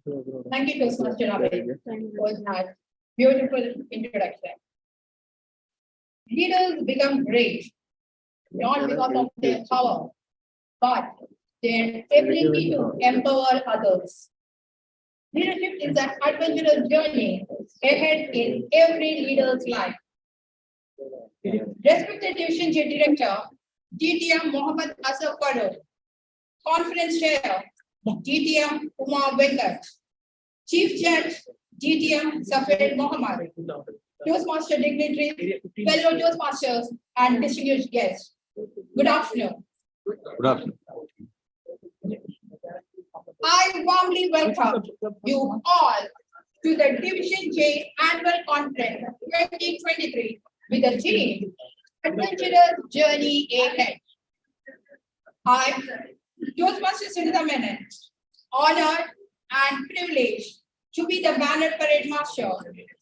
Thank you, Toastmaster Abhay, for that beautiful introduction. Leaders become great not because of their power, but their ability to empower others. Leadership is an adventurous journey ahead in every leader's life. Respected Division J Director, DTM Mohammad Asaf Farooq, Conference Chair, DTM Umar Venkat, Chief Judge, DTM Safed Mohammed, Toastmaster dignitaries, fellow Toastmasters, and distinguished guests. Good afternoon. Good afternoon. I warmly welcome you all to the Division J Annual Conference 2023 with the theme Adventurous Journey Ahead. I, Toastmaster Sunita Menon, honored and privileged to be the banner parade master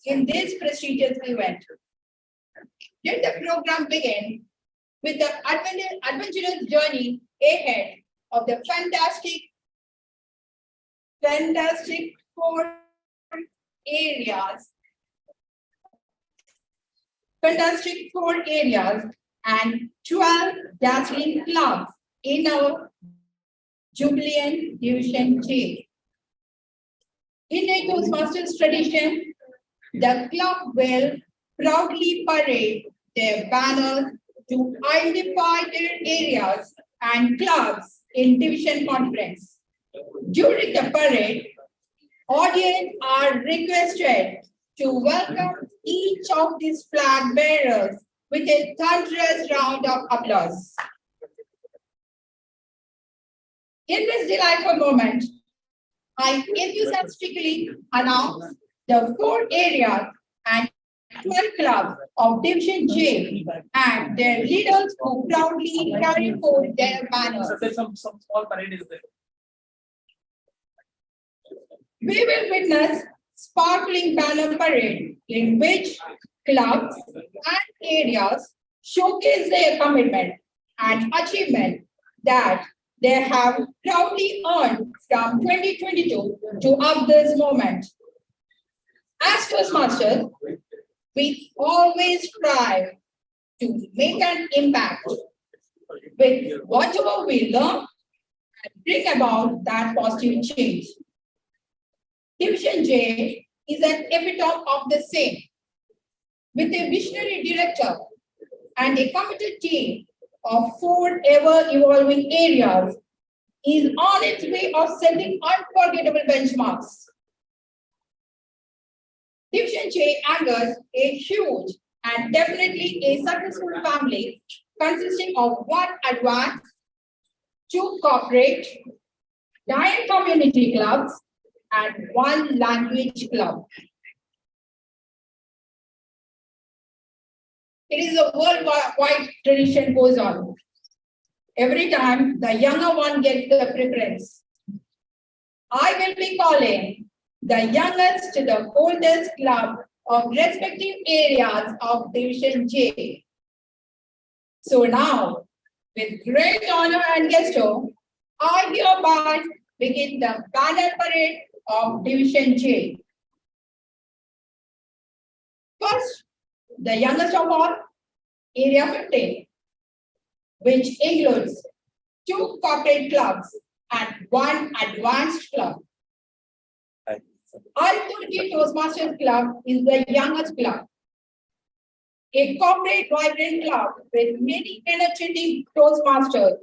in this prestigious event. Let the program begin with the adventurous journey ahead of the fantastic four areas and 12 dazzling clubs in our jubilant Division J. In a Toastmasters tradition, the club will proudly parade their banners to identify their areas and clubs in Division Conference. During the parade, audience are requested to welcome each of these flag bearers with a thunderous round of applause. In this delightful moment, I enthusiastically announce the 4 areas and 12 clubs of Division J and their leaders who proudly carry forth their banners. So there's some small parade is there. We will witness sparkling banner parade in which clubs and areas showcase their commitment and achievement that they have proudly earned from 2022 to up this moment. As Toastmasters, we always strive to make an impact with whatever we learn and bring about that positive change. Division J is an epitome of the same, with a visionary director and a committed team of 4 ever-evolving areas, is on its way of setting unforgettable benchmarks. Division J angers a huge and definitely a successful family consisting of 1 advanced, 2 corporate, 9 community clubs, and 1 language club. It is a worldwide tradition goes on. Every time the younger one gets the preference. I will be calling the youngest to the oldest club of respective areas of Division J. So now, with great honor and gusto, I hereby begin the banner parade of Division J. First, the youngest of all, Area 15, which includes 2 corporate clubs and 1 advanced club. Al-Turki Toastmasters Club is the youngest club, a corporate vibrant club with many energetic Toastmasters.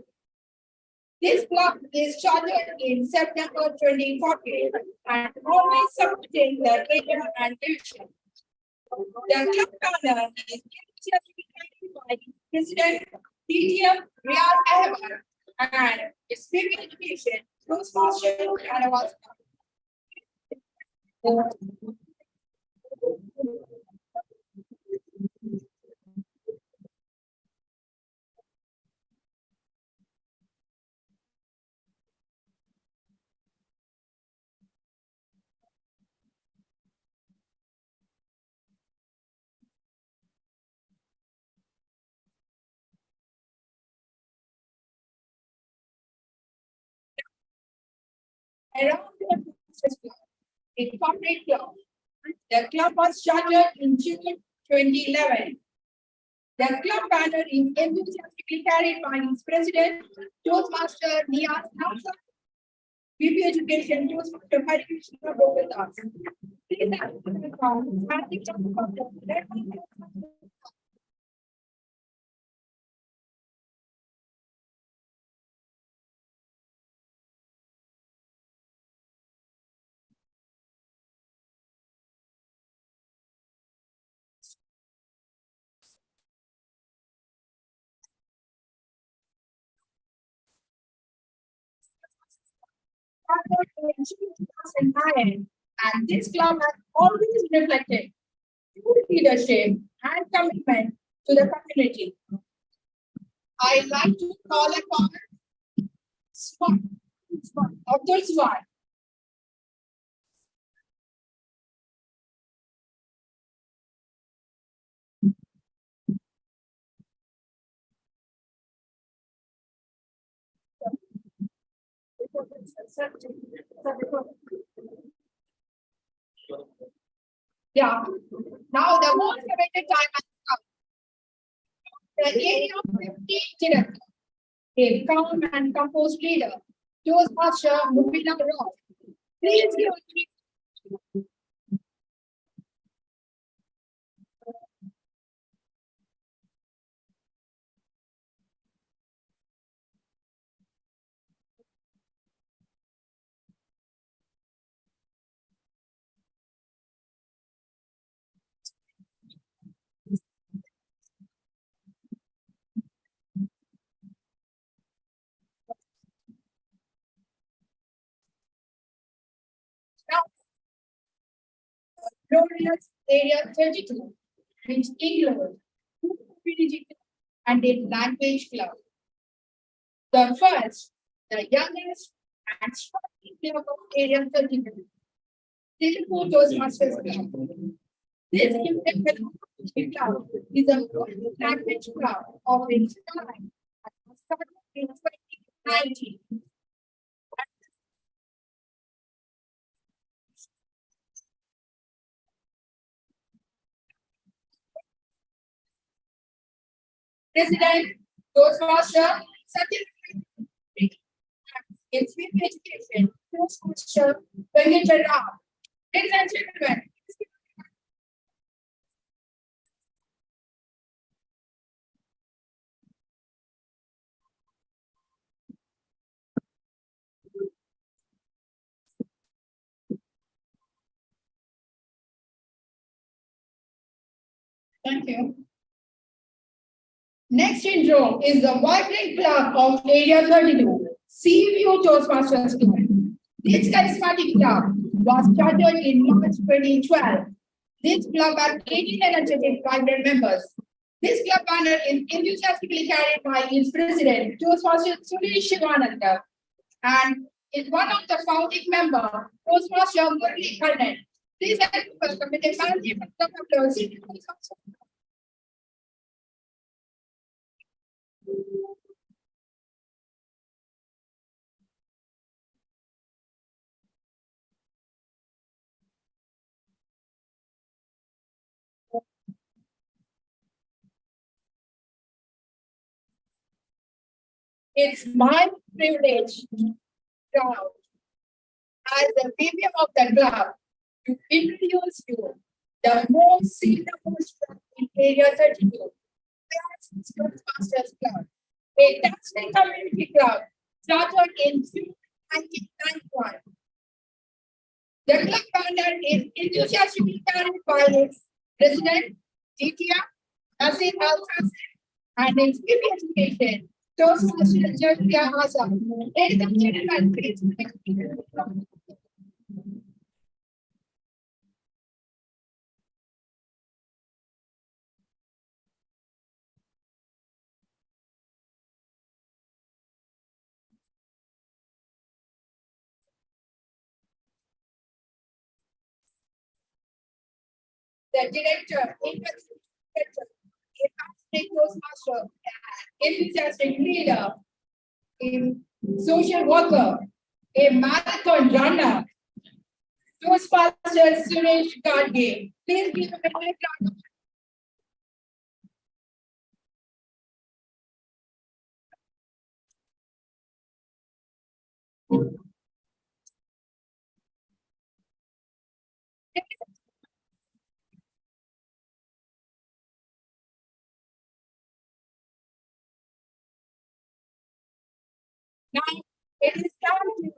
This club is chartered in September 2014 and always supporting the area and division. The club banner is carried by President DTM Riyaz Ahmed and its previous education, Toastmaster Kanawaz. Around the a corporate club. The club was chartered in June 2011. The club banner is enthusiastically carried by its president, Toastmaster Niaz Hamza, VP Education, Toastmaster Harikrishna Govidas. And this club has always reflected true leadership and commitment to the community. I like to call upon Abdul Swat. Yeah. Now the most awaited time has come. The area of 50 director, a calm and composed leader, Toastmaster Mubina Ross. Please give a now glorious area 32, which includes two community and a language club. The first, the youngest and strongest club of area 32, Telugu Toastmasters Club. This gifted club is a language club of its kind and was started in 2019. President Toastmaster Satya its VP Education, Toastmaster Venkata Rao. Ladies and gentlemen, thank you. Next in row is the vibrant club of Area 32, CVU Toastmasters Club. This charismatic club was started in March 2012. This club has 18 energetic vibrant members. This club banner is enthusiastically carried by its president, Toastmaster Suresh Shivananda, and is one of the founding members, Toastmaster Murli Karnan. Please help us welcome with a management of the applause. It's my privilege, proud, as the VP of the club, to introduce you the most senior most club in Area 32, that's Toastmasters Club, a dancing community club started in June 1991. The club banner is enthusiastically carried by its president, Jitia Nasir Al Hassan, and its VP Education, Toastmaster Jyotia Azam. Ladies and gentlemen, please. The director, a Toastmaster, enthusiastic leader, a social worker, a marathon runner, Toastmaster Suresh Gadge. Please give a big round of now it is time to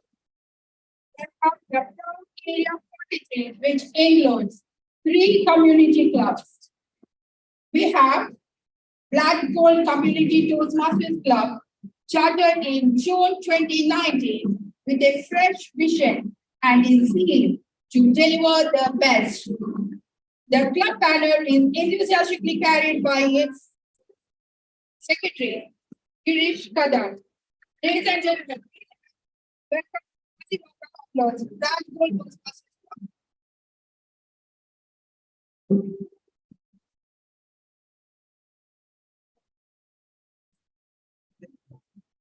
check out the town area 43, which includes 3 community clubs. We have Black Gold Community Toastmasters Club, chartered in June 2019 with a fresh vision and is zeal to deliver the best. The club banner is enthusiastically carried by its secretary, Girish Kadam. Ladies and gentlemen, welcome to the applause, Black Gold Toastmasters Club.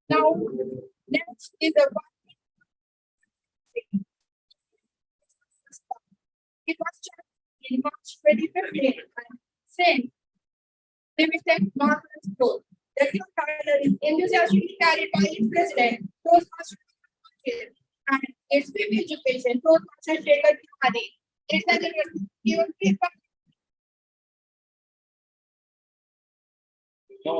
Now, next is a it was chartered in March 2015 and since limited market growth. The club banner is enthusiastically carried by its president, Toastmasters and its VP education, Toastmaster Shekhar Tiwari. Ladies and gentlemen, give a big round. Now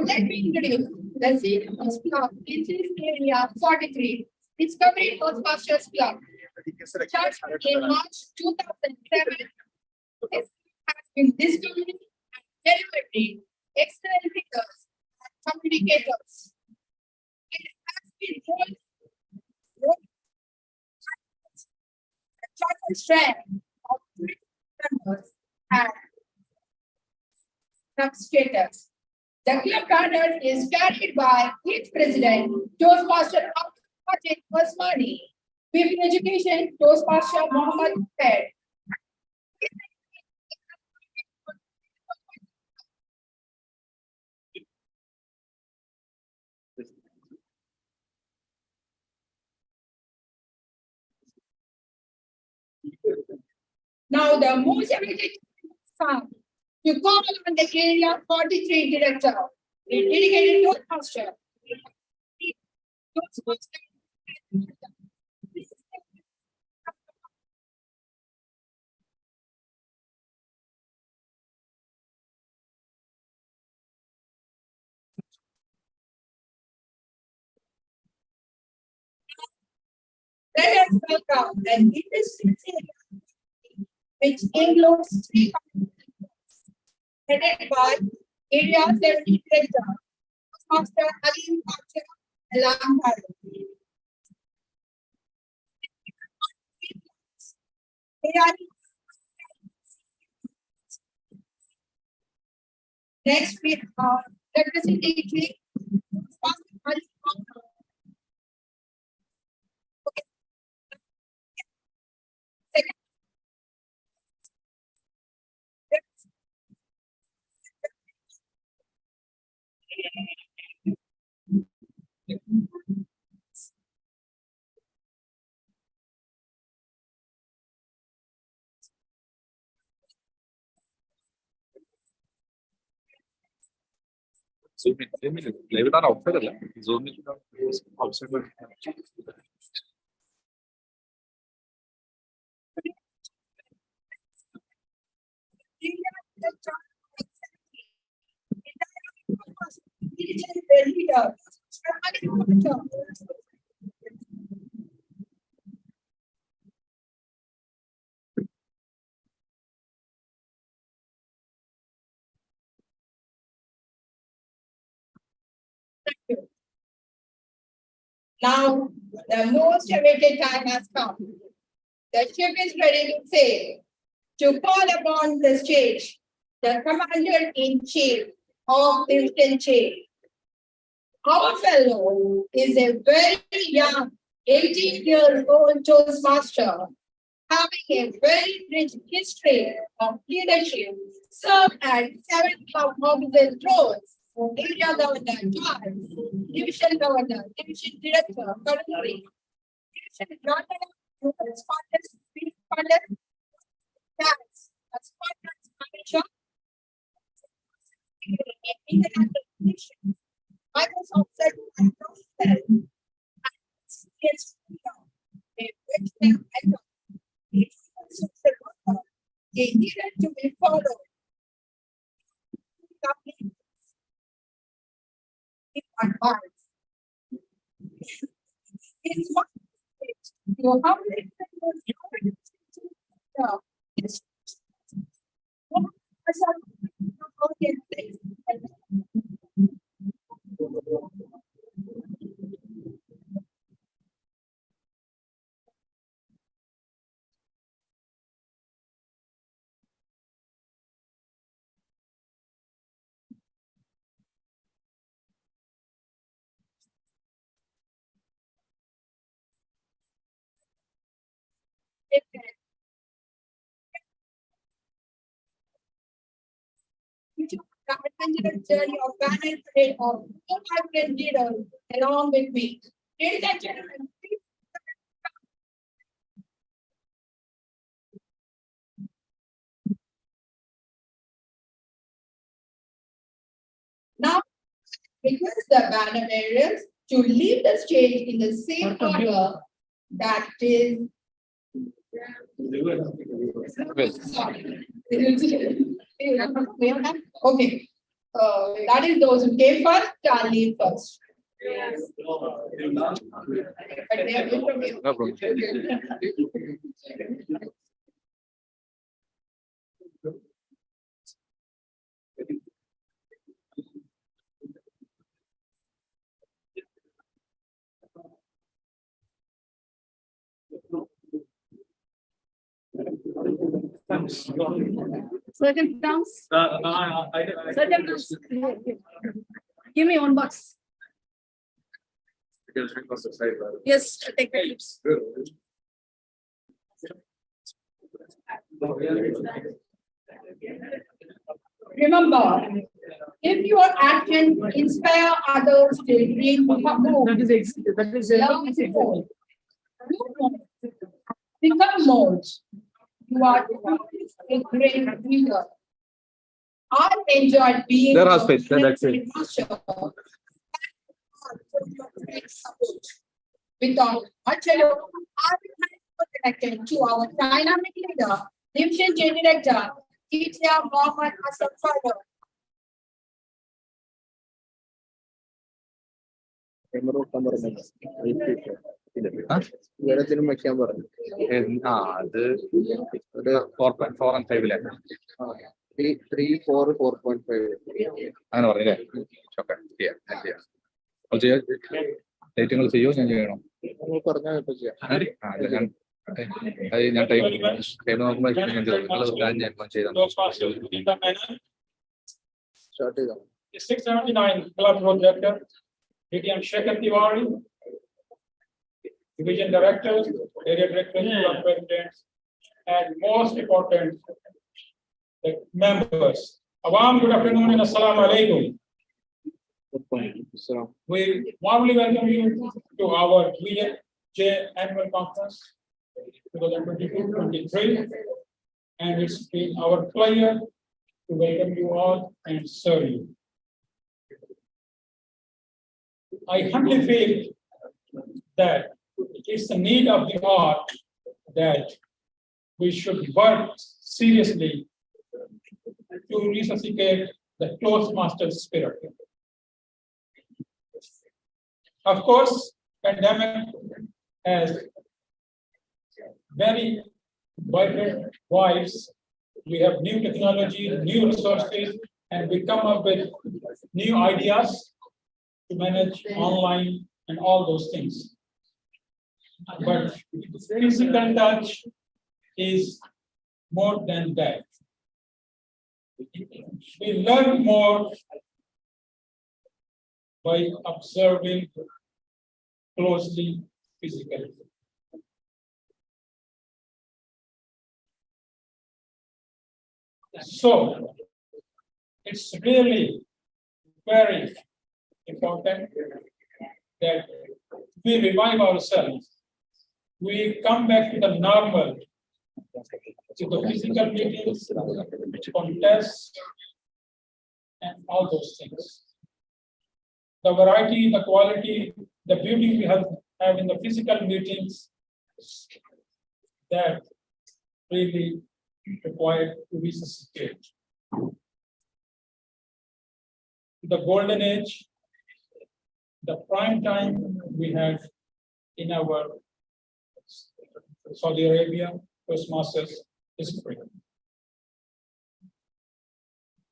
let me introduce the senior club in this area 43. Discovery Toastmasters Club. Chartered in March 2007. This has been discovery and delivery, excellent figures and communicators. It has been rolled the charter strength of 3 members and substaters. The club banner is carried by its president, Toastmaster Abdul Osmani, VP Education, Toastmaster Mohammed Fed. Now the most awaited song to call on the area 43 director, a dedicated Toastmaster. Let us welcome the industry which includes 3 communities, headed by Area 70 Director, Master Alim Pacha Alam Bharat. Next, we have representative Master Alim Pacha. Second, Zoom in. Live it on outside ಅಲ್ಲ Zoom in outside Now, the most awaited time has come. The ship is ready to sail. To call upon the stage, the Commander-in-Chief of Houston Chief. Our fellow is a very young 18-year-old Toastmaster, having a very rich history of leadership, served at 7 officer roles, area governor, Charles, division governor, division director, Kaduri, division governor, correspondence, correspondence, tax, correspondence manager, international relations, Microsoft certified professional, and experience in which they enter a social worker, a leader to be followed. Company in advance. It's what you have adventurous journey of banner parade of 200 leaders along with me. Ladies and gentlemen, please. Now, request the banner bearers to leave the stage in the same order that is. Sorry. Okay. That is those who came first, shall leave first. But they have interviewed. No problem. Circumstance. Circumstance. Give me one box. Yes, take the clips. Remember, if your actions inspire others to dream of a goal, become more. You are a great leader. I enjoyed being. There are space, that's it. Without much ado, I will connected to our dynamic leader, Division Director, Teacher Mohammed Hassan Farooq. ഉയരത്തിനും വെക്കാൻ പറഞ്ഞു അത് ഒരു 4 and 5 lakh 3, 4, 4.5 അങ്ങനെ പറഞ്ഞല്ലേ okay date നിങ്ങൾ ചെയ്യോ ഞാൻ ചെയ്യണോ പറഞ്ഞാൽ ഇപ്പൊ ചെയ്യാം അല്ല ഞാൻ ടൈം നോക്കുമ്പോൾ ഞാൻ സ്റ്റാർട്ട് ചെയ്താൽ 679 Club Projector, ATM Shekhar Tiwari, Division Directors, Area Directors, Club Presidents, and most important, the members. Awam, good afternoon and Assalamu Alaikum. We warmly welcome you to our VJ Annual Conference 2022-23, and it's been our pleasure to welcome you all and serve you. I humbly feel that it's the need of the hour that we should work seriously to resuscitate the Toastmaster spirit. Of course, pandemic has very vibrant vibes. We have new technology, new resources, and we come up with new ideas to manage online and all those things. But physical touch is more than that. We learn more by observing closely physically. So it's really very important that we revive ourselves. We come back to the normal, to the physical meetings, contests, and all those things. The variety, the quality, the beauty we have in the physical meetings, that really required to resuscitate. The golden age, the prime time we had in our Saudi Arabia Toastmasters history.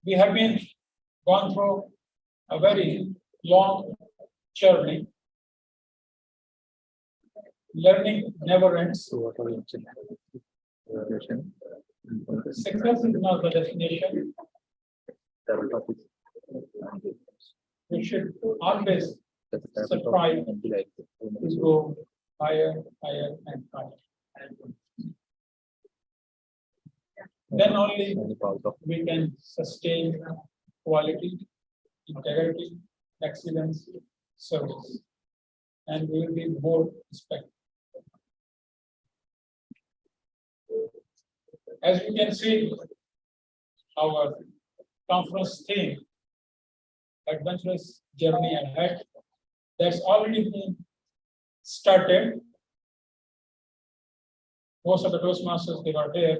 We have been gone through a very long journey. Learning never ends. Success is not the destination. We should always strive to go higher, higher, and higher. Then only we can sustain quality, integrity, excellence, service, and we will be more respected. As you can see, our conference theme, Adventurous Journey Ahead, that's already been started. Most of the Toastmasters, they were there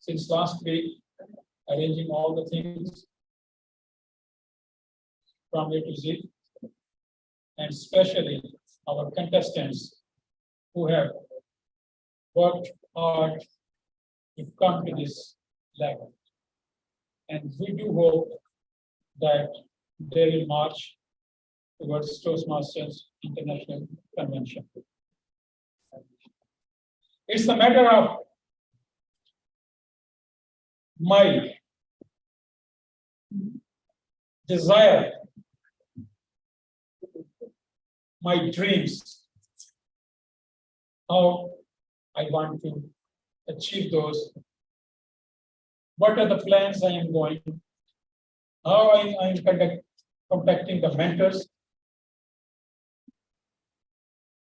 since last week, arranging all the things from A to Z, and especially our contestants who have worked hard to come to this level. And we do hope that they will march towards Toastmasters International Convention. It's a matter of my desire, my dreams, how I want to achieve those. What are the plans I am going? How I am contacting the mentors.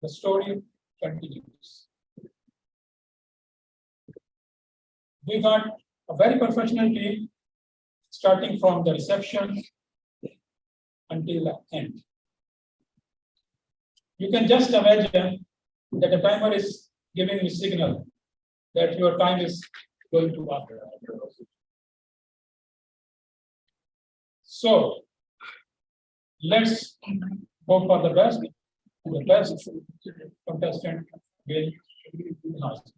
The story continues. We got a very professional team, starting from the reception until the end. You can just imagine that the timer is giving you a signal that your time is going to up. So let's hope for the best, and the best contestant will last.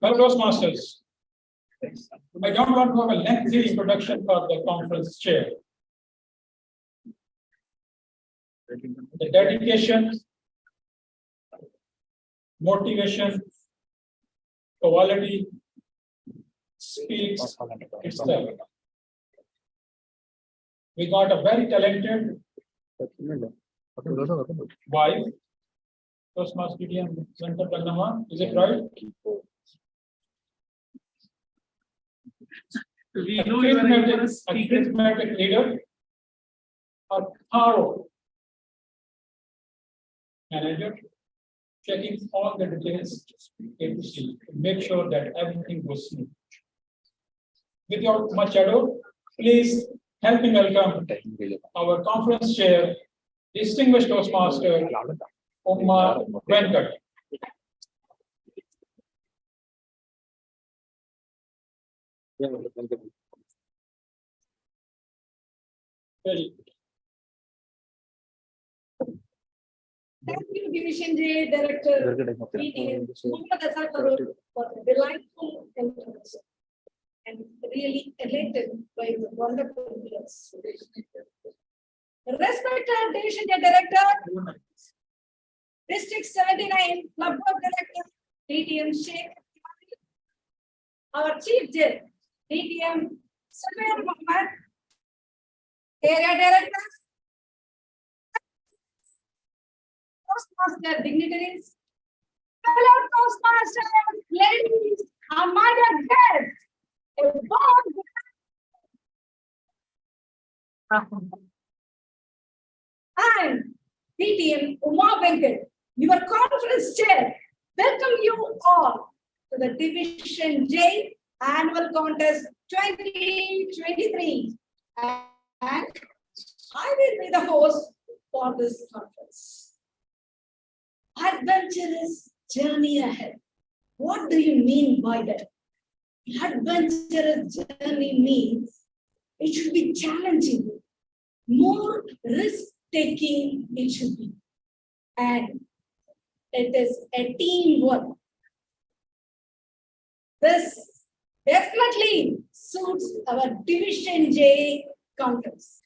Well, Toastmasters, I don't want to have a lengthy introduction for the conference chair. The dedication, motivation, quality speaks itself. We got a very talented wife, Toastmasters TTM Center Gangama, is it right? We know you are a charismatic leader, a thorough manager, checking all the details A to C to make sure that everything goes smooth. Without much ado, please help me welcome our conference chair, distinguished Toastmaster, Umar Venkat. Very good. Thank you, Division J Director, PTM, Muhammad Azhar Farooq, for the delightful entrance and really elated by the wonderful words. Respected Division J Director, District 79 Club Board Director, PTM Sheikh, our Chief Judge, PTM Sameer Muhammad, Area Directors, Toastmaster dignitaries, Hello, Toastmasters, ladies, and my dear guests. A warm and DTM Uma Venkat, your conference chair, welcome you all to the Division J Annual Contest 2023. And I will be the host for this conference. Adventurous journey ahead. What do you mean by that? Adventurous journey means it should be challenging, more risk-taking it should be. And it is a teamwork. This definitely suits our Division J conference.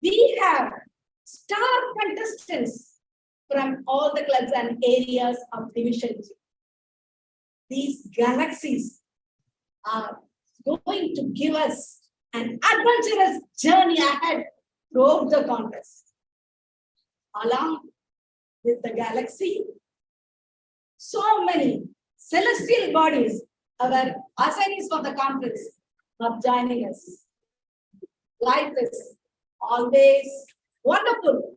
We have star contestants from all the clubs and areas of Division J. These galaxies are going to give us an adventurous journey ahead throughout the contest. Along with the galaxy, so many celestial bodies, our assignees for the conference, are joining us. Life is always wonderful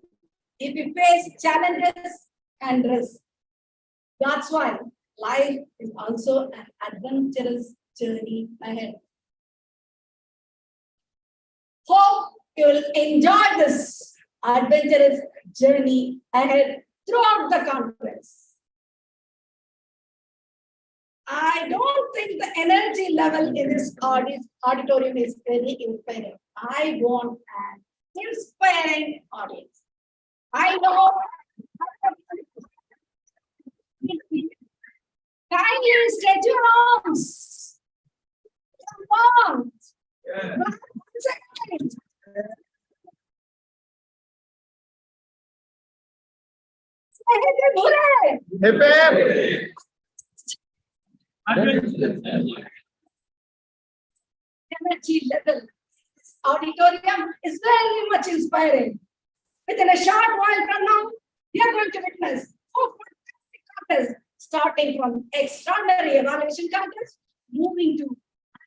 if we face challenges and risks. That's why life is also an adventurous journey ahead. Hope you will enjoy this adventurous journey ahead throughout the conference. I don't think the energy level in this auditorium is very inspiring. I want an inspiring audience. I know. Kindly stretch your arms. Come on. 1 second. Energy level. This auditorium is very much inspiring. Within a short while from now, we are going to witness 4 fantastic contests, starting from extraordinary evaluation contest, moving to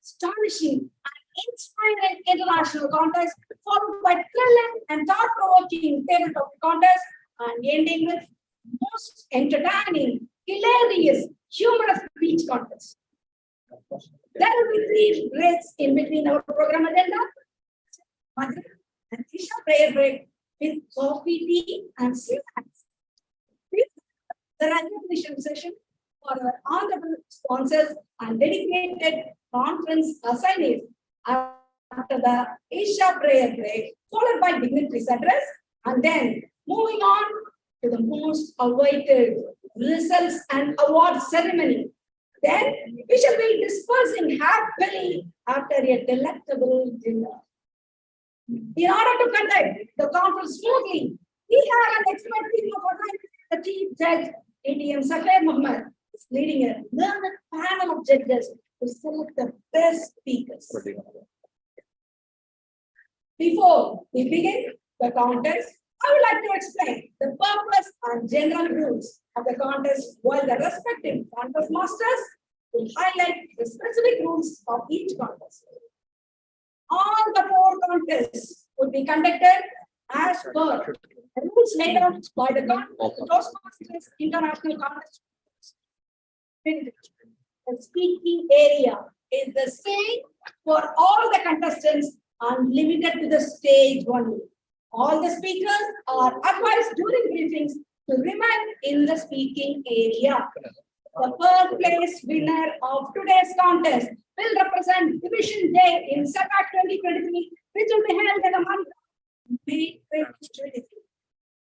astonishing and inspiring international contest, followed by thrilling and thought-provoking tabletop contest, and ending with most entertaining, hilarious, humorous speech contest. There will be 3 breaks in between our program agenda. And Isha prayer break with coffee, tea, and snacks. The recognition session for our honorable sponsors and dedicated conference assignees after the Isha prayer break, followed by dignitaries address, and then moving on to the most awaited results and award ceremony. Then we shall be dispersing happily after a delectable dinner. In order to conduct the conference smoothly, we have an expert team of our the chief judge, ATM Safir Muhammad, is leading a learned panel of judges to select the best speakers. Before we begin the contest, I would like to explain the purpose and general rules of the contest, while the respective contest masters will highlight the specific rules of each contest. All the 4 contests will be conducted as per the rules laid out by the Toastmasters International Contest. The speaking area is the same for all the contestants and limited to the stage only. All the speakers are advised during briefings to remain in the speaking area. The first place winner of today's contest will represent Division J in SACAT 2023, which will be held in the month of May 2023.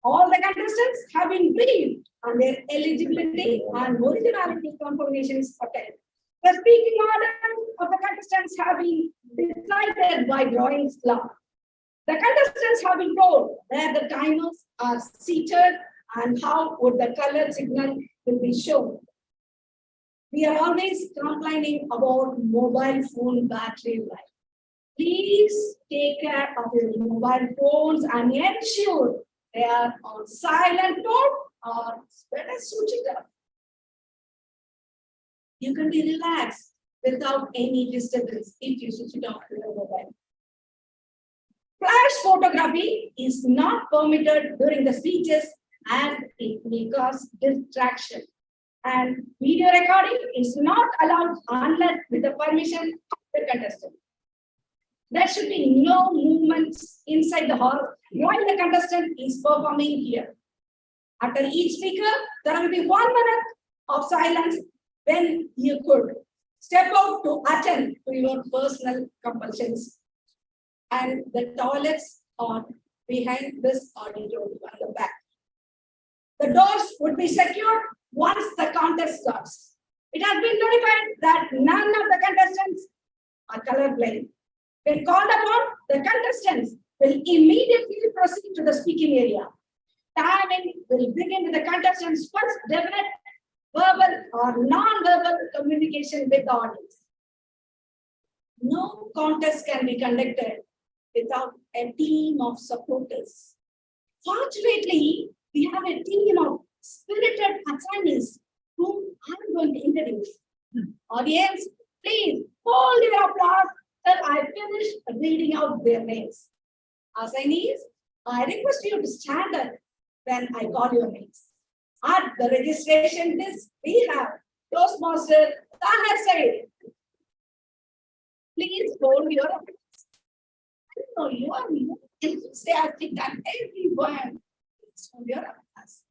All the contestants have been briefed on their eligibility and originality confirmations attended. The speaking order of the contestants have been decided by drawing law. The contestants have been told where the timers are seated and how would the color signal will be shown. We are always complaining about mobile phone battery life. Please take care of your mobile phones and ensure they are on silent mode or better switch it up. You can be relaxed without any disturbance if you switch it off your mobile. Flash photography is not permitted during the speeches and it may cause distraction. And video recording is not allowed unless with the permission of the contestant. There should be no movements inside the hall while the contestant is performing here. After each speaker, there will be 1 minute of silence when you could step out to attend to your personal compulsions. And the toilets are behind this auditorium at the back. The doors would be secured once the contest starts. It has been notified that none of the contestants are colorblind. When called upon, the contestants will immediately proceed to the speaking area. Timing will begin with the contestants' first definite verbal or non-verbal communication with the audience. No contest can be conducted without a team of supporters. Fortunately, we have a team of spirited attorneys whom I'm going to introduce. Audience, please hold your applause till I finish reading out their names. Assignees, I request you to stand up when I call your names. At the registration desk, we have Toastmaster Tahir Said. Please hold your applause. I know you are enthusiastic and everyone. Please hold your applause.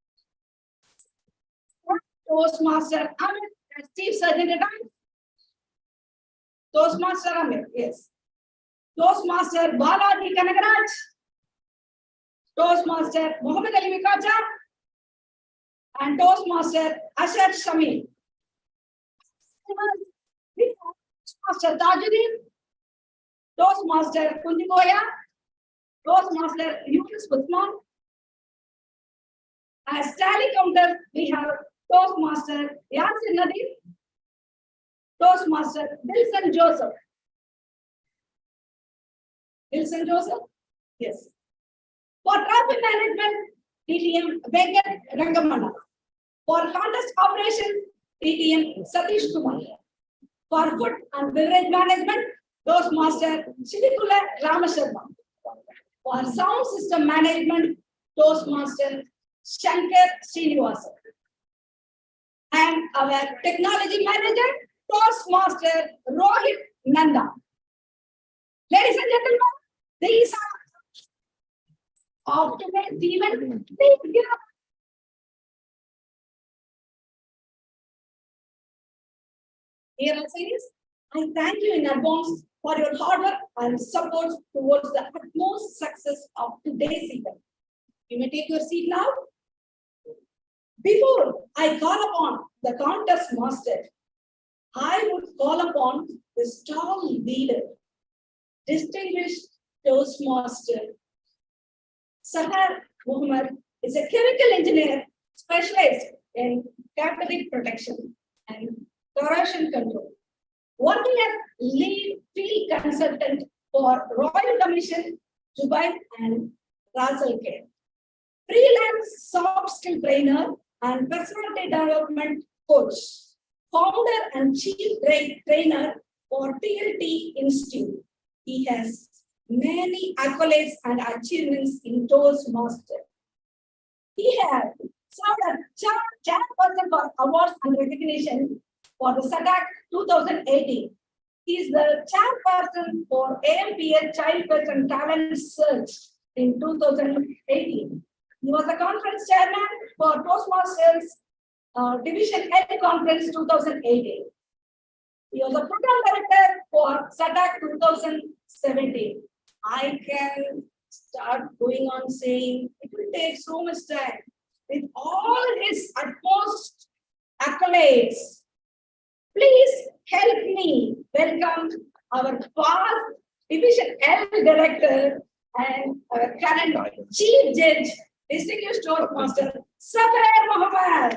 Toastmaster Amit as Chief Surgeon at Arms. Toastmaster Amit, yes. Toastmaster Balaji Kanagaraj. Toastmaster Muhammad Ali Vikacha. And Toastmaster Ashar Shami. Toastmaster Tajuddin. Toastmaster Kunjiboya. Toastmaster Yunus Usman. As tally counter, we have Toastmaster Yasir Nadeem. Toastmaster Wilson Joseph. Wilson Joseph? Yes. For traffic management, TTM Venkat Rangamana. For contest operation, TTM Satish Kumar. For food and beverage management, Toastmaster Shidikula Ramasharma. For sound system management, Toastmaster Shankar Srinivasa. And our technology manager, Toastmaster Rohit Nanda. Ladies and gentlemen, these are of today's event. Please give up. Dear attendees, I thank you in advance for your hard work and support towards the utmost success of today's event. You may take your seat now. Before I call upon the contest master, I would call upon the stall leader, distinguished Toastmaster Sahar Muhammad is a chemical engineer specialized in catalytic protection and corrosion control, working as lead field consultant for Royal Commission, Dubai and Russell Care. Freelance soft skill trainer and personality development coach, founder and chief trainer for TLT Institute. He has many accolades and achievements in Toastmaster. He has served as chairperson for awards and recognition for the SADAC 2018. He is the chairperson for AMPL Child Person Talent Search in 2018. He was the conference chairman for Toastmasters Division L Conference 2018. He was a program director for SADAC 2017. I can start going on saying it will take so much time. With all his utmost accolades, please help me welcome our past Division L Director and our current Chief Judge, distinguished Toastmaster Safair Muhammad.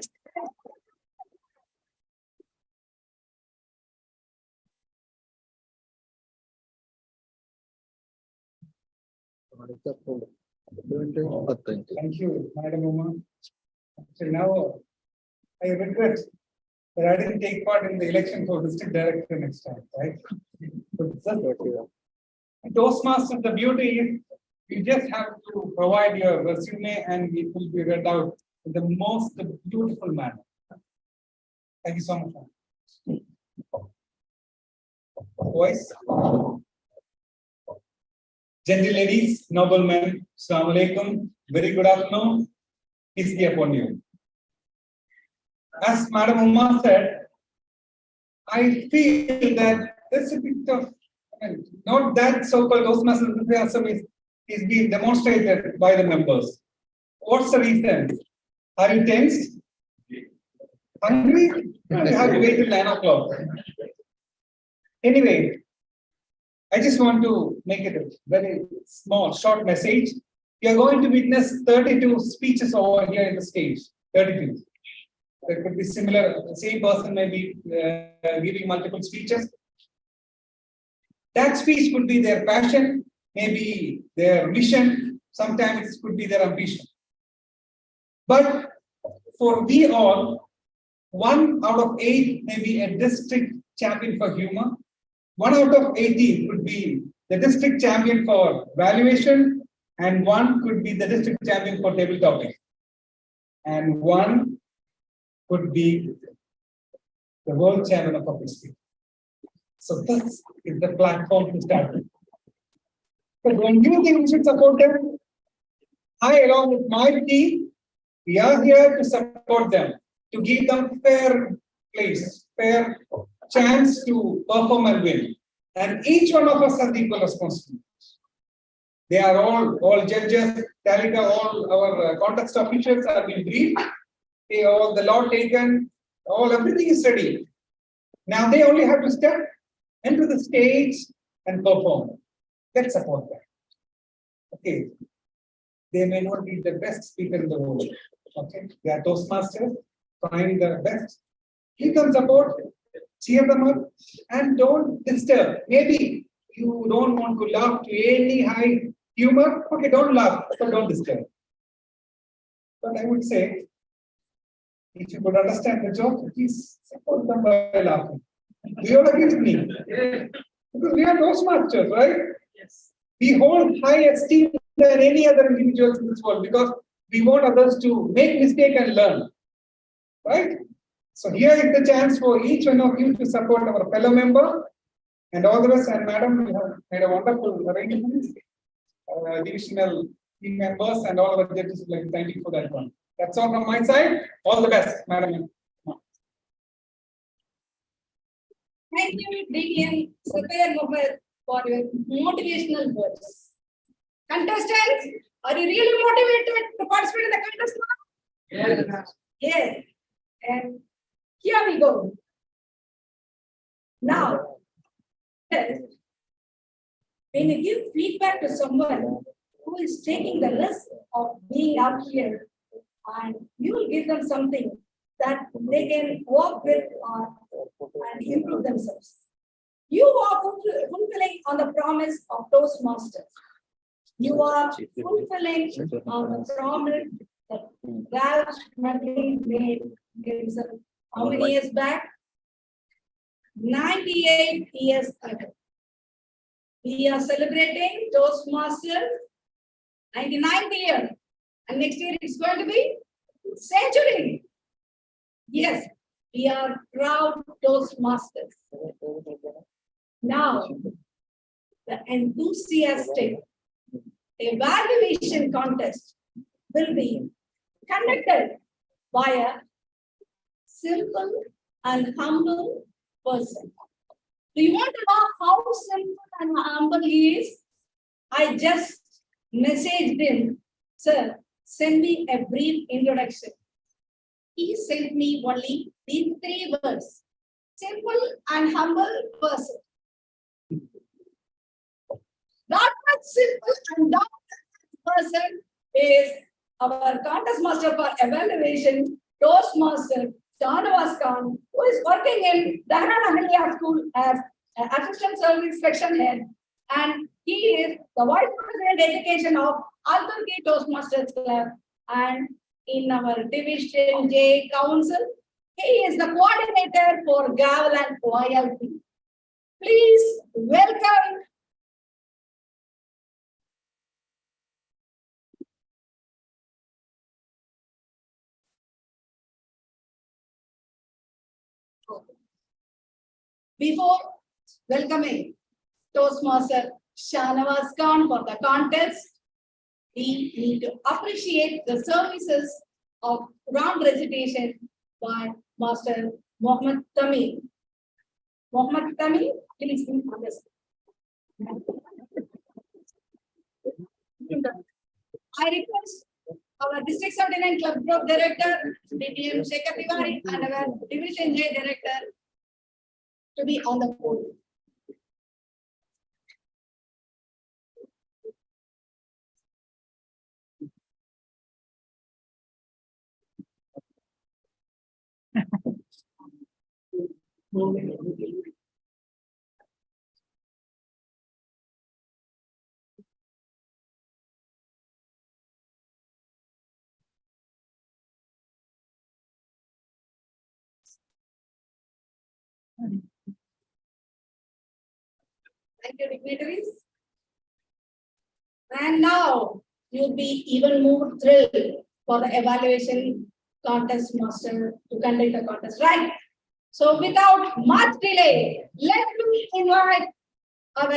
Thank you, Madam Uma. So now I regret But I didn't take part in the election for district director next time, right? But Toastmasters, the beauty is you just have to provide your resume and it will be read out in the most beautiful manner. Thank you so much. Voice. Gentle ladies, noblemen, Assalamu alaikum, very good afternoon. Peace be upon you. As Madam Uma said, I feel that there's a bit of, not that so-called Toastmasters enthusiasm is being demonstrated by the members. What's the reason? Are you tensed? Hungry? You have to wait till 9 o'clock. Anyway, I just want to make it a very small, short message. You are going to witness 32 speeches over here in the stage. 32. There could be similar, the same person may be giving multiple speeches. That speech could be their passion, maybe their mission, sometimes it could be their ambition. But for we all, 1 out of 8 may be a district champion for humor. 1 out of 18 could be the district champion for valuation, and 1 could be the district champion for table topic. And 1 could be the world champion of public speaking. So this is the platform to start with. But when you think we should support them, I along with my team, we are here to support them, to give them fair place, fair chance to perform and win. And each one of us has equal responsibility. They are all judges, Talika, all our contest officials have been briefed. They all the law taken, everything is ready. Now they only have to step into the stage and perform. Let's support them. Okay. They may not be the best speaker in the world. Okay. They are Toastmasters, find the best. Give them support, cheer them up, and don't disturb. Maybe you don't want to laugh to any high humor. Okay, don't laugh, but don't disturb. But I would say, if you could understand the joke, please support them by laughing. Do you all agree with me? Because we are Toastmasters, right? Yes. We hold high esteem than any other individuals in this world because we want others to make mistake and learn. Right? So here is the chance for each one of you to support our fellow member and all the rest. And madam, you have made a wonderful arrangement. Divisional team members and all our judges would like to thank you for that one. That's all from my side. All the best, madam. Thank you, Dean Sapir Mohammed, for your motivational words. Contestants, are you really motivated to participate in the contest now? Yes. Yes. And here we go. Now, yes, when you give feedback to someone who is taking the risk of being up here, and you will give them something that they can work with and improve themselves. You are fulfilling on the promise of Toastmasters. You are fulfilling on the promise that Ralph McLean made himself. How many years back? 98 years ago. We are celebrating Toastmasters 99th year. And next year it's going to be century. Yes, we are proud Toastmasters. Now, the enthusiastic evaluation contest will be conducted by a simple and humble person. Do you want to know how simple and humble he is? I just messaged him, sir, send me a brief introduction. He sent me only these 3 words. Simple and humble person. Not much simple and not person is our contest master for evaluation, Toastmaster, Shanawaz Khan, who is working in Dahran Ahliya School as an assistant service section head. And he is the vice president education of Al-Turki Toastmasters Club and in our Division J Council. He is the coordinator for Gavel and YLP. Please welcome before welcoming Toastmaster Shanawaz Khan for the contest. We need to appreciate the services of Quran recitation by Master Muhammad Tamim. Muhammad Tamim, please be with us. I request our District 79 Club Group Director, DTM Shekhar Tiwari, and our Division J Director to be on the podium. Thank you, dignitaries. And now you'll be even more thrilled for the evaluation contest master to conduct the contest, right? So without much delay, let me invite our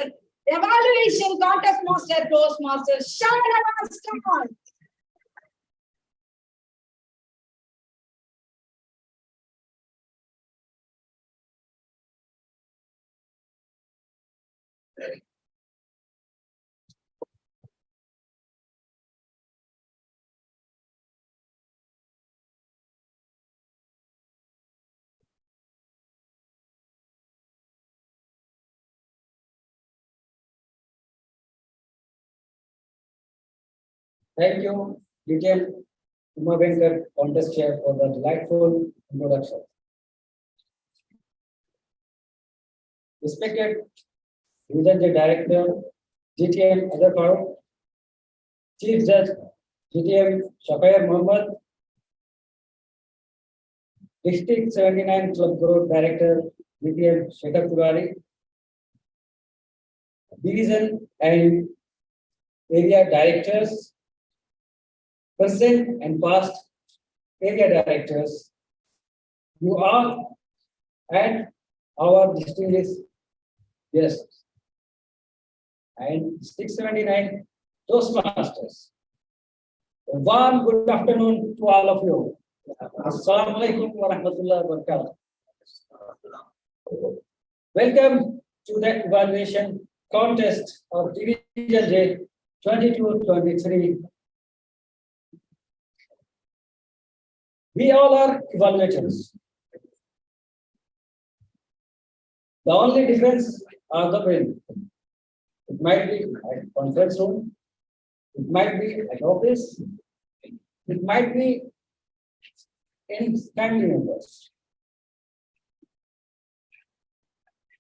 evaluation contest master, Toastmaster Shanawaz Khan. Thank you, DTM Umavenkar, contest chair, for the delightful introduction. Respected Division J Director, GTM Azhar Farooq, Chief Judge, GTM Shakir Mohammed, District 79 Club Group Director, GTM Shekhar Tiwari, Division and Area Directors, present and past area directors, you are and our distinguished guests, and 679 Toastmasters. A warm good afternoon to all of you. Assalamu alaikum wa rahmatullahi wa barakatuh. Welcome to the evaluation contest of Division J 22-23. We all are evaluators. The only difference are the venue. It might be at conference room, it might be at office, it might be in family members.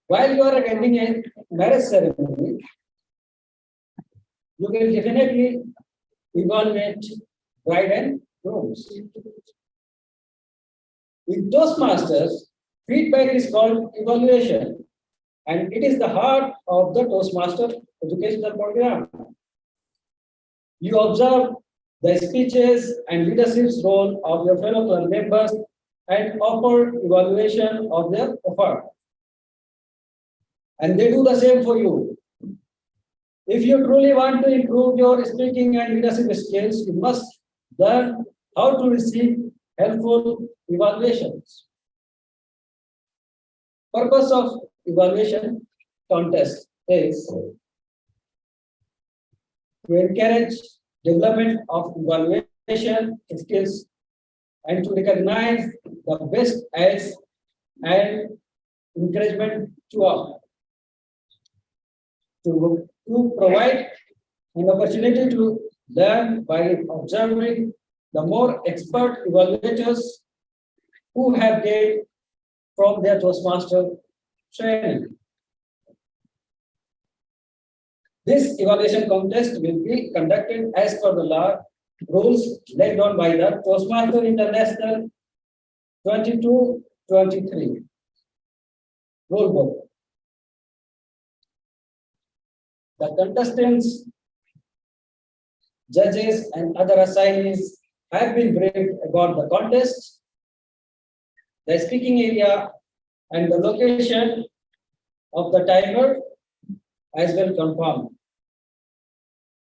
While you are attending a marriage ceremony, you will definitely evaluate bride and grooms. With Toastmasters, feedback is called evaluation, and it is the heart of the Toastmaster educational program. You observe the speeches and leadership's role of your fellow club members and offer evaluation of their effort. And they do the same for you. If you truly want to improve your speaking and leadership skills, you must learn how to receive helpful evaluations. Purpose of evaluation contest is to encourage development of evaluation skills and to recognize the best as and encouragement to all. To provide an opportunity to learn by observing the more expert evaluators who have gained from their Toastmaster training. This evaluation contest will be conducted as per the law rules laid down by the Toastmaster International 22-23. Rule book. The contestants, judges, and other assignees have been briefed about the contest, the speaking area, and the location of the timer as well confirmed.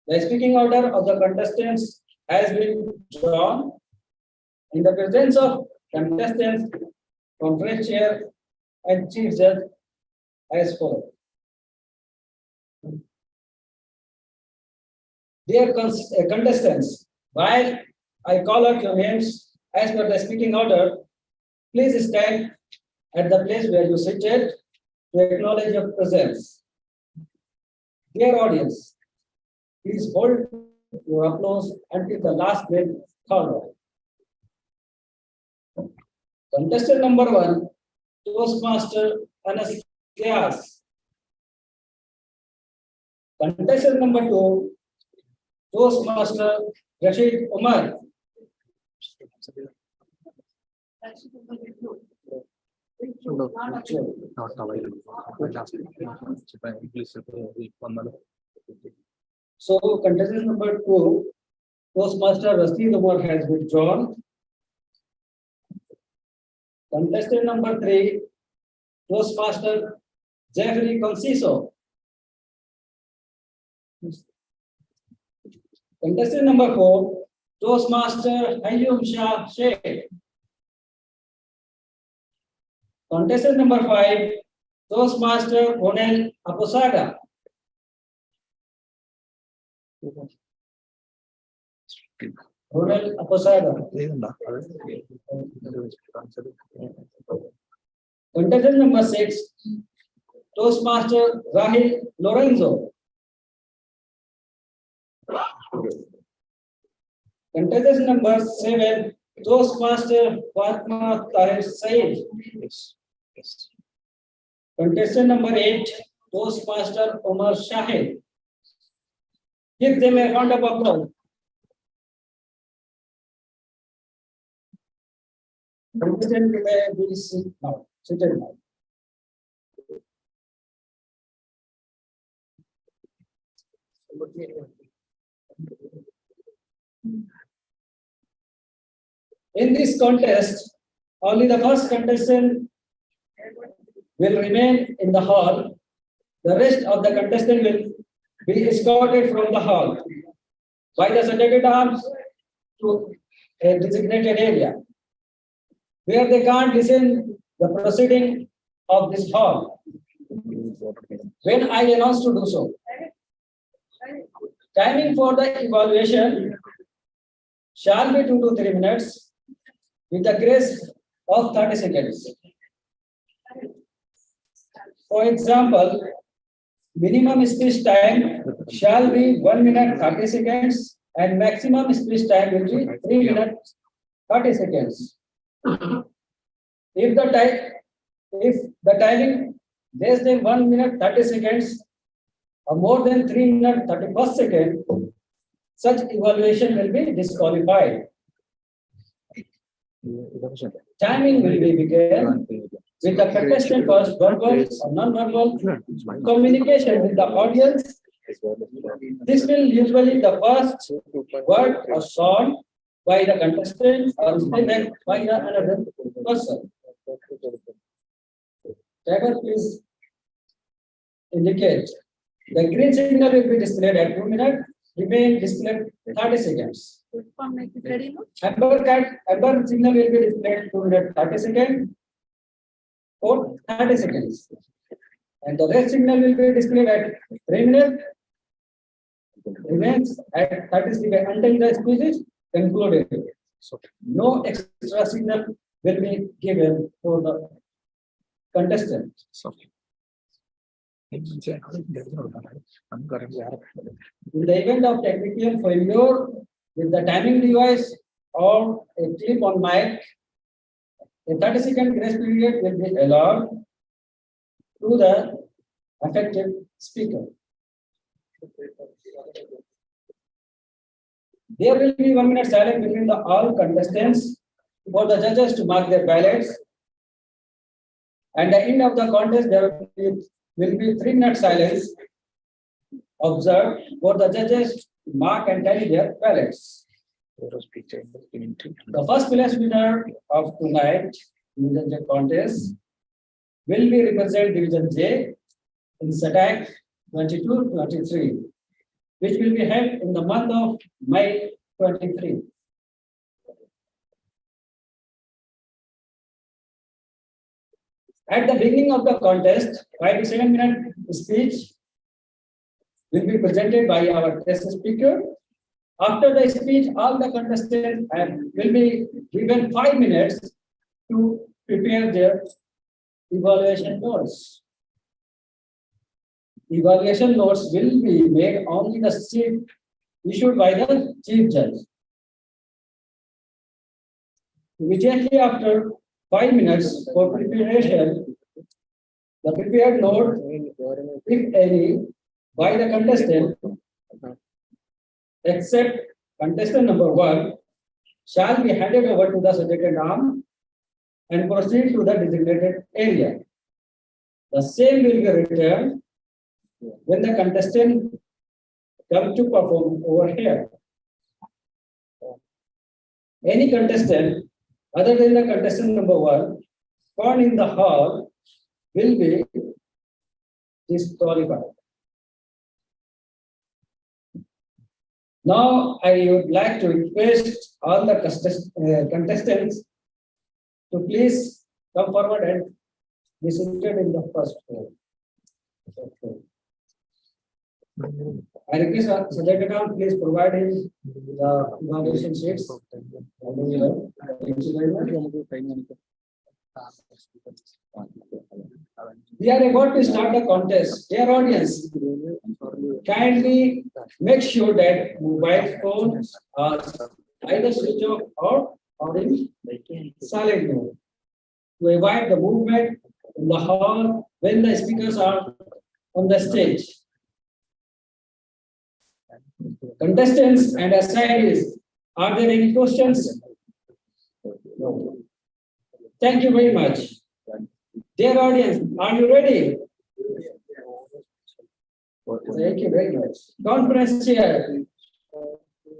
The speaking order of the contestants has been drawn in the presence of contestants, conference chair, and chief judge as follows. Dear contestants, while I call out your names as per the speaking order, please stand at the place where you seated to acknowledge your presence. Dear audience, please hold your applause until the last name called. Contestant number 1, Toastmaster Anas Kias. Contestant number 2, Toastmaster Rashid Umar. Not available. So contestant number 2, Toastmaster Rashid Umar has withdrawn. Contestant number 3, Toastmaster Jeffrey Conciso. Contestant number 4, Toastmaster Hayyum Shah Sheikh. Contestant number 5, Toastmaster Onel Aposada. Onel Aposada. Contestant number 6, Toastmaster Rahil Lorenzo. Contestant number 7, Toastmaster Fatma Tahir Said. Contestant number 8, Toastmaster Omar Shahid. Give them a round of applause. Contestant may be seated now. Seated now. In this contest, only the first contestant will remain in the hall. The rest of the contestants will be escorted from the hall by the second arms to a designated area where they can't listen the proceeding of this hall when I announce to do so. Timing for the evaluation shall be 2 to 3 minutes with a grace of 30 seconds. For example, minimum speech time shall be 1 minute 30 seconds and maximum speech time will be 3 minutes 30 seconds. If the timing less than 1 minute 30 seconds or more than 3 minutes 31 seconds, such evaluation will be disqualified. Timing will be begun with the contestant first verbal or non-verbal communication with the audience. This will usually the first word or song by the contestant or statement by another person. Timer, please indicate. The green signal will be displayed at 2 minutes, remain displayed 30 seconds. Amber signal will be displayed 2 minutes 30 seconds for 30 seconds. And the red signal will be displayed at 3 minutes, remains at 30 seconds until the speech is concluded. So no extra signal will be given for the contestant. In the event of technical failure with the timing device or a clip on mic, a 30-second grace period will be allowed to the affected speaker. There will be 1 minute silence between the all contestants for the judges to mark their ballots. At the end of the contest, there will be 3 minute silence observed for the judges to mark and tally their ballots. The first place winner of tonight Division J contest will be represent Division J in SATAC 22-23, which will be held in the month of May 23. At the beginning of the contest, 5 to 7 minute speech will be presented by our guest speaker. After the speech, all the contestants will be given 5 minutes to prepare their evaluation notes. Evaluation notes will be made only the sheet issued by the chief judge. Immediately after 5 minutes for preparation, the prepared note, if any, by the contestant, except contestant number 1, shall be handed over to the subjected arm and proceed to the designated area. The same will be returned when the contestant comes to perform over here. Any contestant other than the contestant number 1 found in the hall will be disqualified. Now, I would like to request all the contestants to please come forward and be seated in the first floor. I request Sajjad Khan, please provide him the evaluation sheets. Thank you very much. We are about to start the contest. Dear audience, kindly make sure that mobile phones are either switch off or in silent mode to avoid the movement in the hall when the speakers are on the stage. Contestants and assignees, are there any questions? No. Thank you very much. Dear audience, are you ready? Thank you very much. Conference chair,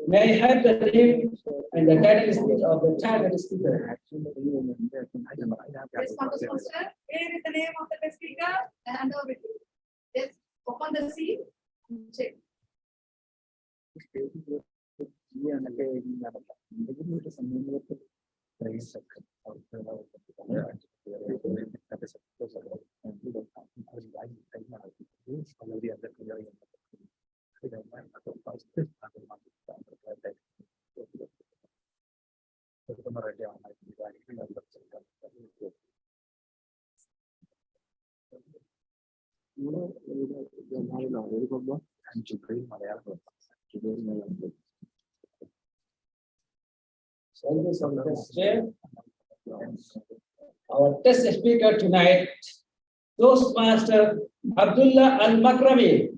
may I have the name and the title of the target speaker? Yes, Congress Master, here is the name of the guest speaker and over it. Yes, open the seat. Check. Our test speaker tonight, Toastmaster Abdullah Al Makrami.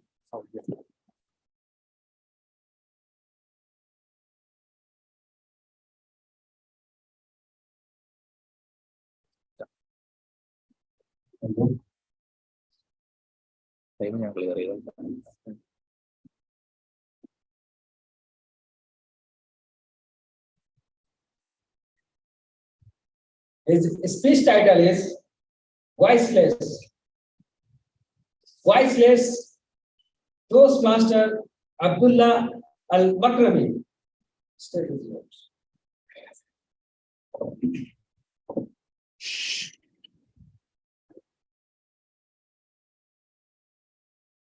His speech title is Voiceless. Voiceless Toastmaster Abdullah Al Makrami. State his words.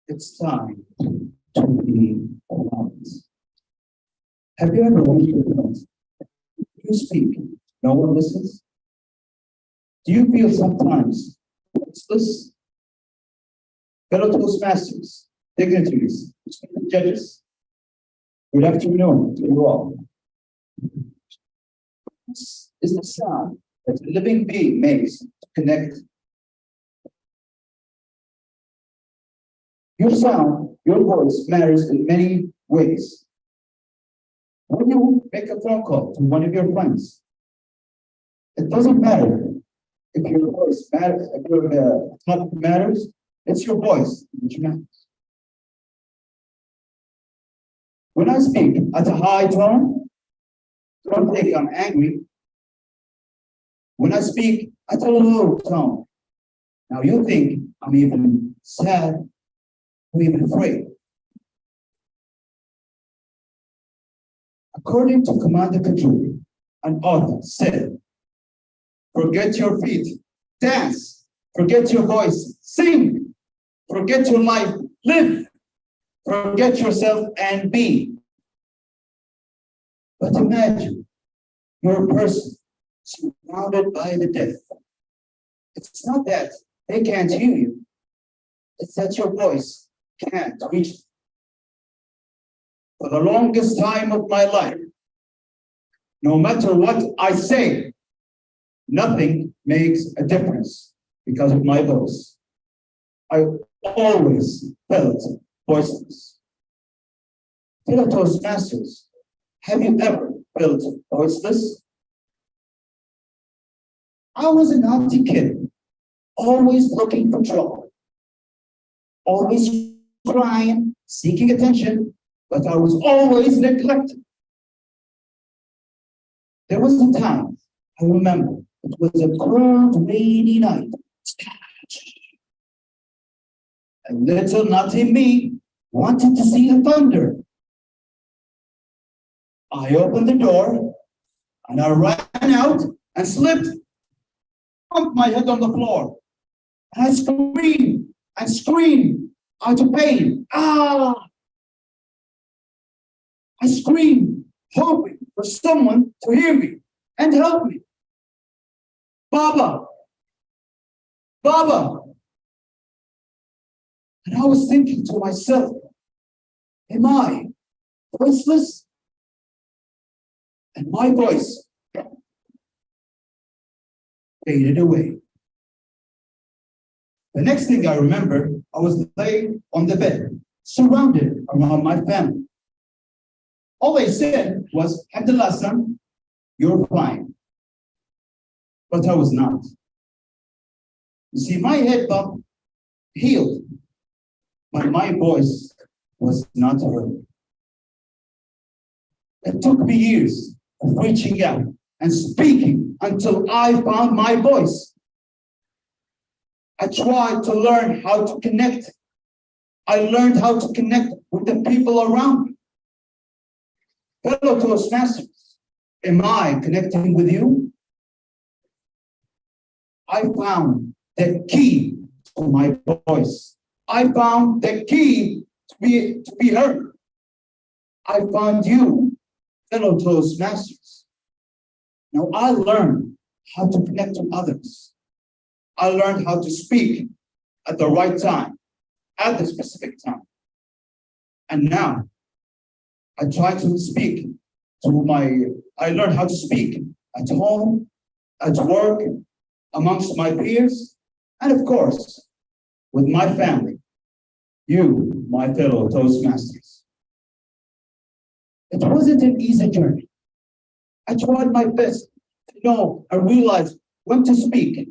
It's time to be honest. Have you ever wondered, you speak, no one listens? Do you feel sometimes voiceless? Fellow Toastmasters, dignitaries, judges, good afternoon to you all. This is the sound that a living being makes to connect. Your sound, your voice matters in many ways. When you make a phone call to one of your friends, It doesn't matter if your voice matters, if your topic matters, it's your voice which matters. When I speak at a high tone, don't think I'm angry. When I speak at a low tone, now you think I'm even sad or even afraid. According to Commander Kajuri, an author said, forget your feet, dance, forget your voice, sing, forget your life, live, forget yourself and be. But imagine you're a person surrounded by the deaf. It's not that they can't hear you, it's that your voice can't reach them. For the longest time of my life, no matter what I say, nothing makes a difference because of my voice. I always felt voiceless. Fellow Toastmasters, have you ever felt voiceless? I was a naughty kid, always looking for trouble, always crying, seeking attention, but I was always neglected. There was a time, I remember, it was a cold, rainy night. And little naughty me wanted to see the thunder. I opened the door, and I ran out and slipped, bumped my head on the floor. And I screamed and screamed out of pain. Ah! I screamed, hoping for someone to hear me and help me. Baba! Baba! And I was thinking to myself, am I voiceless? And my voice faded away. The next thing I remember, I was laying on the bed, surrounded around my family. All they said was, Abdullah son, you're fine. But I was not. You see, my head bump healed, but my voice was not heard. It took me years of reaching out and speaking until I found my voice. I tried to learn how to connect. I learned how to connect with the people around me. Fellow Toastmasters, am I connecting with you? I found the key to my voice. I found the key to be heard. I found you, fellow Toastmasters. Now I learned how to connect to others. I learned how to speak at the right time, at the specific time. And now I try to speak I learned how to speak at home, at work, amongst my peers, and of course, with my family, you, my fellow Toastmasters. It wasn't an easy journey. I tried my best to know and realize when to speak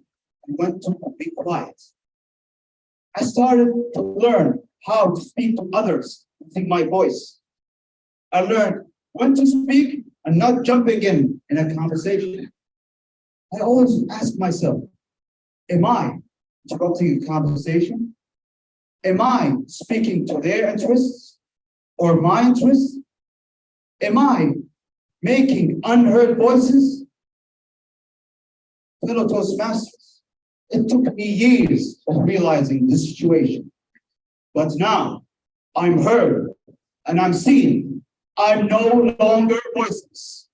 and when to be quiet. I started to learn how to speak to others using my voice. I learned when to speak and not jumping in a conversation. I always ask myself, am I interrupting a conversation? Am I speaking to their interests or my interests? Am I making unheard voices? Fellow Toastmasters, it took me years of realizing this situation. But now I'm heard and I'm seen. I'm no longer voiceless.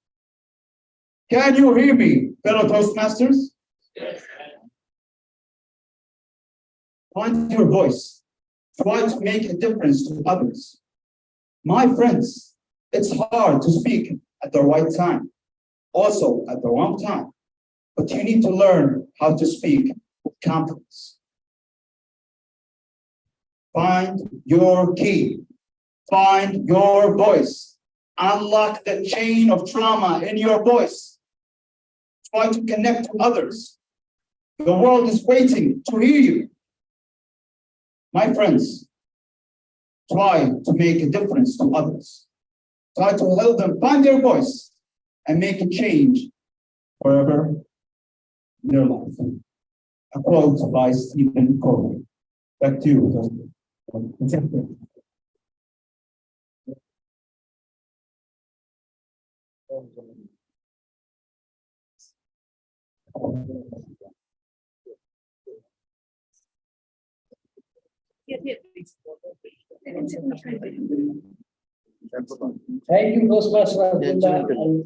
Can you hear me, fellow Toastmasters? Yes. Find your voice. Try to make a difference to others. My friends, it's hard to speak at the right time, also at the wrong time, but you need to learn how to speak with confidence. Find your key. Find your voice. Unlock the chain of trauma in your voice. Try to connect to others. The world is waiting to hear you. My friends, try to make a difference to others. Try to help them find their voice and make a change wherever in their life. A quote by Stephen Covey. Back to you. Thank you, Toastmaster Abdullah and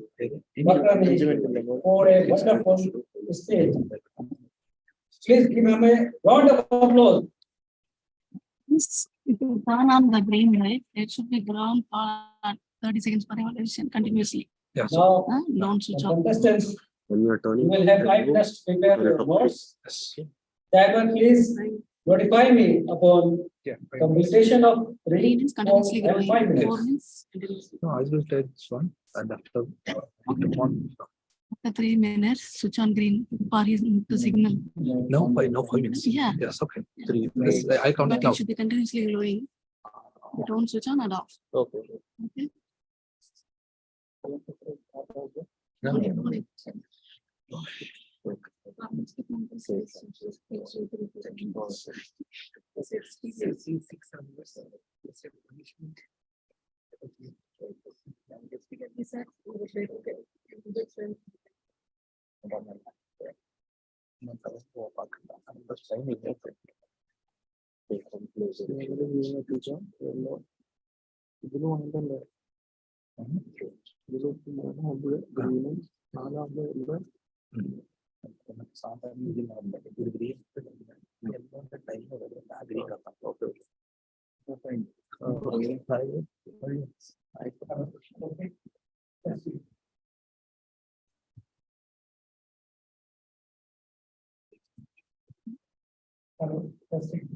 Bakrami, for a wonderful stage. Please give him a round of applause. Yes, if you turn on the green light, it should be ground for 30 seconds per evaluation continuously. Yeah. Now, Don't switch the off. contestants, When you are you turning. will have 5 minutes to prepare your notes. Yes. Timer, please notify me upon Yeah. completion of It 3 is continuously and 5 growing. 4 minutes. minutes. continuously. No, I will take this one and after one. After 3 minutes, switch on green for his to signal. No, 5 minutes. Yeah. Yes, okay. 3. Yes, I count But it it now. should be continuously glowing. Don't switch on and off. Okay. Okay. No, Only- no, no. only- ഇതിന് വേണ്ടല്ലേ ഇതിൽ മൂന്നാകുമ്പോൾ ഗ്രീനും നാലാകുമ്പോൾ ഇവിടെ സാധാരണ ഇതിലാണ് ഒരു green time ആഗ്രഹിക്കാം okay Hello, testing.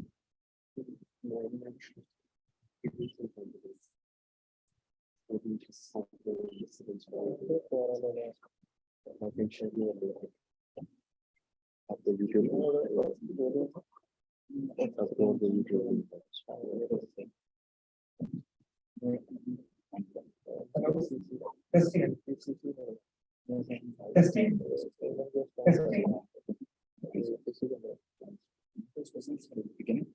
Testing. Testing. Testing. Beginning.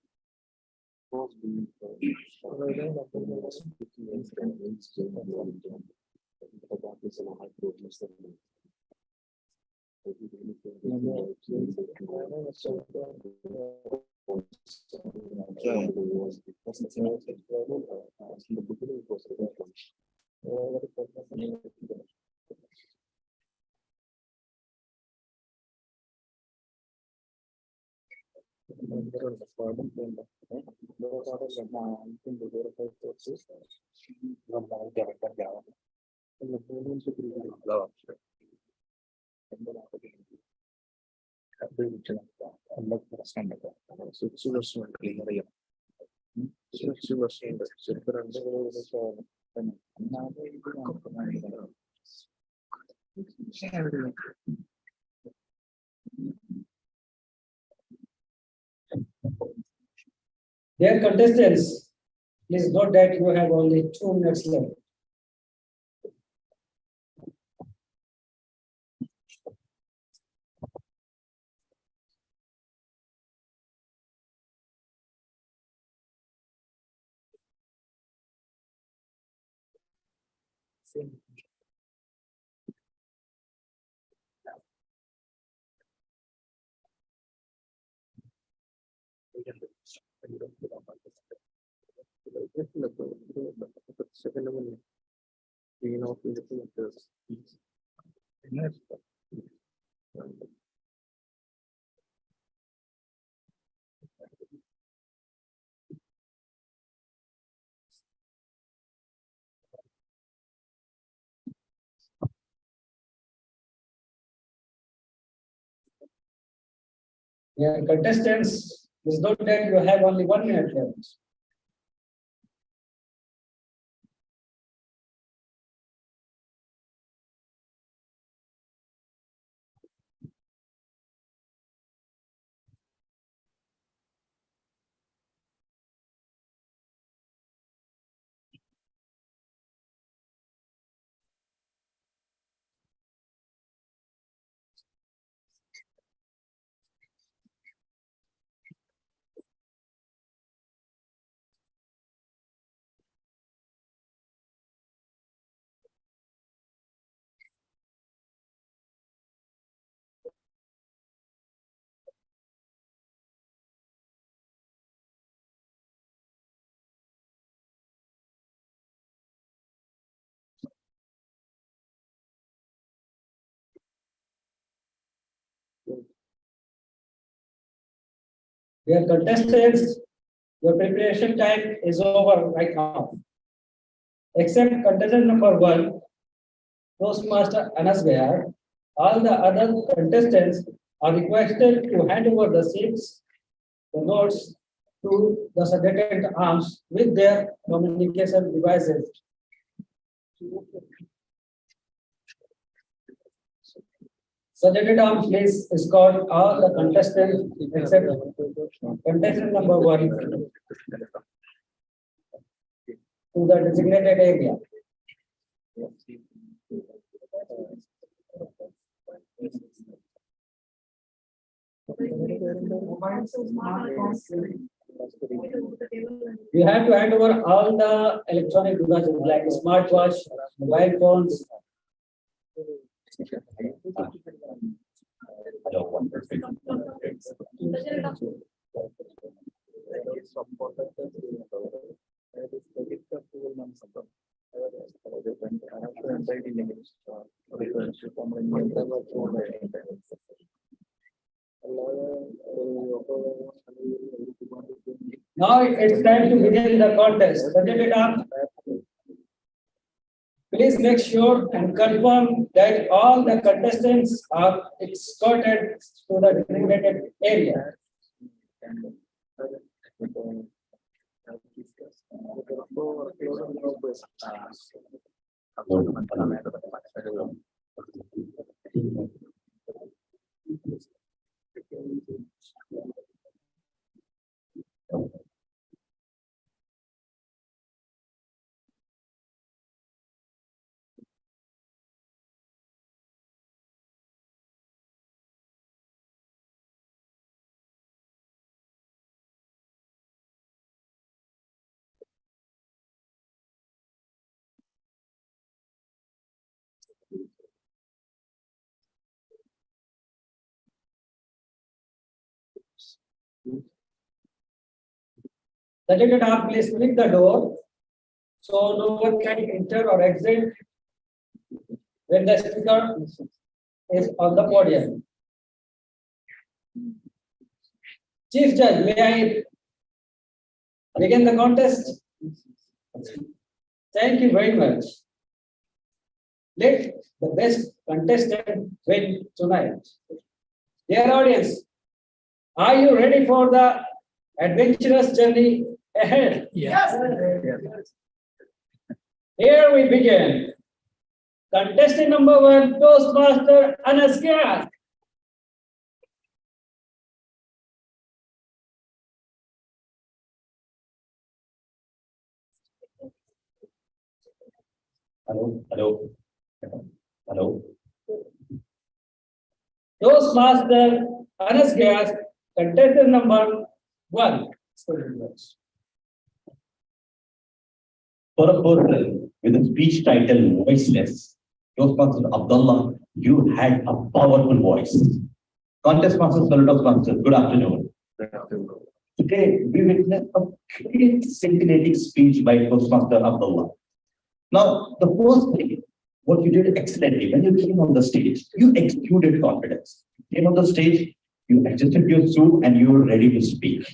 Dear contestants, please note that you have only 2 minutes left. Yeah, contestants, please note that you have only 1 minute left. Dear contestants, your preparation time is over right now. Except contestant number 1, Toastmaster Anas Gayar, all the other contestants are requested to hand over the seats, the notes to the subjected arms with their communication devices. Subjected arms list is called all the contestants except contestant number 1 to the designated area. You have to hand over all the electronic devices like smartwatch, mobile phones. Now it's time to begin the contest. Subjected arms, please make sure and confirm that all the contestants are escorted to the designated area. Subjected arms, please click the door so no one can enter or exit when the speaker is on the podium. Chief Judge, may I begin the contest? Thank you very much. Let the best contestant win tonight. Dear audience, are you ready for the adventurous journey ahead? Yes. Here we begin. Contestant number 1, Toastmaster Anas Gayar. Hello. Toastmaster Anas Gayar, contestant number 1. For a person with a speech title Voiceless, Toastmaster Abdullah, you had a powerful voice. Contest Master, Toastmaster, good afternoon. Today, we witnessed a great scintillating speech by Toastmaster Abdullah. Now, the first thing, what you did excellently, when you came on the stage, you exuded confidence. You came on the stage, you adjusted your suit, and you were ready to speak.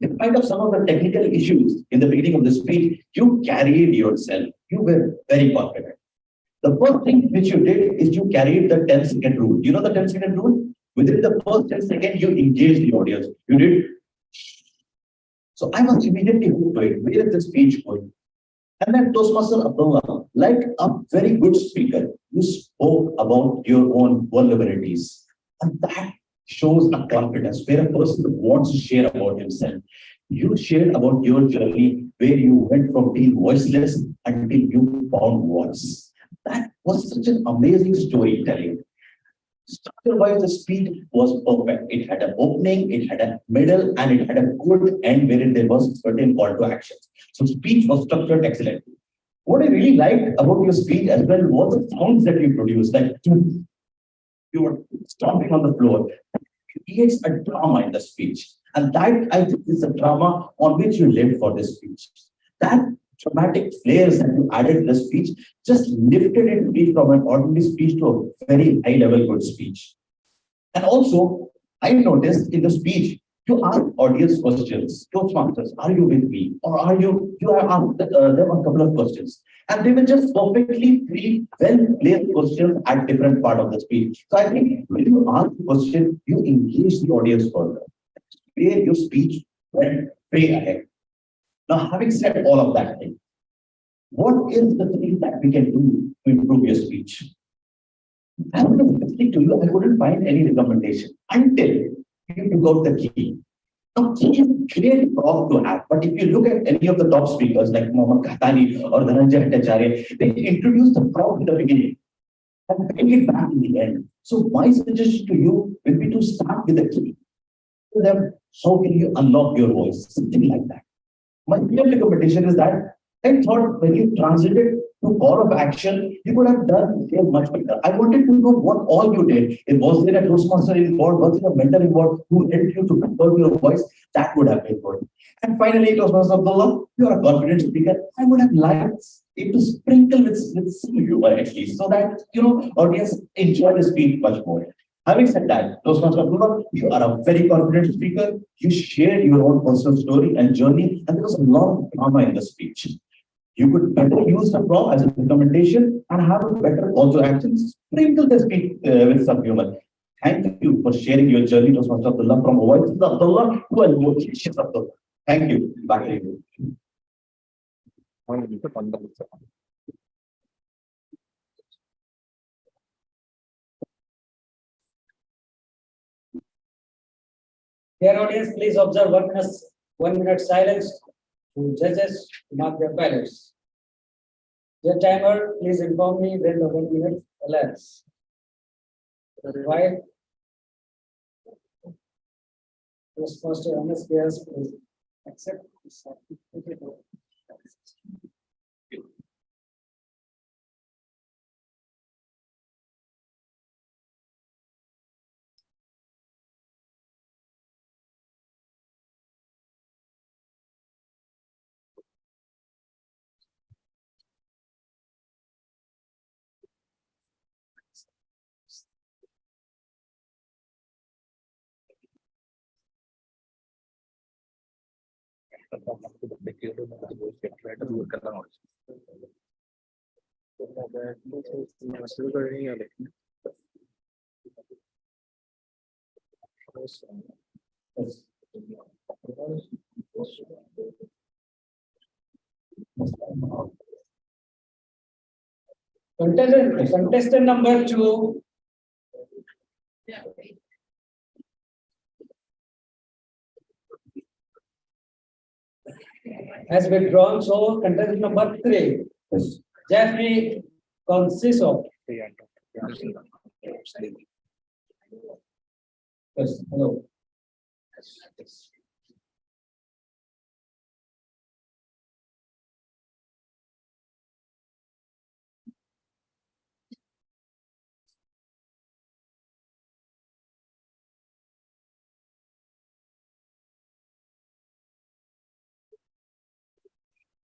Despite of some of the technical issues in the beginning of the speech, you carried yourself. You were very confident. The first thing which you did is you carried the 10-second rule. You know the 10-second rule? Within the first 10 seconds, you engaged the audience. You did. So I was immediately hooked to it. Where is the speech going? And then Toastmaster Abdullah, like a very good speaker, you spoke about your own vulnerabilities. And that shows a confidence where a person wants to share about himself. You shared about your journey where you went from being voiceless until you found voice. That was such an amazing storytelling. Structure-wise, the speech was perfect. It had an opening, it had a middle, and it had a good end where there was certain call to action. So speech was structured excellently. What I really liked about your speech as well was the sounds that you produced. Like you were stomping on the floor. It creates a drama in the speech. And that, I think, is a drama on which you lived for this speech. That dramatic flares that you added to the speech just lifted it from an ordinary speech to a very high level good speech. And also, I noticed in the speech, to ask audience questions. Toastmasters, are you with me? Or are you have asked them a couple of questions. And they will just perfectly well-placed questions at different part of the speech. So I think when you ask the question, you engage the audience further. Create your speech went way ahead. Now, having said all of that thing, what is the thing that we can do to improve your speech? I was listening to you, I couldn't find any recommendation until you took out the key. Now, key is a great prop to have, but if you look at any of the top speakers like Mohammad Khatani or Dhananjay Bhattacharya, they introduce the prop in the beginning and bring it back in the end. So my suggestion to you will be to start with the key. To them, how can you unlock your voice? Something like that. My real recommendation is that I thought when you transited to call of action, you could have done it much better. I wanted to know what all you did. If was there a Toastmaster involved, was there a mentor involved who helped you to control your voice? That would have been good. And finally, Toastmaster Abdullah, you are a confident speaker. I would have liked it to sprinkle with some humor at least, so that audience enjoy the speech much more. Having said that, Toastmaster Abdullah, you are a very confident speaker. You shared your own personal story and journey, and there was a lot of drama in the speech. You could better use the prop as a recommendation and have a better call to action. Sprinkle the speech with some humor. Thank you for sharing your journey, Toastmaster Abdullah, from Oasis Abdullah to a locations Abdullah. Thank you. Back to you. Dear audience, please observe 1 minute silence to judges to mark their ballots. Dear timer, please inform me when the 1 minute elapses. Right. Toastmaster MSPS, please accept this. Contestant number 2. Has withdrawn, so contestant number 3. Jeffrey Conciso. Yes, hello.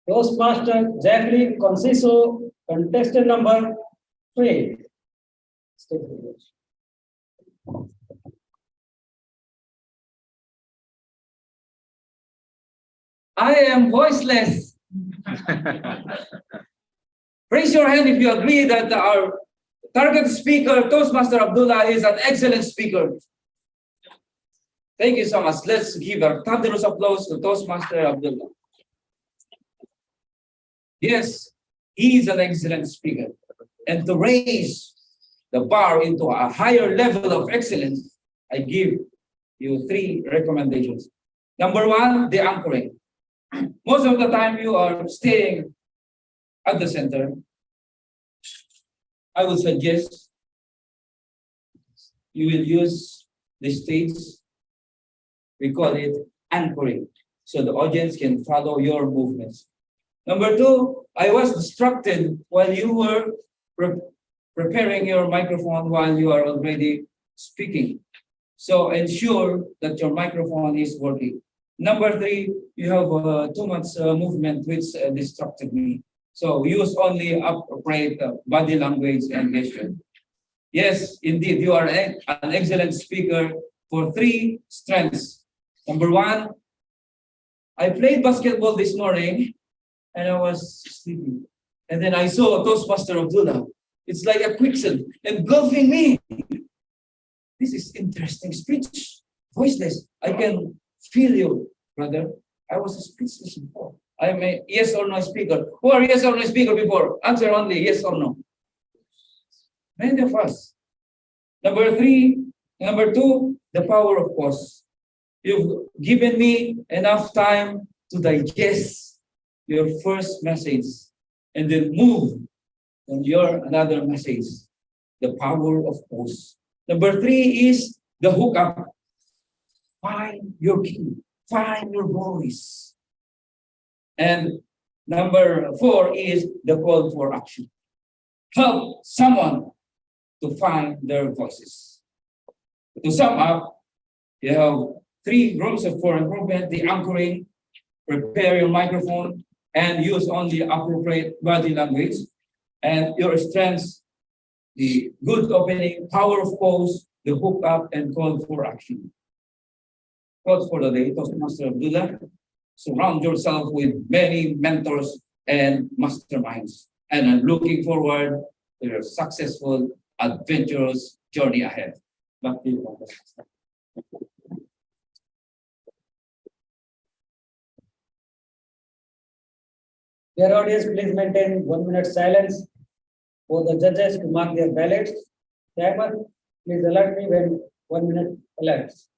Toastmaster Jeffrey Conciso, contestant number 3. I am voiceless. Raise your hand if you agree that our target speaker, Toastmaster Abdullah, is an excellent speaker. Thank you so much. Let's give a thunderous applause to Toastmaster Abdullah. Yes, he is an excellent speaker. And to raise the bar into a higher level of excellence, I give you 3 recommendations. Number 1, the anchoring. Most of the time you are staying at the center. I would suggest you will use the stage. We call it anchoring, so the audience can follow your movements. Number 2, I was distracted while you were preparing your microphone while you are already speaking. So ensure that your microphone is working. Number 3, you have too much movement which distracted me. So use only appropriate body language and gesture. Yes, indeed, you are an excellent speaker for 3 strengths. Number one, I played basketball this morning and I was sleeping. And then I saw Toastmaster Abdullah. It's like a quicksand engulfing me. This is interesting speech. Voiceless. I can feel you, brother. I was speechless before. I'm a yes or no speaker. Who are yes or no speaker before? Answer only yes or no. Many of us. Number two, the power of pause. You've given me enough time to digest your first message and then move on your another message. The power of pause. Number three is the hookup. Find your key, find your voice. And number four is the call for action. Help someone to find their voices. To sum up, you have 3 rooms for improvement: the anchoring, prepare your microphone, and use only appropriate body language. And your strengths, the good opening, power of pause, the hook up, and call for action. Quote for the day, Toastmaster Abdullah: surround yourself with many mentors and masterminds. And I'm looking forward to your successful, adventurous journey ahead. Back to you, Toastmaster. Dear audience, please maintain 1 minute silence for the judges to mark their ballots. Chairman, please alert me when 1 minute elapses.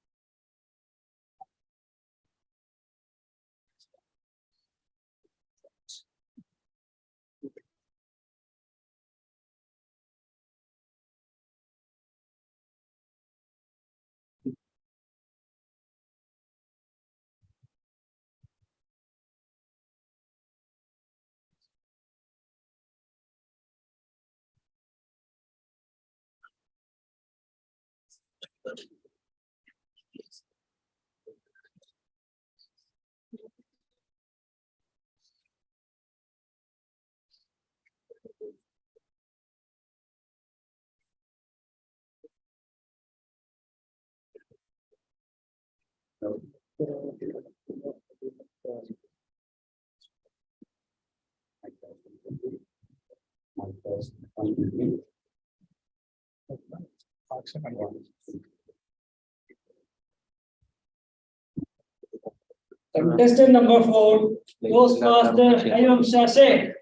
Contestant number 4, Toastmaster Ayub Shasek.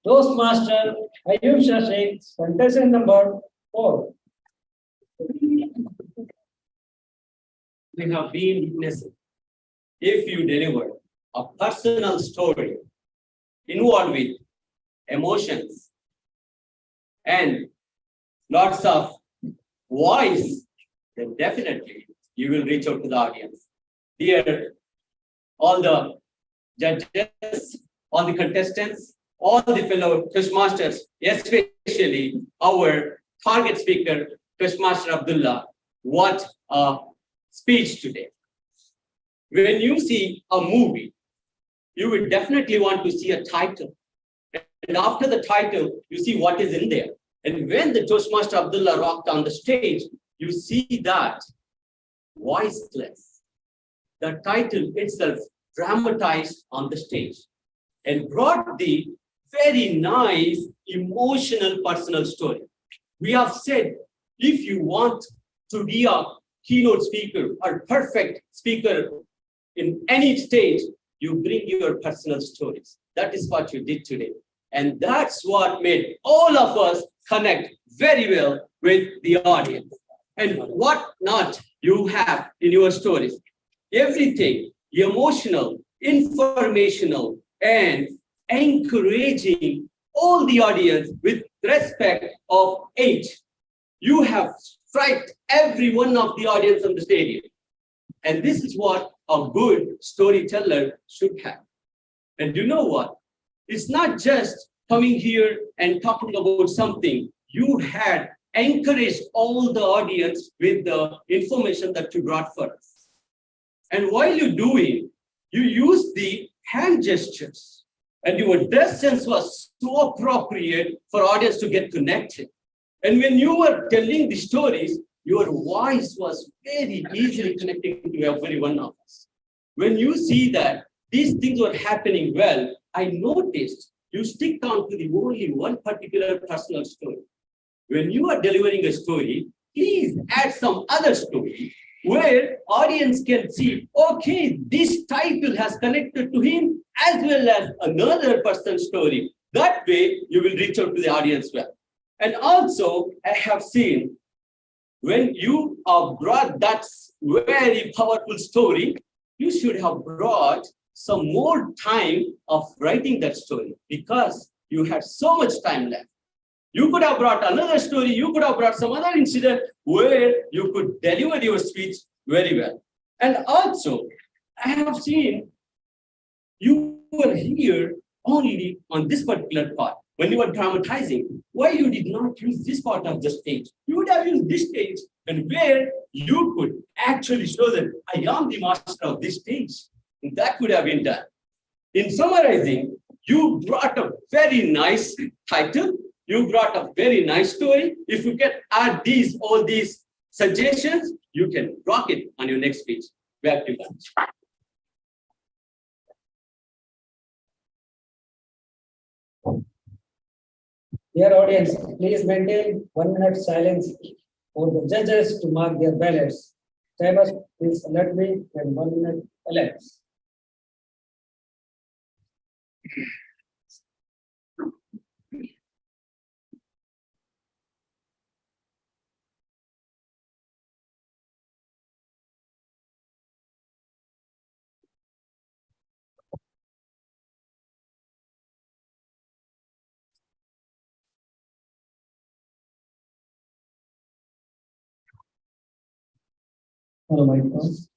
Toastmaster Ayub Shasek, contestant number 4. We have been witnessing. If you deliver a personal story involved with emotions and lots of voice, then definitely you will reach out to the audience. Dear, all the judges, all the contestants, all the fellow Toastmasters, especially our target speaker, Toastmaster Abdullah, what a speech today. When you see a movie, you will definitely want to see a title. And after the title, you see what is in there. And when the Toastmaster Abdullah rocked on the stage, you see that voiceless. The title itself dramatized on the stage and brought the very nice, emotional, personal story. We have said, if you want to be a keynote speaker or perfect speaker in any stage, you bring your personal stories. That is what you did today. And that's what made all of us connect very well with the audience. And what not you have in your stories. Everything emotional, informational, and encouraging all the audience with respect of age. You have struck every one of the audience on the stadium. And this is what a good storyteller should have. And you know what? It's not just coming here and talking about something. You had encouraged all the audience with the information that you brought for us. And while you do it, you use the hand gestures. and your dress sense was so appropriate for audience to get connected. And when you were telling the stories, your voice was very easily connecting to every one of us. When you see that these things were happening well, I noticed you stick on to the only one particular personal story. When you are delivering a story, please add some other story where audience can see, okay, this title has connected to him as well as another person's story. That way, you will reach out to the audience well. And also, I have seen when you have brought that very powerful story, you should have brought some more time of writing that story because you had so much time left. You could have brought another story, you could have brought some other incident where you could deliver your speech very well. And also, I have seen you were here only on this particular part. When you were dramatizing, why you did not use this part of the stage? You would have used this stage and where you could actually show them, I am the master of this stage. And that could have been done. In summarizing, you brought a very nice title. You brought a very nice story. If you can add all these suggestions, you can rock it on your next speech. Back to you guys. Dear audience, please maintain 1 minute silence for the judges to mark their ballots. Timers, please alert me when 1 minute elapses. Hello, my friends.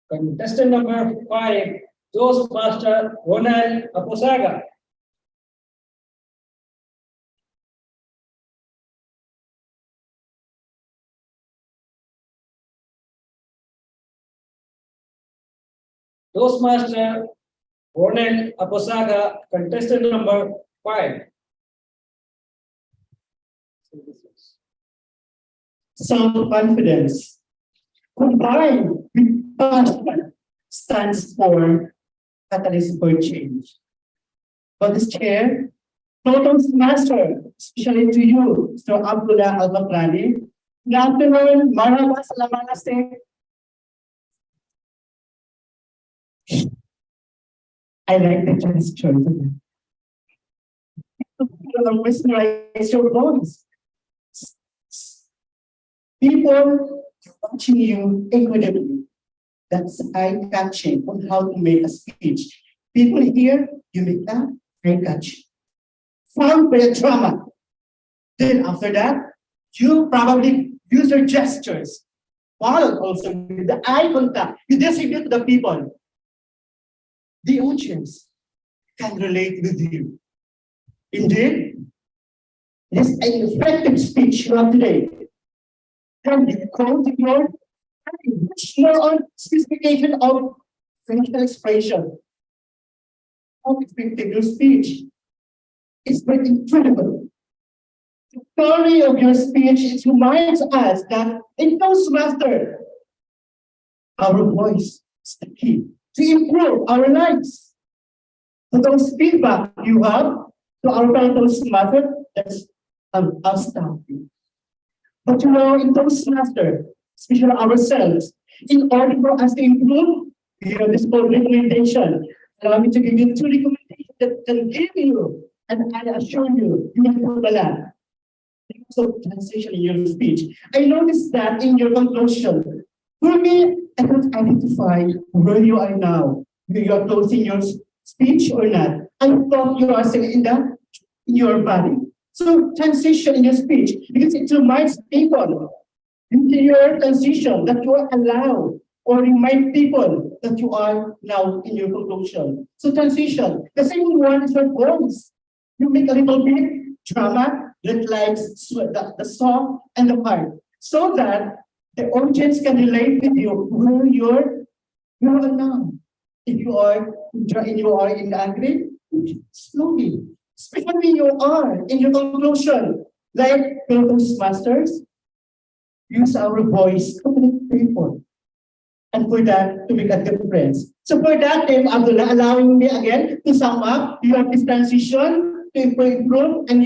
Contestant number 5, Toastmaster Ronald Aposaga. Toastmaster Ronald Aposaga, contestant number 5. Self-confidence combined with passion stands for catalyst for change. For this chair, Toastmaster, especially to you, Mr. Abdullah Al-Bakrani. Good afternoon, marhaba, salamat namaste. I like the gesture. Mesmerize your voice. People watching you incredibly. That's eye-catching on how to make a speech. People here, you make that eye-catching. Found by a drama. Then after that, you probably use your gestures. Followed also with the eye contact. You distribute to the people. The audience can relate with you. Indeed, it is an effective speech you have today. And you quote your much more on specification of facial expression. How effective your speech is very incredible. The story of your speech it reminds us that in Toastmaster, our voice is the key to improve our lives. So those feedback you have to our Toastmaster, that's outstanding. But you know, in Toastmaster, especially ourselves, in order for us to improve, we have this called recommendation. Allow me to give you 2 recommendations that can give you, and I assure you, you will do that. So transition in your speech. I noticed that in your conclusion, for me, I could identify where you are now. Whether you are closing your speech or not. I thought you are saying in your body. So transition in your speech, because it reminds people into your transition that you are allowed, or remind people that you are now in your conclusion. So transition, the second one is your voice. You make a little bit drama that likes the song and the part, so that the audience can relate with you who you are now. If you are in angry, slowly, especially when you are in your conclusion, like those masters, use our voice to connect people. And for that, to make a difference. So for that, Abdullah, allowing me again to sum up, you have this transition to improve, and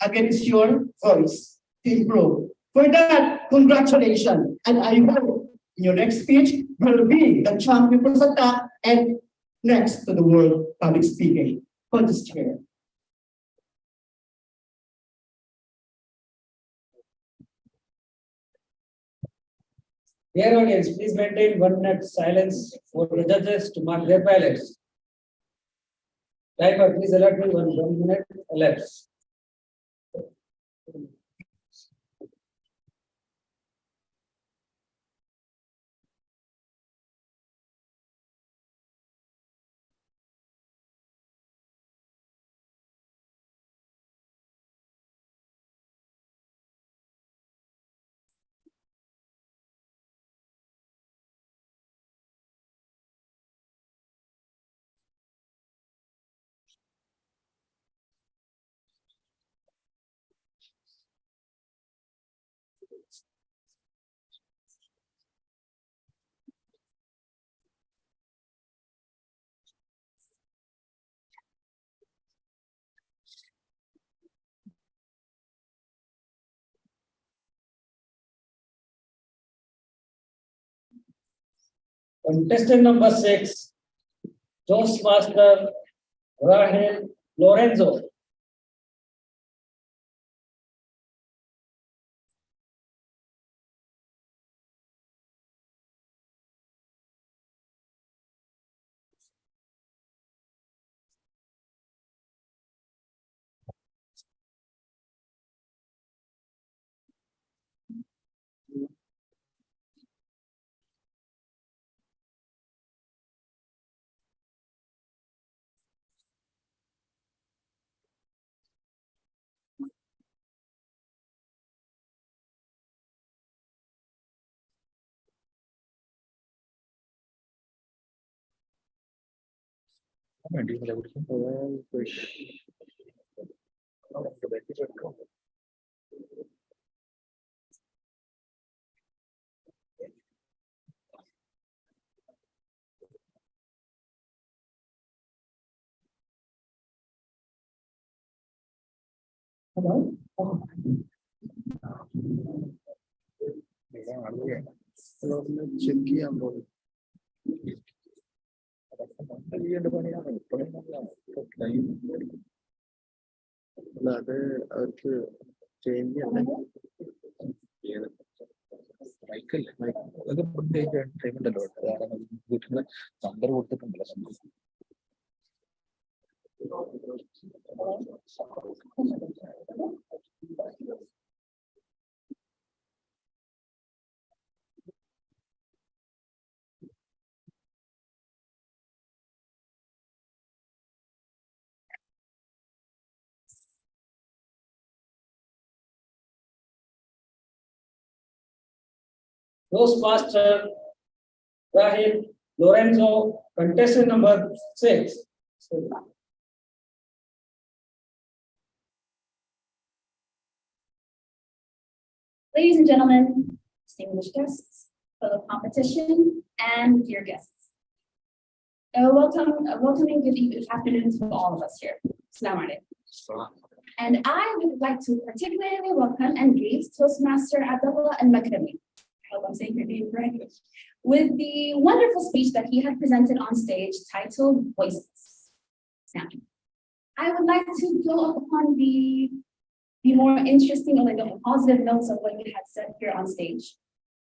again, it's your voice to improve. For that, congratulations. And I hope in your next speech will be the champion for Sata and next to the world public speaking for this chair. Dear audience, please maintain 1 minute silence for the judges to mark their ballots. Timer, please alert me 1 minute elapsed. Contestant number 6, Toastmaster Rahel Lorenzo. Hello? Check ചെയ്യാൻ പോകും ചെയ്യേണ്ട പണിയാണ് അത് അവർക്ക് change മൈക്കല്ലേ അതൊക്കെ time ഉണ്ടല്ലോ വീട്ടിൽ number കൊടുത്തിട്ടുണ്ടല്ലോ. Toastmaster Rahel Lorenzo, contestant number 6. Ladies and gentlemen, distinguished guests, fellow competition, and dear guests. Welcoming good afternoon to all of us here. Assalamu alaikum. And I would like to particularly welcome and greet Toastmaster Abdullah Al-Makrami. I hope I'm saying your name right. With the wonderful speech that he had presented on stage titled Voices. Now, I would like to go upon the more interesting or like the positive notes of what you had said here on stage.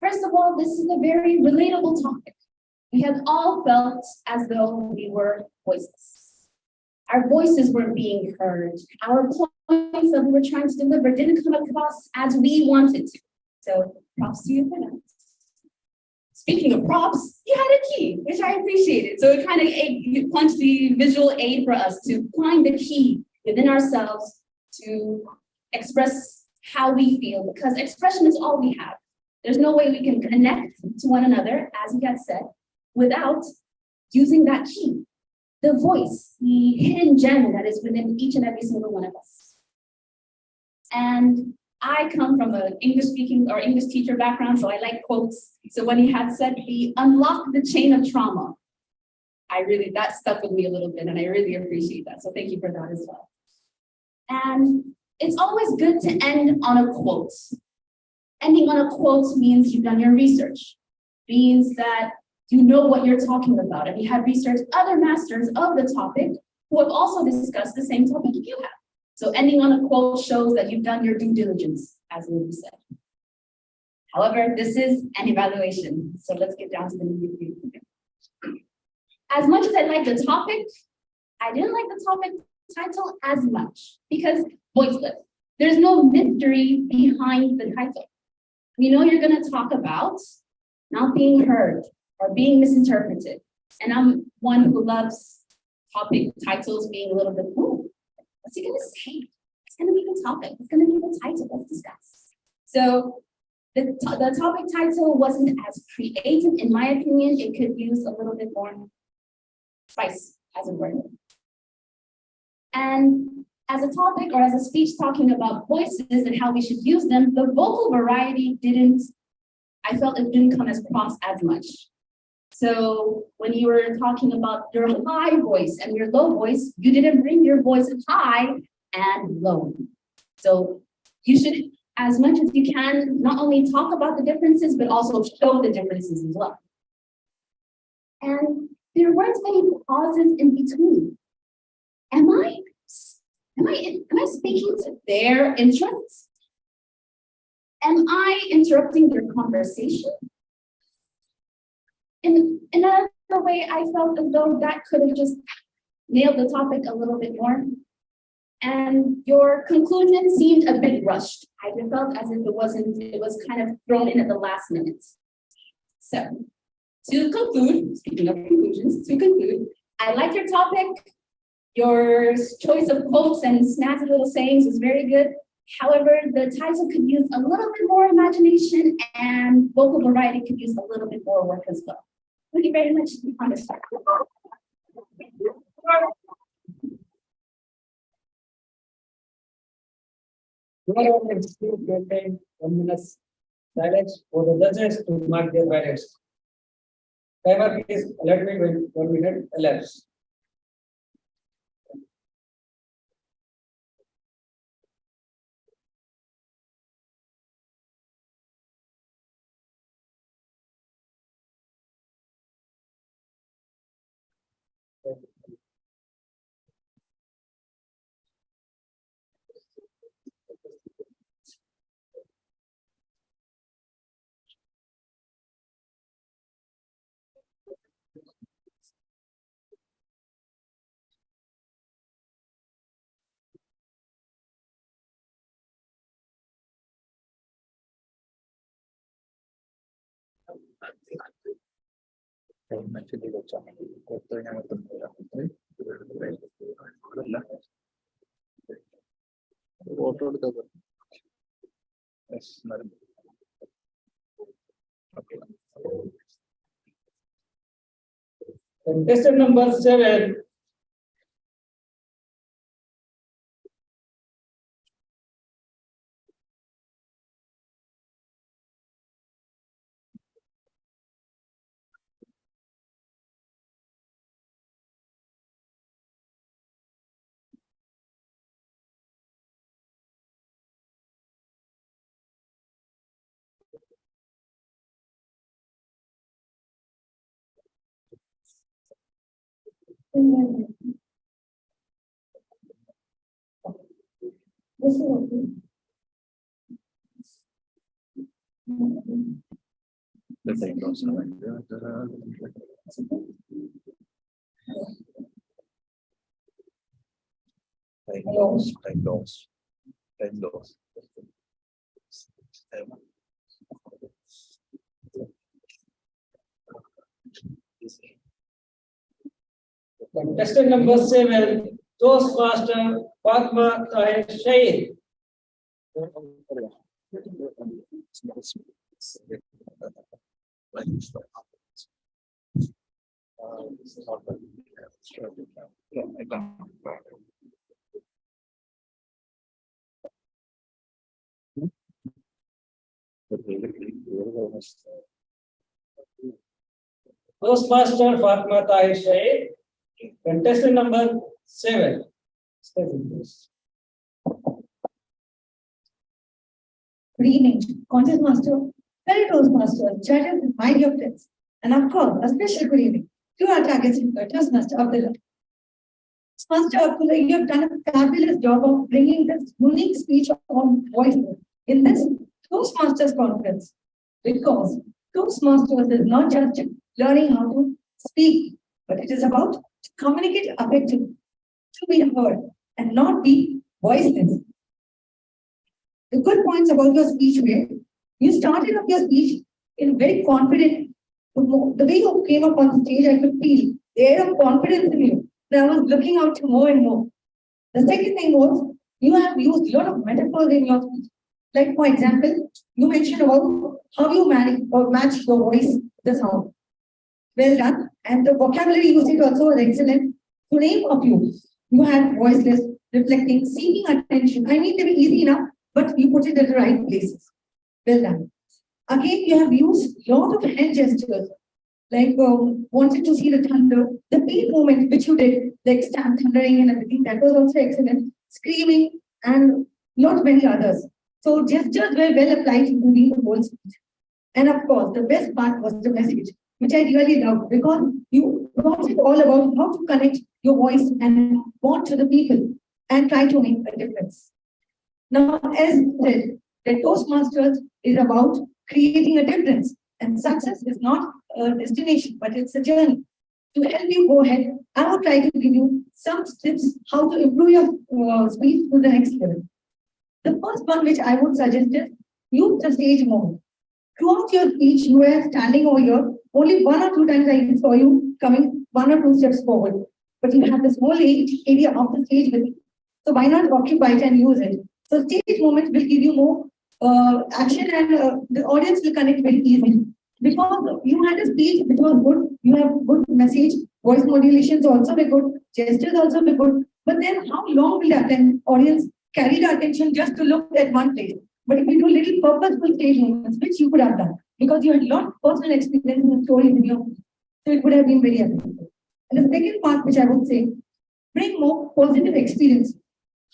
First of all, this is a very relatable topic. We have all felt as though we were voiceless. Our voices weren't being heard. Our point points that we were trying to deliver didn't come across as we wanted to. So props to you for that. Speaking of props, you had a key, which I appreciated. So it kind of punched the visual aid for us to find the key within ourselves to express how we feel, because expression is all we have. There's no way we can connect to one another, as we had said, without using that key, the voice, the hidden gem that is within each and every single one of us. And I come from an English speaking or English teacher background, so I like quotes. So when he had said, "We unlock the chain of trauma," that stuck with me a little bit, and I really appreciate that. So thank you for that as well. And it's always good to end on a quote. Ending on a quote means you've done your research, means that you know what you're talking about, and you have researched other masters of the topic who have also discussed the same topic you have. So ending on a quote shows that you've done your due diligence, as Lily said. However, this is an evaluation, so let's get down to the nitty-gritty. As much as I like the topic, I didn't like the topic title as much because voiceless. There's no mystery behind the title. We know you're going to talk about not being heard or being misinterpreted. And I'm one who loves topic titles being a little bit, ooh, what's he going to say? It's going to be the topic. It's going to be the title. Let's discuss. So the topic title wasn't as creative, in my opinion. It could use a little bit more spice, as it were. And as a topic or as a speech talking about voices and how we should use them, the vocal variety I felt it didn't come across as much. So when you were talking about your high voice and your low voice, you didn't bring your voice high and low. So you should, as much as you can, not only talk about the differences, but also show the differences as well. And there weren't many pauses in between. Am I speaking to their interests? Am I interrupting their conversation? In another way, I felt as though that could have just nailed the topic a little bit more. And your conclusion seemed a bit rushed. I felt as if it was kind of thrown in at the last minute. So to conclude, speaking of conclusions, I like your topic. Your choice of quotes and snazzy little sayings is very good. However, the title could use a little bit more imagination and vocal variety could use a little bit more work as well. Thank you very much. On the start. Your time, 1 minute silence for the judges to mark their verdicts. Timer, please alert me when 1 minute elapses. Vote കൊടുക്കാം. Yes, madam. Okay. Contestant number 7. The time goes. Time goes. Windows. Contestant number 7, Toastmaster Fatma Tahir Shahid. Toastmaster Fatma Tahir Shahid. Contestant number 7. Step in, please. Good evening, contest master, fellow Toastmaster, judges, and my dear friends. And of course, a special good evening to our target speaker, Toastmaster Abdullah. Toastmaster Abdullah, you have done a fabulous job of bringing this unique speech on voice in this Toastmasters conference. Because Toastmasters is not just learning how to speak, but it is about to communicate effectively, to be heard, and not be voiceless. The good points about your speech were, you started off your speech in very confident. The way you came up on stage, I could feel the air of confidence in you. And I was looking out to more and more. The second thing was, you have used a lot of metaphors in your speech. Like, for example, you mentioned about how you match your voice to the sound. Well done. And the vocabulary usage also was excellent. To name a few, you had voiceless, reflecting, seeking attention. I mean, they were easy enough, but you put it at the right places. Well done. Again, you have used a lot of hand gestures, like wanted to see the thunder, the beat movement which you did, like stamp thundering and everything, that was also excellent. Screaming and not many others. So gestures were well applied to the whole speech. And of course, the best part was the message, which I really loved because you brought it all about how to connect your voice and want to the people and try to make a difference. Now, as said, the Toastmasters is about creating a difference, and success is not a destination, but it's a journey. To help you go ahead, I will try to give you some tips how to improve your speech to the next level. The first one which I would suggest is use the stage moment. Throughout your speech, you were standing over here. Only 1 or 2 times I saw you coming 1 or 2 steps forward. But you have this whole area of the stage with you. So why not occupy it and use it? So stage moment will give you more action and the audience will connect very easily. Because you had a speech which was good, you have good message, voice modulations also be good, gestures also be good. But then how long will the audience carry the attention just to look at one place? But if you do little purposeful stage moments, which you could have done, because you had a lot of personal experience and stories in your, so it would have been very effective. And the second part, which I would say, bring more positive experience.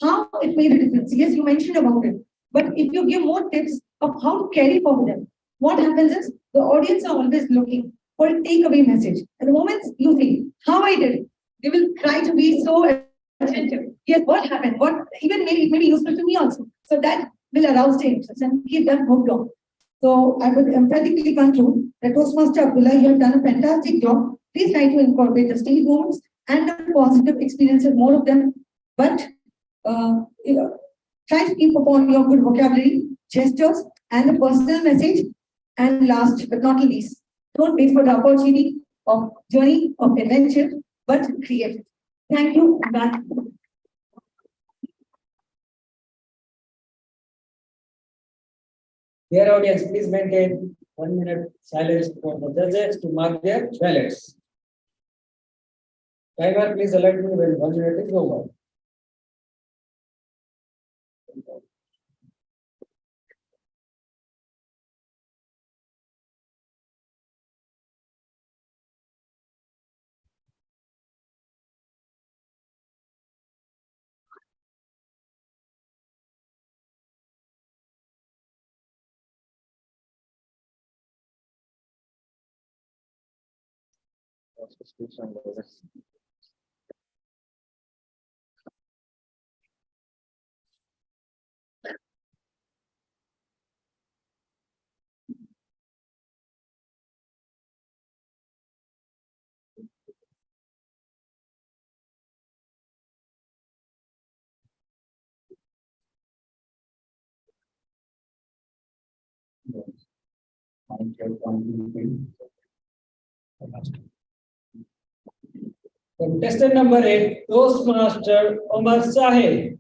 How it made a difference. Yes, you mentioned about it. But if you give more tips of how to carry forward them, what happens is the audience are always looking for a takeaway message. And the moment you think, how I did it, they will try to be so attentive. Yes, what happened? What even maybe it may be useful to me also. So that will arouse the interest and keep them hooked on. So I would emphatically conclude that Toastmaster Abdullah, you have done a fantastic job. Please try to incorporate the stage moments and the positive experiences, more of them. But try to keep upon your good vocabulary, gestures, and the personal message. And last but not least, don't wait for the opportunity of journey of adventure, but create it. Thank you. Back. Dear audience, please maintain 1 minute silence for the judges to mark their ballots. Timer, please alert me when 1 minute is over. Contestant number 8, Toastmaster Omar Sahib.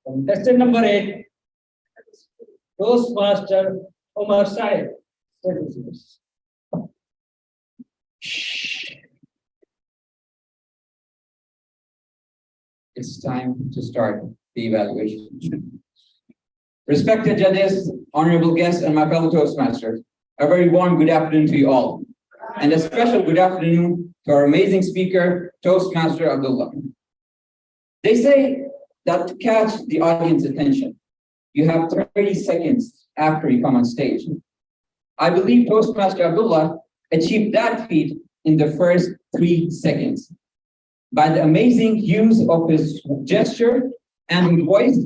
Contestant number 8, Toastmaster Omar Sahib. It's time to start the evaluation. Respected judges, honorable guests, and my fellow Toastmasters, a very warm good afternoon to you all. And a special good afternoon to our amazing speaker, Toastmaster Abdullah. They say that to catch the audience attention, you have 30 seconds after you come on stage. I believe Toastmaster Abdullah achieved that feat in the first 3 seconds. By the amazing use of his gesture and voice,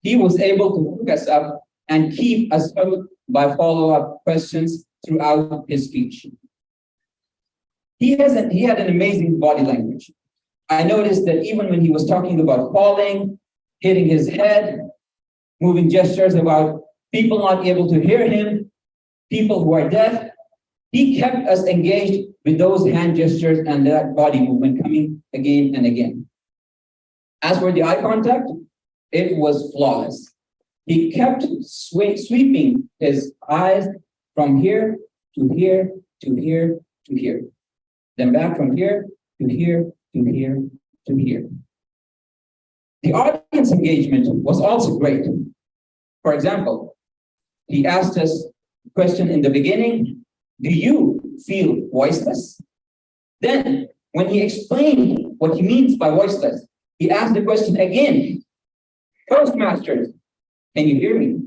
he was able to hook us up and keep us hooked by follow-up questions throughout his speech. He had an amazing body language. I noticed that even when he was talking about falling, hitting his head, moving gestures about people not able to hear him, people who are deaf, he kept us engaged with those hand gestures and that body movement coming again and again. As for the eye contact, it was flawless. He kept sweeping his eyes from here to here to here to here, then back from here to here to here to here. The audience engagement was also great. For example, he asked us a question in the beginning, do you feel voiceless? Then, when he explained what he means by voiceless, he asked the question again, Toastmasters, can you hear me?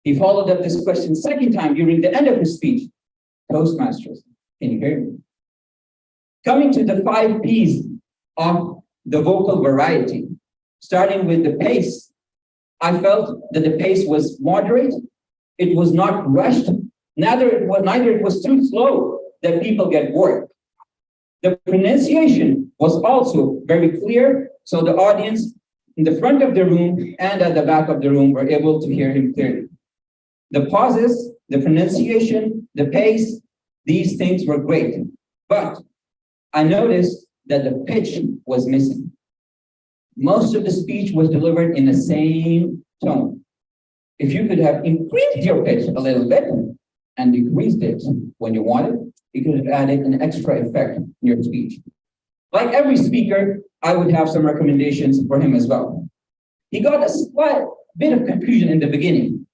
He followed up this question second time during the end of his speech. Toastmasters, can you hear me? Coming to the 5 P's of the vocal variety, starting with the pace, I felt that the pace was moderate. It was not rushed. Neither it was too slow that people get bored. The pronunciation was also very clear, so the audience in the front of the room and at the back of the room were able to hear him clearly. The pauses, the pronunciation, the pace, these things were great. But I noticed that the pitch was missing. Most of the speech was delivered in the same tone. If you could have increased your pitch a little bit and decreased it when you wanted, you could have added an extra effect in your speech. Like every speaker, I would have some recommendations for him as well. He got a slight bit of confusion in the beginning.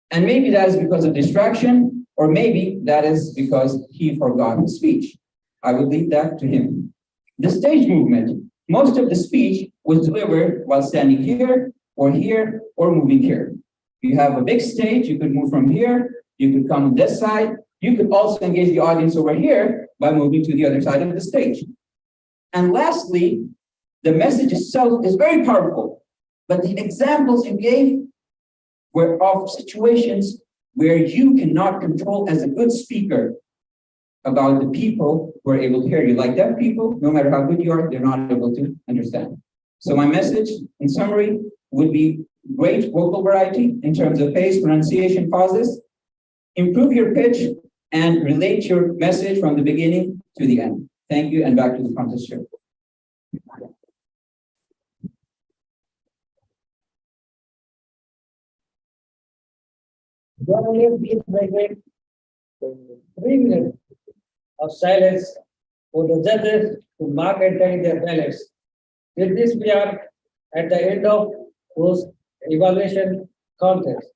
And maybe that is because of distraction, or maybe that is because he forgot his speech. I would leave that to him. The stage movement, most of the speech was delivered while standing here, or moving here. You have a big stage, you could move from here, you could come this side, you could also engage the audience over here by moving to the other side of the stage. And lastly, the message itself is very powerful, but the examples you gave were of situations where you cannot control as a good speaker about the people who are able to hear you. Like deaf people, no matter how good you are, they're not able to understand. So my message, in summary, would be great vocal variety in terms of pace, pronunciation, pauses. Improve your pitch and relate your message from the beginning to the end. Thank you, and back to the contest chair. Please make 3 minutes of silence for the judges to mark and tally their ballots. With this, we are at the end of those evaluation contest.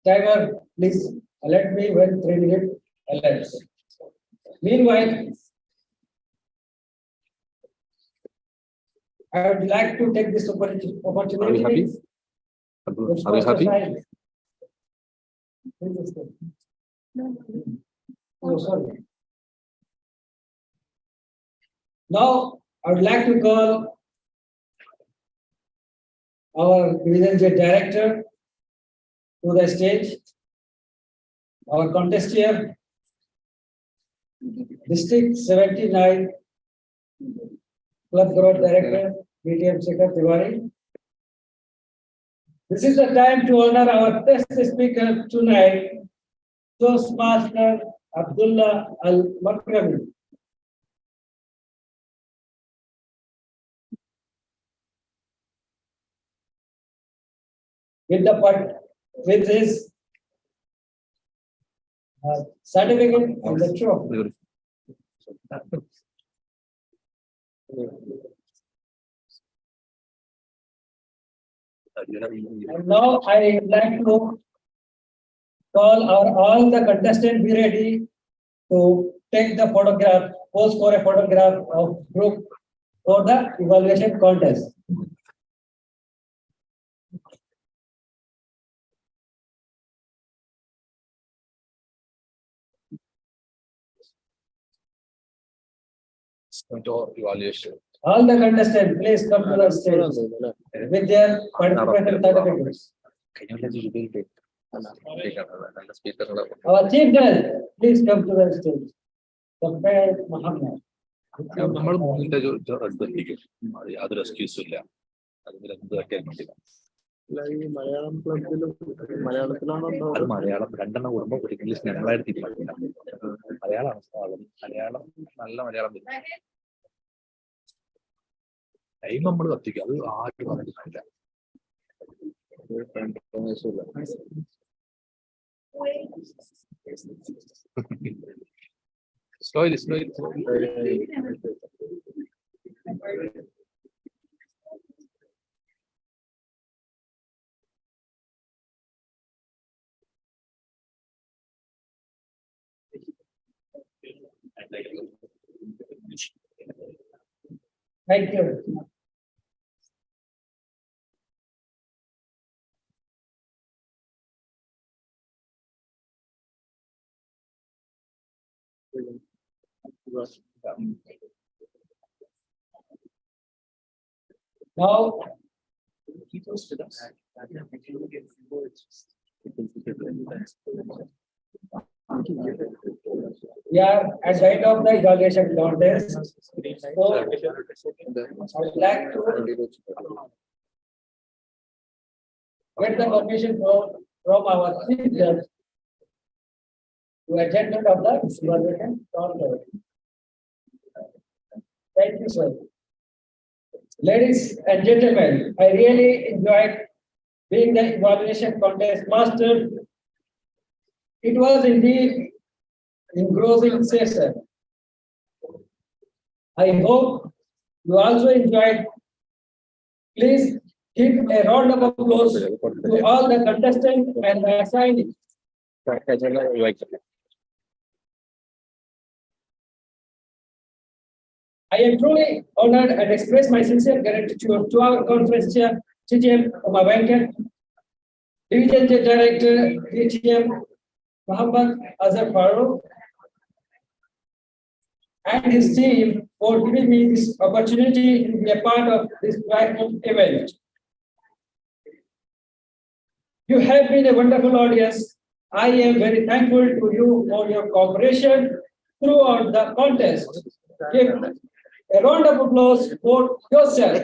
Timer, please alert me when 3 minutes. alerts. Meanwhile, I would like to take this opportunity. Are we happy? Are we happy? Oh, sorry. Now, I would like to call our Division J Director to the stage, our contestant, District 79 Club Growth Director, BTM Shekhar Tiwari. This is the time to honor our guest speaker tonight, Toastmaster Abdullah Al Makrami. With his certificate and the trophy. And now I would like to call all the contestants be ready to take the photograph, pose for a photograph of group for the evaluation contest. Evaluation. All the contestants, please come to the stage with their participation certificates. Our chief judge, please come to the stage. Compare Muhammad. നമ്മൾ മൂന്നിന്റെ അടുത്തെത്തിക്കും യാതൊരു എക്സ്ക്യൂസും ഇല്ല അതിൽ എന്തൊക്കെ മലയാളം ക്ലബിലും മലയാളത്തിലാണോ അത് മലയാളം രണ്ടെണ്ണം കൂടുമ്പോൾ ഒരു ഇംഗ്ലീഷ് ഞങ്ങളായിട്ട് തീരുമാനിക്കില്ല മലയാളമാണ് മലയാളം നല്ല മലയാളം ടൈം നമ്മൾ കത്തിക്കും അത് ആരും പറഞ്ഞിട്ടില്ല slowly. Thank you. Now, we are at the end of the evaluation contest. So, I would like to get the permission from our chief judge to adjournment of the evaluation contest. Thank you, sir. Ladies and gentlemen, I really enjoyed being the evaluation contest master. It was indeed engrossing session. I hope you also enjoyed. Please give a round of applause to all the contestants and the assignees. I am truly honored and express my sincere gratitude to our conference chair, TTM Uma Venkat, Division Director, TTM Muhammad Azhar Farooq, and his team for giving me this opportunity to be a part of this platform event. You have been a wonderful audience. I am very thankful to you for your cooperation throughout the contest. Give a round of applause for yourself.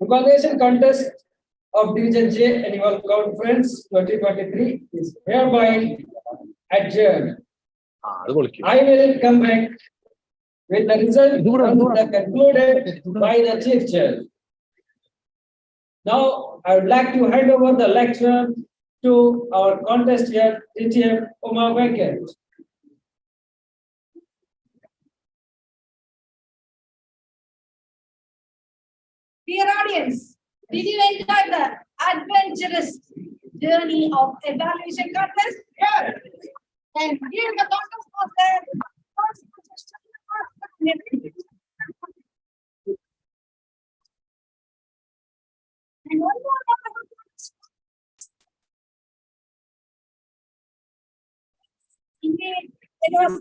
Evaluation contest of Division J Annual Conference 2023 is hereby adjourned. I will come back with the result concluded by the chief judge. Now, I would like to hand over the lecture to our contest here, TTM Uma Venkat. Dear audience, did you enjoy the adventurous journey of evaluation contest? Yes. And here the contest was there. And one more indeed, it was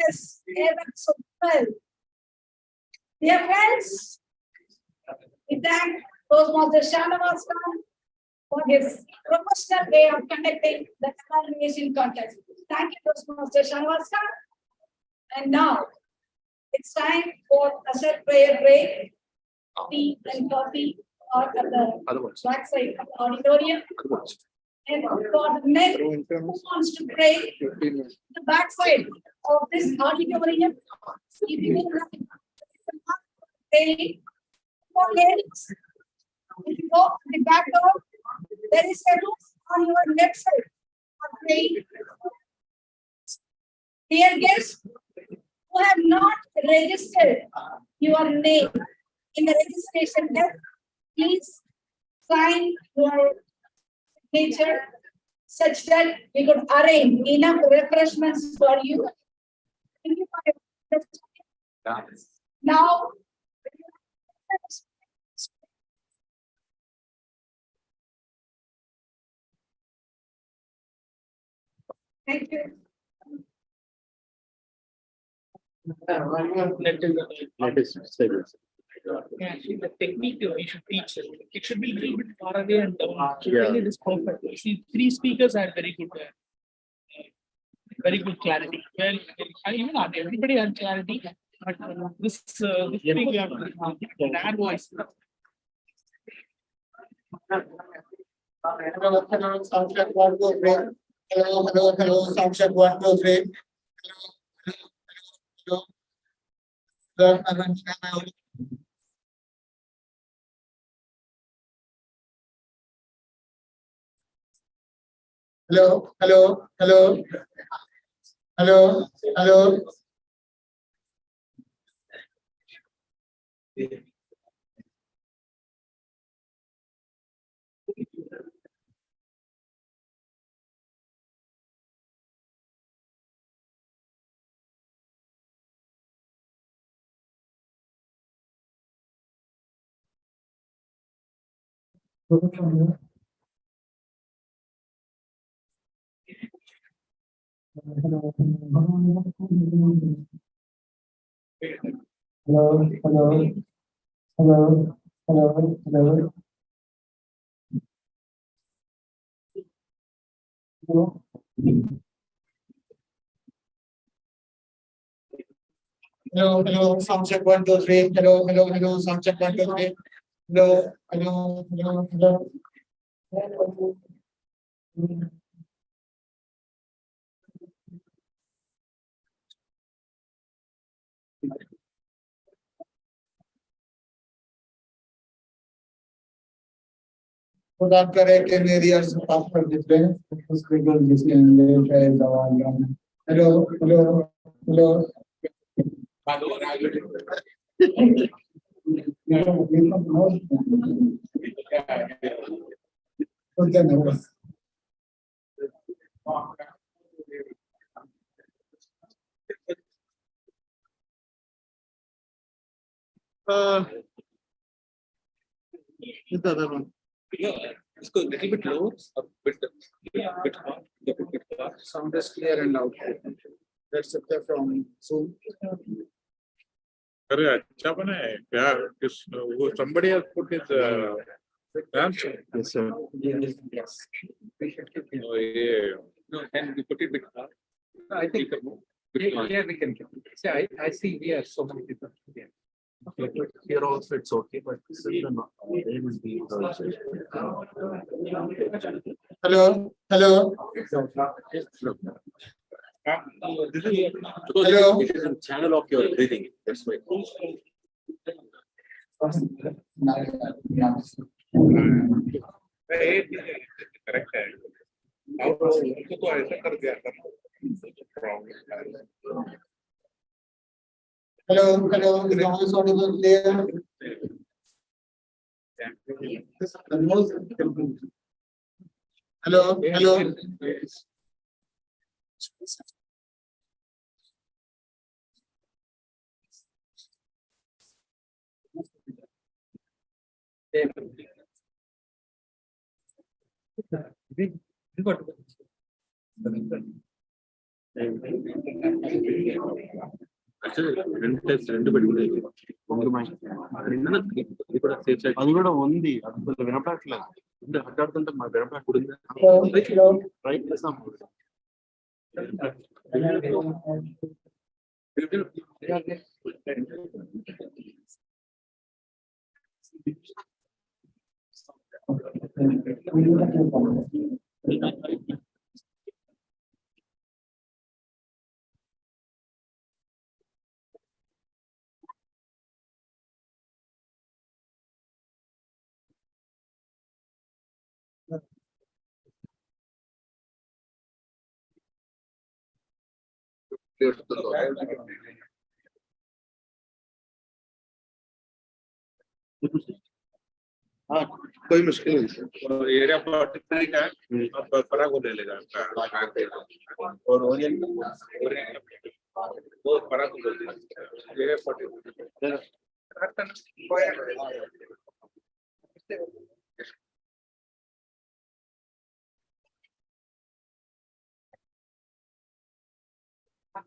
yes, so well. Dear friends, we thank Toastmaster Shanavas for his professional way of conducting the evaluation contest. Thank you, Toastmaster Shanavas. And now it's time for a set prayer break. Tea and coffee are at the Otherwise, backside of the auditorium. otherwise. And for the men who wants to pray, the backside of this auditorium, if you will pray for ladies, if you go to the back door, there is a room on your left side for praying. Dear guests who have not registered your name in the registration desk, please sign your signature such that we could arrange enough refreshments for you. Thank you for your now. Thank you. Actually, the technique we should teach them. It should be a little bit far away and down. Then it is perfect. You see, 3 speakers had very good clarity. Well, even everybody had clarity, but this speaker have bad voice. Hello, sound check 1, 2, 3. Hello, sound check 1, 2, 3. Hello, hello, hello. Hello, hello. Hello, hello, hello, hello, hello. Hello. Hello, hello, sound check 1, 2, 3. Hello, hello, hello, sound check 1, 2, 3. Hello, hello, hello, hello. खुदा करे कि मेरी अर्ज पास कर देते हैं उसके गुण जिसके अंदर है दवाई hello hello hello the other one. Yeah, let's go a little bit lower, a bit up, Sound is clear and loud. That's it from Zoom. अरे अच्छा बना है यार वो somebody has put his answer. Yes, sir. yes. Oh, yeah. No, and we put it bit far. I think here we can. See, I see we are so many people. Yeah. Okay, but here also it's okay, but this is the name is the Hello, hello. This is Hello. It is a channel of your breathing. That's why. correct है और उसको तो ऐसा कर दिया था Hello, hello, is the voice audible clear? Hello, hello. అది కూడా ఉంది అది వినపడట్లేదు మాట్లాడుతుంటే మా వినపడకూడదు రైట్ చేసాం हाँ, कोई मुश्किल नहीं और एरिया पॉलिटिक्स का अब फर्क हो जाएगा और ओरिएंट वो फर्क हो जाएगा area politics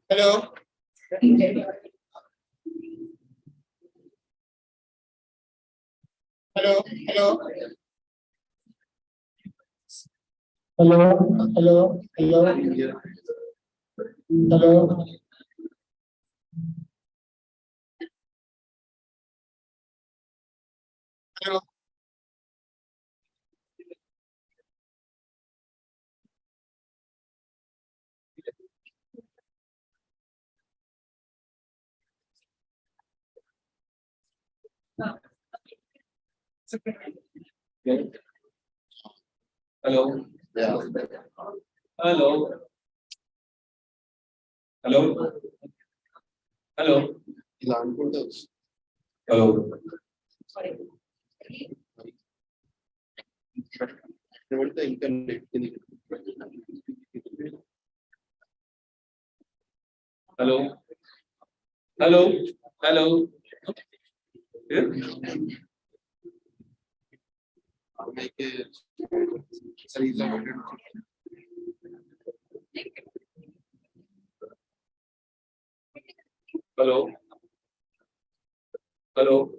Hello. Hello, hello. Hello, hello, hello. Hello. Hello. Hello. Yeah. Hello. Hello. Hello. Hello. Hello. Hello. Hello. Yeah? Make it. Hello. Hello. Hello.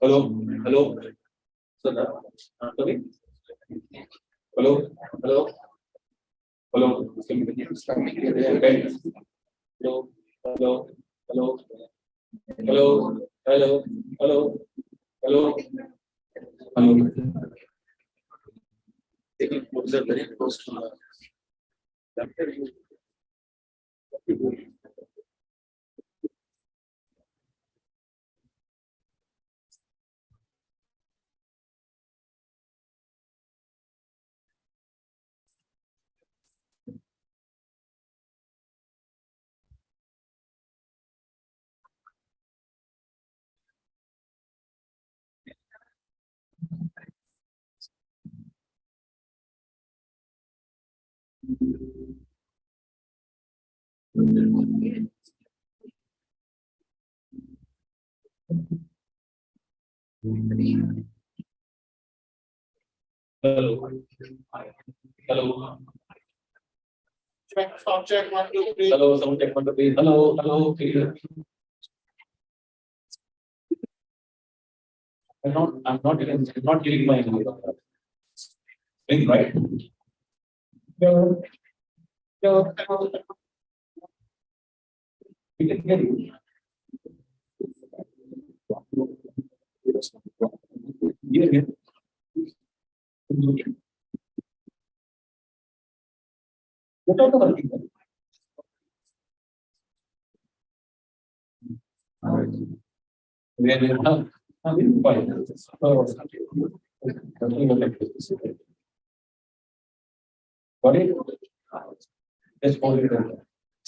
Hello. Hello. Sir, sorry. Hello. Hello. Hello. Okay. Hello. Hello. Hello. Hello. Hello. Hello. Hello. Hello. Taking books are very close to Hello. Hello. check, sound check, 1, 2, 3. Hello. Someone check one, two, three. Hello. Hello. I'm not giving my thing, right? No. No, no. We can hear you. Yeah, yeah. Without the working. All right. We are now. Fine. So, got it? Just hold it.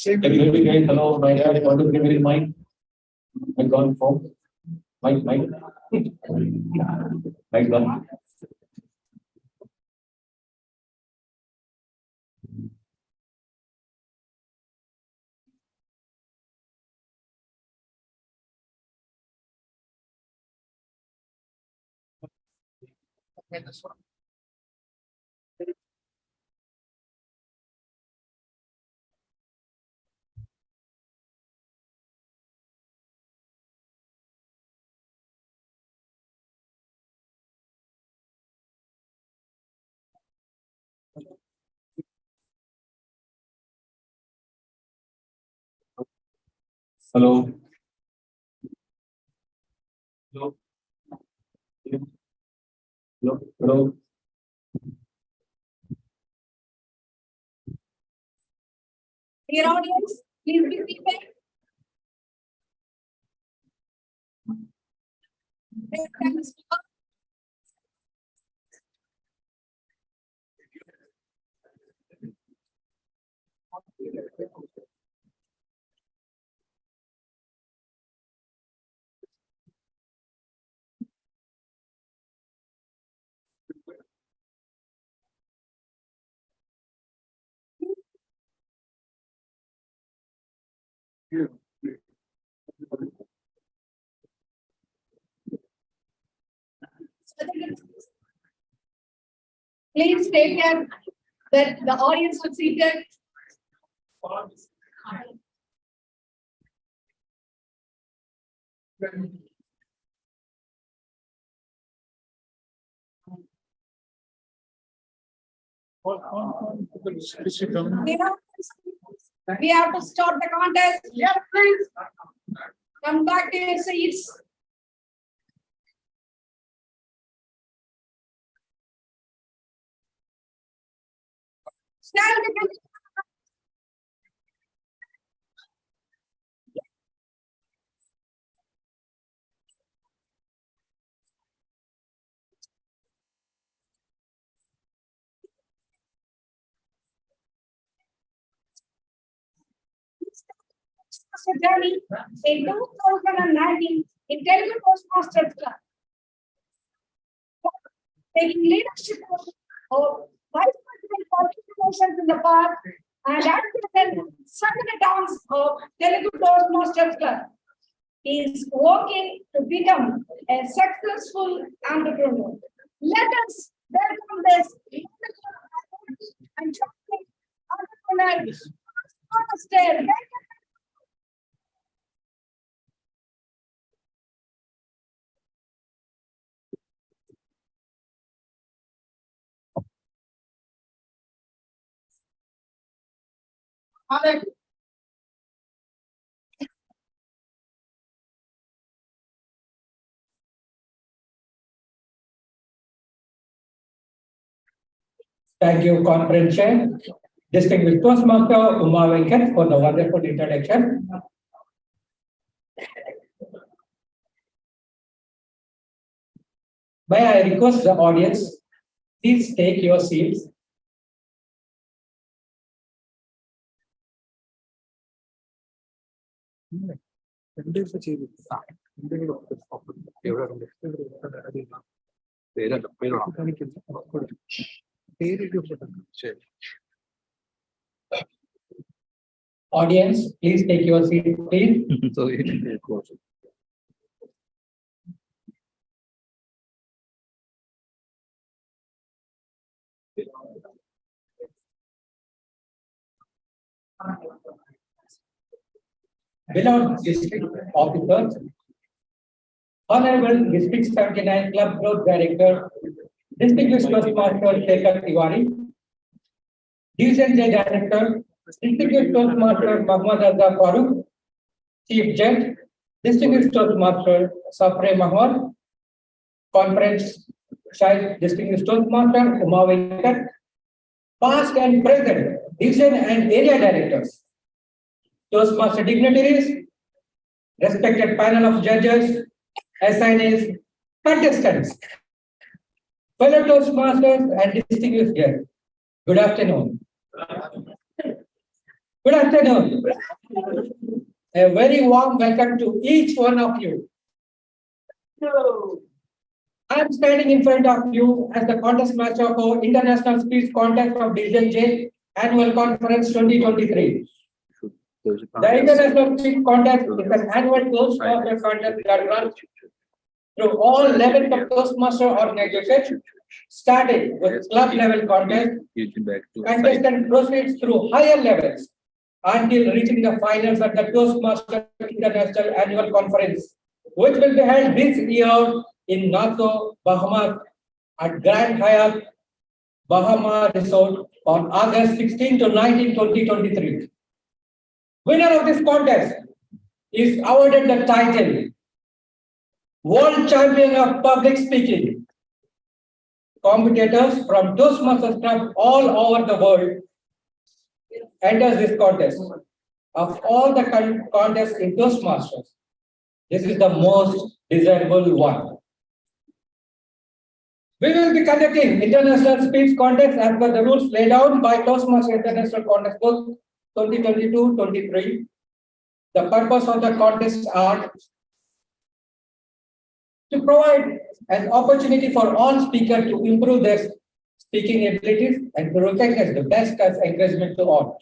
Everybody guys, hello, my God, I want to give you mic. I gone home. Mic. Mic gone. Okay, this one. Hello. Hello. Hello. Hello. Dear audience, please be seated. Please take care that the audience is seated. We have to start the contest. Yes, please. Come back to your seats. Stand again. Journey in 2019 in Telugu Toastmasters Club. Taking leadership of vice president qualifications in the past and at present second attempts of Telugu Toastmasters Club. He is working to become a successful entrepreneur. Let us welcome this and entrepreneur. Thank you, Conference Chair. Distinguished Toastmaster Uma Venkat for the wonderful introduction. May I request the audience, please take your seats. Audience, please take your seat, please. Beloved district officers, Honorable District 79 Club Growth Director, Distinguished Toastmaster Shekhar Tiwari, Division J Director, Distinguished Toastmaster Muhammad Azza Farooq, Chief Judge, Distinguished Toastmaster Safre Mahmood, Conference Chief Distinguished Toastmaster Uma Venkat, past and present division and area directors, Toastmaster dignitaries, respected panel of judges, assignees, contestants, fellow Toastmasters and distinguished guests. Good afternoon. Good afternoon. A very warm welcome to each one of you. I'm standing in front of you as the contest master of our International Speech Contest of Division J Annual Conference 2023. The International Speech Contest is an annual Toastmaster contest that runs through all levels of Toastmaster organizations, starting with club level contest. Contestant proceeds through higher levels until reaching the finals of the Toastmaster International Annual Conference, which will be held this year in Nassau, Bahamas, at Grand Hyatt Bahama Resort on August 16 to 19, 2023. Winner of this contest is awarded the title World Champion of Public Speaking. Competitors from Toastmasters Club all over the world enters this contest. Of all the contests in Toastmasters, this is the most desirable one. We will be conducting international speech contests as per the rules laid out by Toastmasters International Contest Book 2022-23. The purpose of the contest are to provide an opportunity for all speakers to improve their speaking abilities and to recognize the best as encouragement to all.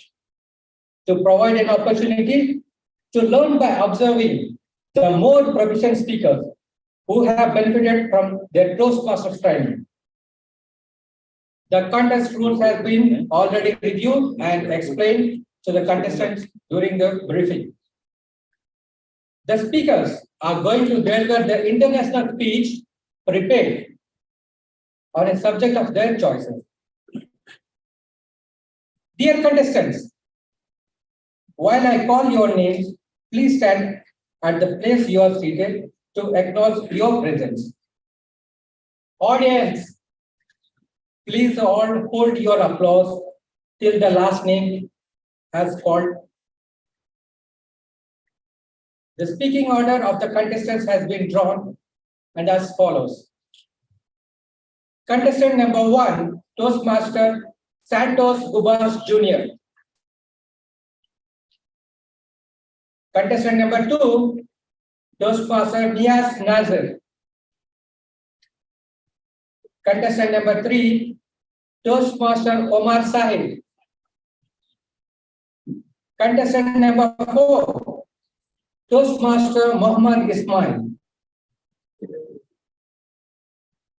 To provide an opportunity to learn by observing the more proficient speakers who have benefited from their Toastmasters training. The contest rules have been already reviewed and explained to the contestants during the briefing. The speakers are going to deliver the international speech prepared on a subject of their choices. Dear contestants, while I call your names, please stand at the place you are seated to acknowledge your presence. Audience, please all hold your applause till the last name has called. The speaking order of the contestants has been drawn and as follows. Contestant number 1, Toastmaster Santos Gubas Jr. Contestant number 2, Toastmaster Nias Nazir. Contestant number 3, Toastmaster Omar Sahib. Contestant number 4, Toastmaster Muhammad Ismail.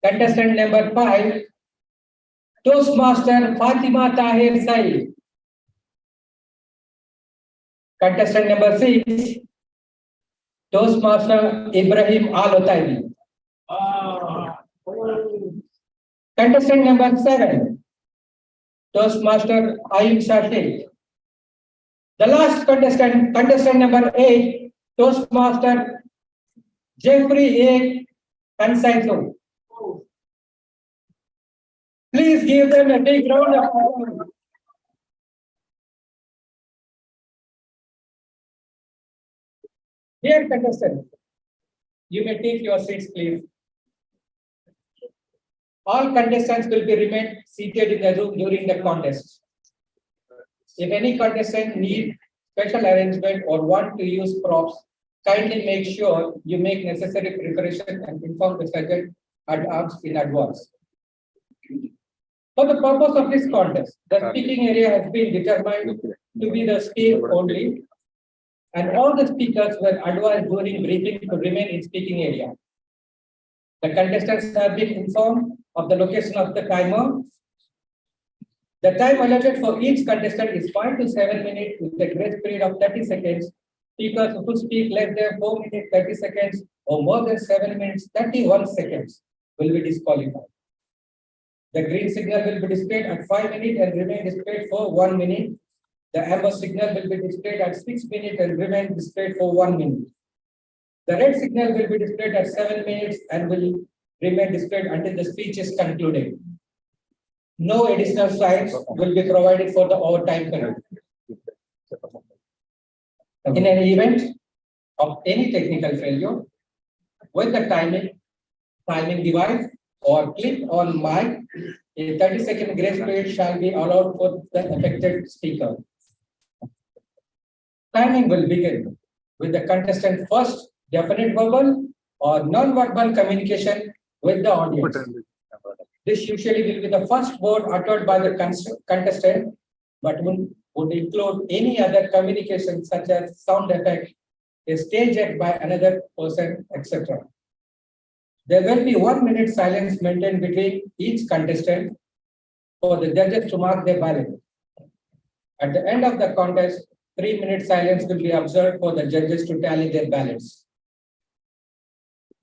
Contestant number 5, Toastmaster Fatima Tahir Saeed. Contestant number 6, Toastmaster Ibrahim Al-Otaibi. Contestant number 7, Toastmaster Ayub Shah. The last contestant, contestant number 8, Toastmaster Jeffrey A. Kansaiso. Please give them a big round of applause. Dear contestants, you may take your seats, please. All contestants will be remain seated in the room during the contest. If any contestant needs special arrangement or want to use props, kindly make sure you make necessary preparation and inform the sergeant at arms in advance. For the purpose of this contest, the speaking area has been determined to be the stage only, and all the speakers were advised during briefing to remain in speaking area. The contestants have been informed of the location of the timer. The time allotted for each contestant is 5 to 7 minutes with a grace period of 30 seconds. Speakers who speak less than 4 minutes 30 seconds or more than 7 minutes 31 seconds will be disqualified. The green signal will be displayed at 5 minutes and remain displayed for 1 minute. The amber signal will be displayed at 6 minutes and remain displayed for 1 minute. The red signal will be displayed at 7 minutes and will remain displayed until the speech is concluded. No additional slides will be provided for the overtime period. In an event of any technical failure, with the timing device or clip on mic, a 30-second grace period shall be allowed for the affected speaker. Timing will begin with the contestant first definite verbal or non-verbal communication with the audience. This usually will be the first word uttered by the contestant, but would include any other communication such as sound effect, a stage act by another person, etc. There will be 1 minute silence maintained between each contestant for the judges to mark their ballot. At the end of the contest, 3-minute silence will be observed for the judges to tally their ballots.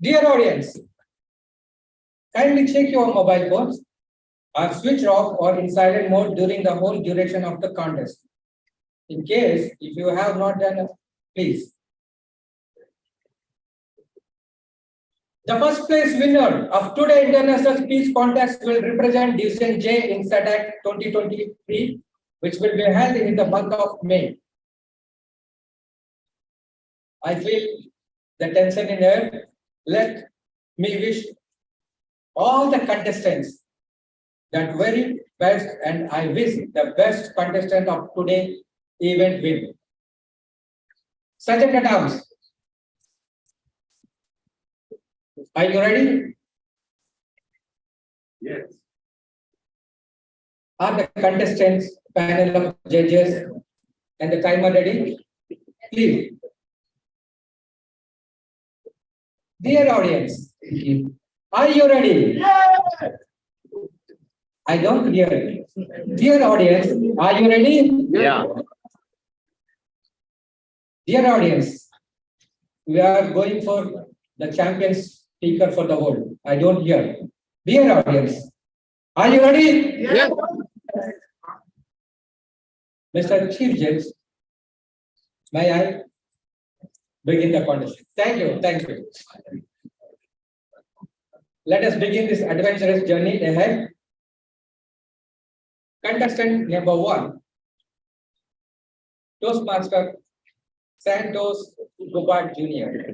Dear audience, kindly check your mobile phones are switched off or in silent mode during the whole duration of the contest. In case if you have not done it, please. The first place winner of today's International Speech Contest will represent Division J in SATAC 2023, which will be held in the month of May. I feel the tension in air. Let me wish all the contestants that very best, and I wish the best contestant of today's event win. Sergeant at Arms, are you ready? Yes. Are the contestants, panel of judges, and the timer ready? Please. Dear audience, are you ready? I don't hear it. Dear audience, are you ready? Yeah. Dear audience, we are going for the champion speaker for the world. I don't hear. Dear audience, are you ready? Yes. Mr. Chief Judge, may I begin the contest? Thank you. Thank you. Let us begin this adventurous journey ahead. Contestant number 1, Toastmaster Santos Gubart Jr.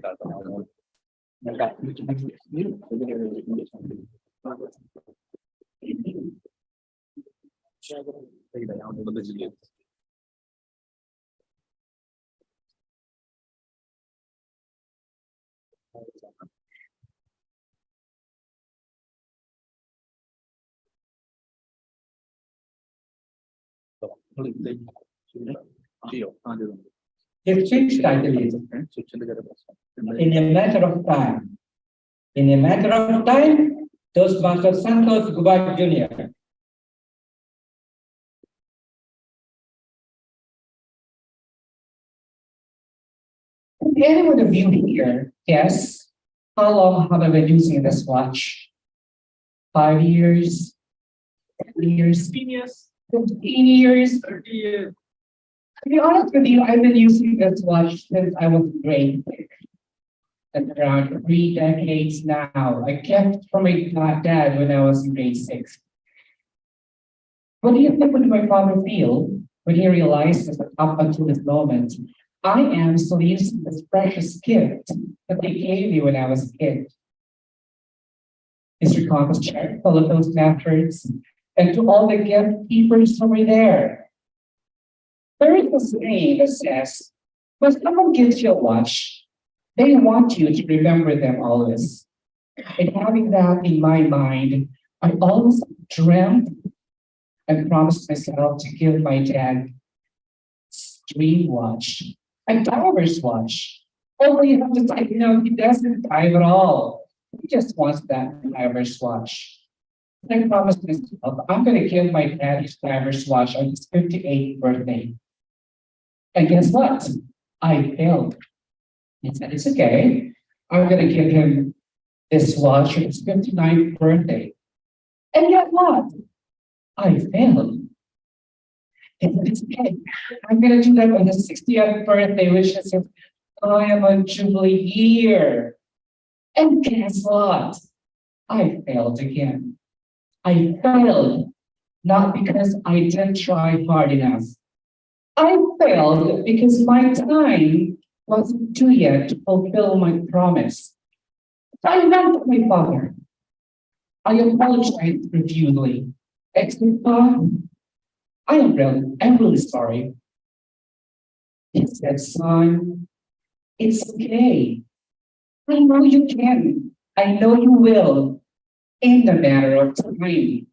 His speech title is In a Matter of Time. In a Matter of Time, Toastmaster Santos Gubart Jr. Anyone of you here, guess how long have I been using this watch? 5 years, 10 years, 15 years, 30 years. To be honest with you, I've been using this watch since I was in grade 6. That's around 3 decades now. I kept it from my dad when I was in grade 6. What do you think would my father feel when he realizes that up until this moment, I am still using this precious gift that they gave me when I was a kid? Mr. Congress Chair, fellow Toastmasters, and to all the gift keepers over there. There is a saying that says, when someone gives you a watch, they want you to remember them always. And having that in my mind, I always dreamt and promised myself to give my dad a dream watch, a diver's watch. Only you have to say, he doesn't dive at all. He just wants that diver's watch. I promised myself, I'm going to give my dad his diver's watch on his 58th birthday. And guess what? I failed. He said, it's okay. I'm going to give him this watch on his 59th birthday. And guess what? I failed. He said, it's okay. I'm going to do that on his 60th birthday, which is his Diamond Jubilee year. And guess what? I failed again. I failed not because I didn't try hard enough. I failed because my time wasn't due yet to fulfill my promise. I went to my father. I apologized profusely. I'm really sorry. He said, son, it's okay. I know you can. I know you will. In a matter of time.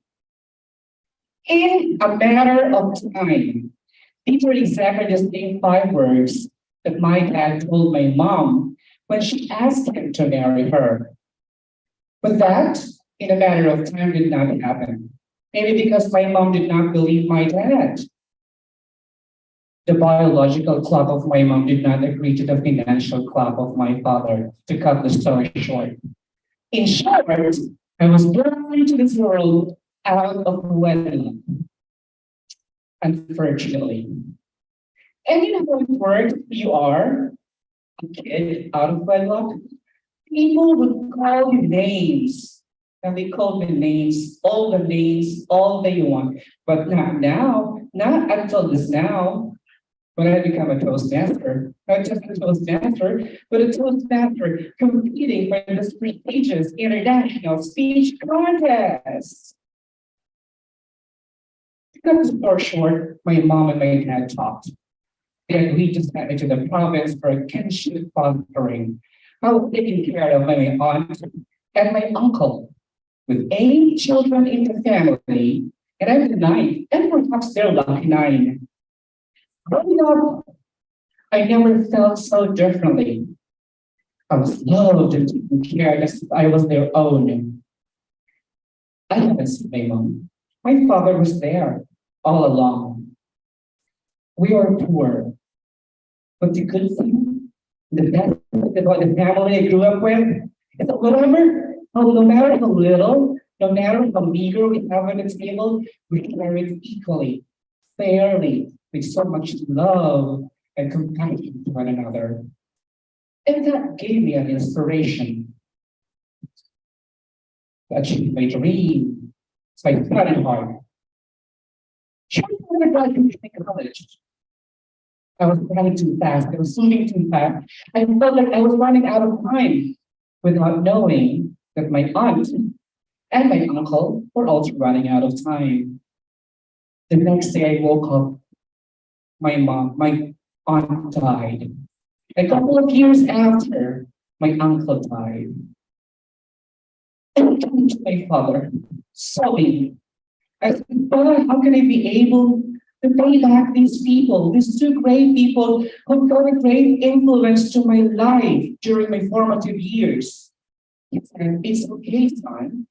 In a matter of time. These were exactly the same 5 words that my dad told my mom when she asked him to marry her. But that, in a matter of time, did not happen. Maybe because my mom did not believe my dad. The biological clock of my mom did not agree to the financial clock of my father, to cut the story short. In short, I was born into this world out of wedlock, unfortunately. And you know how it works? You are a kid out of wedlock. People would call you names, and they call me names, all they want. But not now, not until this now. When I become a Toastmaster, not just a Toastmaster, but a Toastmaster competing for the prestigious international speech contest. To cut the story short, my mom and my dad talked. They agreed to send me to the province for a kinship fostering. I was taking care of my aunt and my uncle. With 8 children in the family, and I'm the 9th, and perhaps they're lucky 9. Growing up, I never felt so differently. I was loved and taken care of as if I was their own. I haven't seen my mom. My father was there all along. We are poor, but the good thing, the best thing about the family I grew up with is that no matter how little, no matter how meager we have on the table, we share it equally, fairly, with so much love and compassion to one another. And that gave me an inspiration to achieve my dream. So I studied hard. Shortly after graduating college, I was running too fast. I was moving too fast. I felt like I was running out of time without knowing that my aunt and my uncle were also running out of time. The next day I woke up, my aunt died. A couple of years after, my uncle died. And I came to my father, sobbing. I said, Father, how can I be able to pay back these people, these 2 great people who got a great influence to my life during my formative years? He said, it's okay, son.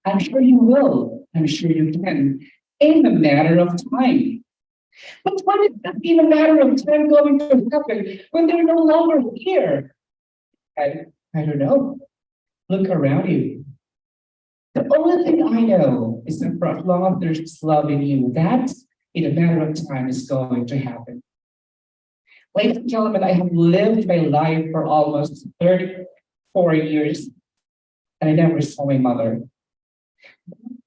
I'm sure you will. I'm sure you can. In a matter of time. But what is that in a matter of time going to happen when they're no longer here? I don't know. Look around you. The only thing I know is that for as long as there's love in you, that in a matter of time is going to happen. Ladies and gentlemen, I have lived my life for almost 34 years, and I never saw my mother.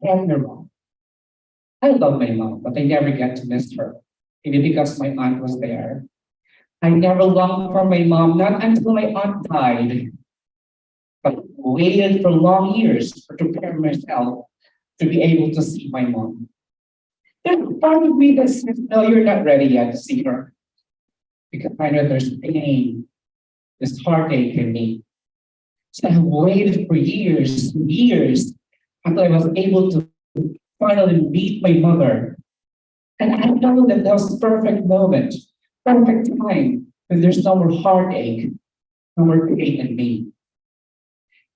Don't get me wrong. I love my mom, but I never get to miss her. Maybe because my aunt was there. I never longed for my mom, not until my aunt died. But I waited for long years to prepare myself to be able to see my mom. There's a part of me that says, no, you're not ready yet to see her. Because I know there's pain, there's heartache in me. So I have waited for years and years until I was able to finally meet my mother. And I know that that was the perfect moment, perfect time, when there's no more heartache, no more pain in me.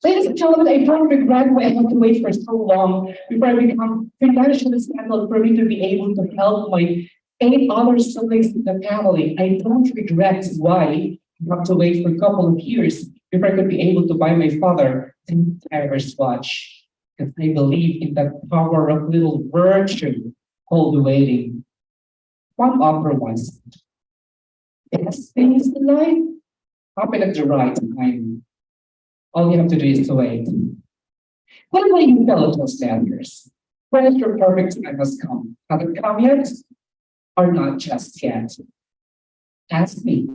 Ladies and gentlemen, I don't regret why I had to wait for so long before I become financially settled for me to be able to help my 8 other siblings in the family. I don't regret why I had to wait for a couple of years before I could be able to buy my father an Irish watch. Because I believe in the power of little virtue called waiting. One author once said, best things in life happen at the right time. All you have to do is to wait. What about you fellow Toastmasters? When is your perfect time has come? Have it come yet? Or not just yet? Ask me.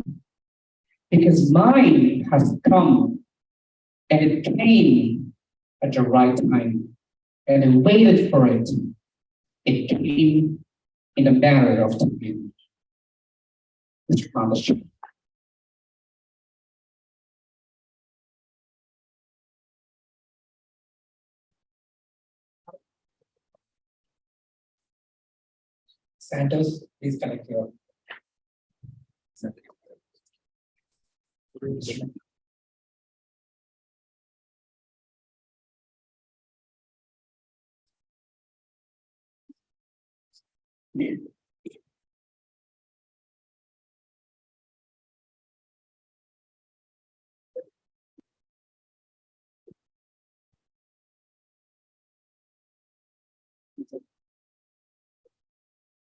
Because mine has come, and it came at the right time, and I waited for it. It came in a matter of time. Mr. Thomas. Santos, please connect your.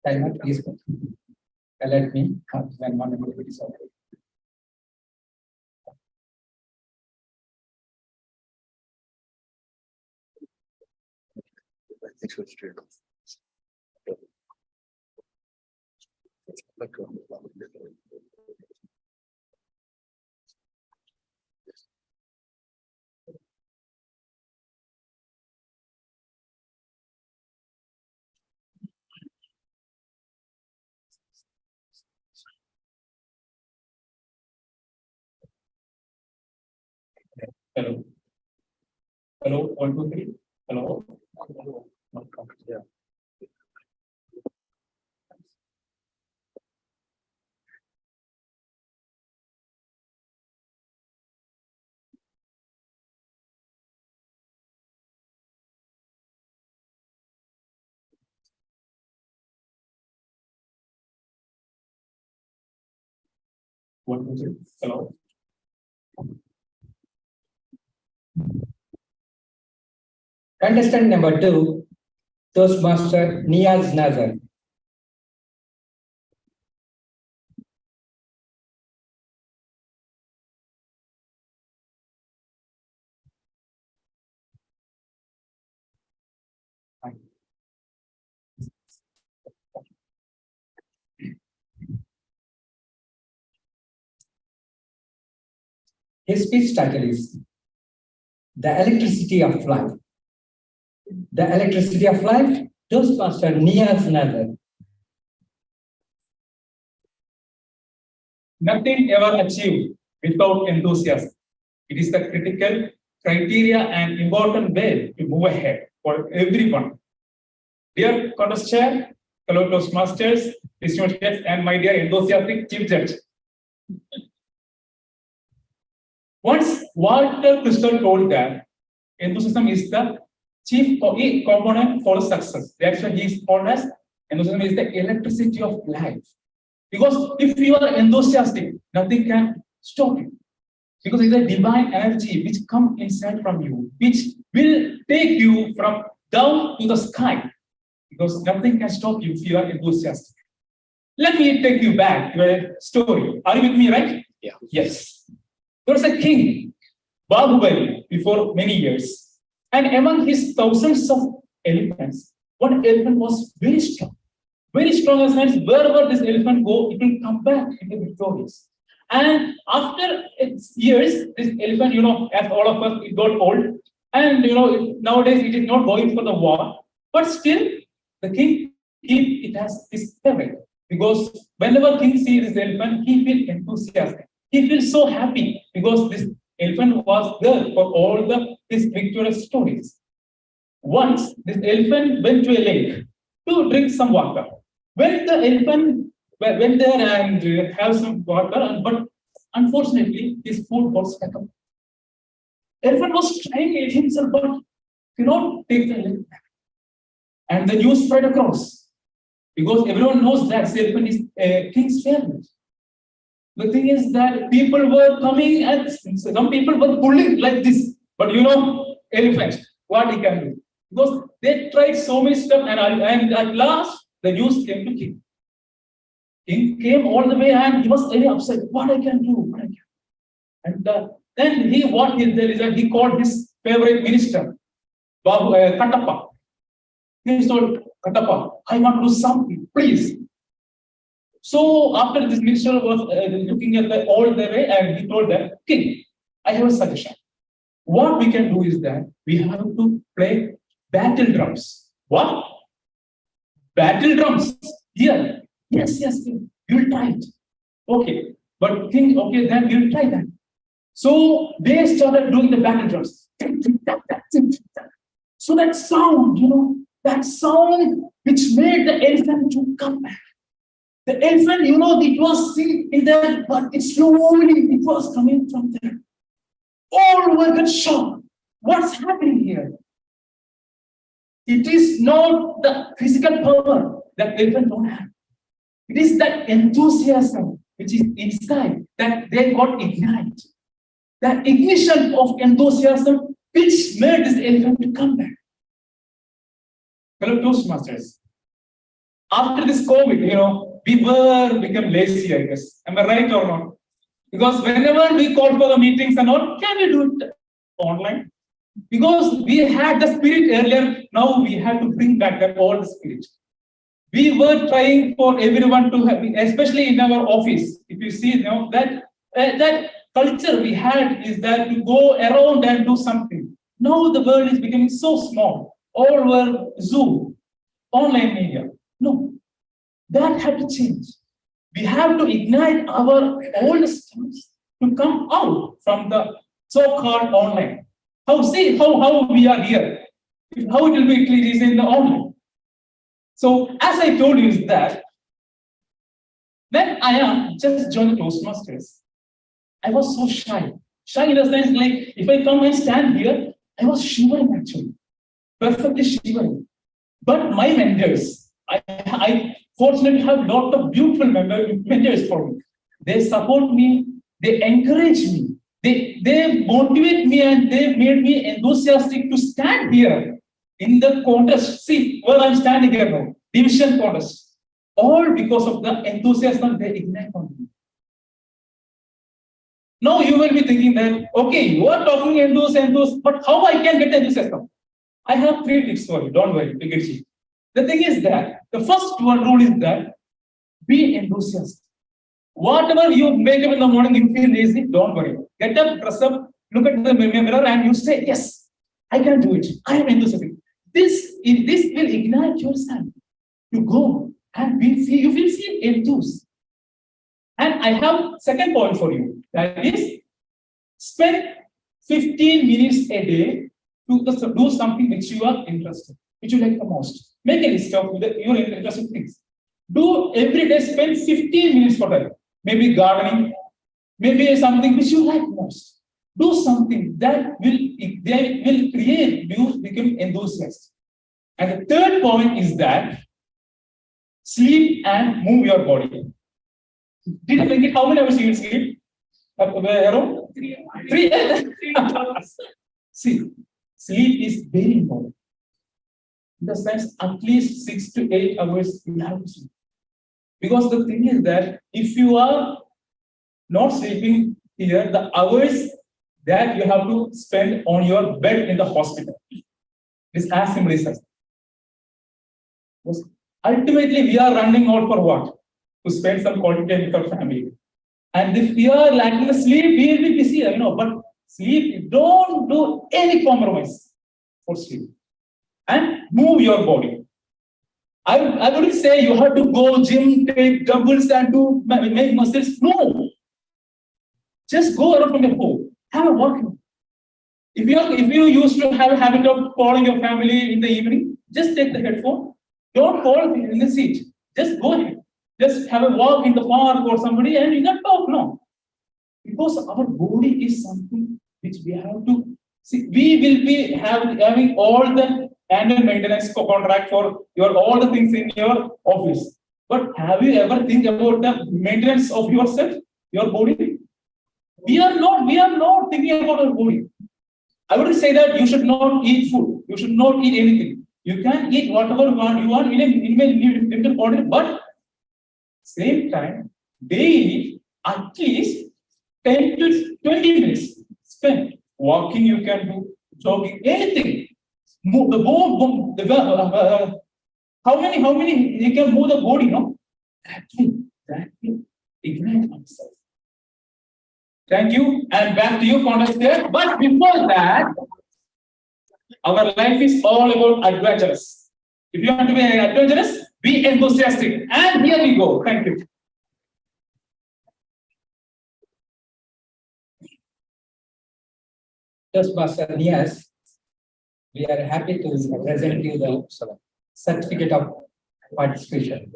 Timer, please. Let me have when one minute is over. Hello. Hello, 1, 2, 3. Hello. Yeah. One, two, three. Hello. Contestant number 2, Toastmaster Niaz Nazar. His speech title is The Electricity of Life. The Electricity of Life, Toastmaster Niaz Nazar. Nothing ever achieved without enthusiasm. It is the critical criteria and important way to move ahead for everyone. Dear contest chair, fellow Toastmasters, distinguished guests, and my dear enthusiastic chief judge. Once Walter Crystal told that enthusiasm is the chief component for success. That's why he is called as enthusiasm is the electricity of life. Because if you are enthusiastic, nothing can stop you. Because it's a divine energy which comes inside from you, which will take you from down to the sky. Because nothing can stop you if you are enthusiastic. Let me take you back to a story. Are you with me, right? Yeah. Yes. There was a king, Bahubali, before many years. And among his thousands of elephants, one elephant was very strong. Very strong as means wherever this elephant go, it will come back and be victorious. And after years, this elephant, as all of us, it got old. And, nowadays it is not going for the war. But still, the king keep it as his favorite. Because whenever king sees this elephant, he feels enthusiastic. He feels so happy because this elephant was there for all his victorious stories. Once, this elephant went to a lake to drink some water. When the elephant went there and have some water, but unfortunately, his food got stuck up. Elephant was trying to eat himself, but cannot take the elephant back. And the news spread across because everyone knows that the elephant is a king's favorite. The thing is that people were coming and some people were pulling like this, but elephant, what he can do? Because they tried so many stuff, and at last the news came to king. King came all the way and he was very upset. What I can do? What I can do? And then what he did is that he called his favorite minister, Katappa. He told, Katappa, I want to do something, please. So after this minister was looking at all the way, and he told them, King, I have a suggestion. What we can do is that we have to play battle drums. What? Battle drums. Here. Yes, King. You will try it. Okay. But King, okay, then we will try that. So they started doing the battle drums. So that sound, that sound which made the elephant to come back. The elephant, it was seen in there, but it was coming from there. All were got shocked. What's happening here? It is not the physical power that elephant don't have. It is that enthusiasm which is inside that they got ignited. That ignition of enthusiasm which made this elephant to come back. Fellow Toastmasters, after this COVID, we were become lazy, I guess. Am I right or not? Because whenever we call for the meetings and all, can we do it online? Because we had the spirit earlier, now we have to bring back that old spirit. We were trying for everyone to have, especially in our office. If you see, that culture we had is that to go around and do something. Now the world is becoming so small. All were Zoom, online media. No, that had to change. We have to ignite our old stuff to come out from the so-called online. How we are here? How it will be released in the online. So as I told you is that when I am just joined Toastmasters, I was so shy. Shy in the sense like if I come and stand here, I was shivering actually. Perfectly shivering. But my mentors, I fortunately have a lot of beautiful mentors for me. They support me, they encourage me, they motivate me, and they made me enthusiastic to stand here in the contest. See where I'm standing here now, division contest. All because of the enthusiasm they ignite on me. Now you will be thinking that, okay, you are talking enthusiasm, but how I can get enthusiasm? I have 3 tips for you, don't worry, we get you. The thing is that, the first one rule is that, be enthusiastic. Whatever you make up in the morning, you feel lazy, don't worry. Get up, dress up, look at the mirror and you say, yes, I can do it. I am enthusiastic. This will ignite yourself to go and you will feel enthused. And I have second point for you. That is, spend 15 minutes a day to do something which you are interested, which you like the most. Make a list of your interesting things. Do every day, spend 15 minutes for that. Maybe gardening, maybe something which you like most. Do something that will create you become enthusiastic. And the third point is that sleep and move your body. Did you think it? How many hours you will sleep? Around 3 hours. See, sleep is very important. In the sense, at least 6 to 8 hours you have to sleep. Because the thing is that if you are not sleeping here, the hours that you have to spend on your bed in the hospital is as simple as that. Ultimately, we are running out for what? To spend some quality time with our family. And if we are lacking the sleep, we will be busy, but sleep, don't do any compromise for sleep. And move your body. I wouldn't say you have to go gym, take dumbbells and make muscles. No. Just go around from your home. Have a walk. If you used to have a habit of calling your family in the evening, just take the headphone. Don't call in the seat. Just go ahead. Just have a walk in the park or somebody and you can talk now. Because our body is something which we have to see. We will be having all the annual maintenance contract for all the things in your office. But have you ever think about the maintenance of yourself, your body? We are not thinking about our body. I would say that you should not eat food. You should not eat anything. You can eat whatever you want in a limited quantity, but same time, daily, at least 10 to 20 minutes spent walking, you can do jogging, anything. move the board, how many you can move the board, you know? That will ignite myself. Thank you, and back to you, contestant. But before that, our life is all about adventurous. If you want to be adventurous, be enthusiastic. And here we go. Thank you. Toastmaster Nias, we are happy to present you the certificate of participation.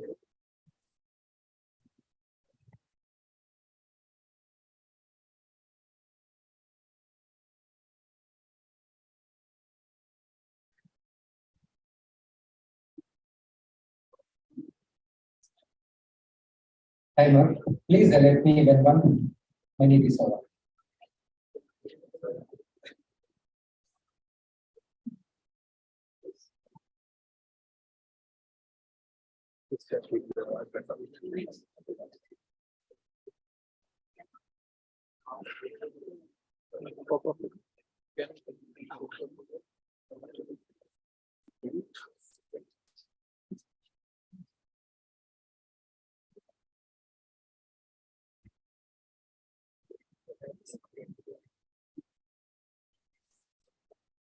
Timer, please let me when it is over.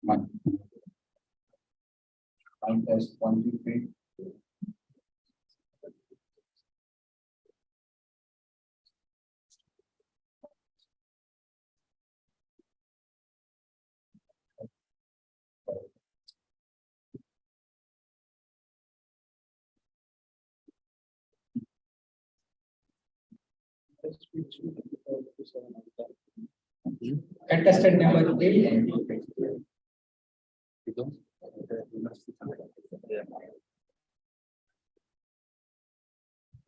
One. One test, 1, 2, 3. Contestant number 3.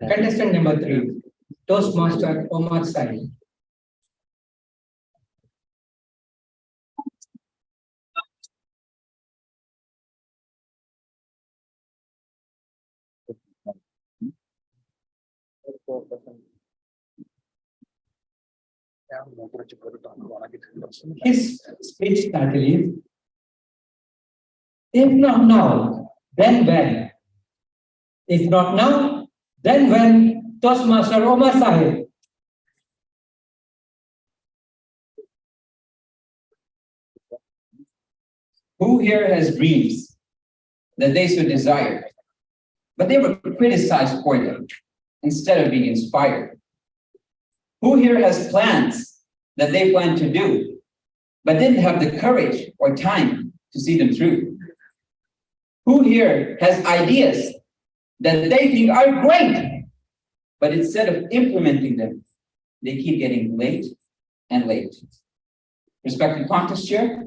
Contestant number 3, Toastmaster Omar Sani. His speech title is, if not now, then when? If not now, then when? Toastmaster Omar Sahib. Who here has dreams that they so desired, but they were criticized for them instead of being inspired? Who here has plans that they plan to do, but didn't have the courage or time to see them through? Who here has ideas that they think are great, but instead of implementing them, they keep getting late and late? Respected contest chair,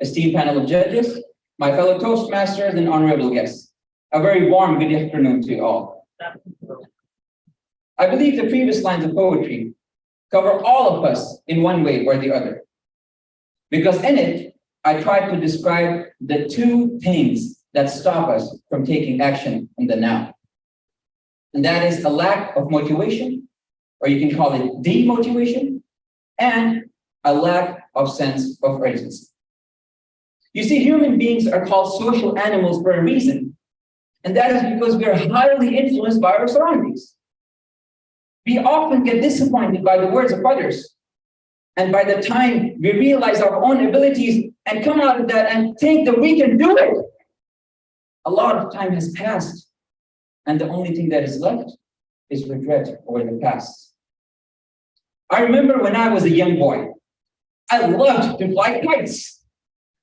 esteemed panel of judges, my fellow Toastmasters and honorable guests, a very warm good afternoon to you all. I believe the previous lines of poetry cover all of us in one way or the other, because in it, I tried to describe the two things that stop us from taking action in the now. And that is a lack of motivation, or you can call it demotivation, and a lack of sense of urgency. You see, human beings are called social animals for a reason, and that is because we are highly influenced by our surroundings. We often get disappointed by the words of others, and by the time we realize our own abilities and come out of that and think that we can do it, a lot of time has passed, and the only thing that is left is regret over the past. I remember when I was a young boy, I loved to fly kites,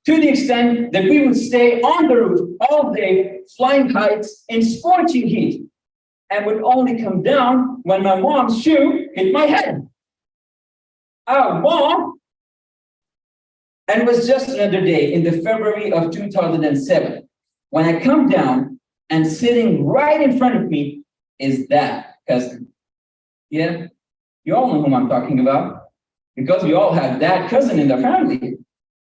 to the extent that we would stay on the roof all day flying kites in scorching heat, and would only come down when my mom's shoe hit my head. Oh, Mom! And it was just another day in the February of 2007 when I come down and sitting right in front of me is that cousin. Yeah, you all know whom I'm talking about, because we all have that cousin in the family.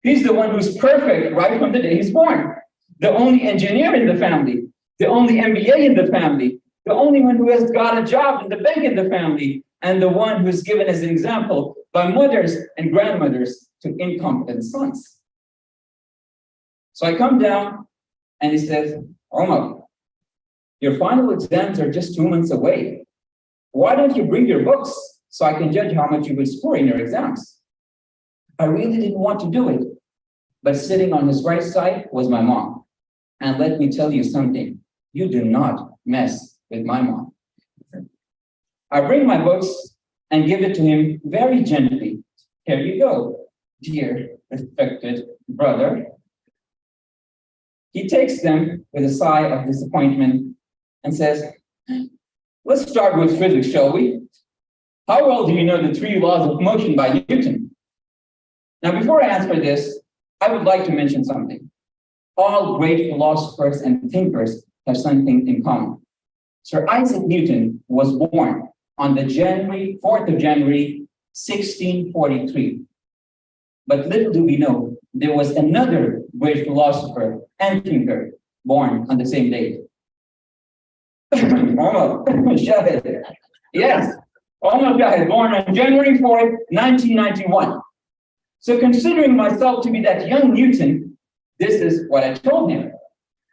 He's the one who's perfect right from the day he's born. The only engineer in the family, the only MBA in the family, the only one who has got a job in the bank in the family, and the one who's given as an example by mothers and grandmothers to incompetent sons. So I come down and he says, Omar, your final exams are just 2 months away. Why don't you bring your books so I can judge how much you will score in your exams? I really didn't want to do it, but sitting on his right side was my mom. And let me tell you something, you do not mess with my mom. I bring my books and give it to him very gently. Here you go, dear respected brother. He takes them with a sigh of disappointment and says, let's start with physics, shall we? How well do you know the 3 laws of motion by Newton? Now, before I answer this, I would like to mention something. All great philosophers and thinkers have something in common. Sir Isaac Newton was born on the 4th of January, 1643. But little do we know, there was another great philosopher and thinker born on the same date. Omar Shahid. Yes, Omar Shahid, born on January 4th, 1991. So considering myself to be that young Newton, this is what I told him.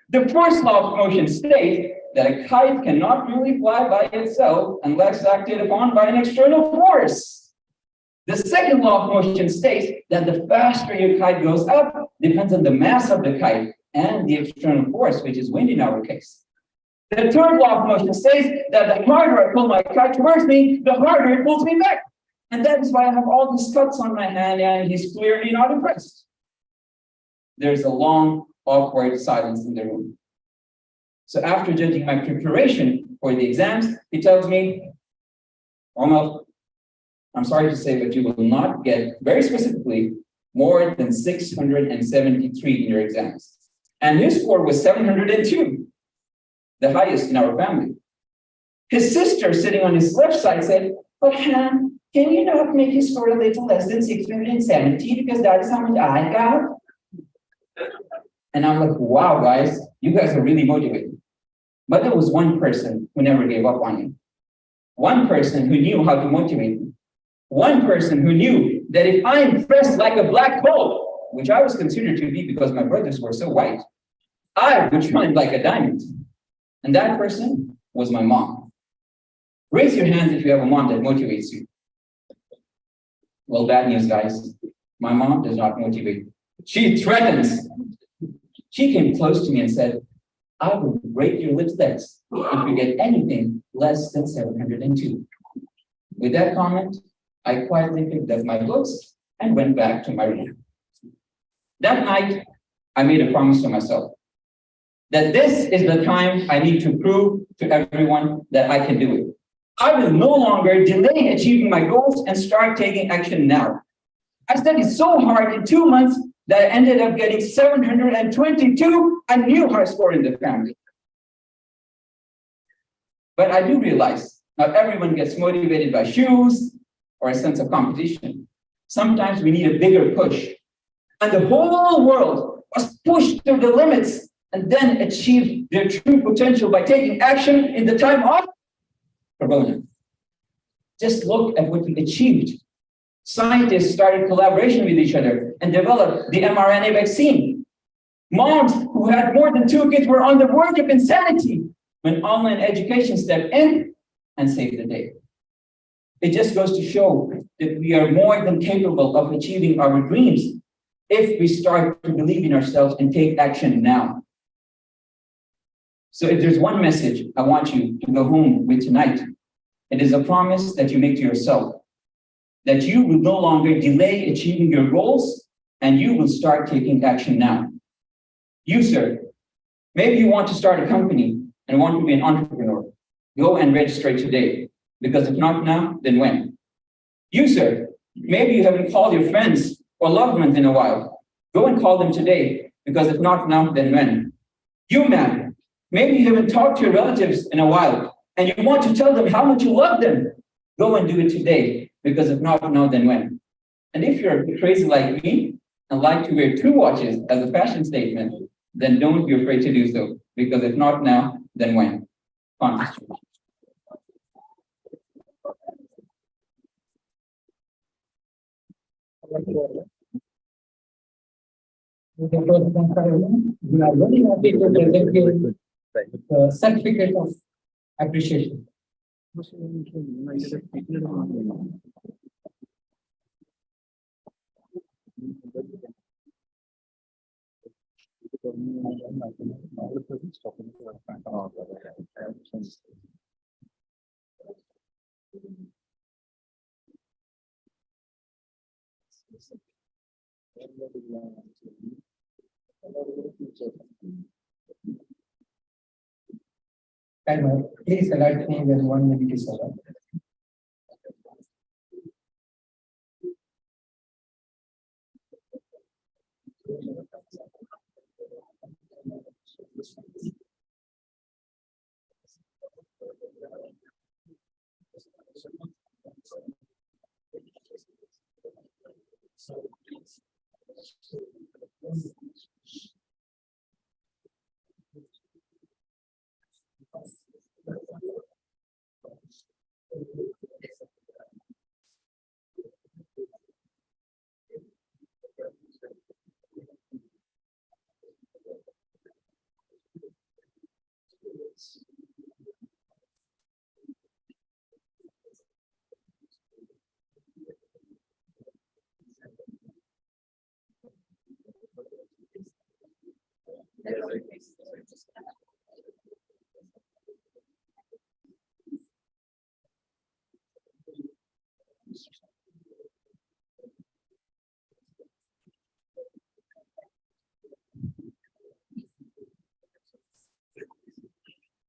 The first law of motion states that a kite cannot really fly by itself unless acted upon by an external force. The second law of motion states that the faster your kite goes up depends on the mass of the kite and the external force, which is wind in our case. The third law of motion says that the harder I pull my kite towards me, the harder it pulls me back. And that is why I have all these cuts on my hand, and he's clearly not impressed. There's a long, awkward silence in the room. So after judging my preparation for the exams, he tells me, Omar, I'm sorry to say, but you will not get, very specifically, more than 673 in your exams. And his score was 702, the highest in our family. His sister sitting on his left side said, but Han, can you not make his score a little less than 670 because that is how much I got? And I'm like, wow, guys, you guys are really motivated. But there was one person who never gave up on me. One person who knew how to motivate me. One person who knew that if I'm pressed like a black hole, which I was considered to be because my brothers were so white, I would shine like a diamond. And that person was my mom. Raise your hands if you have a mom that motivates you. Well, bad news, guys. My mom does not motivate. She threatens. She came close to me and said, I will break your legs if you get anything less than 702. With that comment, I quietly picked up my books and went back to my room. That night, I made a promise to myself that this is the time I need to prove to everyone that I can do it. I will no longer delay achieving my goals and start taking action now. I studied so hard in 2 months that I ended up getting 722, a new high score in the family. But I do realize not everyone gets motivated by shoes or a sense of competition. Sometimes we need a bigger push. And the whole world was pushed to the limits and then achieve their true potential by taking action in the time of Corona. Just look at what we achieved. Scientists started collaboration with each other and developed the mRNA vaccine. Moms who had more than 2 kids were on the verge of insanity when online education stepped in and saved the day. It just goes to show that we are more than capable of achieving our dreams if we start to believe in ourselves and take action now. So if there's one message I want you to go home with tonight, it is a promise that you make to yourself, that you will no longer delay achieving your goals and you will start taking action now. You, sir, maybe you want to start a company and want to be an entrepreneur. Go and register today, because if not now, then when? You, sir, maybe you haven't called your friends or loved ones in a while. Go and call them today, because if not now, then when? You, ma'am, maybe you haven't talked to your relatives in a while and you want to tell them how much you love them. Go and do it today, because if not now, then when? And if you're crazy like me and like to wear 2 watches as a fashion statement, then don't be afraid to do so, because if not now, then when? Honest. with the Toastmaster, we are very happy to present you the certificate of appreciation. Timer, please alert me when 1 minute is over.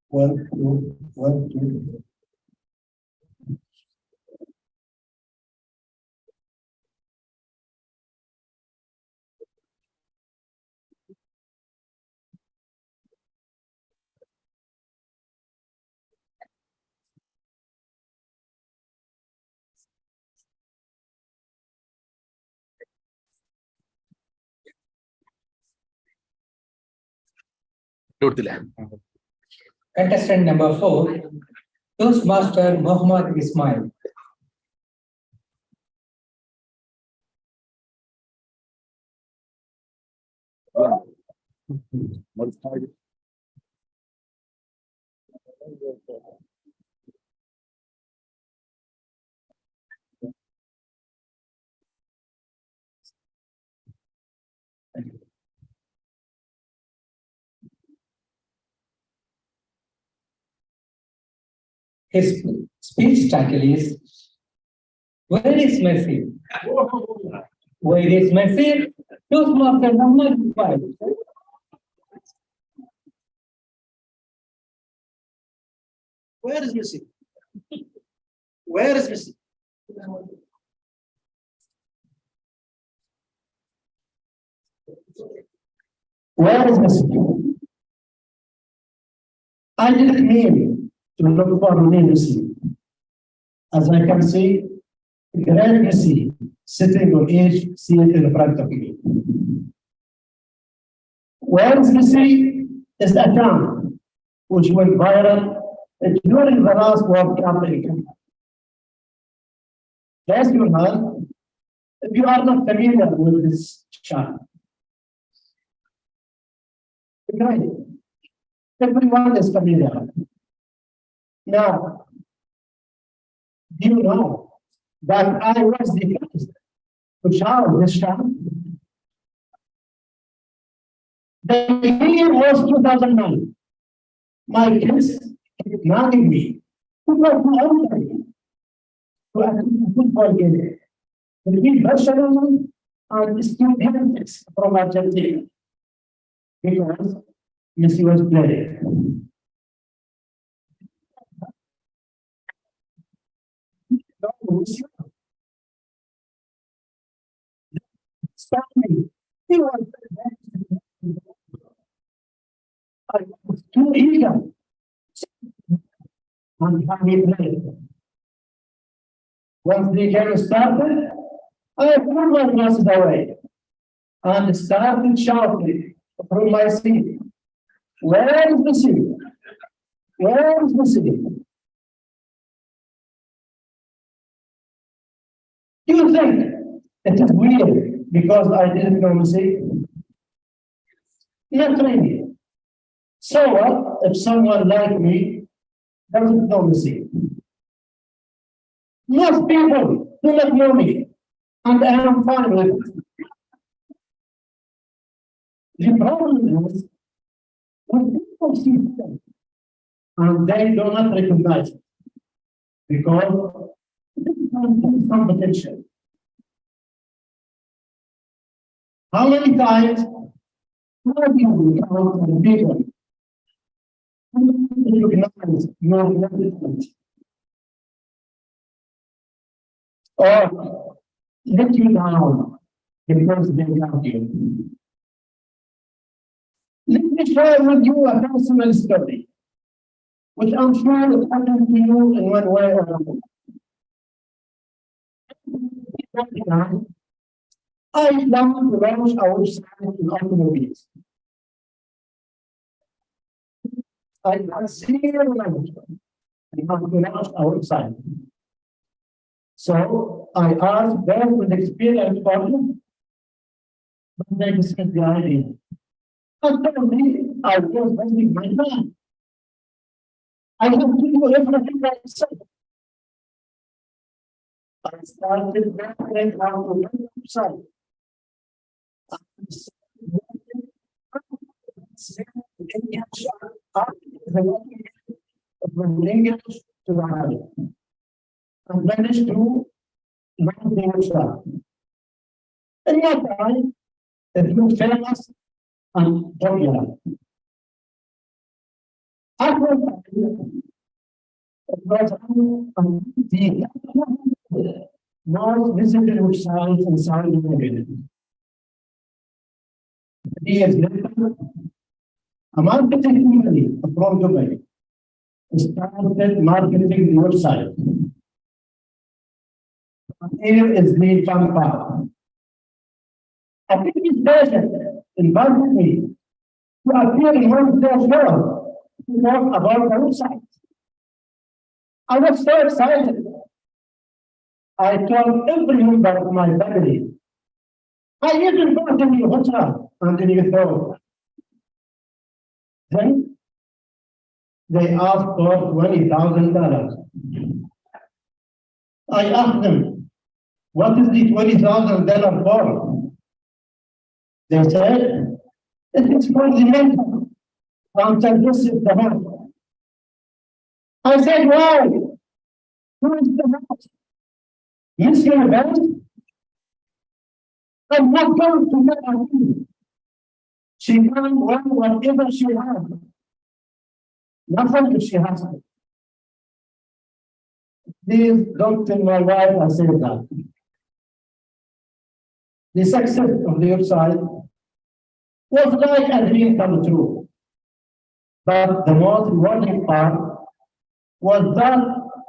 One, two, one, two. Contestant number 4, Toastmaster Muhammad Ismail. His speech title is Where is Messi? Where is Messi? Toastmaster Muhammad Ismail. Where is Messi? Where is Messi? Where is Messi? I didn't mean to look for Messi. As I can see, great Messi sitting on each seat in front of me. Where is Messi is a term which went viral during the last World Cup in Qatar. Yes, you know, if you are not familiar with this chart, right? Everyone is familiar. Now, do you know that I was the first to shout this chart? The year was 2009. My kids ignoring me to go to Hungary to attend a football game between Barcelona and students from Argentina because Messi was playing. Stop me. He was I was too eager. And he played. Once the game started, I pulled my glasses away and started shouting from my seat. Where is the seat? Where is the seat? Do you think it is weird because I didn't know Messi? Not really. So what if someone like me doesn't know the sea? Most people do not know me, and I am fine with it. The problem is when people see them and they do not recognize it because it's competition. How many times have you encountered people who recognize your existence or let you down because they love you? Let me share with you a personal story, which I'm sure it happened to you in one way or another. I plan to launch our website in automobiles. I consider launch our website. So I asked them with experienced partner, but they dismissed the idea. And told me I was wasting my time. I have to do everything myself. I started working on the website. From English to Arabic. I managed to learn the website. In that time, it was famous and popular. After that, it was the most visited website in Saudi Arabia. Years later, a marketing company from Dubai started marketing the website. Here is the fun part. A TV station invited me to appear in one of their shows to talk about the website. I was so excited. I told every member of my family. I even bought a new hotel and a new phone. Then they asked for $20,000. I asked them, what is the $20,000 for? They said, it is for the mentor until this is the house. I said, why? Who is the house? Miss Universe? I'm not going to let her leave. She can run whatever she has. Nothing if she has to. Please don't tell my wife I said that. The success of the website was like a dream come true. But the most rewarding part was that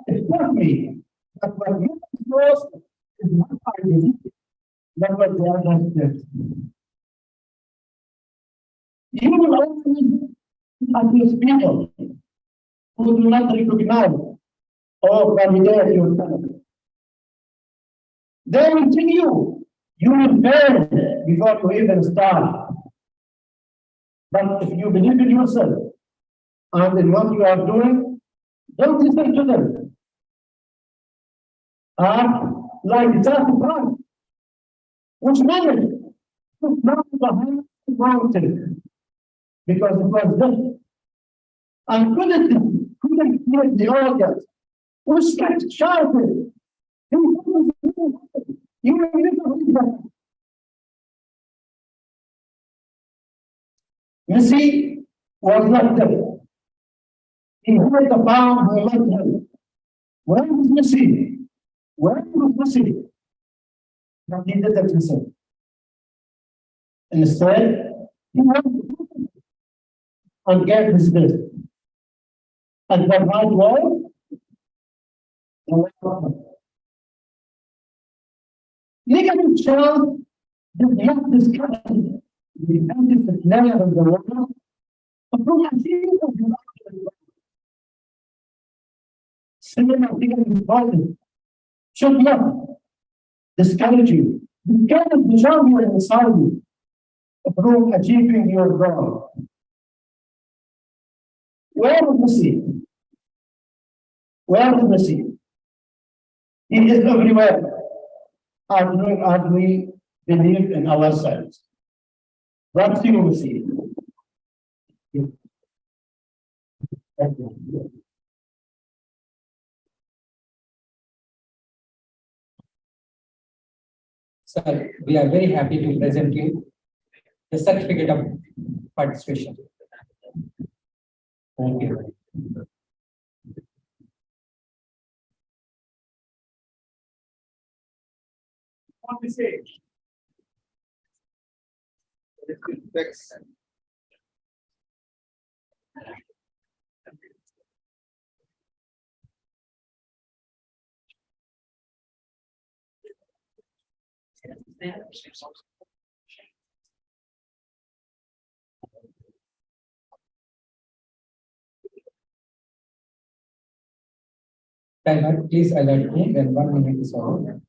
it taught me that what matters most is what I believe, not what the others did. You will always abuse people who do not recognize or validate your talent. They will tell you, you will fail before you even start. But if you believe in yourself and in what you are doing, don't listen to them. Like that one, which managed to climb the mountain because it was dead. And couldn't hear the audience, which kept shouting. You will never read that. Messi was not dead. He had the power who loved him. Where was Messi? Where was Messi? But he didn't listen. Instead, he went and gave his best. And the right way, negative child did not discover the greatest player of the world. Similar negative positive should not discourage you. Discourage the champion inside you. through achieving your goal. Where is Messi? Where is Messi? He is everywhere as long as we believe in ourselves. That's you, Messi. Thank you. Sir, we are very happy to present you the certificate of participation. Thank you. On the stage. Next. Timer, please alert me when 1 minute is over.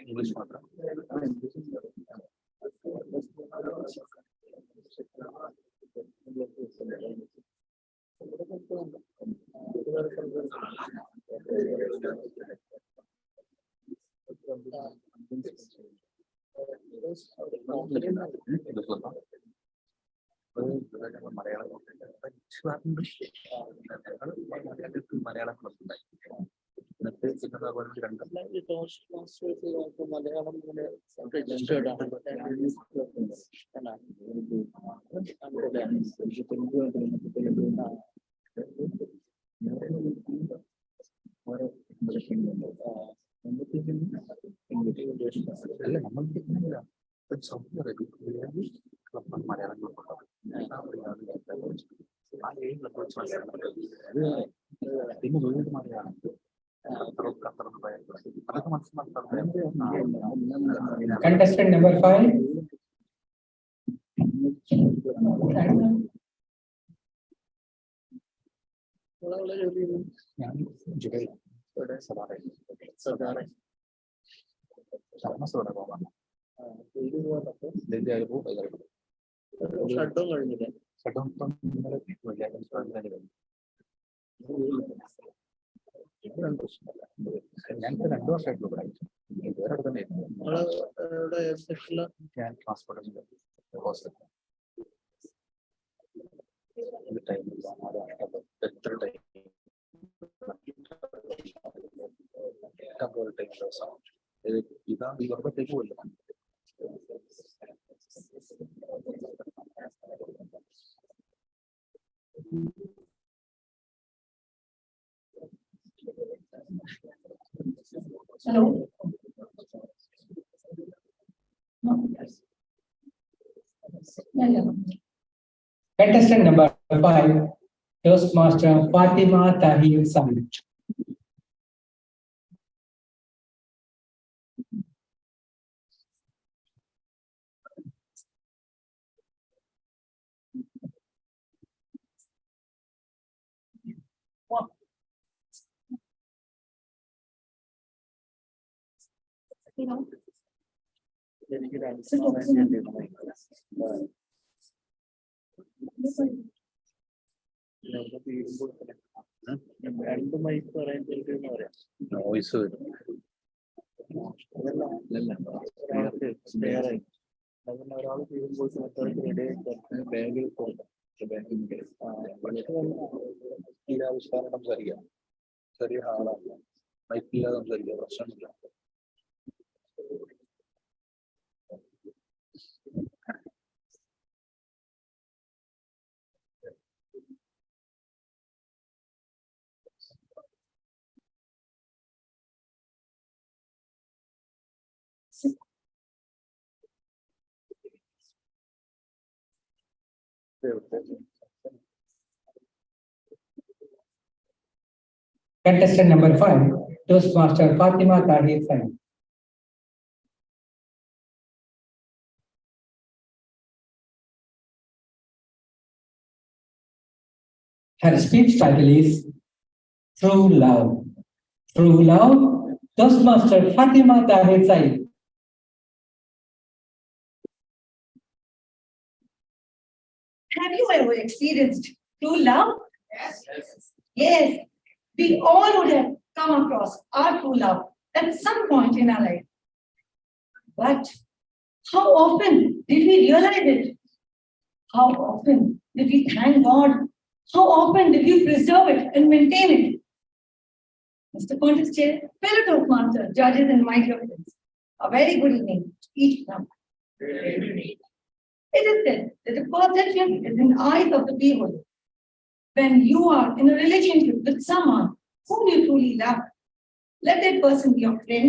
English മാത്രം. Malayalam class ഉണ്ടായി. എന്നിട്ട് പിന്നെ അതുപോലെ രണ്ട് അല്ല നമ്മൾ മലയാളം ആ 7 club പിന്നെ വീണ്ടും മലയാളം Contestant number 5. ഞങ്ങൾക്ക് 2 വർഷമായിട്ടുള്ള വേറെ തന്നെ ഞാൻ ട്രാൻസ്പോർട്ടേഷൻ എത്ര ടൈം ഇതാ ഈ വർഷത്തേക്ക് പോയില്ല. Hello. Contestant number 5, Toastmaster Fatima Tahir Samit. Noise വരും. സ്പെയർ ആയി അങ്ങനെ ഒരാൾ ചെയ്യുമ്പോൾ ബാങ്കിൽ കൊടുക്കാം ബാങ്കിന്റെ ആവിഷ്കാരം സംസാരിക്കാം ചെറിയ ആളാണ് മൈക്കില്ലാതെ സംസാരിക്കാം പ്രശ്നമില്ല. Contestant number 5, Toastmaster Fatima Tahir Said. Her speech title is Through Love. Through Love, Toastmaster Fatima Tahir Said. Have you ever experienced true love? Yes. We all would have come across our true love at some point in our life. But how often did we realize it? How often did we thank God? How often did we preserve it and maintain it? Mr. Contest Chair, fellow Toastmasters, judges, and my dear friends, a very good evening to each one. It is said that the perception is in the eyes of the beholder. When you are in a relationship with someone whom you truly love, let that person be your friend,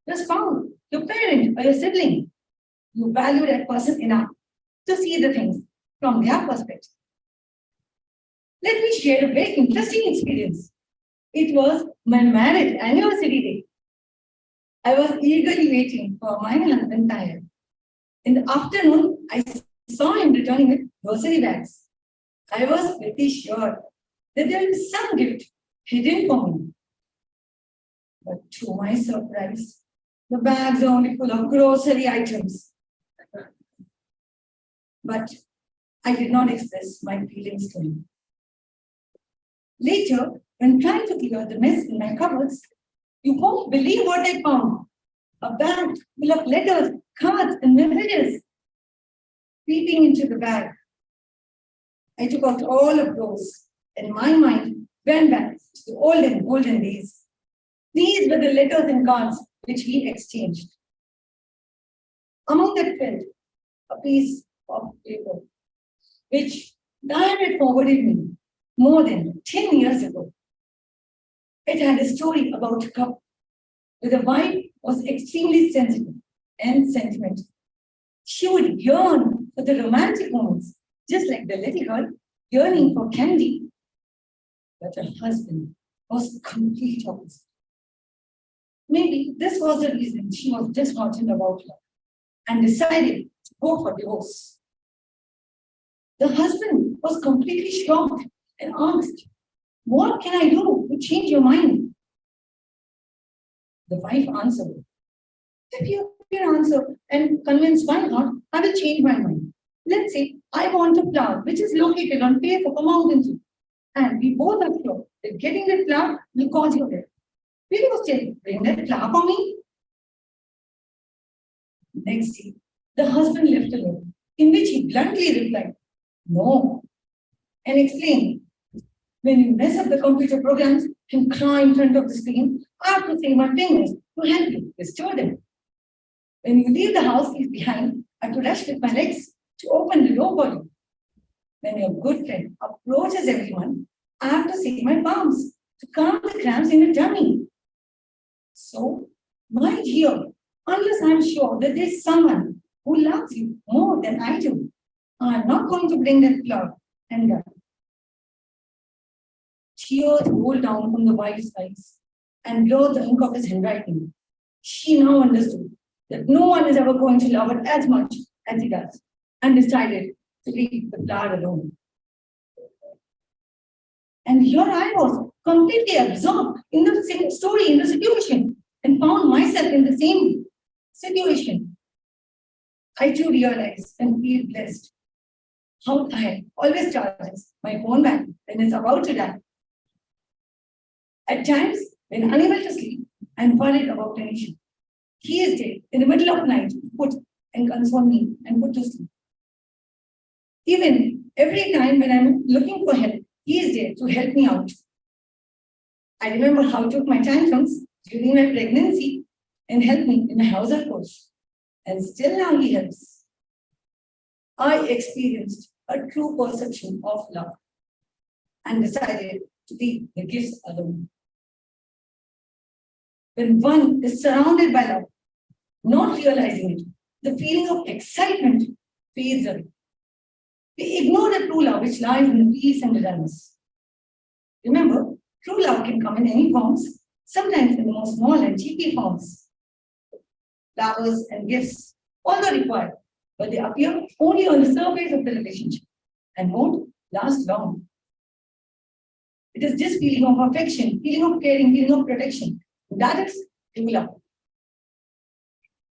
your spouse, your parent, or your sibling. You value that person enough to see the things from their perspective. Let me share a very interesting experience. It was my marriage anniversary day. I was eagerly waiting for my husband Tahir. In the afternoon, I saw him returning with grocery bags. I was pretty sure that there was some gift hidden for me. But to my surprise, the bags are only full of grocery items. But I did not express my feelings to him. Later, when trying to clear the mess in my cupboards, you won't believe what I found. A bag full of letters, cards, and messages. Peeping into the bag, I took out all of those, and my mind went back to the golden days. These were the letters and cards which we exchanged. Among that felt a piece of paper, which Diane had forwarded me more than 10 years ago. It had a story about a couple where the wife was extremely sensitive and sentimental. She would yearn for the romantic moments, just like the little girl yearning for candy. But her husband was complete opposite. Maybe this was the reason she was disheartened about her and decided to go for divorce. The husband was completely shocked and asked, "What can I do to change your mind?" The wife answered, "If you can answer and convince my heart, I will change my mind. Let's say I want a flower which is located on face of a mountain, and we both are sure that getting that flower will cause you death. Will you still bring that flower for me?" Next day, the husband left alone, in which he bluntly replied, "No," and explained, "When you mess up the computer programs and cry in front of the screen, I have to save my fingers to help you restore them. When you leave the house keys behind, I have to rush with my legs to open the door for you. When your good friend approaches everyone, I have to save my palms to calm the cramps in the tummy. So, my dear, unless I'm sure that there's someone who loves you more than I do, I'm not going to bring that flower and die." Tears rolled down from the wife's eyes and blurred the ink of his handwriting. She now understood that no one is ever going to love her as much as he does, and decided to leave the flower alone. And here I was, completely absorbed in the same story, in the situation, and found myself in the same situation. I too realized and feel blessed how I always charges my phone back when it's about to die. At times, when unable to sleep, I'm worried about an issue. He is dead in the middle of the night, put and console me and put to sleep. Even every time when I'm looking for help, he is there to help me out. I remember how he took my tantrums during my pregnancy and helped me in my household chores. And still now he helps. I experienced a true perception of love and decided to leave the gifts alone. When one is surrounded by love, not realizing it, the feeling of excitement fades away. We ignore the true love which lies in the peace and wellness. Remember, true love can come in any forms, sometimes in the most small and cheeky forms. Flowers and gifts, although required, but they appear only on the surface of the relationship and won't last long. It is this feeling of affection, feeling of caring, feeling of protection. That is true love.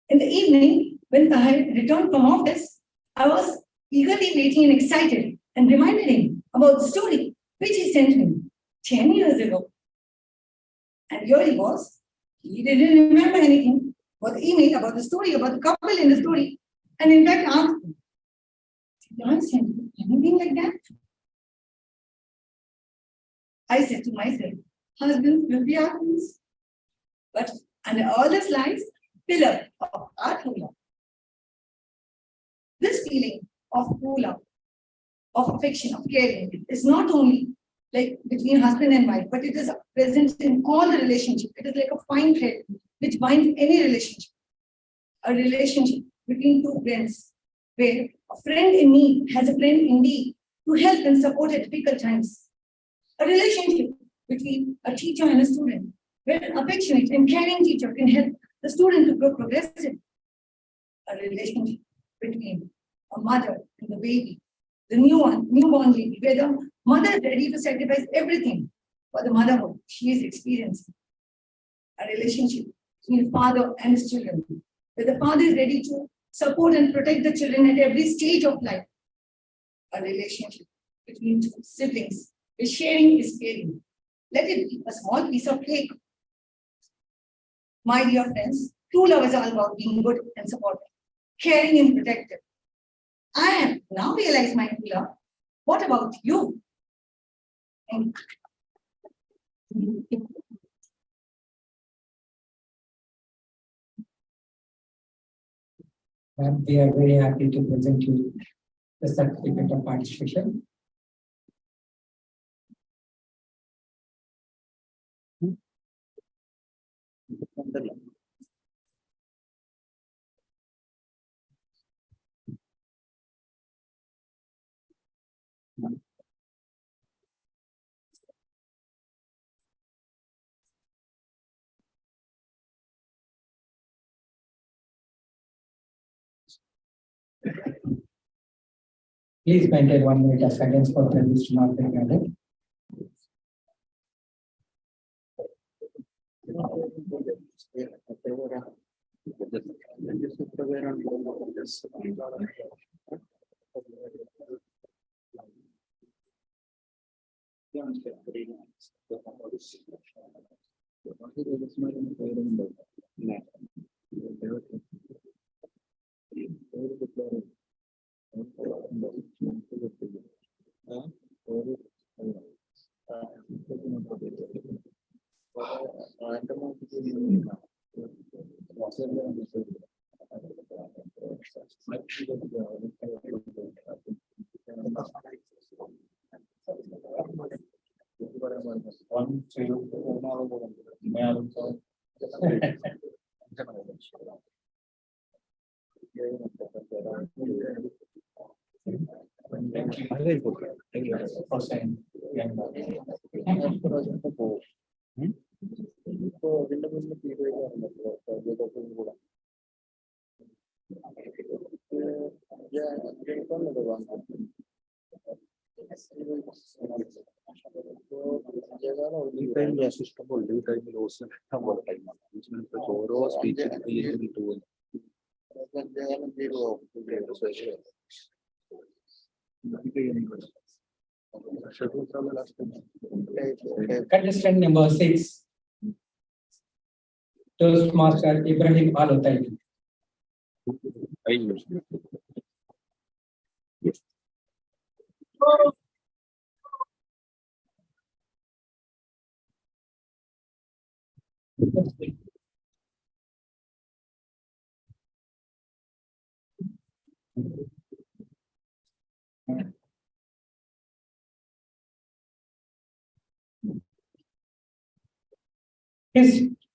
In the evening, when I returned from office, I was eagerly waiting and excited and reminded him about the story which he sent me 10 years ago. And here he was. He didn't remember anything about the email, about the story, about the couple in the story. And in fact, asked me, did I send you anything like that? I said to myself, husbands will be husbands. But under all this lies, pillar of our true love. This feeling of true love, of affection, of caring, is not only like between husband and wife, but it is present in all the relationships. It is like a fine thread which binds any relationship. A relationship between two friends, where a friend in need has a friend indeed to help and support at difficult times. A relationship between a teacher and a student, where an affectionate and caring teacher can help the student to grow progressive. A relationship between a mother and the baby, the newborn baby, where the mother is ready to sacrifice everything for the motherhood she is experiencing. A relationship between father and his children, where the father is ready to support and protect the children at every stage of life. A relationship between two siblings, where sharing is caring. Let it be a small piece of cake. My dear friends, true love is all about being good and supportive, caring and protective. I have now realized my true love. What about you? Thank you. And we are very happy to present you the certificate of participation. Please maintain 1 minute of silence for the list not being added. ഓരോ speech Contestant number 6, Toastmaster Ibrahim Al Otaiki. His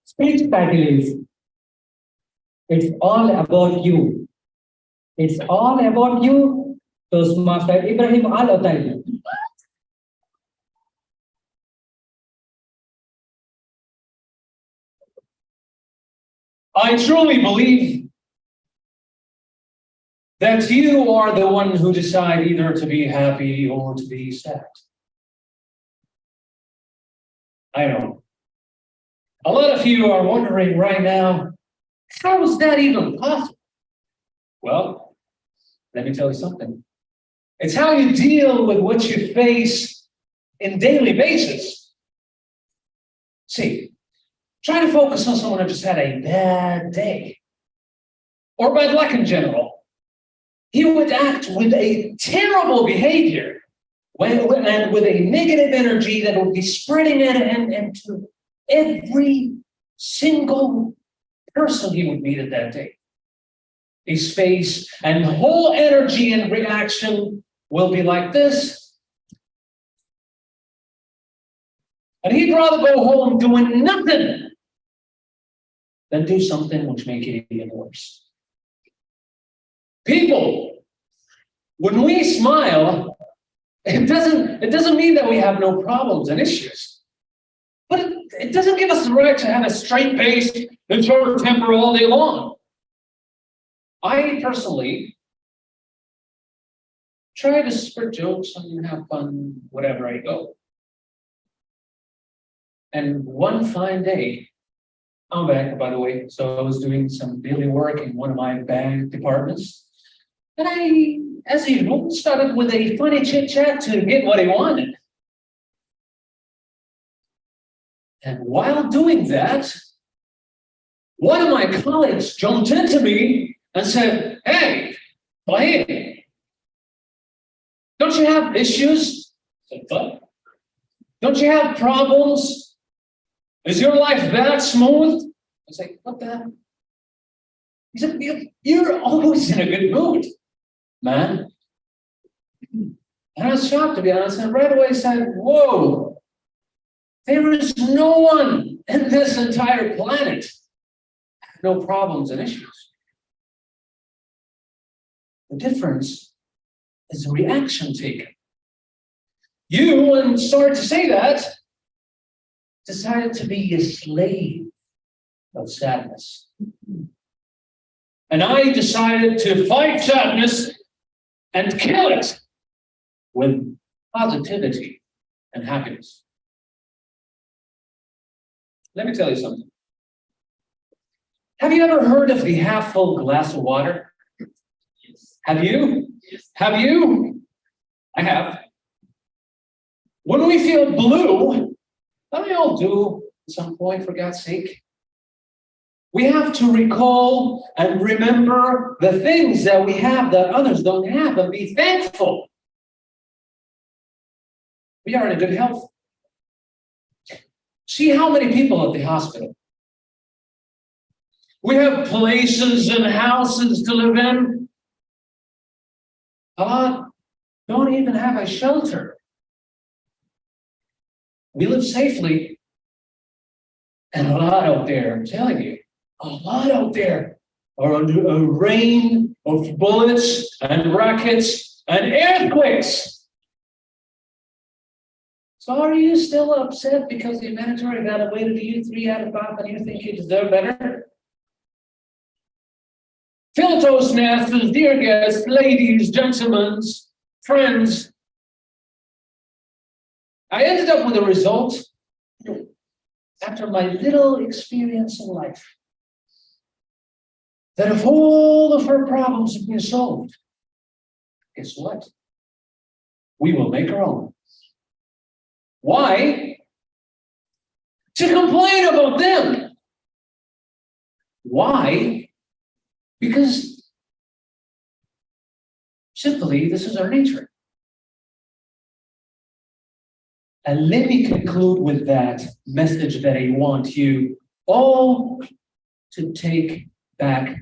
speech title is It's All About You. It's all about you, Toastmaster Ibrahim Al-Otaibi. I truly believe that you are the one who decide either to be happy or to be sad. I know. A lot of you are wondering right now, how is that even possible? Well, let me tell you something. It's how you deal with what you face in daily basis. See, try to focus on someone who just had a bad day or bad luck in general. He would act with a terrible behavior and with a negative energy that would be spreading it into every single person he would meet at that day. His face and whole energy and reaction will be like this. And he'd rather go home doing nothing than do something which make it even worse. People, when we smile, it doesn't mean that we have no problems and issues. But it doesn't give us the right to have a straight face and short temper all day long. I personally try to spread jokes and have fun wherever I go. And one fine day, I'm back, by the way, so I was doing some daily work in one of my bank departments. And I, as usual, started with a funny chit-chat to get what I wanted. And while doing that, one of my colleagues jumped into me and said, "Hey, Fahim, don't you have issues?" I said, "What? Don't you have problems? Is your life that smooth?" I was like, "What the hell?" He said, "You're always in a good mood, man." And I was shocked, to be honest, and right away said, "Whoa, there is no one in this entire planet, no problems and issues. The difference is the reaction taken. You, and sorry to say that, decided to be a slave of sadness. And I decided to fight sadness and kill it with positivity and happiness." Let me tell you something. Have you ever heard of the half full glass of water? Yes. Have you? Yes. Have you? I have. When we feel blue, don't we all do at some point, for God's sake? We have to recall and remember the things that we have that others don't have and be thankful. We are in good health. See how many people at the hospital. We have places and houses to live in. A lot don't even have a shelter. We live safely. And a lot out there, I'm telling you, a lot out there are under a rain of bullets and rockets and earthquakes. So are you still upset because the humanitarian got away to you 3 out of 5 and you think you deserve better? Fellow Toastmasters, dear guests, ladies, gentlemen, friends, I ended up with a result after my little experience in life, that if all of her problems have been solved, guess what? We will make our own. Why? To complain about them. Why? Because Simply, this is our nature. And let me conclude with that message that I want you all to take back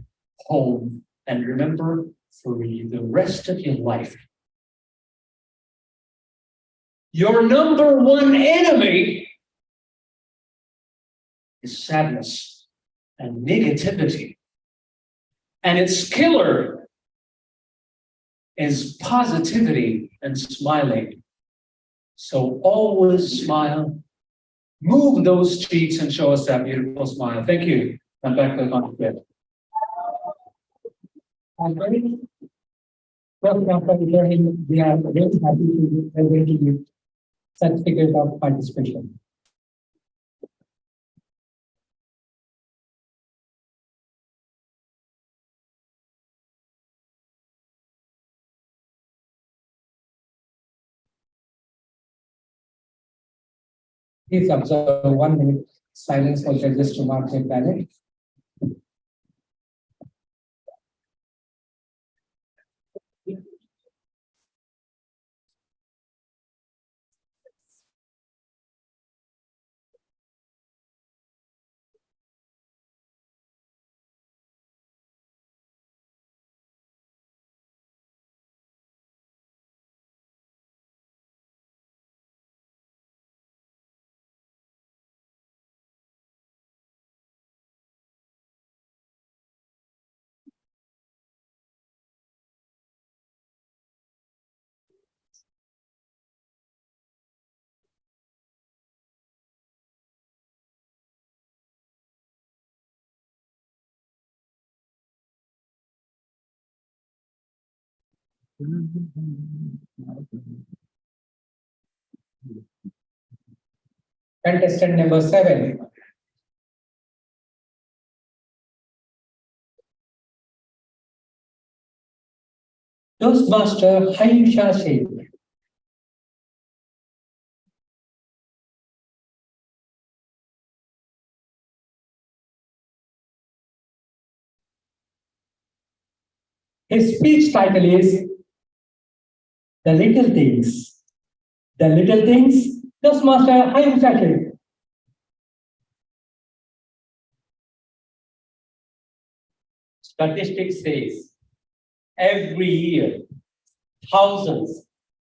home and remember for the rest of your life. Your number one enemy is sadness and negativity. And its killer is positivity and smiling. So always smile, move those cheeks and show us that beautiful smile. Thank you. I'm back to the conference. Well, after learning, we are very happy to present you certificate of participation. Please observe 1 minute silence for judges to mark their ballot. Contestant number 7. Toastmaster Hayusha Sheikh. His speech title is The Little Things. The Little Things, Toastmaster Hayusha Sheikh. Statistics says every year, thousands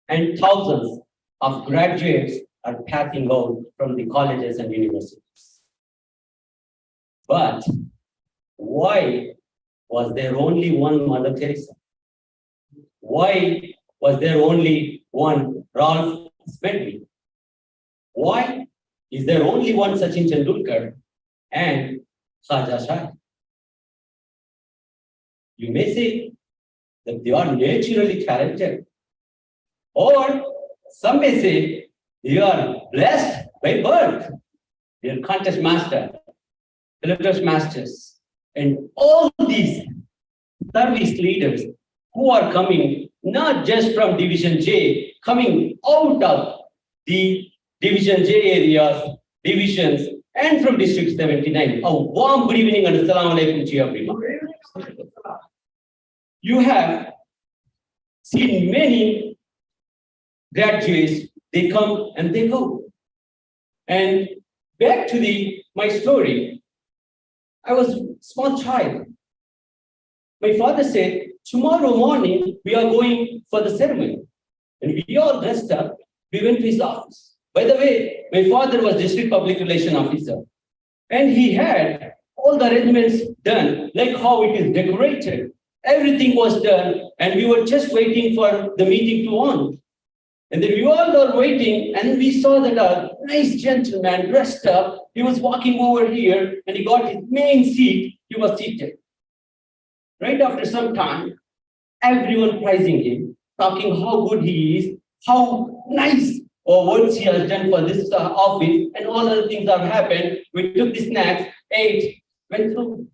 and thousands of graduates are passing out from the colleges and universities. But why was there only one Mother Teresa? Why was there only one Ralph Smedley? Why is there only one Sachin Tendulkar and Khaja Shah? You may say that they are naturally talented, or some may say they are blessed by birth. They are contest master, philanthropist masters, and all these service leaders who are coming not just from Division J, coming out of the Division J areas, divisions, and from District 79. A warm good evening and Assalamu alaikum to everyone. You have seen many graduates, they come and they go. And back to my story, I was a small child. My father said, tomorrow morning, we are going for the ceremony. And we all dressed up, we went to his office. By the way, my father was district public relation officer. And he had all the arrangements done, like how it is decorated. Everything was done, and we were just waiting for the meeting to on. And then we all were waiting, and we saw that a nice gentleman dressed up, he was walking over here, and he got his main seat, he was seated. Right after some time, everyone praising him, talking how good he is, how nice works he has done for this office, and all other things have happened. We took the snacks, ate, went through.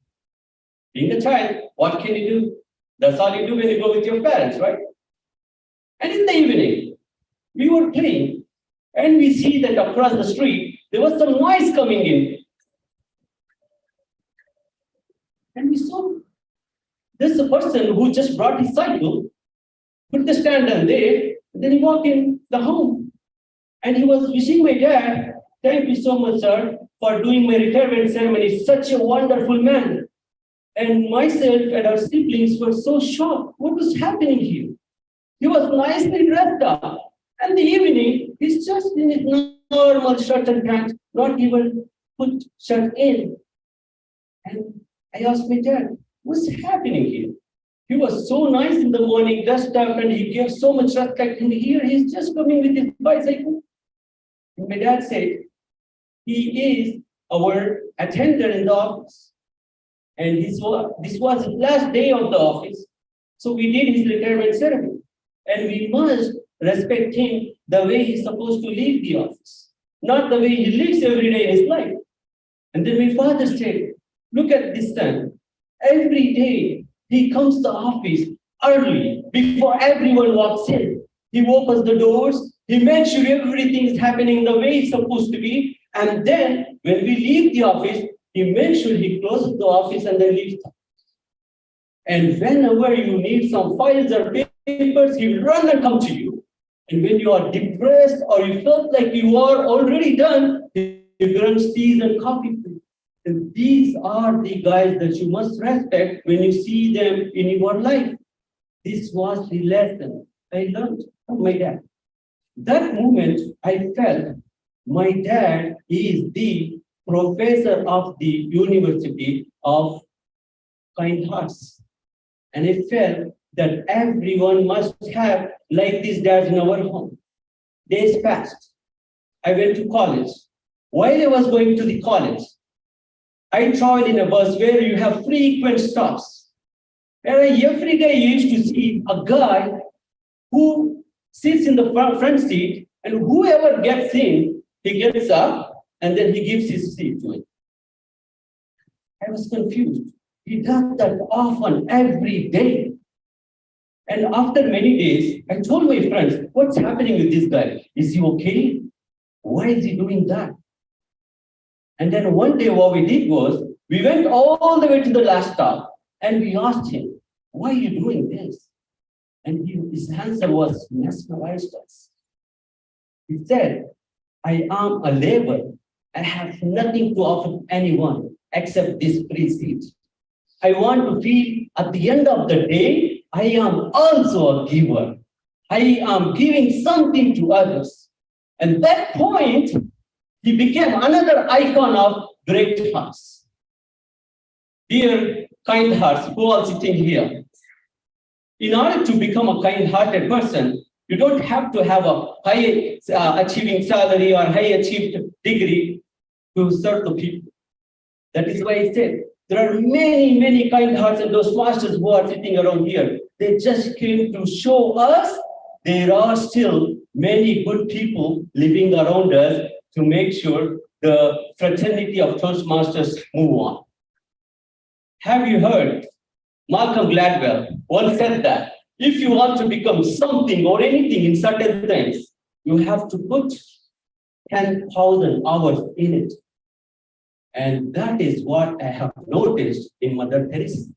Being a child, what can you do? That's all you do when you go with your parents, right? And in the evening, we were playing, and we see that across the street, there was some noise coming in. And we saw this person who just brought his cycle, put the stand down there, then he walked in the home. And he was wishing my dad, thank you so much, sir, for doing my retirement ceremony, such a wonderful man. And myself and our siblings were so shocked. What was happening here? He was nicely dressed up. And the evening, he's just in his normal shirt and pants, not even put shirt in. And I asked my dad, what's happening here? He was so nice in the morning, dressed up, and he gave so much respect. And here he's just coming with his bicycle. And my dad said, he is our attendant in the office. And this was the last day of the office. So we did his retirement ceremony. And we must respect him the way he's supposed to leave the office, not the way he lives every day in his life. And then my father said, look at this son. Every day he comes to the office early before everyone walks in. He opens the doors. He makes sure everything is happening the way it's supposed to be. And then when we leave the office, he makes sure he closes the office and then leaves. And whenever you need some files or papers, he will run and come to you. And when you are depressed or you felt like you are already done, he brings teas and coffee for you. And these are the guys that you must respect when you see them in your life. This was the lesson I learned from my dad. That moment, I felt my dad is the professor of the University of Kind Hearts. And I felt that everyone must have like these dads in our home. Days passed. I went to college. While I was going to the college, I traveled in a bus where you have frequent stops. And every day you used to see a guy who sits in the front seat, and whoever gets in, he gets up and then he gives his seat to him. I was confused. He does that often, every day. And after many days, I told my friends, what's happening with this guy? Is he okay? Why is he doing that? And then one day what we did was, we went all the way to the last stop and we asked him, why are you doing this? And his answer was mesmerized us. He said, I am a laborer. I have nothing to offer anyone except this free seat. I want to feel at the end of the day, I am also a giver. I am giving something to others. And that point, he became another icon of great hearts. Dear kind hearts, who are sitting here, in order to become a kind-hearted person, you don't have to have a high achieving salary or high achieved degree to serve the people. That is why I said, there are many, many kind hearts and those masters who are sitting around here. They just came to show us there are still many good people living around us to make sure the fraternity of Toastmasters move on. Have you heard? Malcolm Gladwell once said that if you want to become something or anything in certain things, you have to put 10,000 hours in it. And that is what I have noticed in Mother Teresa.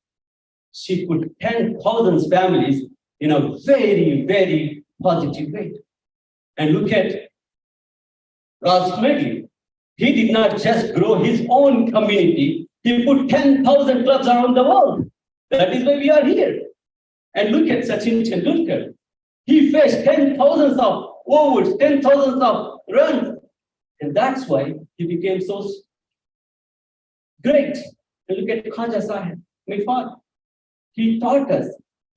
She put 10,000 families in a very, very positive way. And look at Ross Medley. He did not just grow his own community, he put 10,000 clubs around the world. That is why we are here. And look at Sachin Tendulkar. He faced 10,000 of overs, 10,000 of runs. And that's why he became so great. And look at Khaja Sahib, my father. He taught us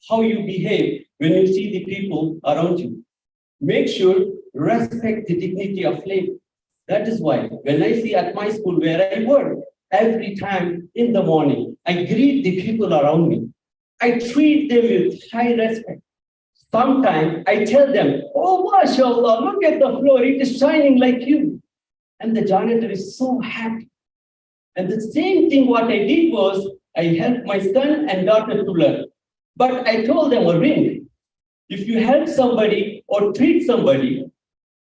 how you behave when you see the people around you. Make sure, respect the dignity of labor. That is why when I see at my school where I work, every time in the morning, I greet the people around me. I treat them with high respect. Sometimes I tell them, oh, mashallah, look at the floor, it is shining like you. And the janitor is so happy. And the same thing what I did was, I helped my son and daughter to learn. But I told them a ring. If you help somebody or treat somebody,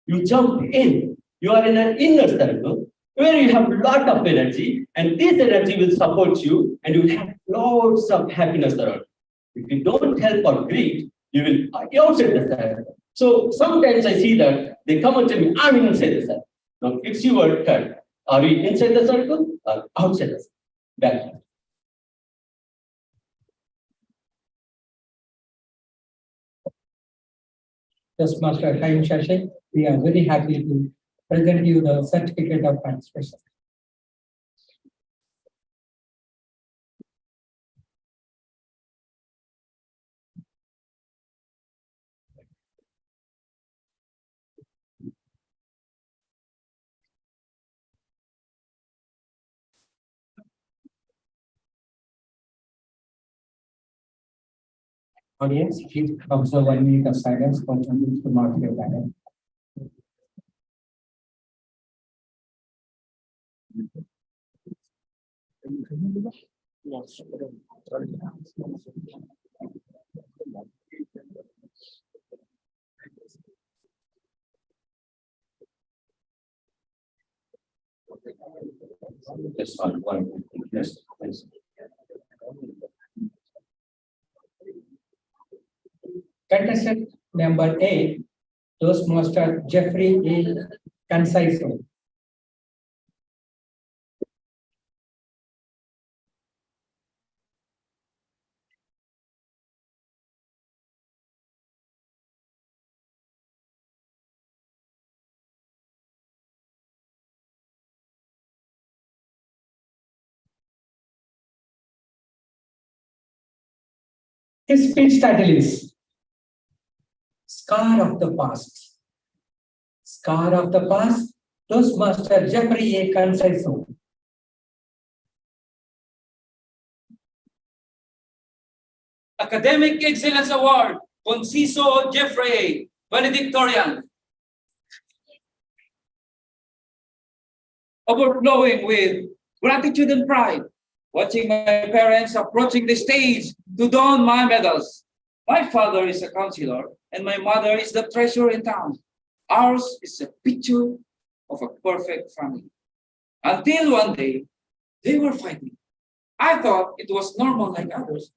you jump in. You are in an inner circle where you have a lot of energy, and this energy will support you, and you will have lots of happiness around. If you don't help or greet, you will outside the circle. So sometimes I see that they come and tell me, I'm inside the circle. Now it's your turn. Are we inside the circle or outside the circle? Back. Toastmaster Chaim Shashik, we are very happy to present you the certificate of participation. Audience, please observe 1 minute of silence for changes to mark your ballot. Yes, one. Yes, please. Contestant number 8, Toastmaster Jeffrey A. Conceiso. His speech title is Scar of the Past. Scar of the Past, Toastmaster Jeffrey A. Conceiso. Academic Excellence Award, Conciso Jeffrey A. Valedictorian. Overflowing with gratitude and pride, watching my parents approaching the stage to don my medals. My father is a counselor and my mother is the treasurer in town. Ours is a picture of a perfect family. Until one day, they were fighting. I thought it was normal like others,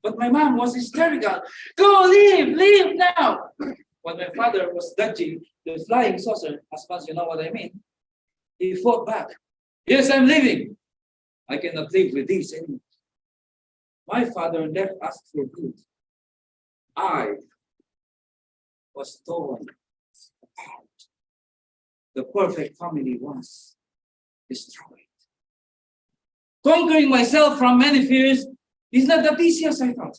but my mom was hysterical. Go, leave now. When my father was dodging the flying saucer, as much you know what I mean, he fought back. Yes, I'm leaving. I cannot live with this anymore. My father left us for good. I was torn apart. The perfect family was destroyed. Conquering myself from many fears is not that easy as I thought.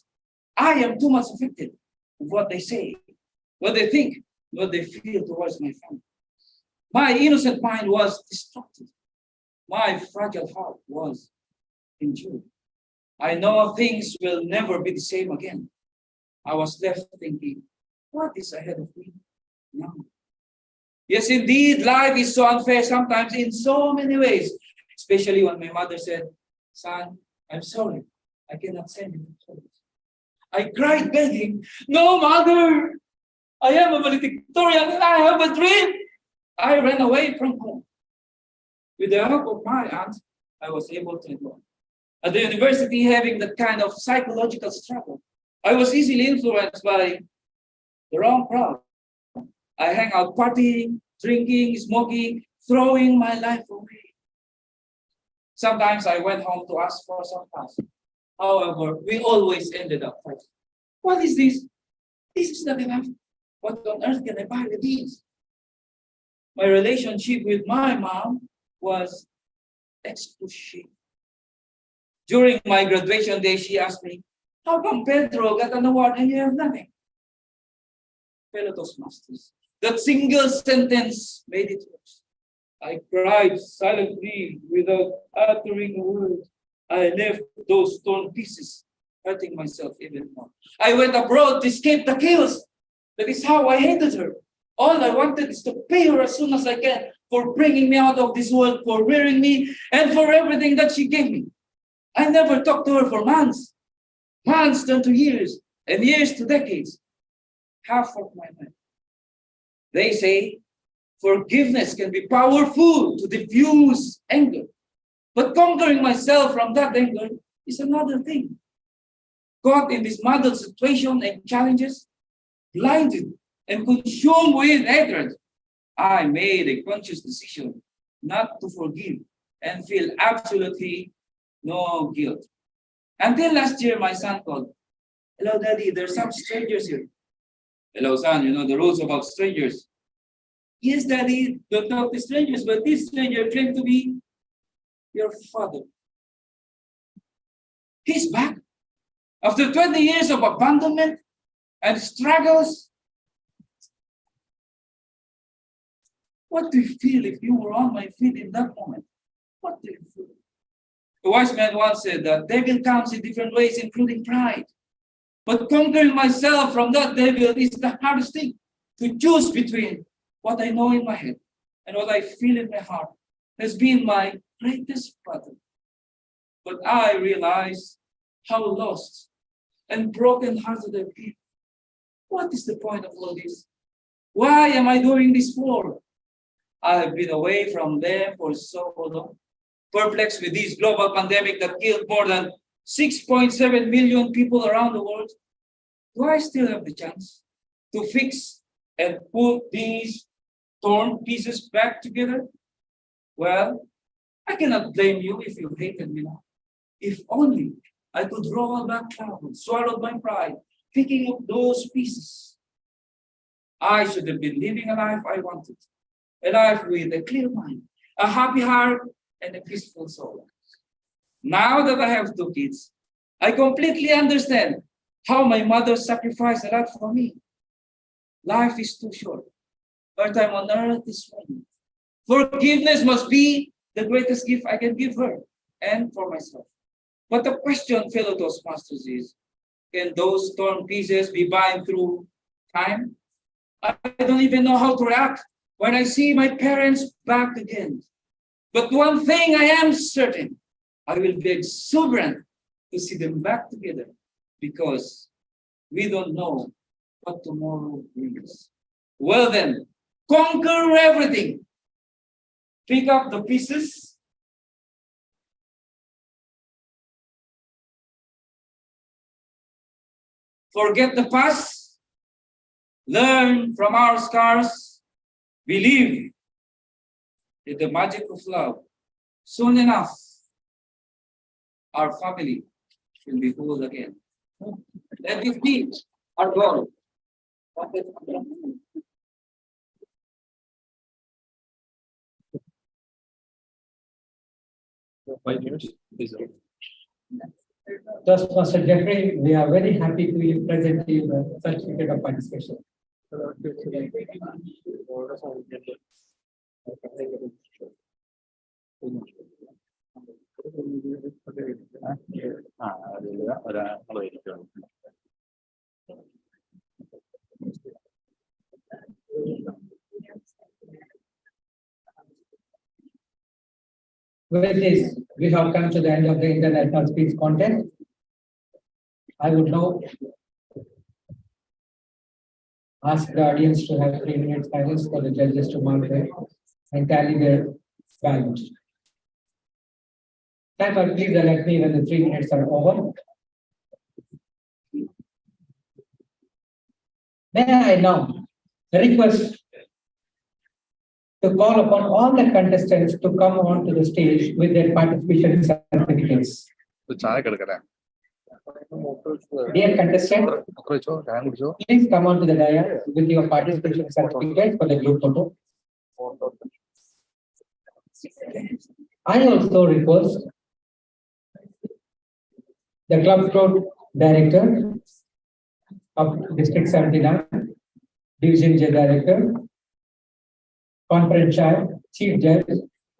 I am too much affected of what they say, what they think, what they feel towards my family. My innocent mind was distracted. My fragile heart was injured. I know things will never be the same again. I was left thinking, what is ahead of me now? Yes, indeed, life is so unfair sometimes in so many ways, especially when my mother said, son, I'm sorry, I cannot send you to college. I cried begging, no, mother, I am a valedictorian and I have a dream. I ran away from home. With the help of my aunt, I was able to enroll. At the university, having that kind of psychological struggle, I was easily influenced by the wrong crowd. I hang out partying, drinking, smoking, throwing my life away. Sometimes I went home to ask for some pass. However, we always ended up fighting. What is this? This is not enough. What on earth can I buy with these? My relationship with my mom was excruciating. During my graduation day, she asked me, how come Pedro got an award and you have nothing? Fellow Toastmasters, that single sentence made it worse. I cried silently without uttering a word. I left those torn pieces, hurting myself even more. I went abroad to escape the chaos. That is how I hated her. All I wanted is to pay her as soon as I can for bringing me out of this world, for rearing me, and for everything that she gave me. I never talked to her for months. Months turned to years, and years to decades. Half of my life. They say forgiveness can be powerful to diffuse anger, but conquering myself from that anger is another thing. Caught in this muddled situation and challenges, blinded, and consumed with hatred, I made a conscious decision not to forgive and feel absolutely no guilt. Until last year, my son called. Hello, Daddy, there's some strangers here. Hello, son, you know the rules about strangers. Yes, Daddy, don't talk to strangers, but this stranger claimed to be your father. He's back. After 20 years of abandonment and struggles, what do you feel if you were on my feet in that moment? What do you feel? A wise man once said that devil comes in different ways, including pride. But conquering myself from that devil is the hardest thing. To choose between what I know in my head and what I feel in my heart has been my greatest battle. But I realize how lost and broken-hearted I've been. What is the point of all this? Why am I doing this for? I have been away from them for so long, perplexed with this global pandemic that killed more than 6.7 million people around the world. Do I still have the chance to fix and put these torn pieces back together? Well, I cannot blame you if you hated me now. If only I could roll back cloud, swallow my pride, picking up those pieces. I should have been living a life I wanted, a life with a clear mind, a happy heart, and a peaceful soul. Now that I have 2 kids, I completely understand how my mother sacrificed a lot for me. Life is too short. Her time on earth is one. Forgiveness must be the greatest gift I can give her and for myself. But the question, fellow Toastmasters, is, can those torn pieces be bound through time? I don't even know how to react when I see my parents back again. But one thing I am certain, I will be exuberant to see them back together, because we don't know what tomorrow brings. Well then, conquer everything. Pick up the pieces. Forget the past. Learn from our scars. Believe in the magic of love. Soon enough, our family will be whole again. Let it be our goal. Toastmaster Jeffrey, we are very happy to present you the certificate of participation. With this, we have come to the end of the international speech contest. I would now ask the audience to have 3 minutes silence for the judges to mark their and tally their values. Timer, please alert me when the 3 minutes are over. May I now request to call upon all the contestants to come onto the stage with their participation certificates. Dear contestant, please come onto the dais with your participation certificate for the group photo. I also request the club code director of District 79, Division J Director, Conference Chair, Chief Judge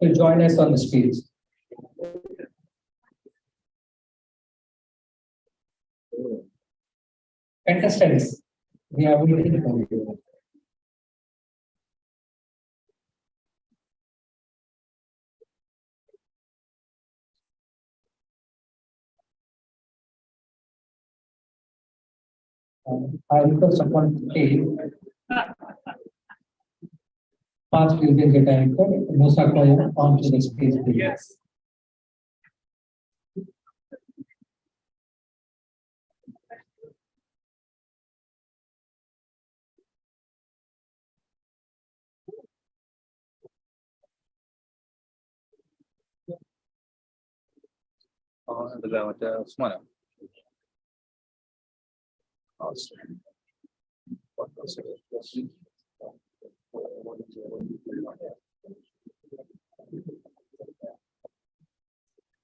to join us on the stage. Contestants, we are waiting for you. I request someone to take past Division J Director, Musa Koya, onto the stage. Yes. ഇതില്ല മറ്റേ ഉസ്മാനോ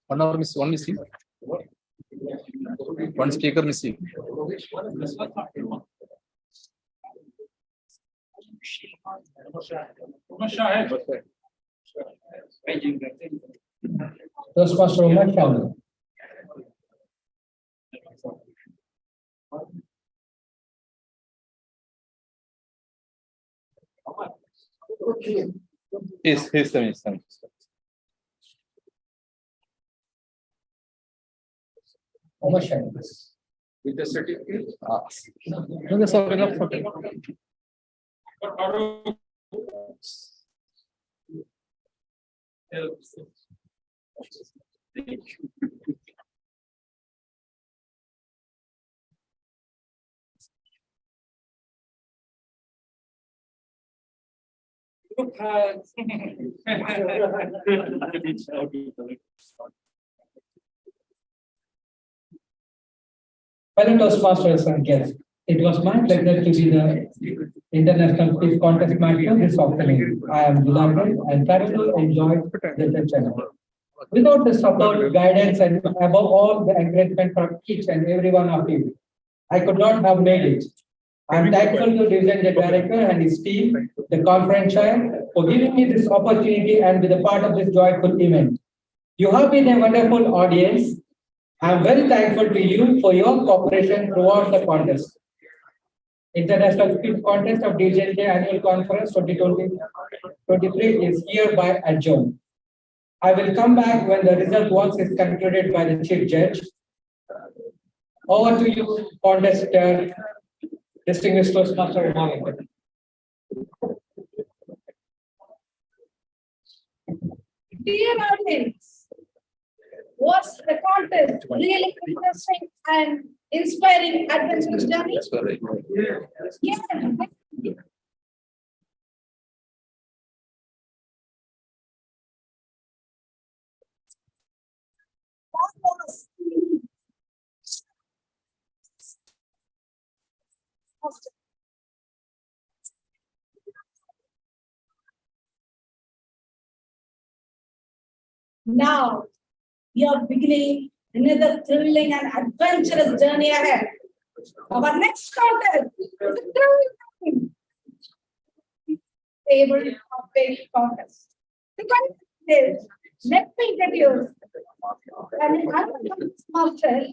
one missing. One speaker missing. Toastmaster Umar Shahid. He's the Umar Shahid. With the certificate. No, that's okay, that's okay. Fellow Toastmasters and guests, it was my pleasure to be the International Quiz Contest Master this afternoon. I am delighted and thoroughly enjoyed this session. Without the support, guidance, and above all, the encouragement from each and every one of you, I could not have made it. I am thankful to Division Head Director and his team, the conference chair, for giving me this opportunity and be the part of this joyful event. You have been a wonderful audience. I am very thankful to you for your cooperation throughout the contest. International Quiz Contest of DJJ Annual Conference 2023 is hereby adjourned. I will come back when the result once is concluded by the Chief Judge. Over to you, contest distinguished Toastmaster Umar Venkat. Dear audience, was the contest really interesting and inspiring adventurous journey? That's very good. Yeah. Now, we are beginning another thrilling and adventurous journey ahead. Our next contest is a thrilling table topic contest. The contest is, let me introduce an unannounced master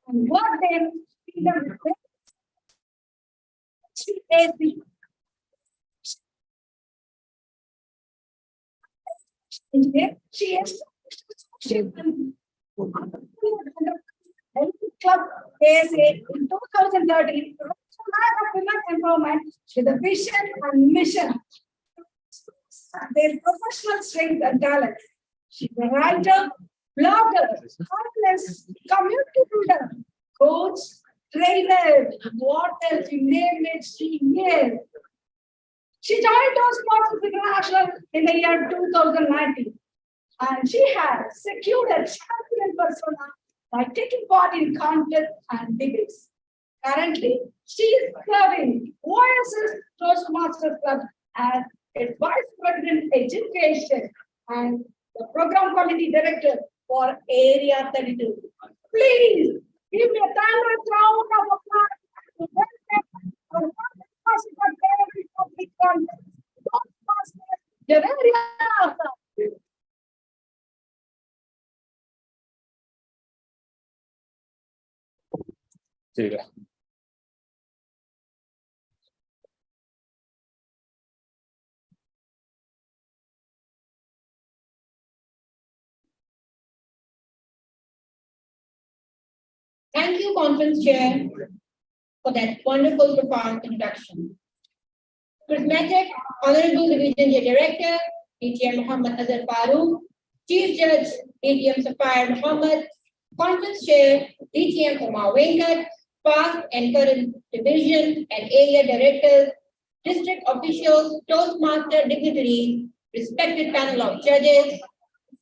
and what then she is the she is Club ASA in 2013 of women's empowerment with a vision and mission. Their professional strength and talent. She's a writer, blogger, artist, community builder, coach, trainer, what else you name it, she is. She joined Toastmasters International in the year 2019, and she has secured a champion persona by taking part in contests and debates. Currently, she is serving Oasis Toastmasters Club as its Vice President Education and the Program Committee Director for Area 32. Please give me a thunderous round of applause to welcome our public contest, Toastmasters Javaria. See you. Thank you, Conference Chair, for that wonderful, profound introduction. Charismatic, Honorable Division Head Director, DTM Muhammad Azhar Farooq, Chief Judge, DTM Safar Muhammad, Conference Chair, DTM Umar Venkat, past and current division and area directors, district officials, Toastmaster dignitaries, respected panel of judges,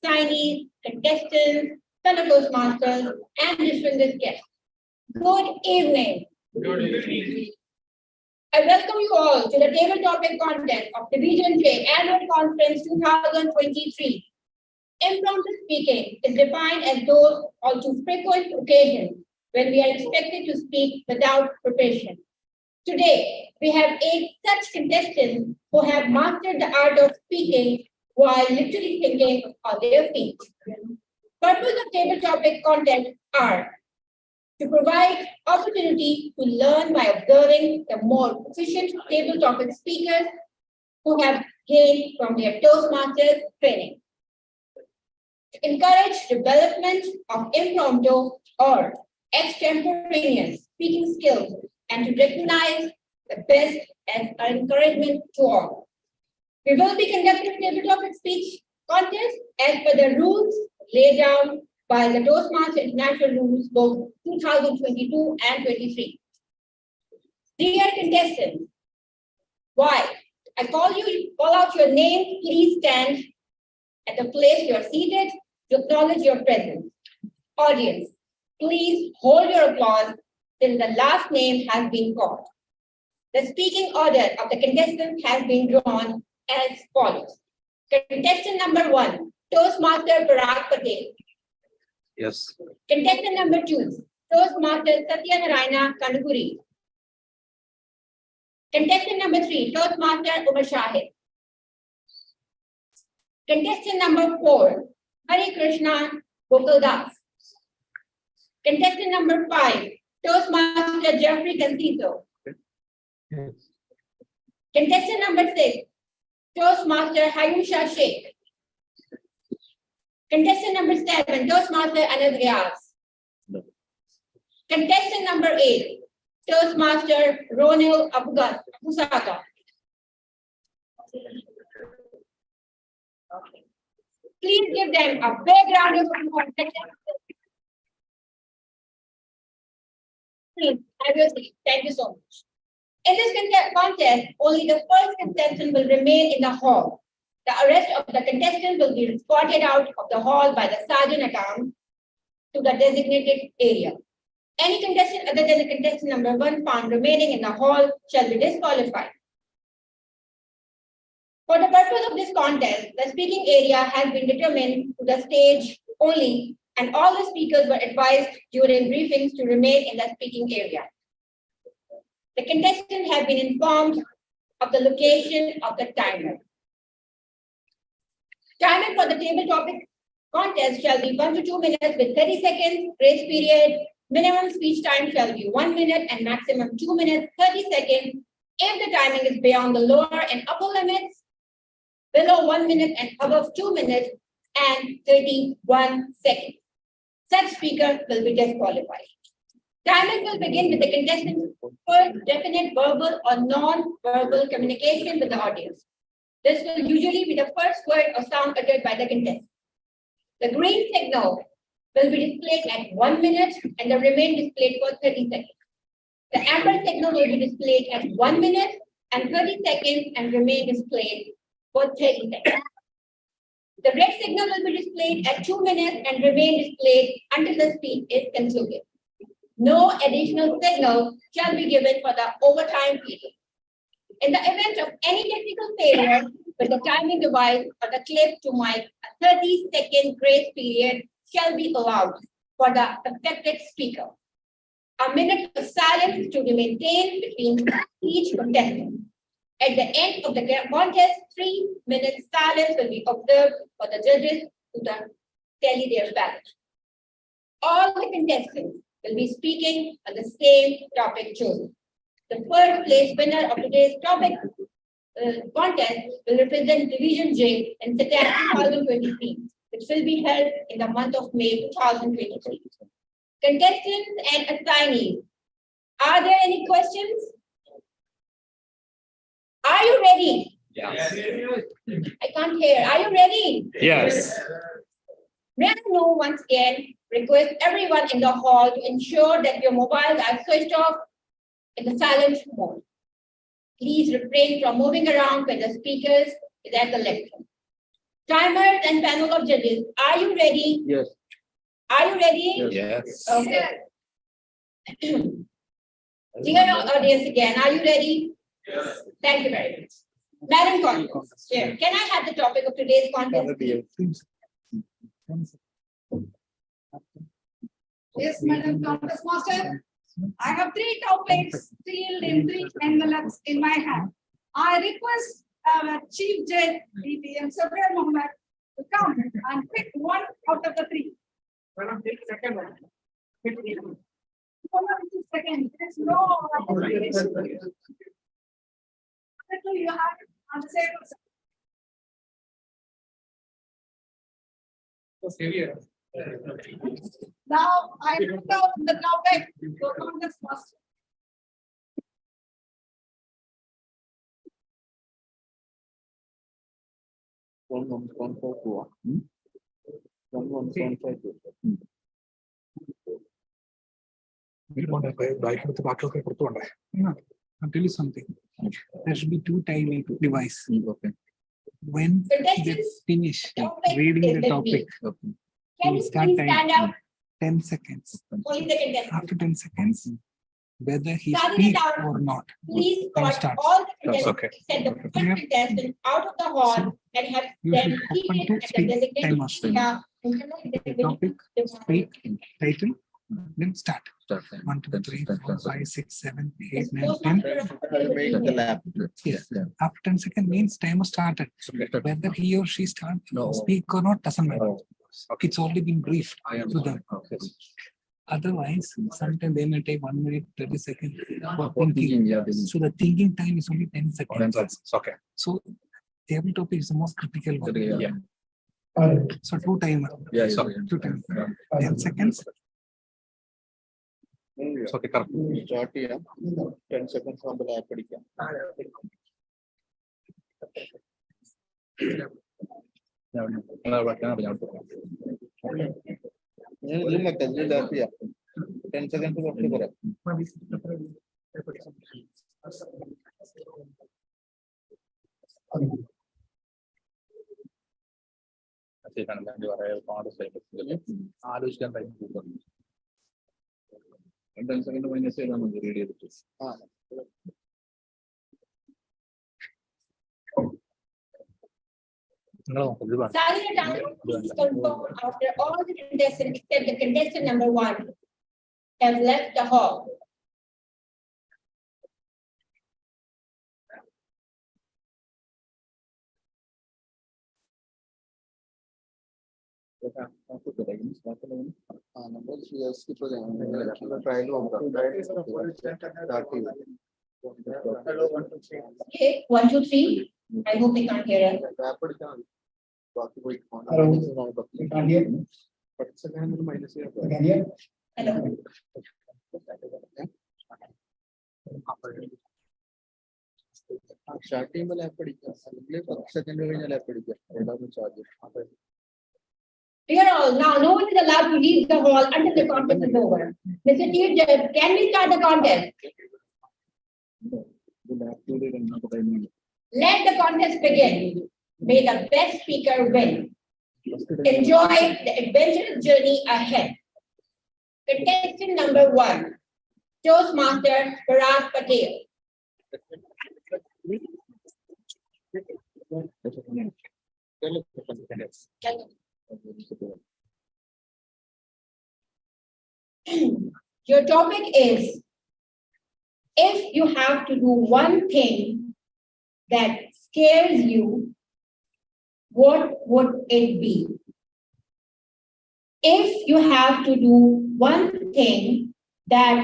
signees, contestants, fellow Toastmasters, and distinguished guests. Good evening. Good evening. I welcome you all to the table topic contest of Division J Annual Conference 2023. Impromptu speaking is defined as those or too frequent occasions when we are expected to speak without preparation. Today, we have 8 such contestants who have mastered the art of speaking while literally thinking on their feet. Purpose of table topic contest are to provide opportunity to learn by observing the more proficient table topic speakers who have gained from their Toastmasters training. To encourage development of impromptu or extemporaneous speaking skills and to recognize the best as an encouragement to all. We will be conducting a table topic speech contest as per the rules laid down by the Toastmasters International Rules Book 2022 and 23. Dear contestants, while I call out your name, please stand at the place you are seated to acknowledge your presence. Audience, please hold your applause till the last name has been called. The speaking order of the contestants has been drawn as follows. Contestant number 1, Toastmaster Parag Patel. Yes. Contestant number 2, Toastmaster Satyanarayana Kandaguri. Contestant number 3, Toastmaster Umar Shahid. Contestant number 4, Hari Krishna Gokuldas. Contestant number 5, Toastmaster Jeffrey Canciso. Contestant number 6, Toastmaster Hayusha Sheikh. Contestant number 7, Toastmaster Anas Riaz. Contestant number 8, Toastmaster Ronil Abusaka. Please give them a big round of applause. Please, have your seat. Thank you so much. In this contest, only the first contestant will remain in the hall. The rest of the contestants will be escorted out of the hall by the sergeant at arms to the designated area. Any contestant other than the contestant number 1 found remaining in the hall shall be disqualified. For the purpose of this contest, the speaking area has been determined to the stage only, and all the speakers were advised during briefings to remain in the speaking area. The contestants have been informed of the location of the timer. Timer for the table topic contest shall be 1 to 2 minutes with 30 seconds grace period. Minimum speech time shall be 1 minute and maximum 2 minutes 30 seconds if the timing is beyond the lower and upper limits, below 1 minute and above 2 minutes and 31 seconds. Such speaker will be disqualified. Timers will begin with the contestant's first definite verbal or non-verbal communication with the audience. This will usually be the first word or sound uttered by the contestant. The green signal will be displayed at 1 minute and the remainder displayed for 30 seconds. The amber signal will be displayed at 1 minute and 30 seconds and remain displayed for 30 seconds. The red signal will be displayed at 2 minutes and remain displayed until the speech is concluded. No additional signal shall be given for the overtime period. In the event of any technical failure with the timing device or the clip to mic, a 30-second grace period shall be allowed for the affected speaker. A minute of silence to be maintained between each contestant. At the end of the contest, 3 minutes silence will be observed for the judges to tally their ballot. All the contestants will be speaking on the same topic chosen. The first place winner of today's topic contest will represent Division J in SATAN 2023, which will be held in the month of May 2023. Contestants and assignees, are there any questions? Are you ready? Yes. I can't hear. Are you ready? Yes. May I know once again, request everyone in the hall to ensure that your mobiles are switched off in the silent mode. Please refrain from moving around when the speakers is at the lectern. Timers and panel of judges, are you ready? Yes. Are you ready? Yes. Okay. Dear audience again, are you ready? Yes. Thank you very much. Madam Contest Chair, can I have the topic of today's contest? Yes, Madam Contest Master. I have 3 topics sealed in 3 envelopes in my hand. I request our Chief Judge, DPM Sabir Mohammed, to come and pick one out of the 3. Madam, take second one. Second, there's no. You have it on the same. Now I put down the topic to Contest Master. I'll tell you something. There should be 2 tiny device. Okay. When they finish reading the topic, Can you start please time. stand out? 10 seconds. Only the contestant. After 10 seconds, whether he Starting it speaks out. or not. Please Time got starts. all the That's contestants, send the first Clear? contestant out of the hall So, and have you them should open seated to at the speak. designated Time was area. Topic, speak, title, then start. 1, 2, 3, 4, 5, 6, 7, 8, 9, 10. Yes. After 10 seconds means time was started. Whether he or she start speak or not doesn't matter. It's already been briefed to them. Otherwise, sometimes they may take 1 minute, 30 seconds for thinking. So the thinking time is only 10 seconds. Okay. So table topic is the most critical one. Yeah. So 2 timer. Yeah. 2 timer. 10 seconds. Okay, correct. Start 10 seconds on the lap. ಇಲ್ಲ 10 seconds ಕೊಟ್ಟು ಬರ ആലോചിക്കാൻ time 10 seconds minus ചെയ്താൽ മതി read ചെയ്തിട്ട്. Starting the time, please confirm after all the contestants except the contestant number 1 have left the hall. Okay, 1, 2, 3. I hope they can't hear us. Hello. Starting lap പഠിക്കാം അല്ലെങ്കിൽ 10 second കഴിഞ്ഞാൽ lap പഠിക്കാം ഏതാണ് charge Dear all, now no one is allowed to leave the hall until the contest is over. Mr. Chief Judge, can we start the contest? Let the contest begin. May the best speaker win. Enjoy the adventurous journey ahead. Contestant number 1, Toastmaster Parag Patel. Your topic is, if you have to do one thing that scares you, what would it be? If you have to do one thing that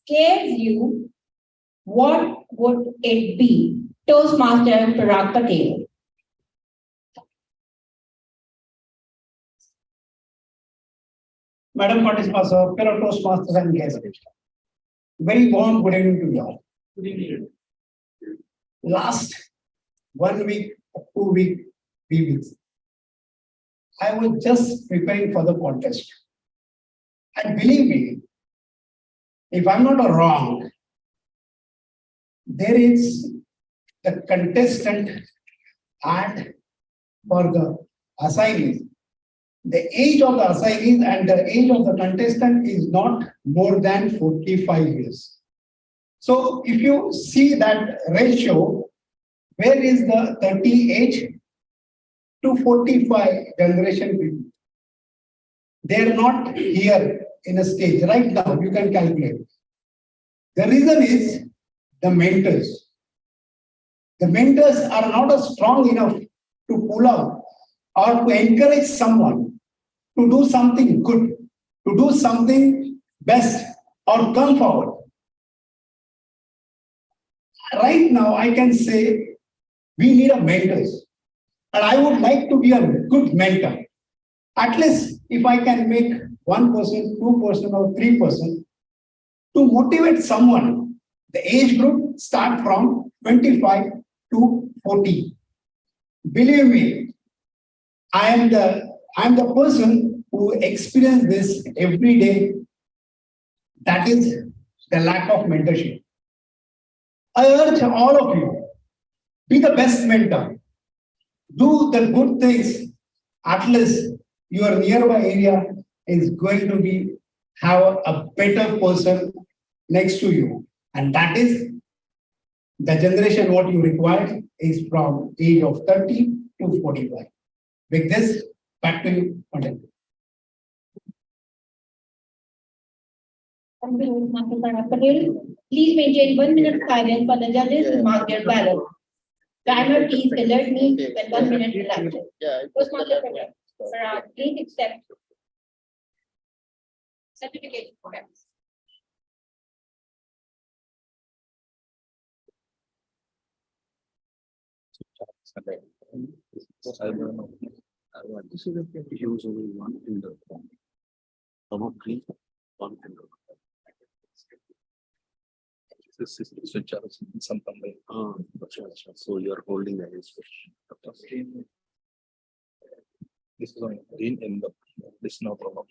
scares you, what would it be? Toastmaster Parag Patel. Madam Contest Master, fellow Toastmasters and guests. Very warm good evening to you all. Last 1 week, 2 weeks, 3 weeks, I was just preparing for the contest. And believe me, if I'm not wrong, there is the contestant and for the assignees. The age of the assignees and the age of the contestant is not more than 45 years. So if you see that ratio, where is the 30 age to 45 generation people? They are not here in a stage. Right now, you can calculate. The reason is the mentors. The mentors are not strong enough to pull out or to encourage someone to do something good, to do something best, or come forward. Right now, I can say we need a mentors. And I would like to be a good mentor. At least if I can make 1%, 2% or 3% to motivate someone, the age group start from 25 to 40. Believe me, I am the person who experience this every day. That is the lack of mentorship. I urge all of you, be the best mentor. Do the good things. At least your nearby area is going to be have a better person next to you. And that is the generation what you require is from age of 30 to 45. With this, back to you, Pandit. Thank you, Master Pranav Patel. Please maintain 1 minute silence for the judges who mark their ballot. Timer, please alert me when 1 minute elapsed. Postmaster Patel, Farad, please accept certification for him. Usually one finger. Probably one finger. This is something like so you are holding the this is on green in the this no problem.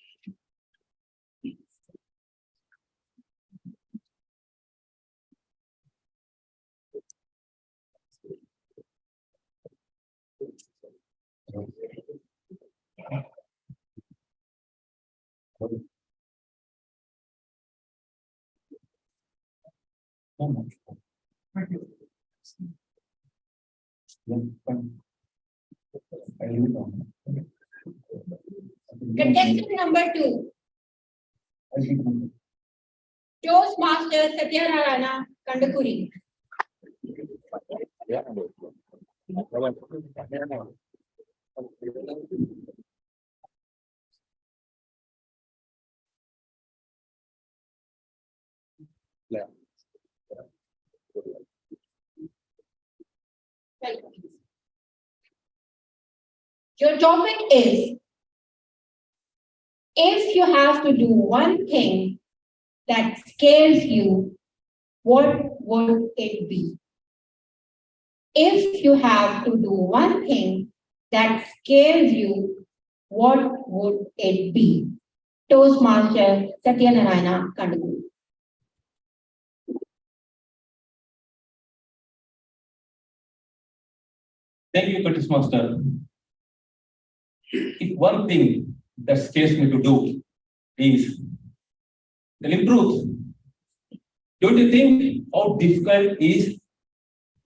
Contestant number 2. Toastmaster Satyanarayana Kandakuri. Your topic is, if you have to do one thing that scares you, what would it be? If you have to do one thing that scares you, what would it be? Toastmaster Satyanarayana Kandakuri. Thank you, Toastmaster. If one thing that scares me to do is telling truth. Don't you think how difficult it is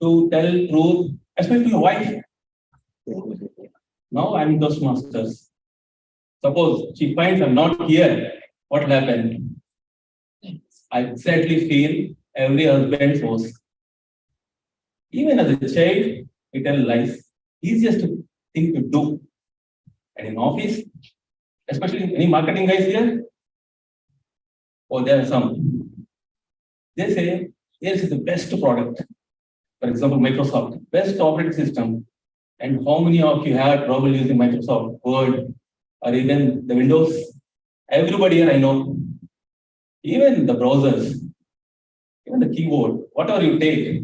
to tell truth, especially to your wife? Now I'm Toastmasters. Suppose she finds I'm not here, what will happen? I exactly feel every husband's force. Even as a child, we tell lies. Easiest thing to do. And in office, especially any marketing guys here, or there are some, they say, this is the best product. For example, Microsoft, best operating system. And how many of you have trouble using Microsoft Word or even the Windows? Everybody here I know. Even the browsers, even the keyboard, whatever you take,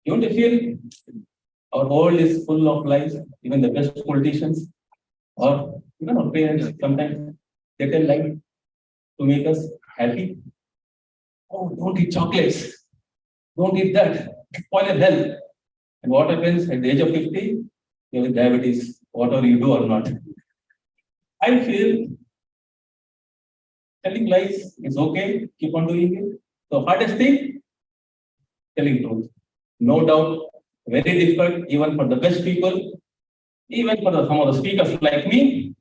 don't you feel our world is full of lies, even the best politicians, or even our parents sometimes they tell lies to make us happy. Oh, don't eat chocolates. Don't eat that. Spoil your health. And what happens at the age of 50? You have diabetes, whatever you do or not. I feel telling lies is okay, keep on doing it. The hardest thing, telling truth. No doubt, very difficult, even for the best people, even for some of the speakers like me.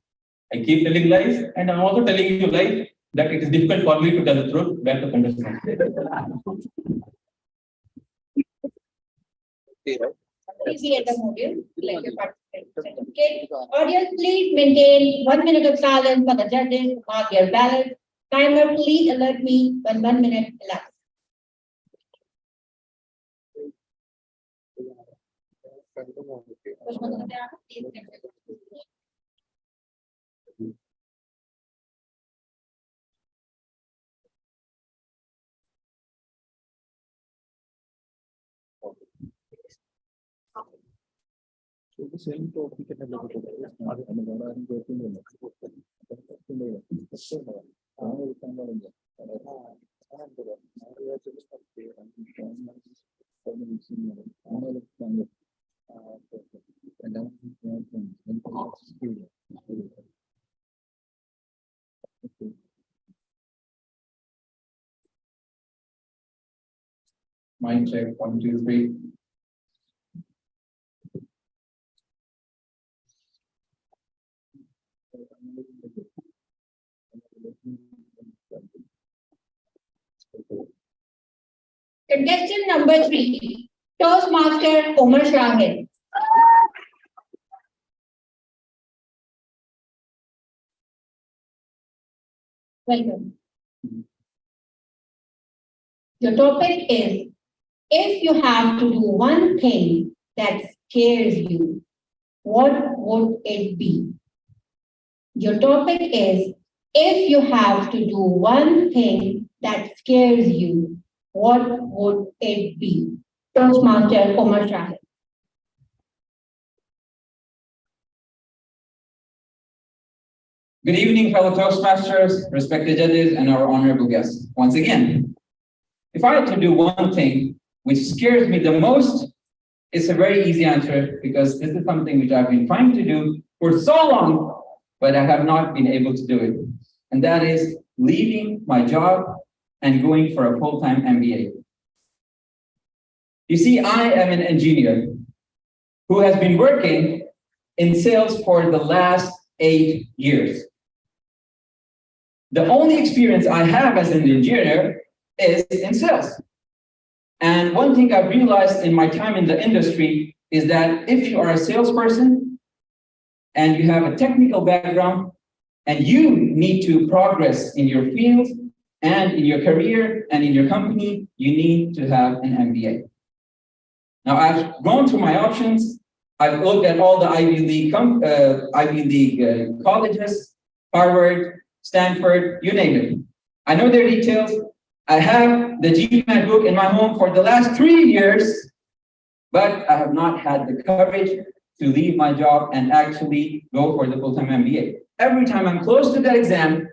I keep telling lies, and I'm also telling you lies that it is difficult for me to tell the truth back to contestants. Please be at the podium, let your participants. Okay, audience, please maintain 1 minute of silence for the judges to mark their ballot. Timer, please alert me when 1 minute elapsed. Mic check, 1, 2, 3. Contestant number 3, Toastmaster Omar Shahid. Welcome. Your topic is, if you have to do one thing that scares you, what would it be? Your topic is, if you have to do one thing that scares you, what would it be? Toastmaster Omar Shahid. Good evening, fellow Toastmasters, respected judges, and our honorable guests. Once again, if I had to do one thing which scares me the most, it's a very easy answer because this is something which I've been trying to do for so long, but I have not been able to do it. And that is leaving my job and going for a full-time MBA. You see, I am an engineer who has been working in sales for the last 8 years. The only experience I have as an engineer is in sales. And one thing I've realized in my time in the industry is that if you are a salesperson and you have a technical background and you need to progress in your field and in your career and in your company, you need to have an MBA. Now, I've gone through my options. I've looked at all the Ivy League colleges, Harvard, Stanford, you name it. I know their details. I have the GMAT book in my home for the last 3 years, but I have not had the courage to leave my job and actually go for the full-time MBA. Every time I'm close to that exam,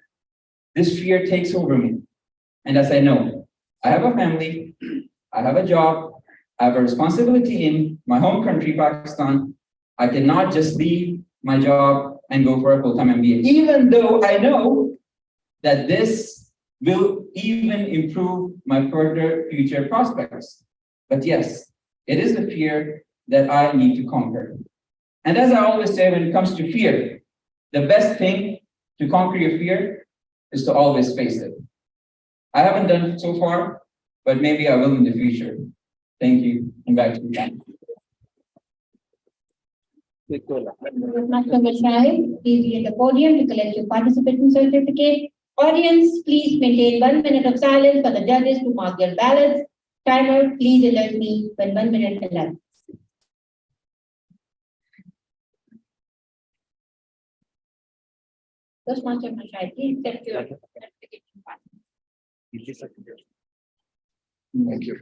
this fear takes over me. And I say, no, I have a family, I have a job, I have a responsibility in my home country, Pakistan. I cannot just leave my job and go for a full-time MBA, even though I know that this will even improve my further future prospects. But yes, it is a fear that I need to conquer. And as I always say, when it comes to fear, the best thing to conquer your fear is to always face it. I haven't done it so far, but maybe I will in the future. Thank you, and back to you. Toastmaster Omar Shahid, please be at the podium to collect your participation certificate. Audience, please maintain 1 minute of silence for the judges to mark their ballots. Timer, please alert me when 1 minute elapsed. Toastmaster Omar Shahid, please accept your certification. Thank you.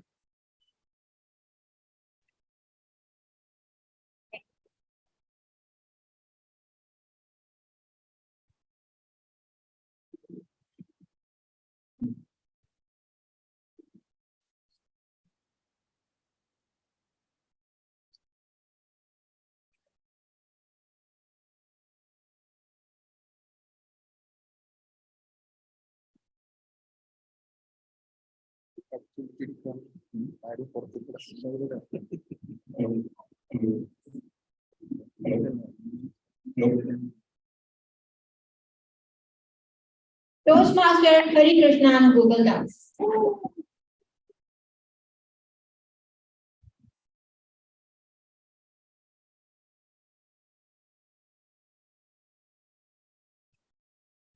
Toastmaster Hari Krishnan Google Docs.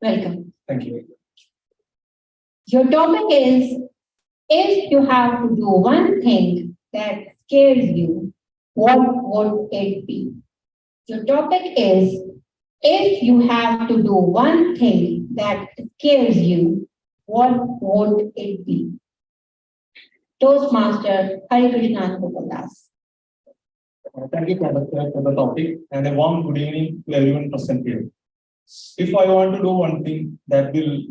Welcome. Thank you. Your topic is, if you have to do one thing that scares you, what would it be? Your topic is, if you have to do one thing that scares you, what would it be? Toastmaster Hari Krishnan Gopalas. Thank you for the topic and a warm good evening to everyone present here. If I want to do one thing that will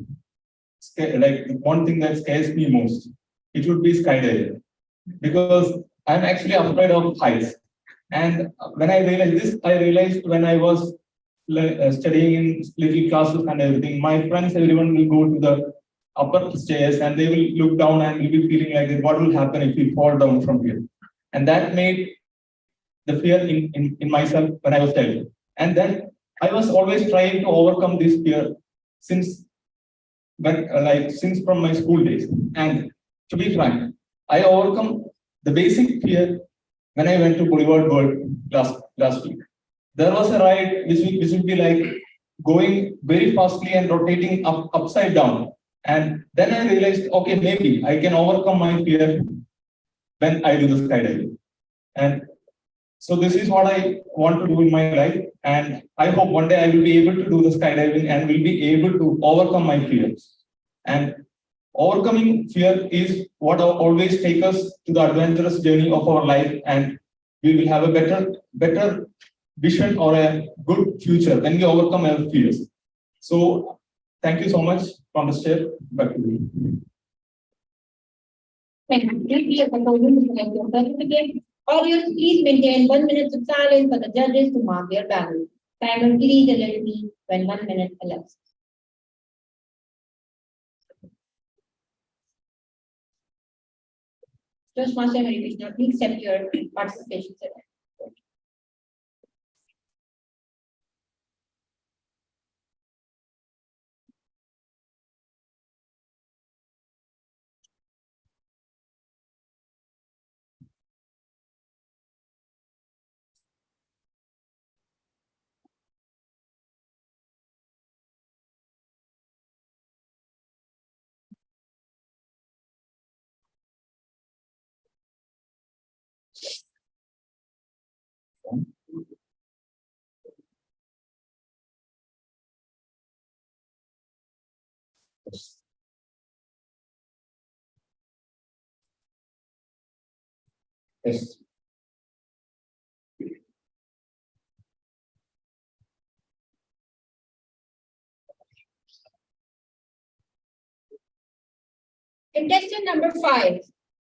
scare, like one thing that scares me most, it would be skydiving, because I'm actually afraid of heights. And when I realized when I was studying in little classes and everything, my friends, everyone will go to the upper stairs and they will look down and will be feeling like, what will happen if we fall down from here? And that made the fear in myself when I was child. And then I was always trying to overcome this fear since from my school days. And to be frank, I overcome the basic fear when I went to Boulevard World last week. There was a ride which would be like going very fastly and rotating upside down. And then I realized, okay, maybe I can overcome my fear when I do the skydiving. And so this is what I want to do in my life. And I hope one day I will be able to do the skydiving and will be able to overcome my fears. And overcoming fear is what always takes us to the adventurous journey of our life, and we will have a better vision or a good future when we overcome our fears. So thank you so much from the chair. Back to you. Thank you. Audience, please maintain 1 minute of silence for the judges to mark their ballots. Timer, please alert me when 1 minute elapses. Toastmaster Hari Krishna, please accept your participation today. Yes. Contestant number 5,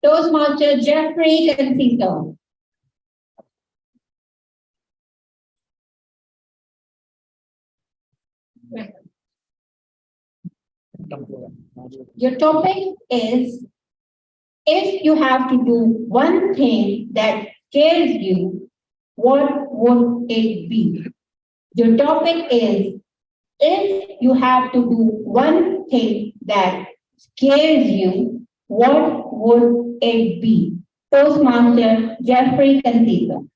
Toastmaster Jeffrey Cancito. Your topic is, if you have to do one thing that scares you, what would it be? Your topic is, if you have to do one thing that scares you, what would it be? Toastmaster Jeffrey Cancito.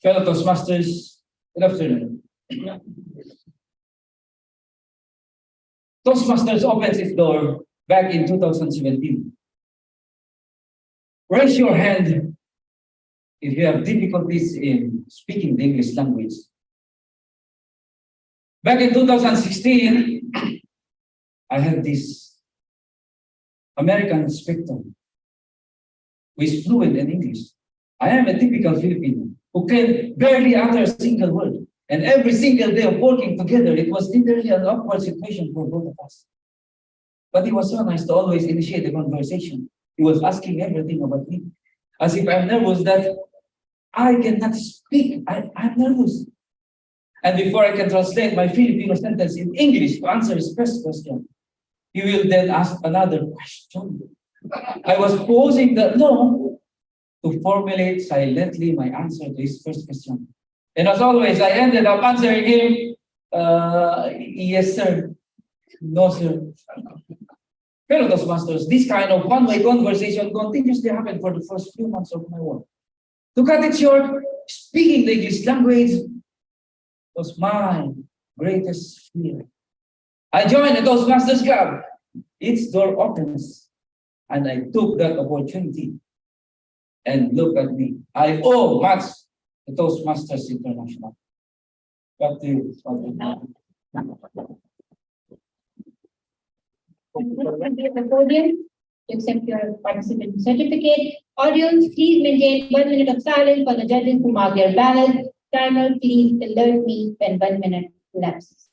Fellow Toastmasters, good afternoon. Toastmasters opens its door back in 2017. Raise your hand if you have difficulties in speaking the English language. Back in 2016, I had this American inspector who is fluent in English. I am a typical Filipino who can barely utter a single word. And every single day of working together, it was literally an awkward situation for both of us. But he was so nice to always initiate the conversation. He was asking everything about me, as if I'm nervous that I cannot speak. I'm nervous. And before I can translate my Filipino sentence in English to answer his first question, he will then ask another question. I was pausing the law to formulate silently my answer to his first question. And as always, I ended up answering him, yes, sir. No, sir. Fellow Toastmasters, this kind of one-way conversation continuously happened for the first few months of my work. To cut it short, speaking the English language was my greatest fear. I joined the Toastmasters Club. Its door opens, and I took that opportunity. And look at me. I owe much to Toastmasters International. Back to you. The podium to accept your participant certificate. Audience, please maintain 1 minute of silence for the judges who mark their ballots. Timer, please alert me when 1 minute elapses.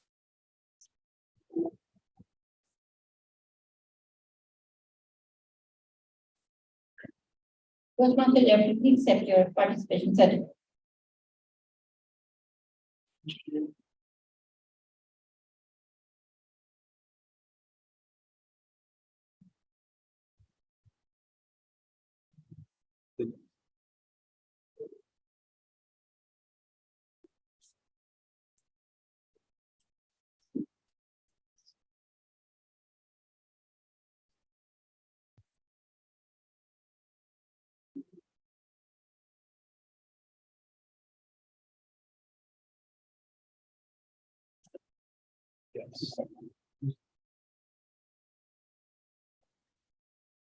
Toastmaster Jeffrey, please accept your participation certificate.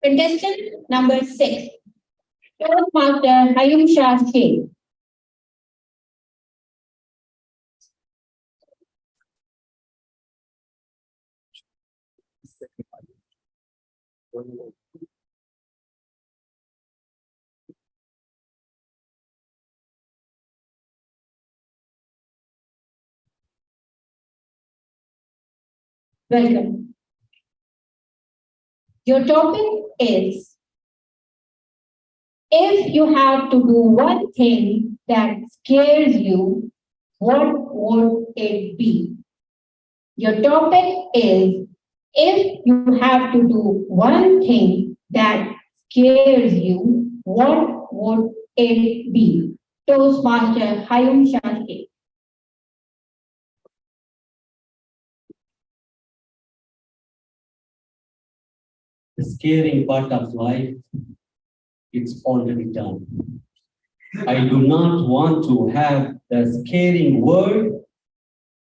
Contestant number 6, Toastmaster Hayum Shah Sheikh. Welcome. Your topic is, if you have to do one thing that scares you, what would it be? Your topic is, if you have to do one thing that scares you, what would it be? Toastmaster Hayum Shah Sheikh. The scaring part of life, it's already done. I do not want to have the scaring word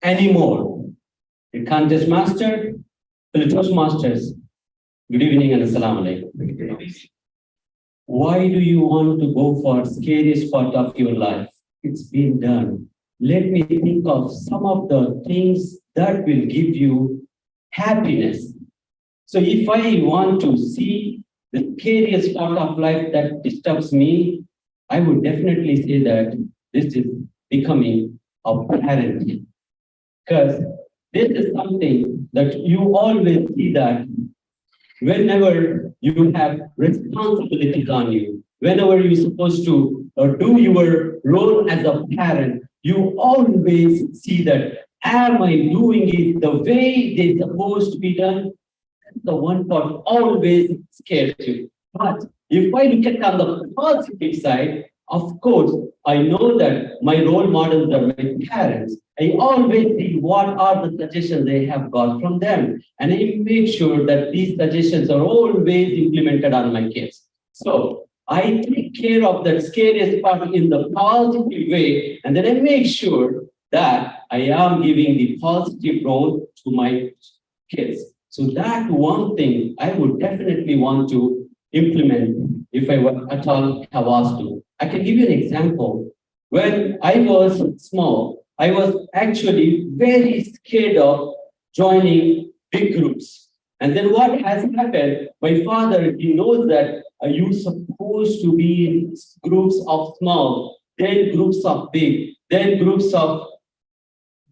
anymore. The contest master, the Toastmasters, good evening and assalamu alaikum. Why do you want to go for scariest part of your life? It's been done. Let me think of some of the things that will give you happiness. So if I want to see the scariest part of life that disturbs me, I would definitely say that this is becoming a parent. Because this is something that you always see that whenever you have responsibilities on you, whenever you're supposed to do your role as a parent, you always see that, am I doing it the way they're supposed to be done? The one part always scares you. But if I look at on the positive side, of course, I know that my role models are my parents. I always see what are the suggestions they have got from them. And I make sure that these suggestions are always implemented on my kids. So I take care of that scariest part in the positive way. And then I make sure that I am giving the positive role to my kids. So that one thing I would definitely want to implement if I were at all have asked to. I can give you an example. When I was small, I was actually very scared of joining big groups. And then what has happened, my father, he knows that you're supposed to be in groups of small, then groups of big, then groups of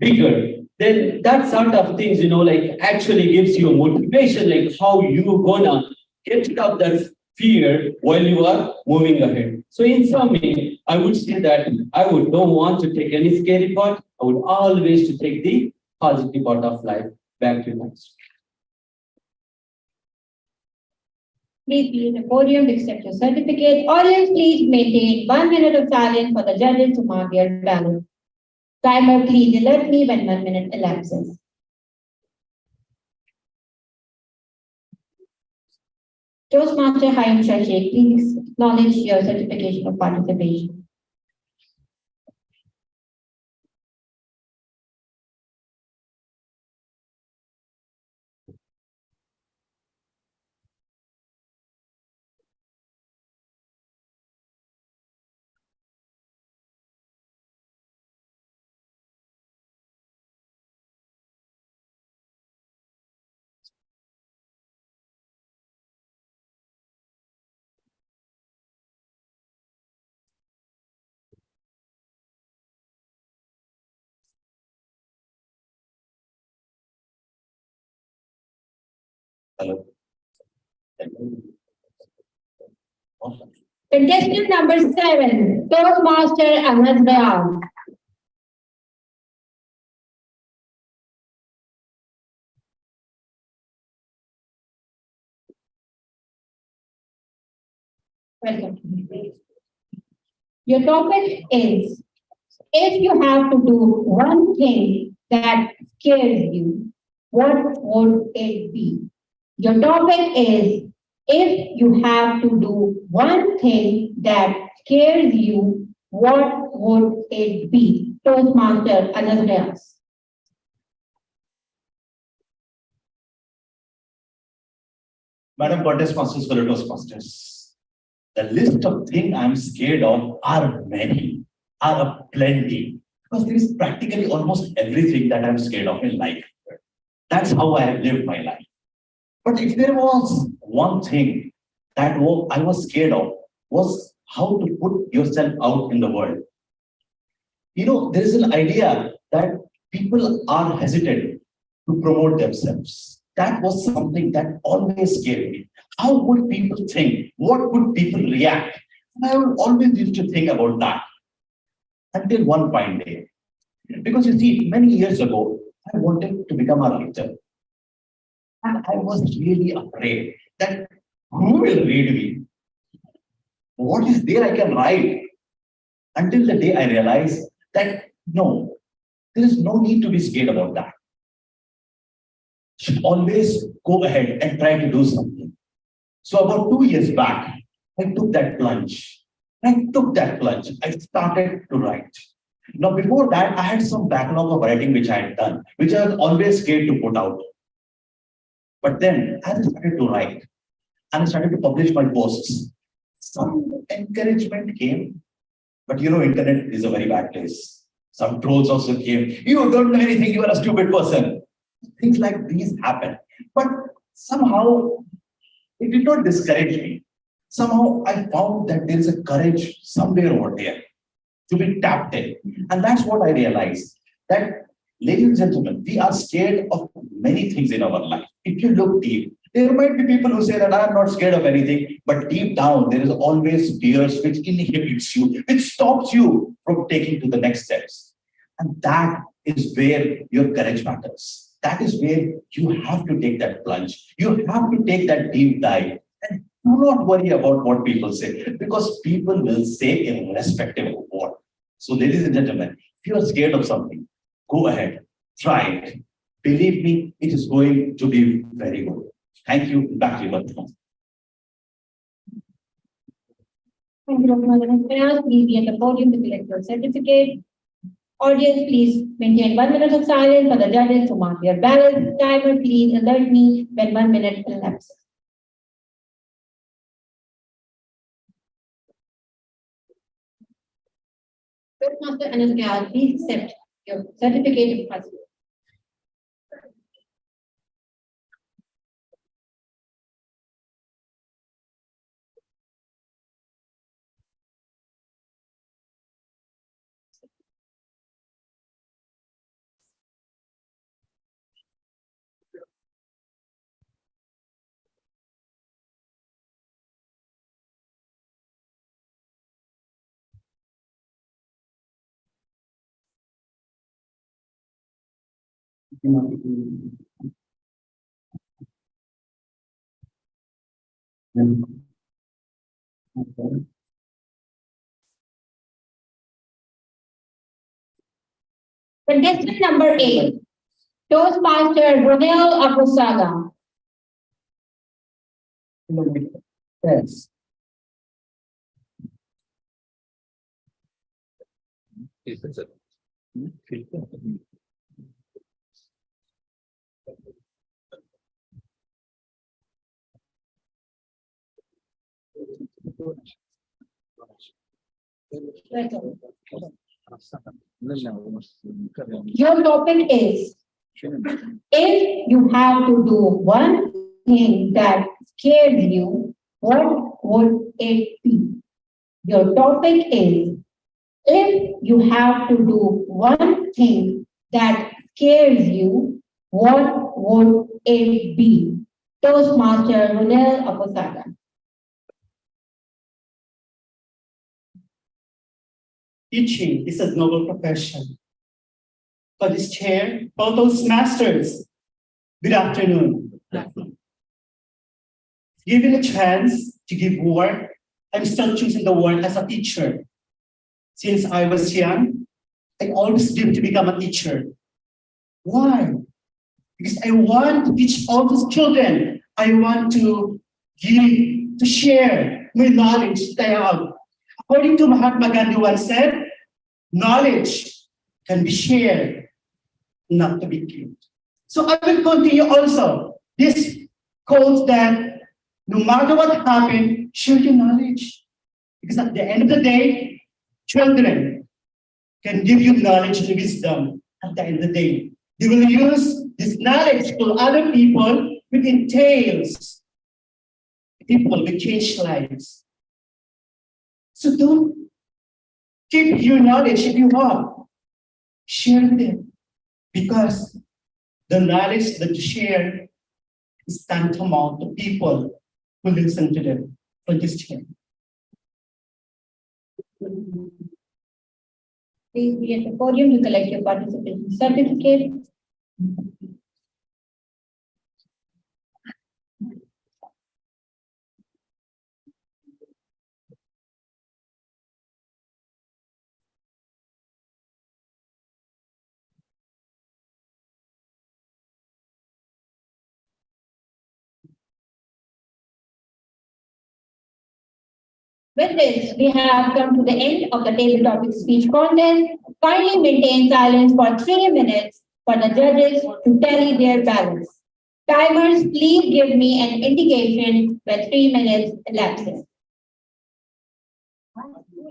bigger, then that sort of things, like actually gives you a motivation, like how you gonna get rid of that fear while you are moving ahead. So in summary, I would say that I would don't want to take any scary part. I would always to take the positive part of life. Back to you next. Please be at the podium to accept your certificate. Audience, please maintain 1 minute of silence for the judges to mark their ballot. Timer, please alert me when 1 minute elapses. Toastmaster Hayam Shashik, please acknowledge your certification of participation. Hello. Contestant number 7, Toastmaster Ahmed Rayal. Welcome. Your topic is, if you have to do one thing that scares you, what would it be? Your topic is, if you have to do one thing that scares you, what would it be? Toastmaster Anas Rayas. Madam Contest Masters, fellow Toastmasters, the list of things I'm scared of are many, are plenty, because there is practically almost everything that I'm scared of in life. That's how I have lived my life. But if there was one thing that I was scared of, was how to put yourself out in the world. There is an idea that people are hesitant to promote themselves. That was something that always scared me. How would people think? What would people react? And I would always used to think about that until one fine day. Because you see, many years ago, I wanted to become a writer. And I was really afraid that who will read me? What is there I can write? Until the day I realized that no, there is no need to be scared about that. Should always go ahead and try to do something. So about 2 years back, I took that plunge. I started to write. Now before that, I had some backlog of writing which I had done, which I was always scared to put out. But then as I started to write and I started to publish my posts, some encouragement came. But internet is a very bad place. Some trolls also came. You don't know anything, you are a stupid person. Things like these happen. But somehow it did not discourage me. Somehow I found that there is a courage somewhere over there to be tapped in. And that's what I realized. That, ladies and gentlemen, we are scared of many things in our life. If you look deep, there might be people who say that I'm not scared of anything, but deep down, there is always fears which inhibits you, which stops you from taking to the next steps. And that is where your courage matters. That is where you have to take that plunge. You have to take that deep dive. And do not worry about what people say, because people will say irrespective of what. So, ladies and gentlemen, if you are scared of something, go ahead, try it. Believe me, it is going to be very good. Thank you. Back to you, Vartman. Thank you, Dr. Madhavan. Please be at the podium to collect your certificate. Audience, please maintain 1 minute of silence for the judges to mark their ballots. Timer, please alert me when 1 minute elapses. Toastmaster Anas Rayal, please accept your certificate of participation. Contestant number 8, Toastmaster Ronel Aposaga. Yes. Your topic is, if you have to do one thing that scares you, what would it be? Your topic is, if you have to do one thing that scares you, what would it be? Toastmaster Ronel Aposaga. Teaching is a noble profession. For this chair, all Toastmasters, good afternoon. Given a chance to give work, I'm still choosing the work as a teacher. Since I was young, I always dreamed to become a teacher. Why? Because I want to teach all those children. I want to give, to share my knowledge that I have. According to Mahatma Gandhi once said, knowledge can be shared, not to be kept. So I will continue also this quote that no matter what happens, share your knowledge. Because at the end of the day, children can give you knowledge and wisdom at the end of the day. They will use this knowledge to other people, which entails people will change lives. So don't keep your knowledge if you want. Share them. Because the knowledge that you share is tantamount to people who listen to them for this channel. Please be at the podium to collect your participation certificate. With this, we have come to the end of the table topic speech contest. Kindly maintain silence for 3 minutes for the judges to tally their ballots. Timers, please give me an indication when 3 minutes elapses.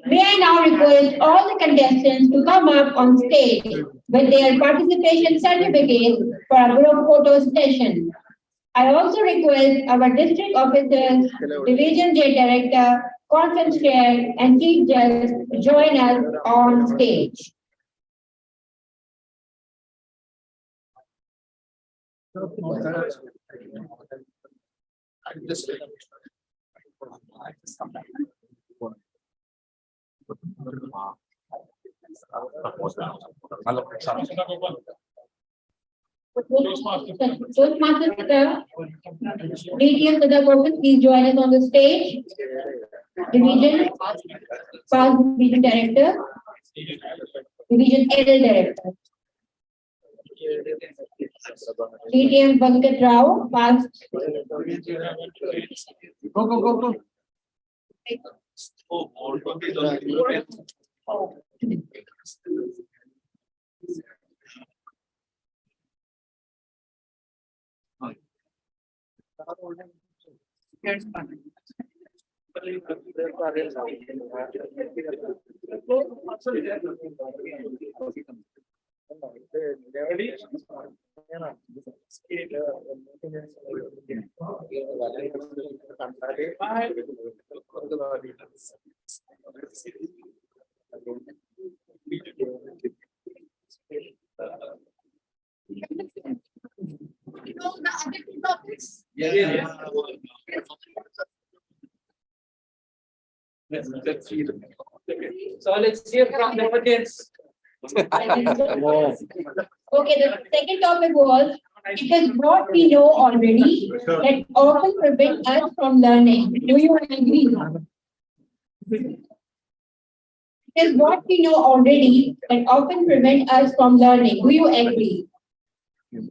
May I now request all the contestants to come up on stage with their participation certificates for a group photo session. I also request our district officers, Division J Director, Conference Chair, and Chief Judge to join us on stage. Toastmaster sir, DTM Sada Corpus, please join us on the stage. Division, Past Division Director, Division L Director. DTM Venkat Rao, Past. Go. Let's see. So let's hear from the audience. Okay, the second topic was, it is what we know already that often prevent us from learning. Do you agree? It is what we know already that often prevent us from learning. Do you agree? The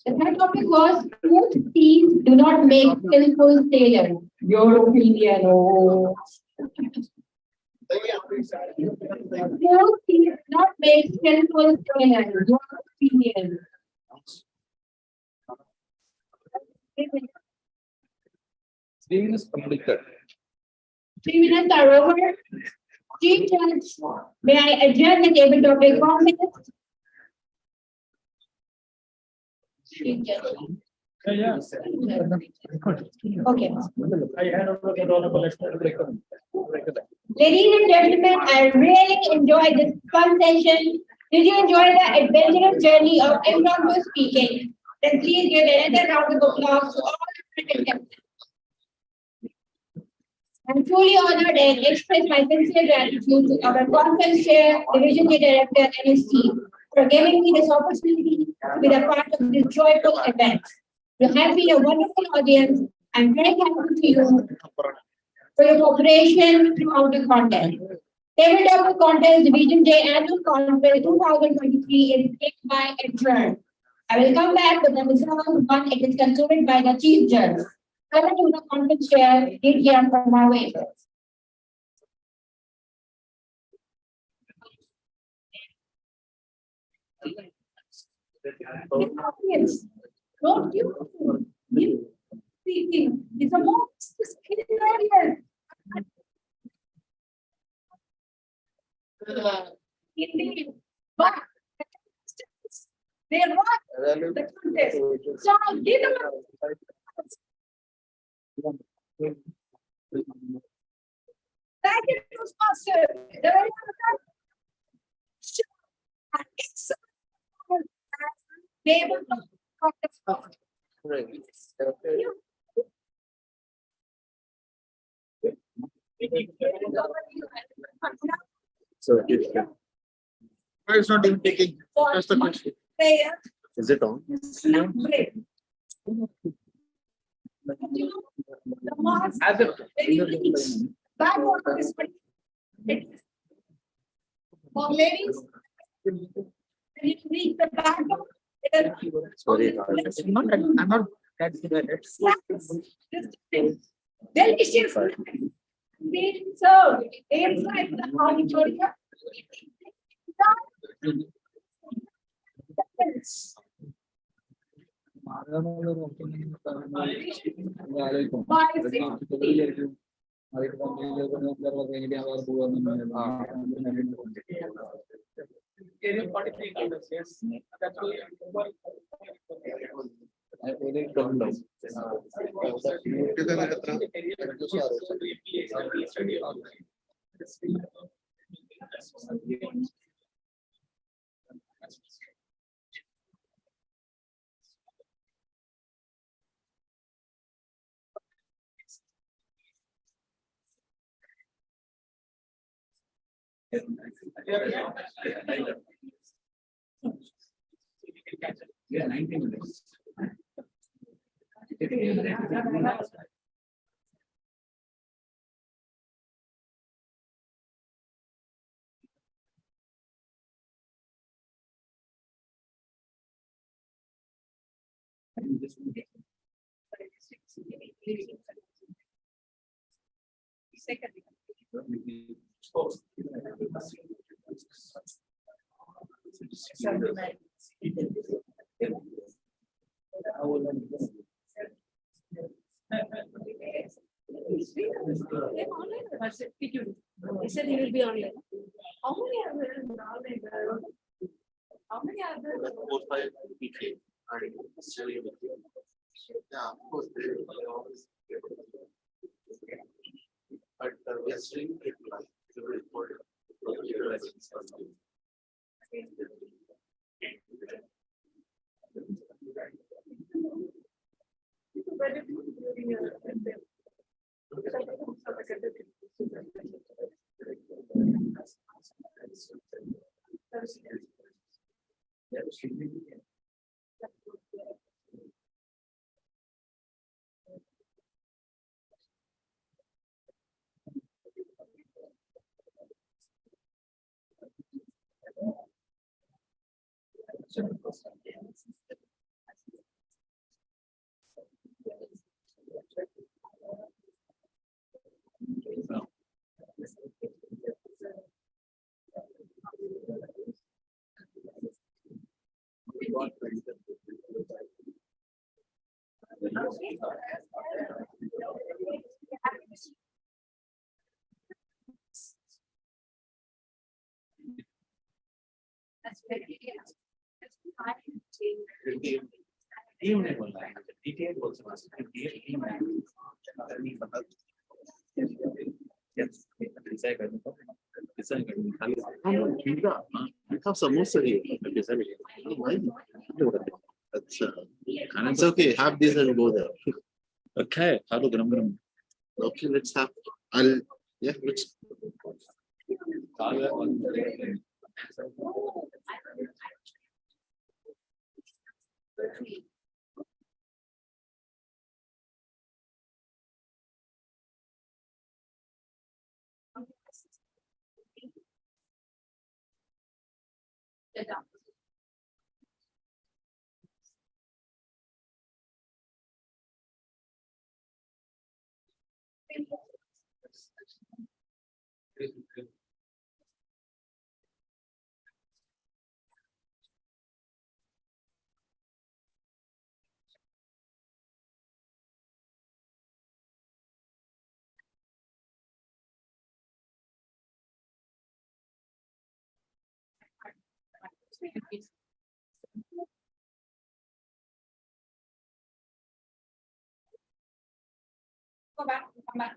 third topic was, smooth seas do not make skillful sailors. Your opinion. Oh. Smooth seas do not make skillful sailors. Your opinion. 3 minutes completed. 3 minutes are over. Chief Judge, may I adjourn the table topic 1 minute? Chief Judge. Yeah. Okay. I hand over the honorable Ladies and gentlemen, I really enjoyed this fun session. Did you enjoy the adventurous journey of impromptu speaking? Then please give another round of applause to all the participants. I'm truly honored and express my sincere gratitude to our conference chair, division director, and his team for giving me this opportunity to be a part of this joyful event. You have been a wonderful audience. I'm very thankful to you for your cooperation throughout the contest. Tabletop Contest Division J Annual Conference 2023 is hereby adjourned. I will come back with the results once it is concluded by the Chief Judge. Coming to the conference chair, did hear from my waivers. Yes. Don't you speaking? It's a more sophisticated audience. Indeed, but they are not the contest. So give them thank you, Toastmaster. The very it's they will not contest. So why it's not even taking? That's the question. Is it on? As if back on this for ladies, when you reach the back door, Sorry, I'm not that good at it. delicious being served inside the auditorium. Yeah, 19 minutes. He said he will be online. How many are there in online? How many are there? Yeah, of course. But we are still recorded. Evening online, detailed also must be evening. Yes. Samosa here. And it's okay, have this and go there. Okay, hello, gram. Okay, let's have, yeah, let's. Go back, come back.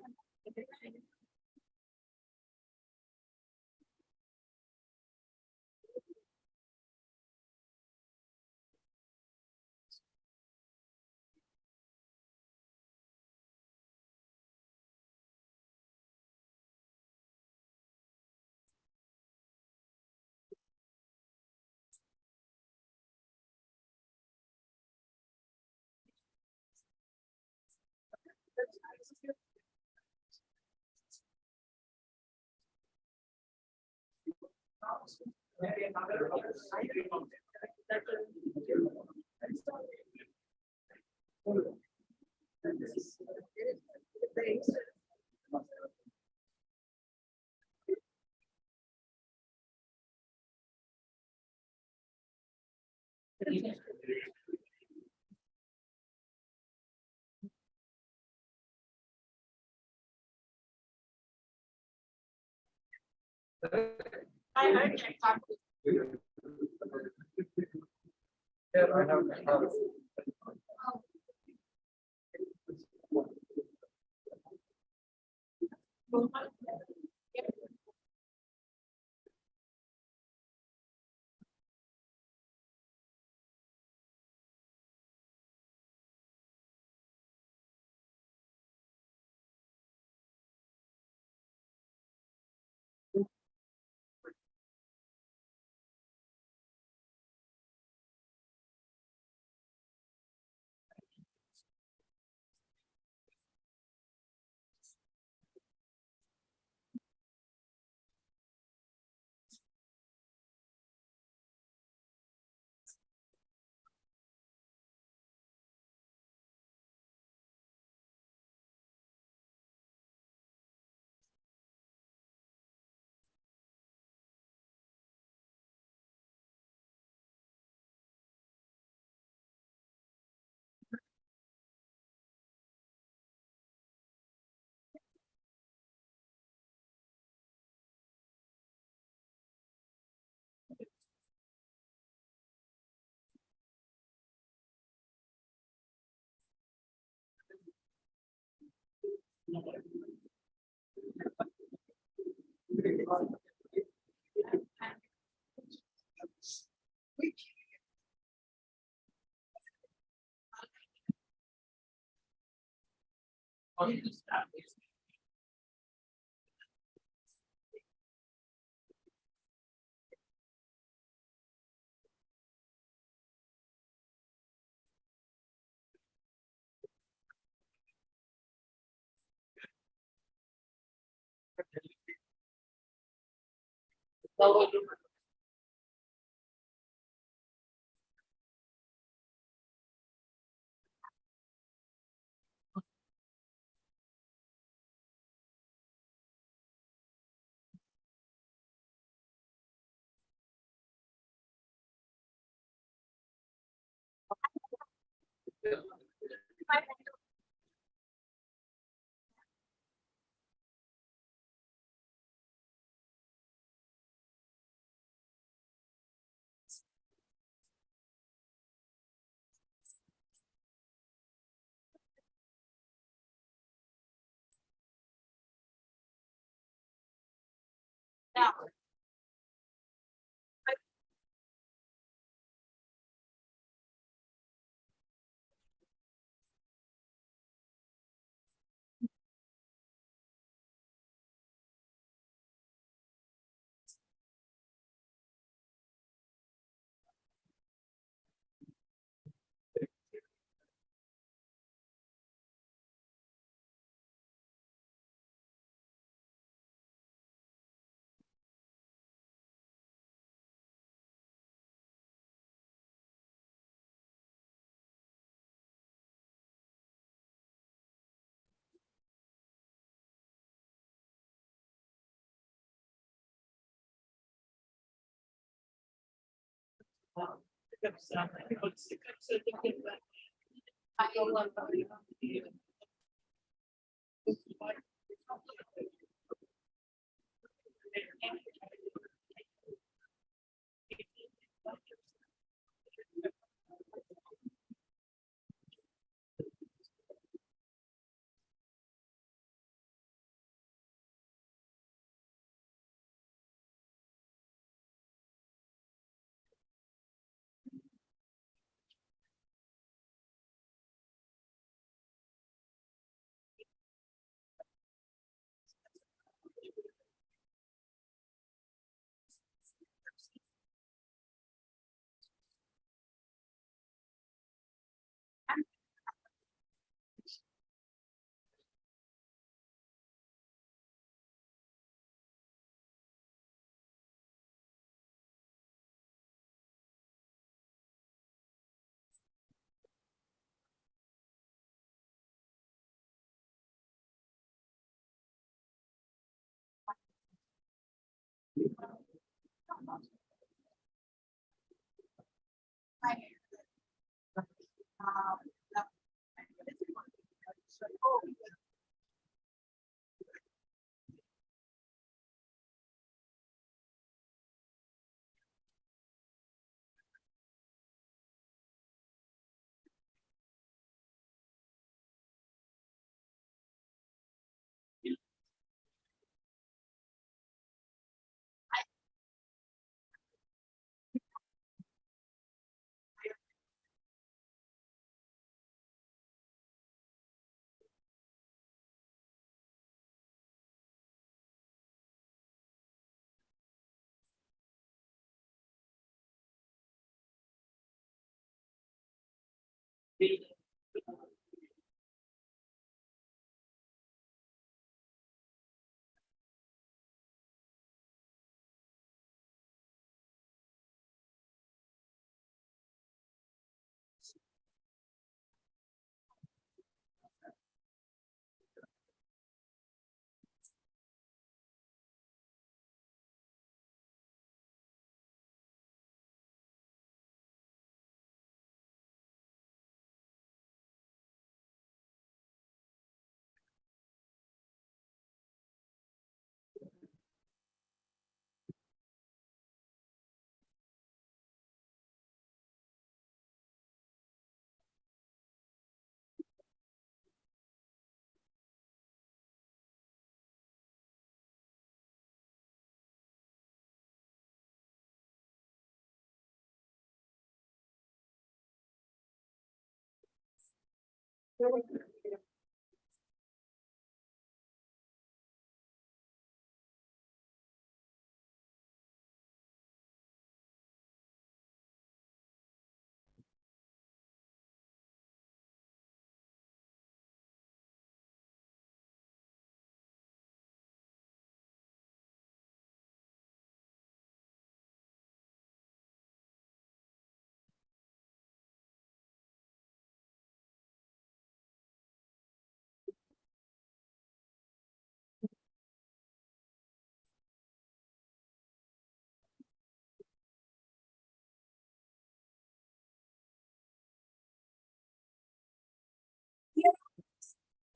I heard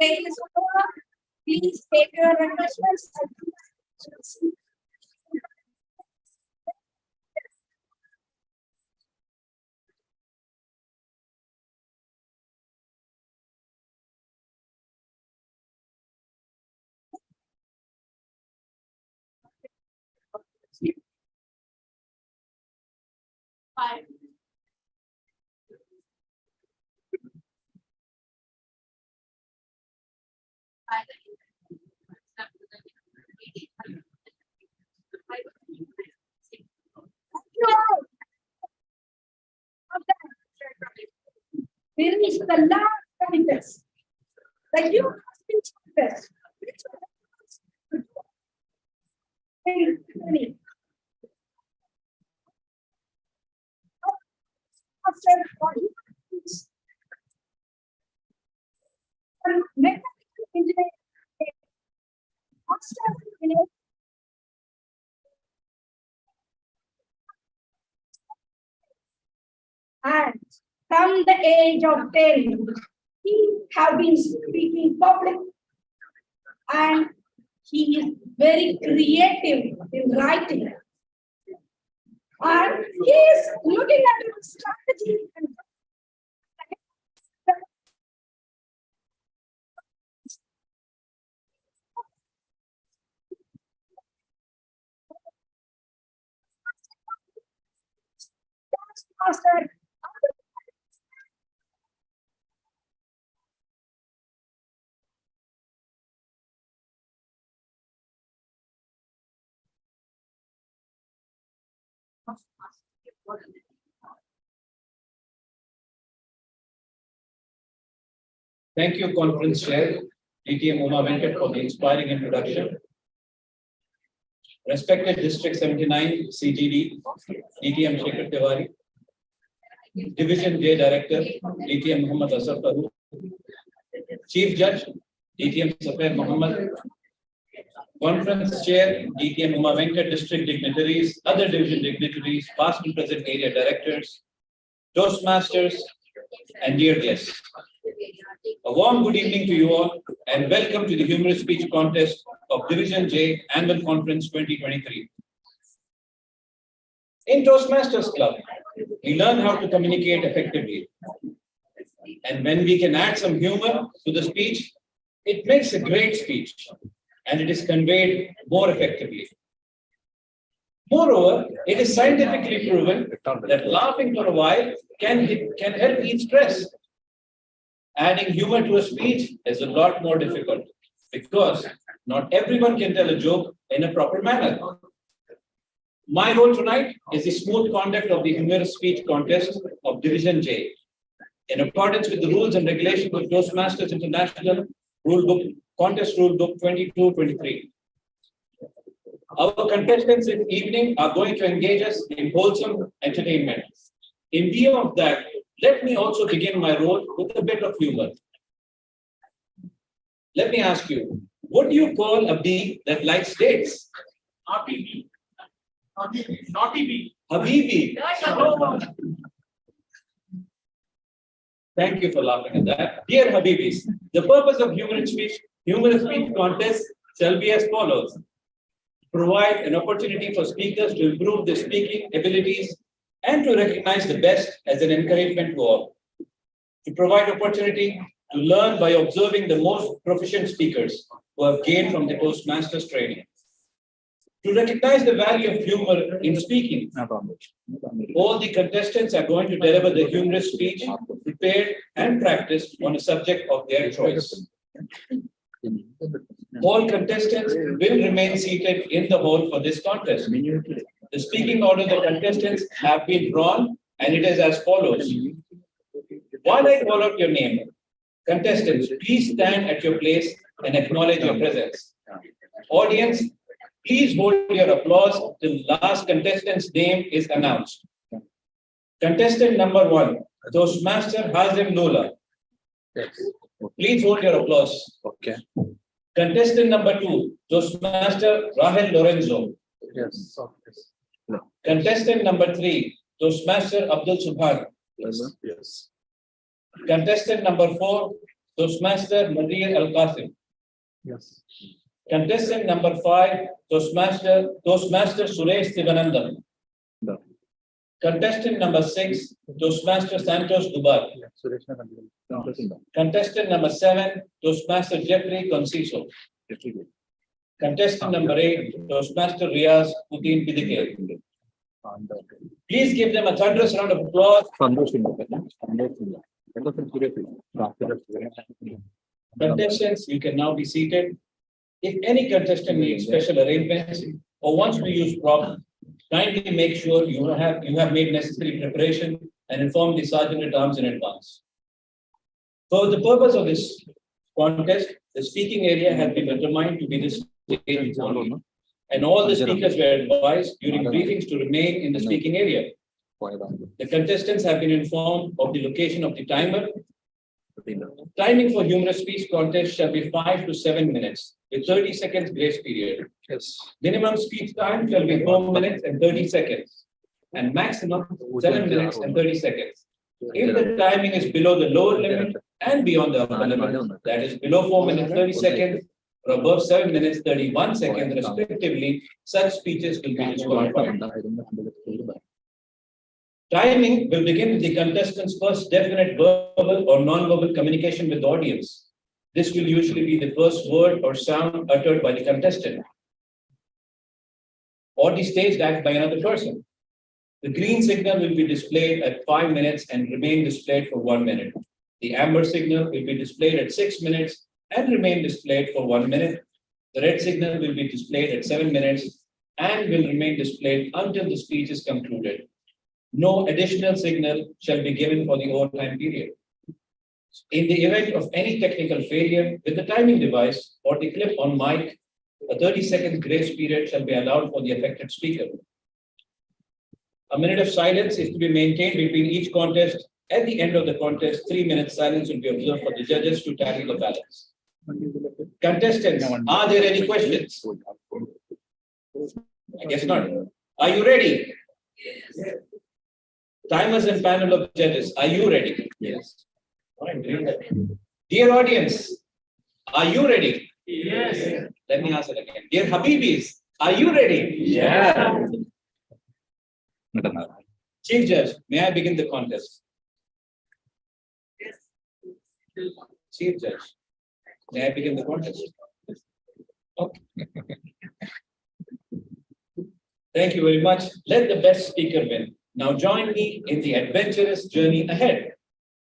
Ladies and gentlemen, please take your refreshments. Five. Here is the last contest. The human speech contest. And from the age of 10, he have been speaking public and he is very creative in writing. And he is looking at his strategy and master. Thank you, Conference Chair, DTM Uma Venkat, for the inspiring introduction. Respected District 79 CGD, DTM Shekhar Tiwari, Division J Director, DTM Muhammad Asaf Farooq, Chief Judge, DTM Safair Muhammad, Conference Chair, DTM Uma Venkat, District Dignitaries, other division dignitaries, past and present area directors, Toastmasters, and dear guests. A warm good evening to you all and welcome to the Humorous Speech Contest of Division J Annual Conference 2023. In Toastmasters Club, we learn how to communicate effectively. And when we can add some humor to the speech, it makes a great speech and it is conveyed more effectively. Moreover, it is scientifically proven that laughing for a while can help ease stress. Adding humor to a speech is a lot more difficult because not everyone can tell a joke in a proper manner. My role tonight is the smooth conduct of the humorous speech contest of Division J. In accordance with the rules and regulations of Toastmasters International Rulebook, Contest Rulebook 22-23. Our contestants this evening are going to engage us in wholesome entertainment. In view of that, let me also begin my role with a bit of humor. Let me ask you, what do you call a bee that likes dates? Naughty bee. Naughty bee. Habibi. Thank you for laughing at that. Dear Habibis, the purpose of humorous speech contest shall be as follows. Provide an opportunity for speakers to improve their speaking abilities and to recognize the best as an encouragement to all. To provide opportunity to learn by observing the most proficient speakers who have gained from the Toastmasters training. To recognize the value of humor in speaking, all the contestants are going to deliver the humorous speech prepared and practiced on a subject of their choice. All contestants will remain seated in the hall for this contest. The speaking order of the contestants have been drawn and it is as follows. While I call out your name, contestants, please stand at your place and acknowledge your presence. Audience, please hold your applause till last contestant's name is announced. Contestant number 1, Toastmaster Hazim Lola. Please hold your applause. Okay. Contestant number 2, Toastmaster Rahel Lorenzo. Yes. Contestant number 3, Toastmaster Abdul Subhan. Yes. Yes. Contestant number 4, Toastmaster Nadir Al Qasim. Yes. Contestant number 5, Toastmaster Suresh Sivanandam. No. Contestant number 6, Toastmaster Santos Dubai. Contestant number 7, Toastmaster Jeffrey Conciso. Contestant number 8, Toastmaster Riaz Putin Pidike. Please give them a thunderous round of applause. Contestants, you can now be seated. If any contestant needs special arrangements or wants to use props, kindly make sure you have made necessary preparation and inform the Sergeant at Arms in advance. For the purpose of this contest, the speaking area has been determined to be this stage only, and all the speakers were advised during briefings to remain in the speaking area. The contestants have been informed of the location of the timer. Timing for humorous speech contest shall be 5 to 7 minutes with 30 seconds grace period. Yes. Minimum speech time shall be 4 minutes and 30 seconds and maximum 7 minutes and 30 seconds. If the timing is below the lower limit and beyond the upper limit, that is below 4 minutes 30 seconds or above 7 minutes 31 seconds respectively, such speeches will be disqualified. Timing will begin with the contestant's first definite verbal or non-verbal communication with the audience. This will usually be the first word or sound uttered by the contestant or the staged act by another person. The green signal will be displayed at 5 minutes and remain displayed for 1 minute. The amber signal will be displayed at 6 minutes and remain displayed for 1 minute. The red signal will be displayed at 7 minutes and will remain displayed until the speech is concluded. No additional signal shall be given for the overtime period. In the event of any technical failure with the timing device or the clip on mic, a 30-second grace period shall be allowed for the affected speaker. A minute of silence is to be maintained between each contest. At the end of the contest, 3 minutes silence will be observed for the judges to tally the ballots. Contestants, are there any questions? I guess not. Are you ready? Yes. Timers and panel of judges, are you ready? Yes. Dear audience, are you ready? Yes. Let me ask it again. Dear Habibis, are you ready? Yeah. Chief Judge, may I begin the contest? Yes. Chief Judge, may I begin the contest? Okay. Thank you very much. Let the best speaker win. Now join me in the adventurous journey ahead.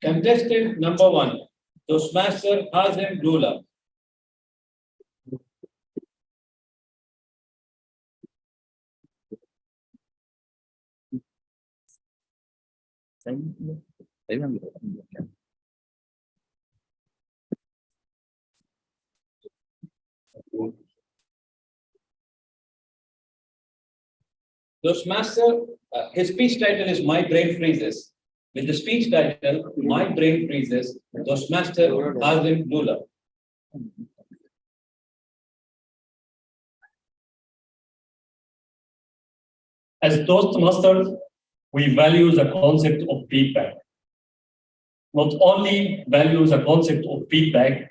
Contestant number 1, Toastmaster Hazem Dula. Toastmaster, his speech title is My Brain Freezes. With the speech title, My Brain Freezes, Toastmaster Hazem Dula. As Toastmasters, we value the concept of feedback. Not only value the concept of feedback,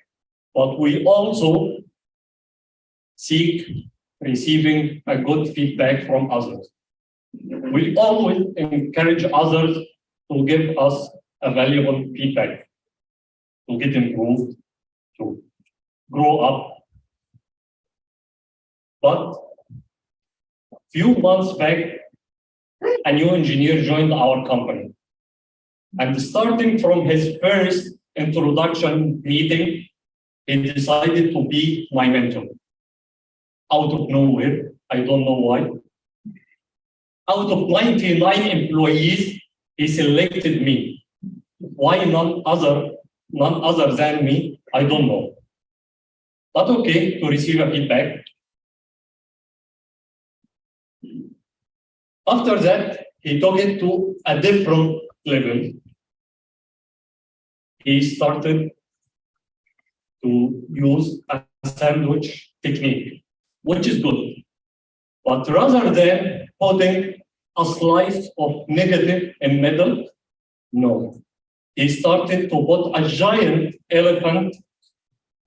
but we also seek receiving a good feedback from others. We always encourage others to give us a valuable feedback, to get improved, to grow up. But a few months back, a new engineer joined our company. And starting from his first introduction meeting, he decided to be my mentor. Out of nowhere, I don't know why. Out of 99 employees, he selected me. Why none other than me, I don't know. But okay, to receive a feedback. After that, he took it to a different level. He started to use a sandwich technique, which is good. But rather than putting a slice of negative in middle, no. he started to put a giant elephant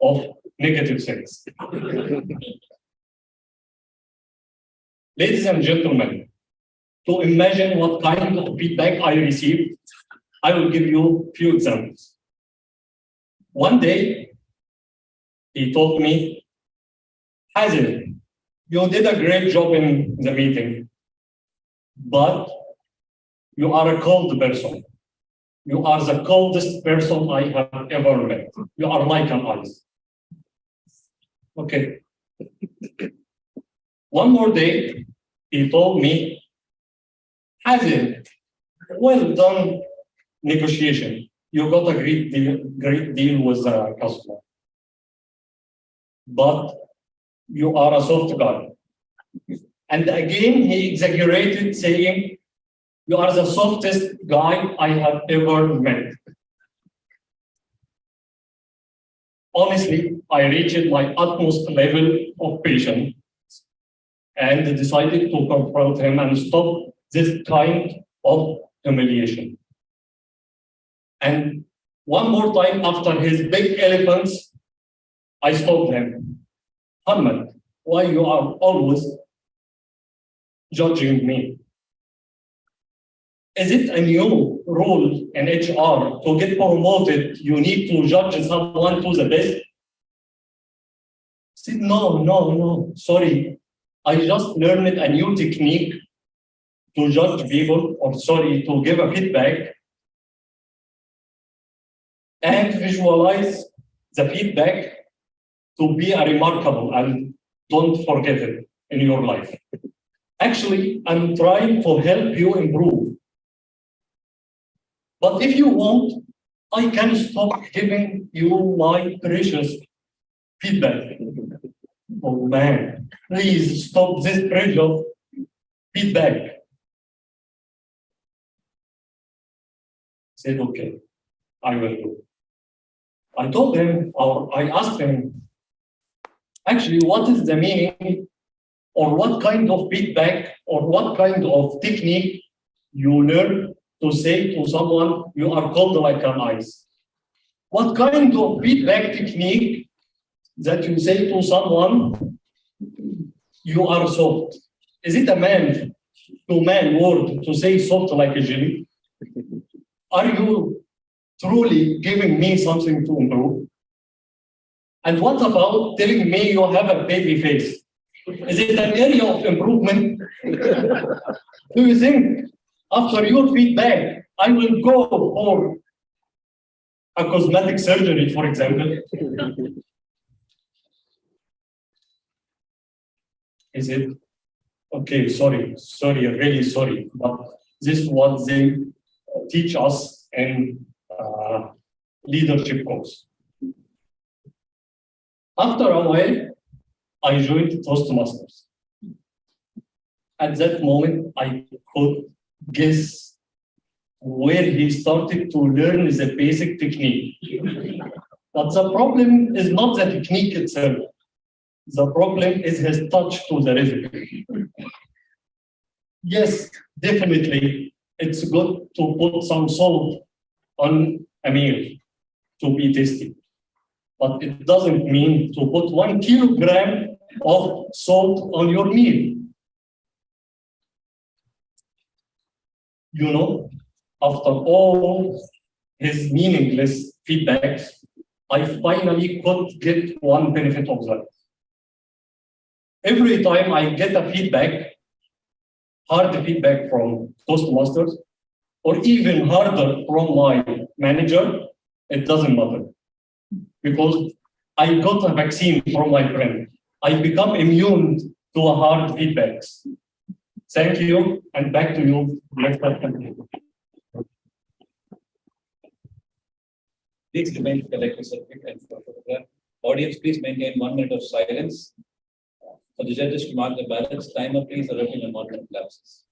of negative things. Ladies and gentlemen, to imagine what kind of feedback I received, I will give you a few examples. One day, he told me, Hazil, you did a great job in the meeting, but you are a cold person. You are the coldest person I have ever met. You are like an ice. Okay. One more day, he told me, Hazil, well done negotiation. You got a great deal with the customer. But you are a soft guy. And again, he exaggerated, saying, you are the softest guy I have ever met. Honestly, I reached my utmost level of patience and decided to confront him and stop this kind of humiliation. And one more time after his big elephants, I stopped him. Ahmed, why you are always judging me? Is it a new rule in HR to get promoted, you need to judge someone to the best? I said, no, sorry. I just learned a new technique to judge people, or sorry, to give a feedback and visualize the feedback to be a remarkable and don't forget it in your life. Actually, I'm trying to help you improve. But if you want, I can stop giving you my precious feedback. Oh man, please stop this pressure feedback. I said, okay, I will do. I told him, or I asked him, actually, what is the meaning or what kind of feedback or what kind of technique you learn to say to someone, you are cold like an ice? What kind of feedback technique that you say to someone, you are soft? Is it a man to man word to say soft like a jelly? Are you truly giving me something to improve? And what about telling me you have a baby face? Is it an area of improvement? Do you think after your feedback, I will go for a cosmetic surgery, for example? Is it? Okay, sorry, really sorry, but this is what they teach us in leadership course. After a while, I joined Toastmasters. At that moment, I could guess where he started to learn the basic technique. But the problem is not the technique itself. The problem is his touch to the recipe. Yes, definitely, it's good to put some salt on a meal to be tasty. But it doesn't mean to put 1 kilogram of salt on your meal. You know, after all his meaningless feedbacks, I finally could get one benefit of that. Every time I get a feedback, hard feedback from Toastmasters, or even harder from my manager, it doesn't matter. Because I got a vaccine from my friend. I become immune to hard feedbacks. Thank you, and back to you. Please remain collected and photograph. Audience, please maintain 1 minute of silence. For the judges to mark the balance, timer, please erupting on 1 minute lapses.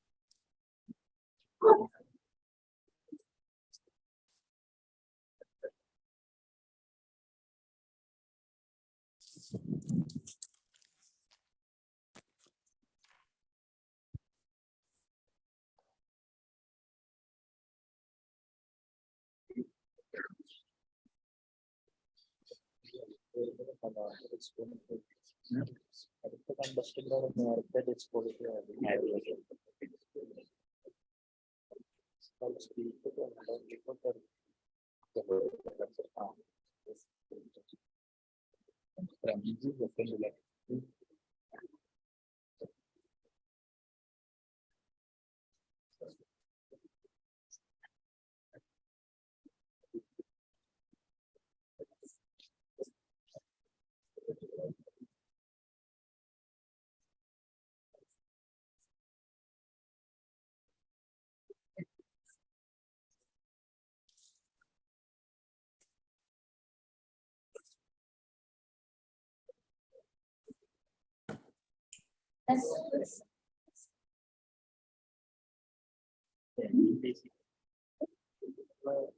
Yes.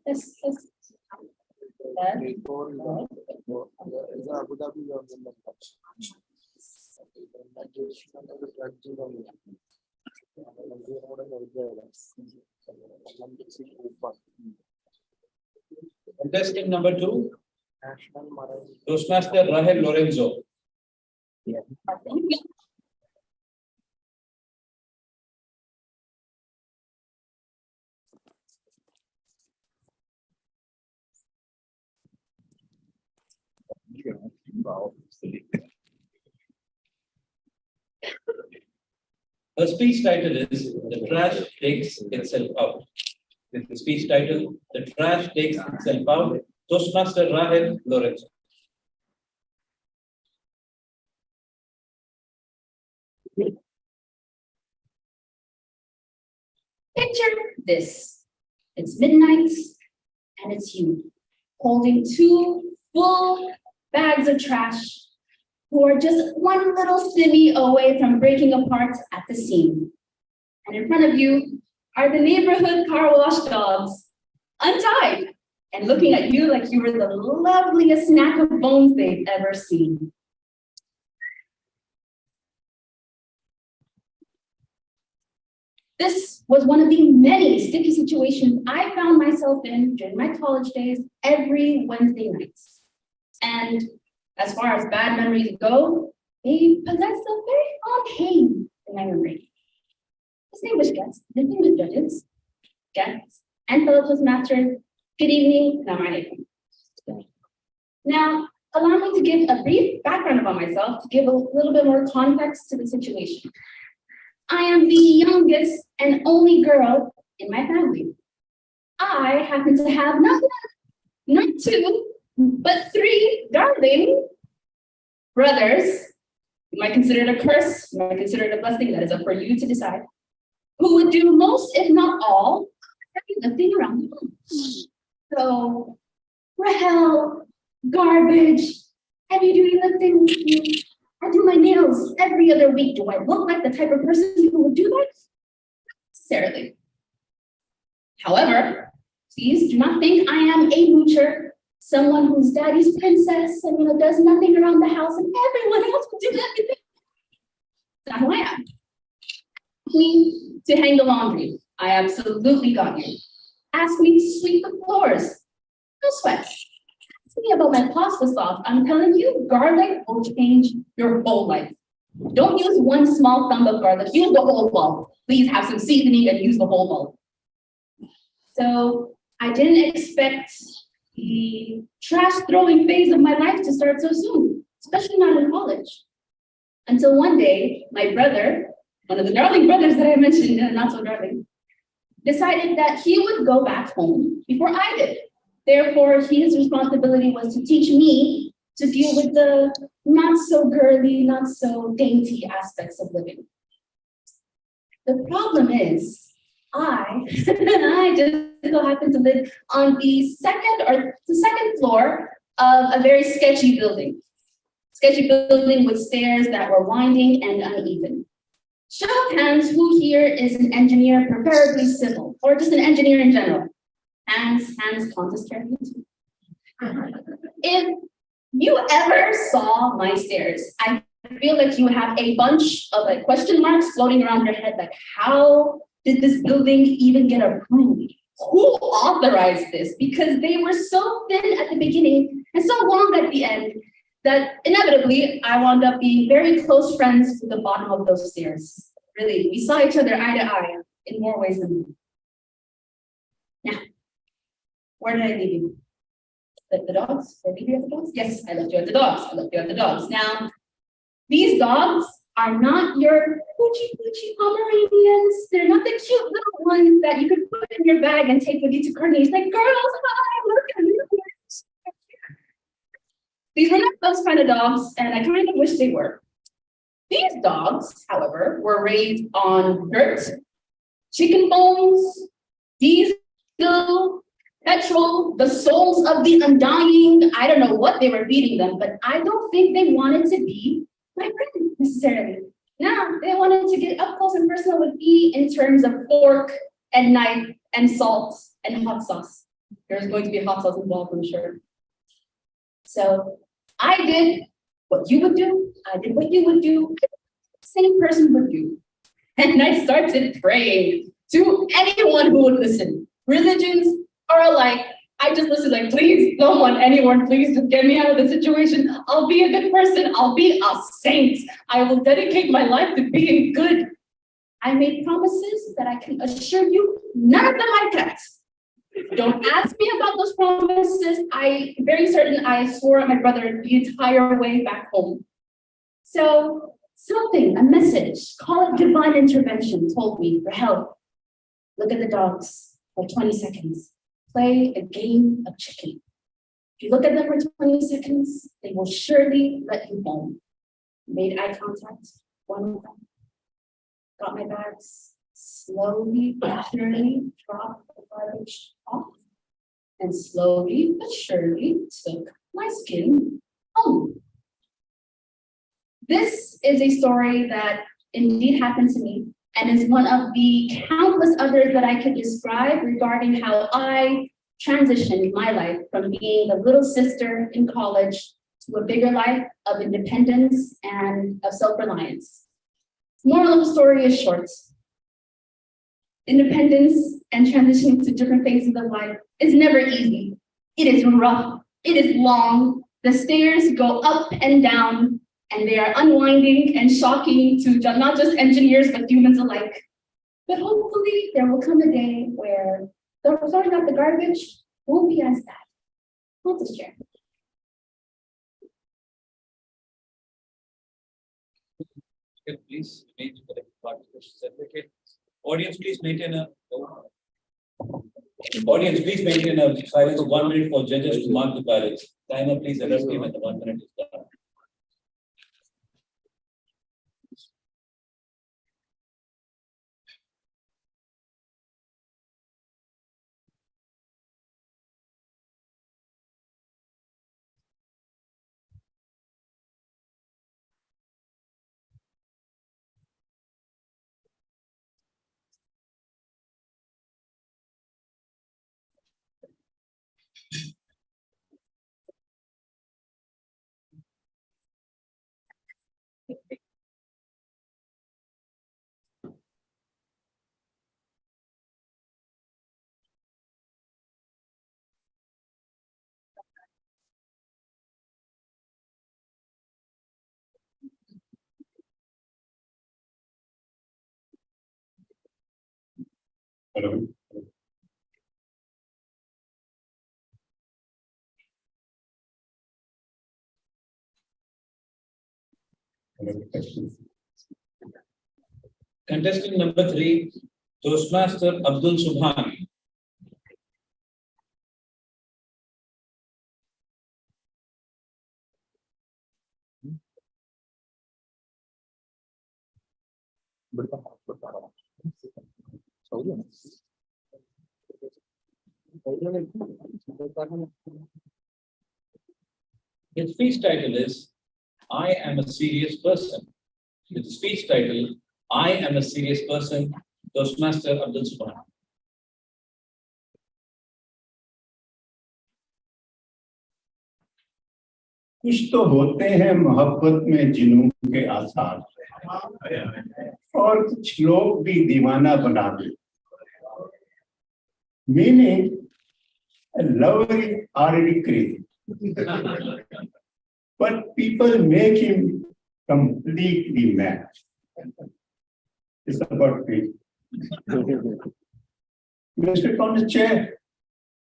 Yes. Contestant number 2, Toastmaster Rahel Lorenzo. Her speech title is The Trash Takes Itself Out. With the speech title, The Trash Takes Itself Out, Toastmaster Rahel Lorenzo. Picture this. It's midnight and it's you holding 2 full bags of trash who are just one little shimmy away from breaking apart at the seam. And in front of you are the neighborhood car wash dogs, untied and looking at you like you were the loveliest snack of bones they've ever seen. This was one of the many sticky situations I found myself in during my college days every Wednesday nights. And as far as bad memories go, they possess a very fond pain in my memory. Distinguished guests, distinguished judges, guests, and fellow Toastmasters, good evening, Assalamu alaikum. Now, allow me to give a brief background about myself to give a little bit more context to the situation. I am the youngest and only girl in my family. I happen to have not 2, but 3 darling brothers. You might consider it a curse, you might consider it a blessing, that is up for you to decide, who would do most, if not all, heavy lifting around the home. So, Rahel, garbage, heavy duty lifting. I do my nails every other week. Do I look like the type of person who would do that? Not necessarily. However, please do not think I am a moocher, someone who's daddy's princess and does nothing around the house and everyone else will do everything. That's not who I am. Me to hang the laundry. I absolutely got you. Ask me to sweep the floors. No sweat. Ask me about my pasta sauce. I'm telling you, garlic will change your whole life. Don't use one small thumb of garlic. Use the whole bulb. Please have some seasoning and use the whole bulb. So I didn't expect the trash throwing phase of my life to start so soon, especially not in college. Until one day, my brother, one of the darling brothers that I mentioned, and not so darling, decided that he would go back home before I did. Therefore, his responsibility was to teach me to deal with the not so girly, not so dainty aspects of living. The problem is, I just so happen to live on the second floor of a very sketchy building. Sketchy building with stairs that were winding and uneven. Show of hands, who here is an engineer, preferably civil, or just an engineer in general? Hands, contest champions. If you ever saw my stairs, I feel like you have a bunch of question marks floating around your head, like how did this building even get approved? Who authorized this? Because they were so thin at the beginning and so long at the end that inevitably I wound up being very close friends with the bottom of those stairs. Really, we saw each other eye to eye in more ways than one. Now, where did I leave you? The dogs? Did I leave you at the dogs? Yes, I left you at the dogs. I left you at the dogs. Now, these dogs are not your poochie Pomeranians. They're not the cute little ones that you could put in your bag and take with you to carnies. Like, girls, hi, look at me. These were not those kind of dogs, and I kind of wish they were. These dogs, however, were raised on dirt, chicken bones, diesel, petrol, the souls of the undying. I don't know what they were feeding them, but I don't think they wanted to be my friend necessarily. No, they wanted to get up close and personal with me in terms of fork and knife and salt and hot sauce. There's going to be hot sauce involved, I'm sure. So I did what you would do. I did what you would do. Same person would do. And I started praying to anyone who would listen. Religions are alike. I just listened like, please, no one, anyone, please just get me out of the situation. I'll be a good person. I'll be a saint. I will dedicate my life to being good. I made promises that I can assure you, none of them I kept. Don't ask me about those promises. I'm very certain I swore at my brother the entire way back home. So something, a message, call it divine intervention, told me for help. Look at the dogs for 20 seconds. Play a game of chicken. If you look at them for 20 seconds, they will surely let you home. Made eye contact, one with them. Got my bags, slowly but surely dropped the garbage off, and slowly but surely took my skin home. This is a story that indeed happened to me, and is one of the countless others that I could describe regarding how I transitioned my life from being the little sister in college to a bigger life of independence and of self-reliance. Moral of the story is short. Independence and transitioning to different phases of life is never easy. It is rough, it is long. The stairs go up and down, and they are unwinding and shocking to not just engineers, but humans alike. But hopefully there will come a day where throwing out the garbage won't be as bad. I'll just share. Please maintain the participation certificate. Audience, please maintain a silence of 1 minute for judges to mark the ballots. Timer, please arrest him at the 1 minute is done. Hello. Contestant number 3, Toastmaster Abdul Subhan. His speech title is, I am a serious person. With the speech title, I am a serious person, Toastmaster Abdul Subhan. कुछ तो होते हैं मोहब्बत में जिन्हों के आसार और कुछ लोग भी दीवाना बना दे meaning love is already crazy but people make him completely mad. It's about me. Mr. Congress Chair,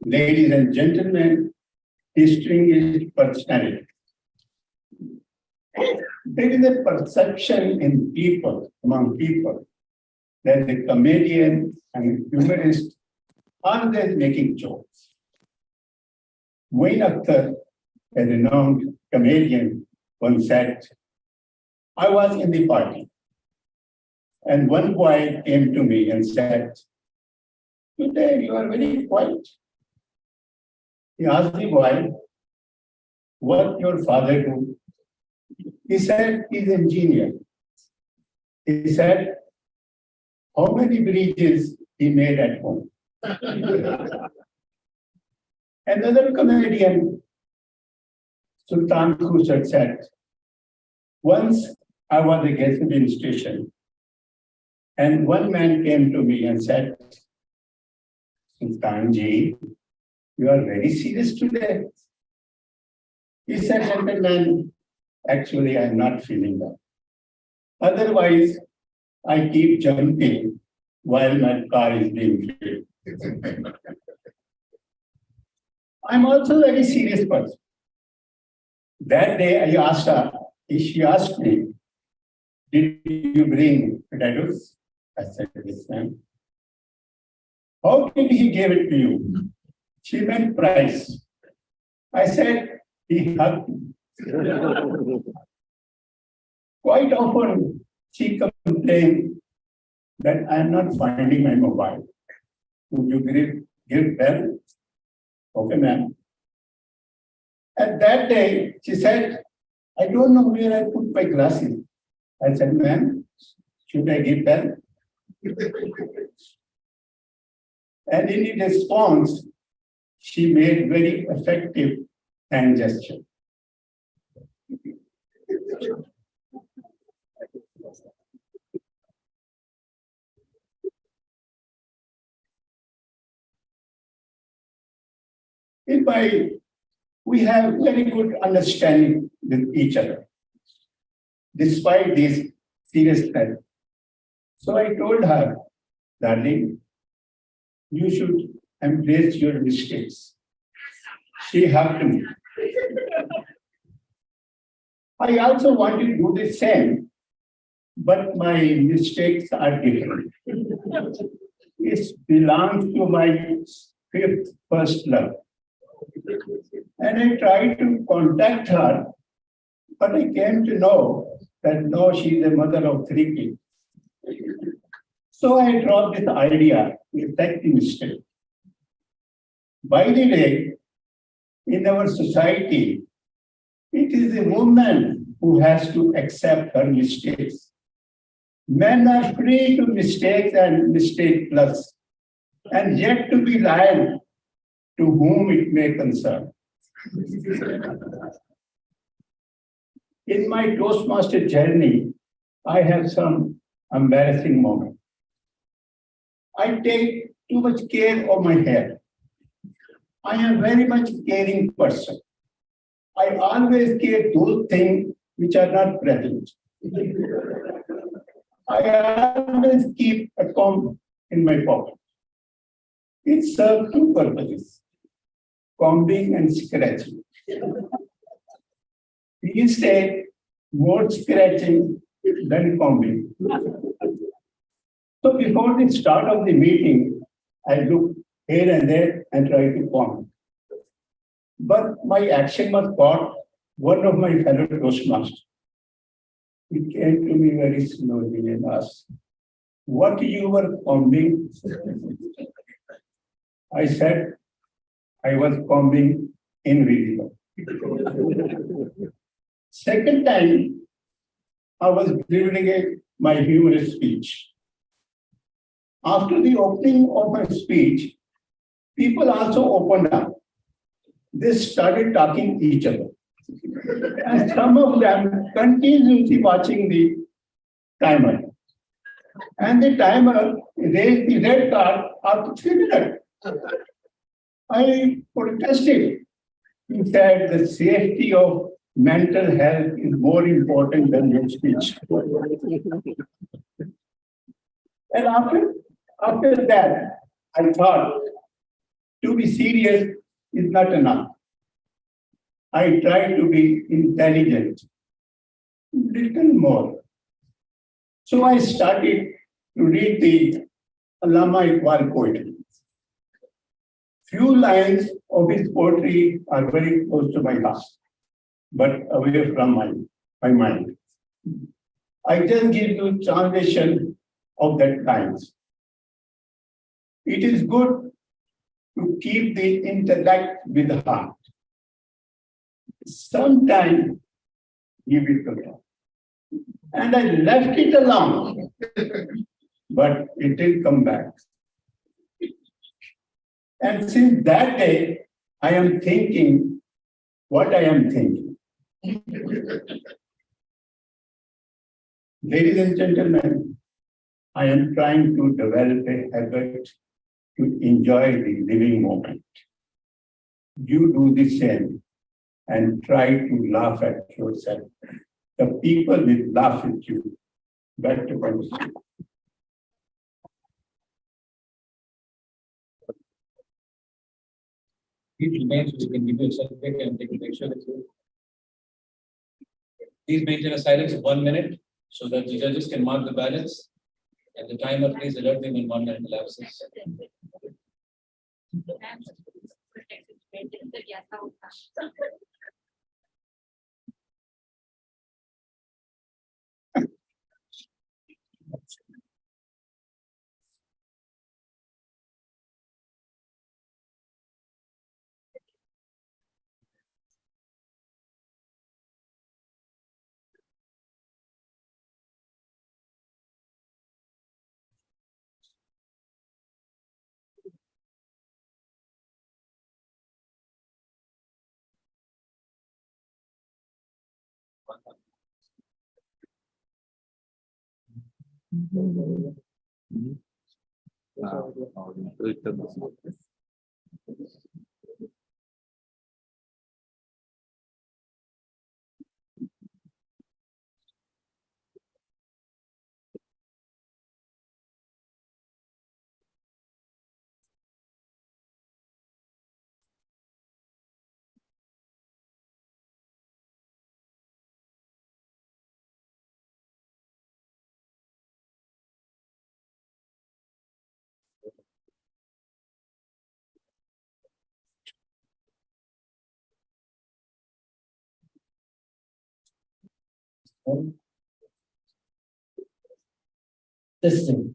ladies and gentlemen, distinguished personality. There is a perception in people, among people, that the comedian and humorist are always making jokes. Wayne Akhtar, a renowned comedian, once said, I was in the party, and one boy came to me and said, today you are very quiet. He asked the boy, what your father do? He said, he's an engineer. He said, how many bridges he made at home? Another comedian, Sultan Khusrat, said, once I was at a gasoline station, and one man came to me and said, Sultan Ji, you are very serious today. He said, gentlemen, actually, I'm not feeling well. Otherwise, I keep jumping while my car is being filled. I'm also a very serious person. That day, I asked her, she asked me, did you bring potatoes? I said, yes, ma'am. How did he give it to you? She meant price. I said, he hugged me. Quite often, she complained that I am not finding my mobile. Would you give bell? Okay, ma'am. At that day, she said, I don't know where I put my glasses. I said, ma'am, should I give bell? And in response, she made very effective hand gesture. We have very good understanding with each other, despite these serious threats. So I told her, darling, you should embrace your mistakes. She hugged me. I also want to do the same, but my mistakes are different. It belongs to my first love. And I tried to contact her, but I came to know that no, she is a mother of 3 kids. So I dropped this idea to effect the mistake. By the way, in our society, it is the woman who has to accept her mistakes. Men are free to mistakes and mistake plus, and yet to be liable to whom it may concern. In my Toastmaster journey, I have some embarrassing moments. I take too much care of my hair. I am very much caring person. I always care those things which are not present. I always keep a comb in my pocket. It serves 2 purposes, combing and scratching. These days, more scratching than combing. So before the start of the meeting, I look here and there and try to comb. But my action was caught one of my fellow Toastmasters. He came to me very slowly and asked, what you were combing? I said, I was combing invisible. Second time, I was delivering my humorous speech. After the opening of my speech, people also opened up. They started talking to each other. And some of them continuously watching the timer. And the timer raised the red card after 3 minutes. I protested. He said the safety of mental health is more important than your speech. And after that, I thought to be serious is not enough. I tried to be intelligent, little more. So I started to read the Allama Iqbal poetry. Few lines of his poetry are very close to my heart, but away from my mind. I just give you translation of that lines. It is good to keep the intellect with the heart. Sometimes give it to God. And I left it alone, but it did come back. And since that day, I am thinking what I am thinking. Ladies and gentlemen, I am trying to develop a habit to enjoy the living moment. You do the same and try to laugh at yourself. The people will laugh at you. Back to Pakistan. These remains, we can give you a certificate and take a picture with you. Please maintain a silence of 1 minute so that the judges can mark the ballots. At the timer, please alert me when 1 minute elapses. Testing.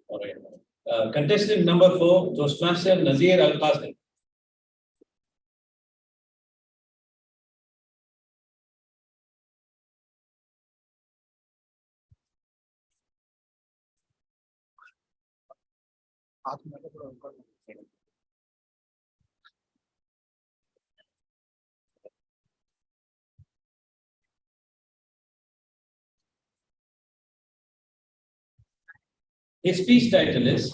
All right. Contestant number 4, Toastmaster Nazir Al Qasim. His speech title is,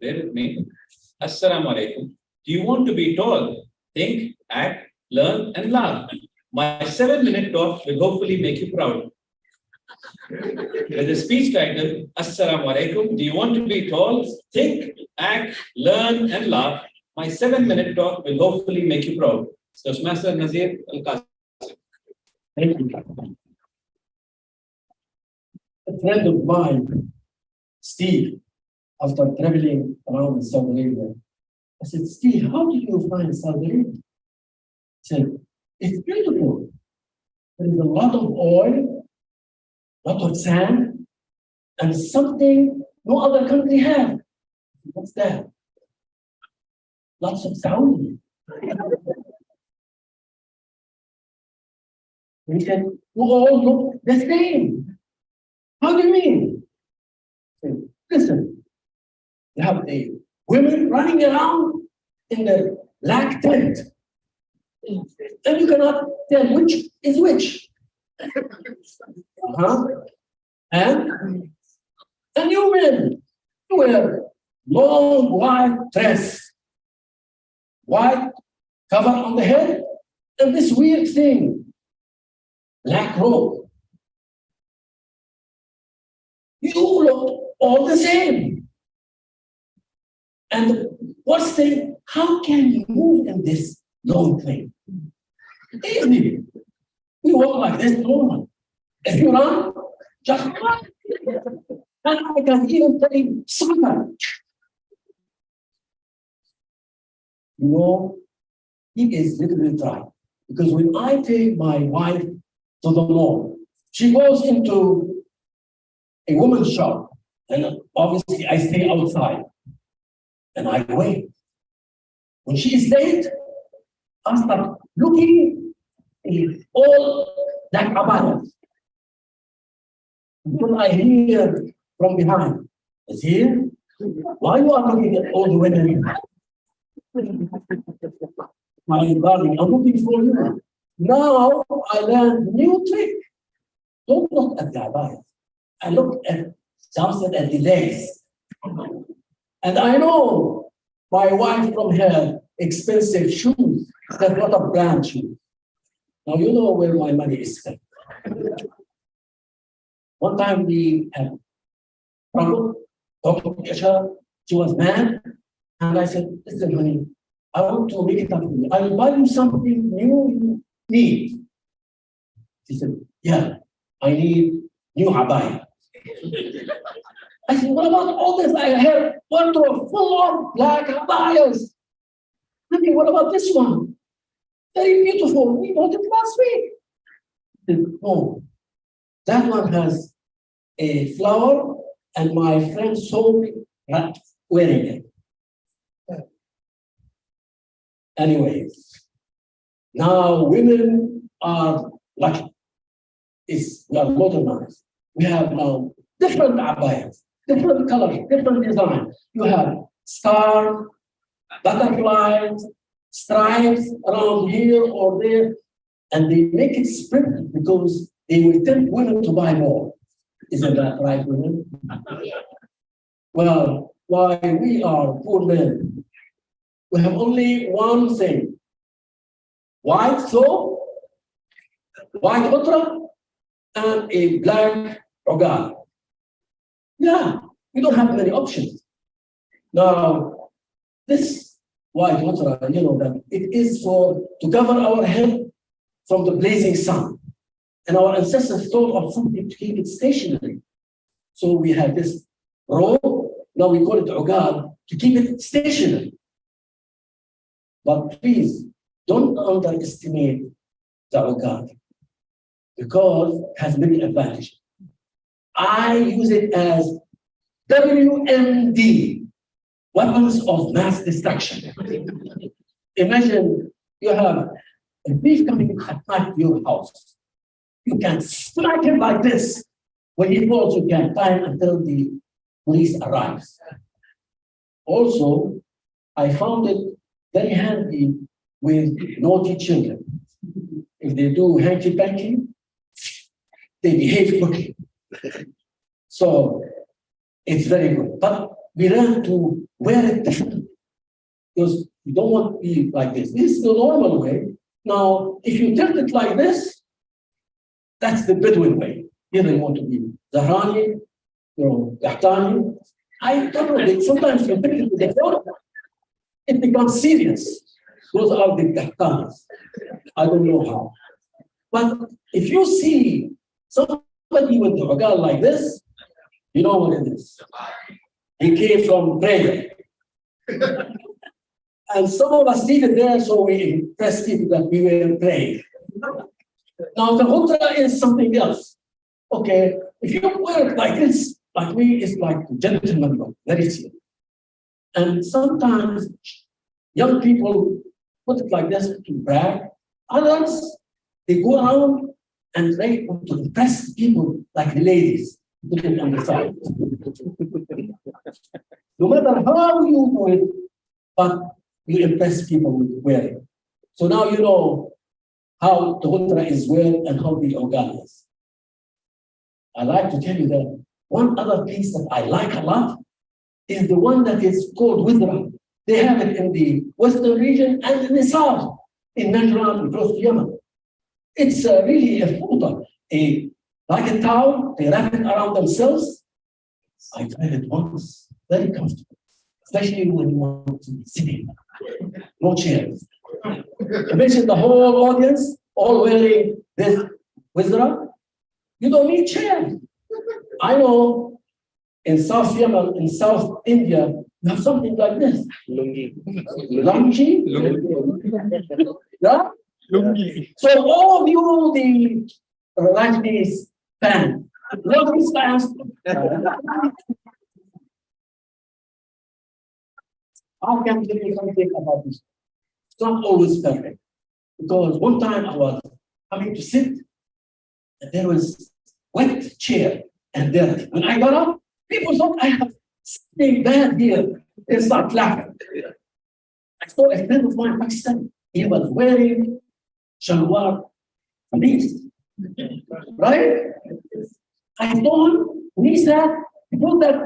bear with me, Assalamu alaikum. Do you want to be tall? Think, act, learn, and laugh. My 7-minute talk will hopefully make you proud. With the speech title, Assalamu alaikum. Do you want to be tall? Think, act, learn, and laugh. My 7-minute talk will hopefully make you proud. So, Master Nazir Al Qasim. Thank you. A friend of mine, Steve, after traveling around in Saudi Arabia, I said, Steve, how did you find Saudi Arabia? He said, it's beautiful. There is a lot of oil, a lot of sand, and something no other country has. What's that? Lots of Saudi. He said, we all look the same. How do you mean? I said, listen, you have the women running around in the black tent. And you cannot tell which is which. And you men wear long white dress, white cover on the head, And this weird thing, black robe. You look all the same. And the worst thing, how can you move in this long thing? Easy. We walk like this normal. If you run, just run. And I can even play soccer. You know, he is literally trying. Because when I take my wife to the mall, she goes into a woman's shop, and obviously I stay outside and I wait. When she is late, I start looking in all that abayas. Until I hear from behind, is here? Why you are looking at all the women? My darling, I'm looking for you. Now I learned new trick. Don't look at the abaya. I look at something at the legs. And I know my wife from her expensive shoes, that's not a brand shoe. Now you know where my money is spent. One time we had trouble talking to each other. She was mad. And I said, listen, honey, I want to make it up to you. I will buy you something new you need. She said, yeah, I need new abaya. I said, what about all this? I have one full of black abayas. Honey, what about this one? Very beautiful. We bought it last week. She said, oh, that one has a flower, and my friend saw me wearing it. Anyways, now women are lucky. We are modernized. We have now different abayas, different colors, different design. You have stars, butterflies, stripes around here or there, and they make it spread because they will tempt women to buy more. Isn't that right, women? Well, why we are poor men, we have only one thing: white soap, white utra, and a black rogal. Yeah, we don't have many options. Now, this white utra, you know that it is to cover our head from the blazing sun. And our ancestors thought of something to keep it stationary. So we have this robe, now we call it ugal, to keep it stationary. But please, don't underestimate the ugal, because it has many advantages. I use it as WMD, weapons of mass destruction. Imagine you have a thief coming at night to your house. You can strike him like this. When he falls, you can time until the police arrives. Also, I found it very handy with naughty children. If they do hanky-panky, they behave quickly. So it's very good. But we learn to wear it differently, because we don't want to be like this. This is the normal way. Now, if you tilt it like this, that's the Bedouin way. Either you want to be Zahrani, Qahtani. I don't know, sometimes you pick it with the floor, it becomes serious. Those are the Qahtanis. I don't know how. But if you see somebody with the ugal like this, you know what it is. He came from prayer. And some of us seated there, so we impressed people that we were praying. Now the hutra is something else. Okay, if you wear it like this, like me, it's like a gentleman look, very serious. And sometimes young people put it like this to brag. Others, they go around and try to impress people like the ladies looking on the side. No matter how you do it, but you impress people with wearing. So now you know how the hutra is worn and how the ugal is. I like to tell you that one other piece that I like a lot is the one that is called wizra. They have it in the western region and in the south. in Najran, close to Yemen. It's really a photo, like a towel, they wrap it around themselves. I tried it once, very comfortable, especially when you want to be sitting, no chairs. Imagine the whole audience all wearing this wizra. You don't need chairs. I know in South Yemen, in South India, you have something like this. Lungi. Lungi? Yeah? Lungi. So all of you, the Rajneesh fans, Rajneesh fans, how can you something about this? It's not always perfect. Because one time I was coming to sit, and there was wet chair and dirty. When I got up, people thought I have something bad here. They start laughing. I saw a friend of mine, Pakistan. He was wearing shalwar kameez, right? I saw him, and he said, "Put that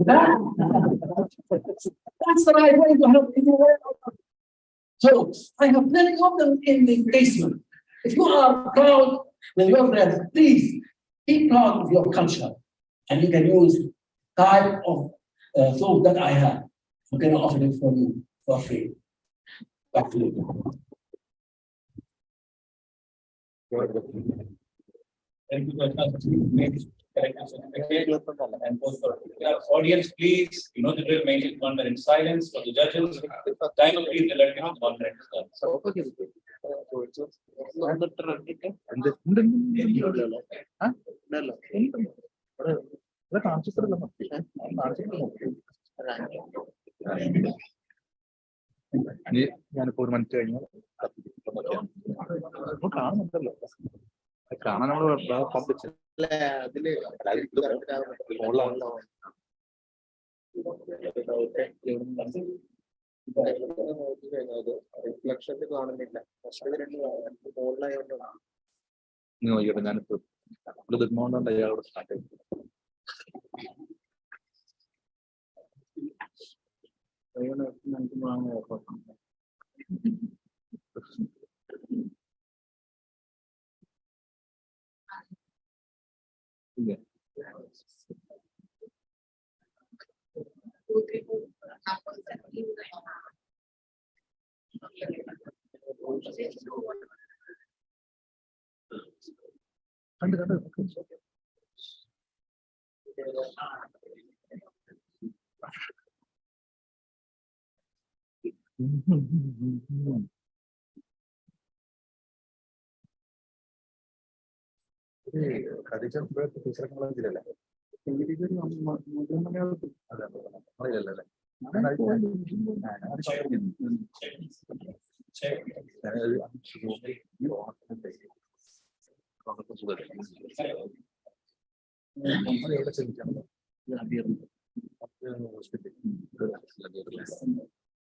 back." That's the right way to help people wear. So I have plenty of them in the basement. If you are proud with your dress, please be proud of your culture. And you can use type of clothes that I have. I'm going to offer it for you for free. Back to you. Thank you very much. And both for audience, please, you know the drill, maintain 1 minute silence for the judges. Time of please, let me know 1 minute. ഞാനിപ്പോ ഒരു മണിക്ക് കഴിഞ്ഞാൽ കാണുന്നുണ്ടല്ലോ കാണാൻ നമ്മള് പമ്പിച്ച് അതില് റിഫ്ലക്ഷനിൽ കാണുന്നില്ല പക്ഷേ മുകളിലായോണ്ടാണ് നീ നോക്കിയിട്ട് ഞാനിപ്പോ നിർമ്മാണം അയാളോട് സ്റ്റാർട്ട് ചെയ്തു.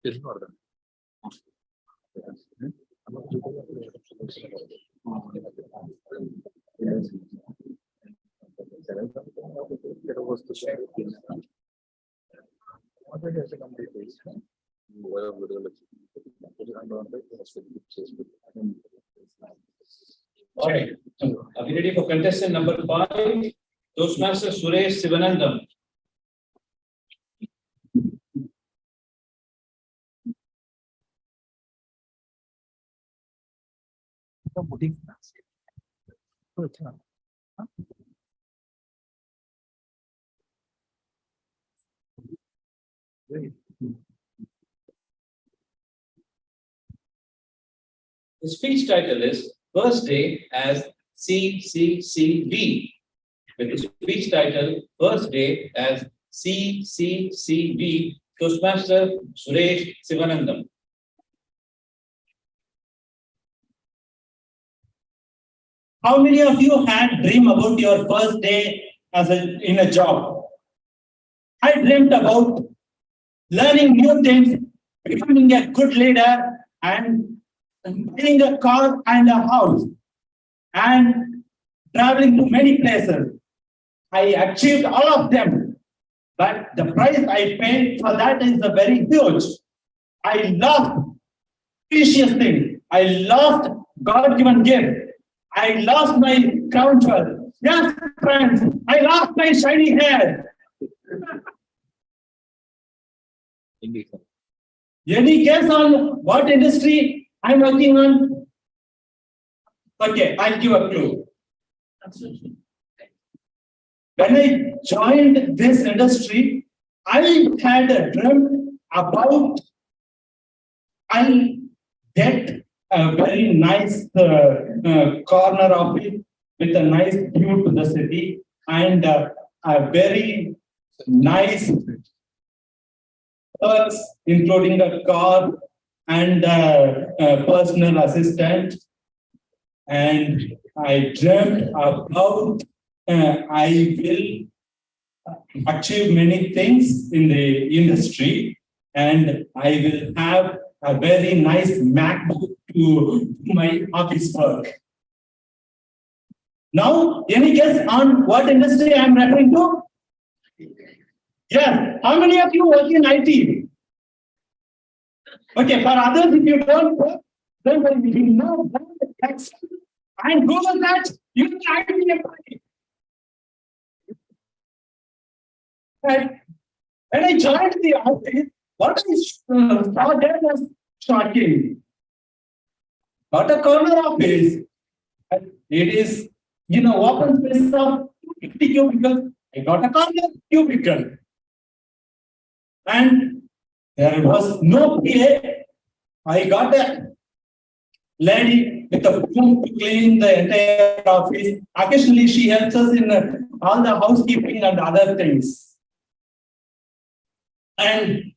ടീച്ചറല്ലേ All right, are we ready for contestant number 5? Toastmaster Suresh Sivanandam. The speech title is First Day as CCCB. With the speech title First Day as CCCB, Toastmaster Suresh Sivanandam. How many of you had dream about your first day in a job? I dreamt about learning new things, becoming a good leader, and buying a car and a house, and traveling to many places. I achieved all of them, but the price I paid for that is very huge. I lost precious things. I lost God-given gift. I lost my crown jewel. Yes, friends, I lost my shiny hair. Any guess on what industry I'm working on? Okay, I'll give a clue. When I joined this industry, I had a dream about I'll get a very nice corner of it with a nice view to the city and a very nice perks, including a car and a personal assistant. And I dreamt about I will achieve many things in the industry and I will have a very nice MacBook to do my office work. Now, any guess on what industry I am referring to? Yes. How many of you work in IT? Okay, for others, if you don't work, then when you know that and Google that, you can IT employee. And when I joined the office, what I saw there was shocking. Not a corner office. It is, open space of 50 cubicles. I got a corner cubicle. And there was no PA. I got a lady with a broom to clean the entire office. Occasionally, she helps us in all the housekeeping and other things. And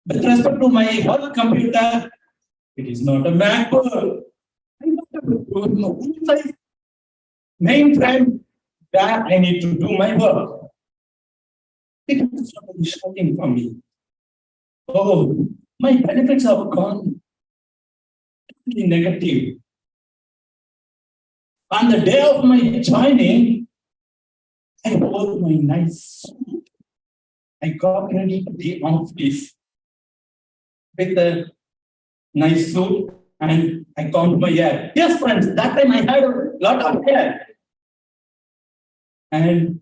with respect to my work computer, it is not a MacBook. I got a full-size mainframe where I need to do my work. It was really shocking for me. Oh, my benefits have gone totally negative. On the day of my joining, I wore my nice suit. I got ready to the office with a nice suit and I combed my hair. Yes, friends, that time I had a lot of hair. And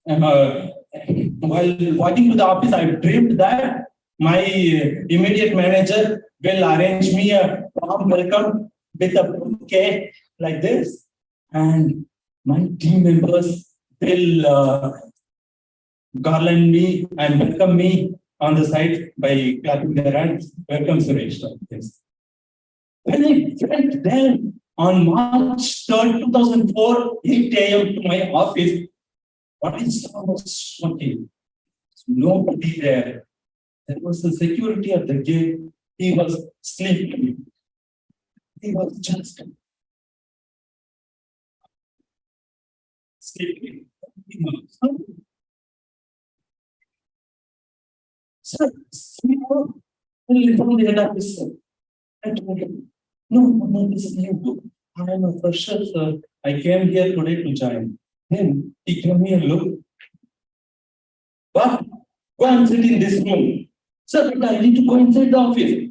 while walking to the office, I dreamed that my immediate manager will arrange me a warm welcome with a bouquet like this. And my team members will garland me and welcome me on the side by clapping their hands. Welcome, Suresh. Yes. When I went there on March 3rd, 2004, 8 a.m. to my office, what I saw was shocking. Nobody there. There was the security at the gate. He was sleeping. He was just sleeping. Sir, from the head office, I told him, no, this is you. I am a fresher, sir. I came here today to join. Then he gave me a look. But go and sit in this room. Sir, but I need to go inside the office.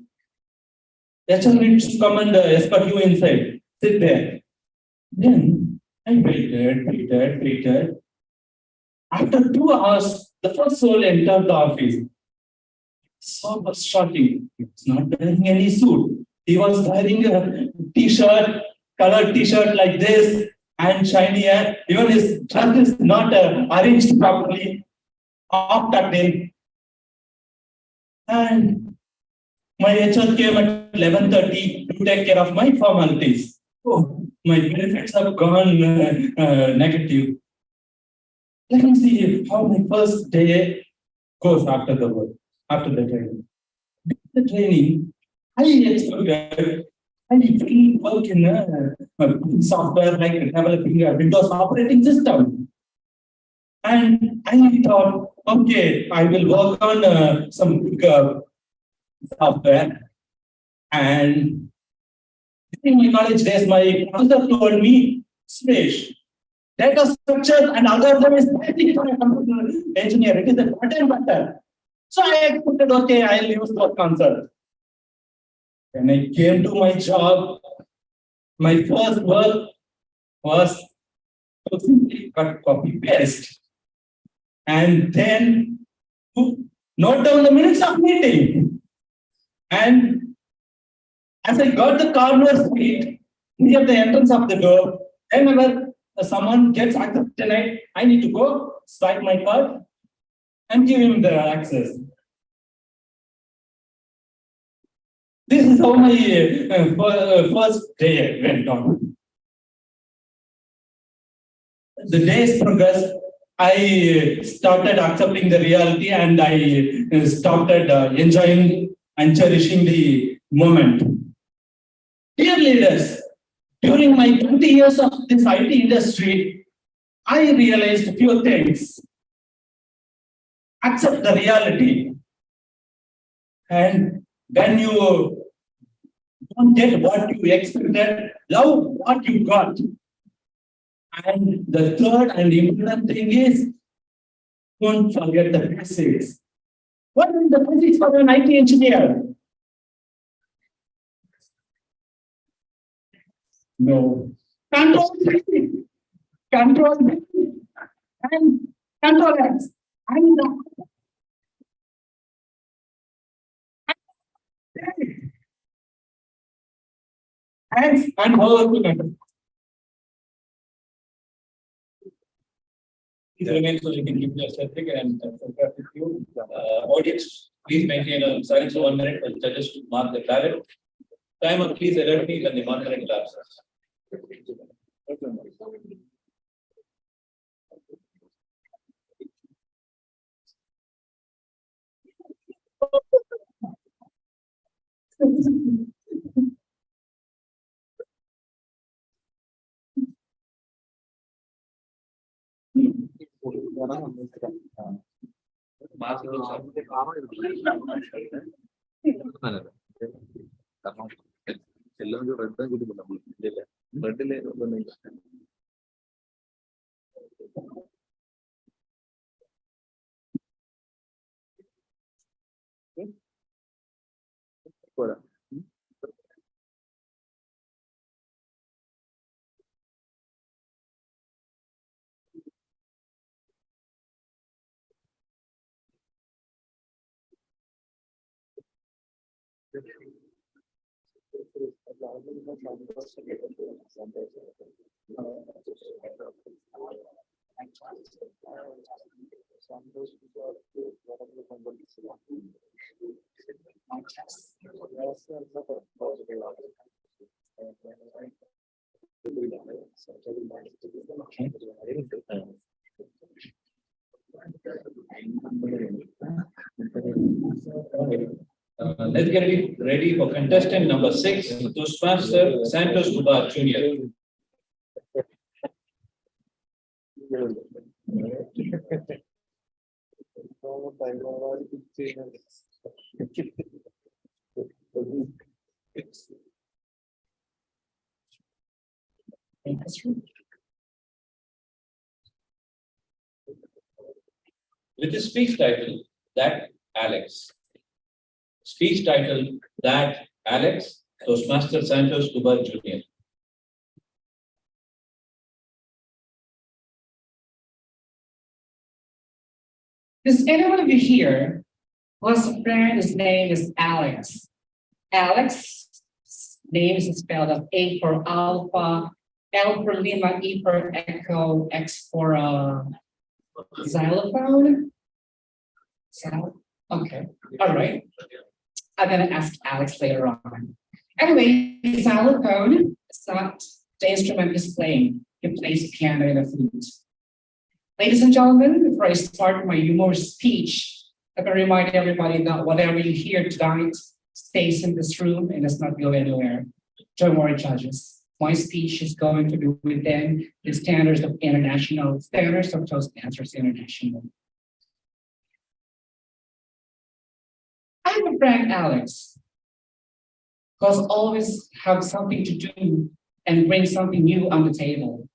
HR needs to come and escort you inside. Sit there. Then I waited. After 2 hours, the first soul entered the office. So was shocking. He was not wearing any suit. He was wearing a t-shirt, colored t-shirt like this, and shiny hair. Even his shirt is not arranged properly, off tucked in. And my HR came at 11:30 to take care of my formalities. Oh, my benefits have gone negative. Let me see how my first day goes after the work. After the training. The training, I expected I will work in a software like developing a Windows operating system. And I thought, okay, I will work on some software. And during my college days, my professor told me, Suresh, data structure and algorithm is basic for a computer engineer. It is a bread and butter. So I accepted, okay, I'll use those concepts. When I came to my job, my first work was to simply cut copy paste. And then to note down the minutes of meeting. And as I got the corner seat near the entrance of the door, whenever someone gets access tonight, I need to go swipe my card and give him the access. This is how my first day went on. The days progressed. I started accepting the reality and I started enjoying and cherishing the moment. Dear leaders, during my 20 years of this IT industry, I realized a few things. Accept the reality. And when you don't get what you expected, love what you got. And the third and important thing is, don't forget the basics. What is the basics for an IT engineer? No. Control C, Control V, and Control X. And thanks and over to Madam. Please remain so you can keep your certificate and photograph with you. Audience, please maintain a silence for 1 minute for the judges to mark the ballot. Timer, please alert me when the monitoring lapses. Let's get ready for contestant number 6, Toastmaster Santos Dubar Jr. With the speech title, That Alex. Speech title, That Alex, Toastmaster Santos Dubar Jr. Does anyone of you here who has a friend whose name is Alex? Alex, name is spelled as A for Alpha, L for Lima, E for Echo, X for xylophone. Okay, all right. I'm gonna ask Alex later on. Anyway, xylophone is not the instrument he's playing. He plays piano and a flute. Ladies and gentlemen, before I start my humorous speech, I can remind everybody that whatever you hear tonight stays in this room and does not go anywhere. Don't worry, judges. My speech is going to be within the standards of Toastmasters International. I have a friend, Alex, who has always have something to do and bring something new on the table.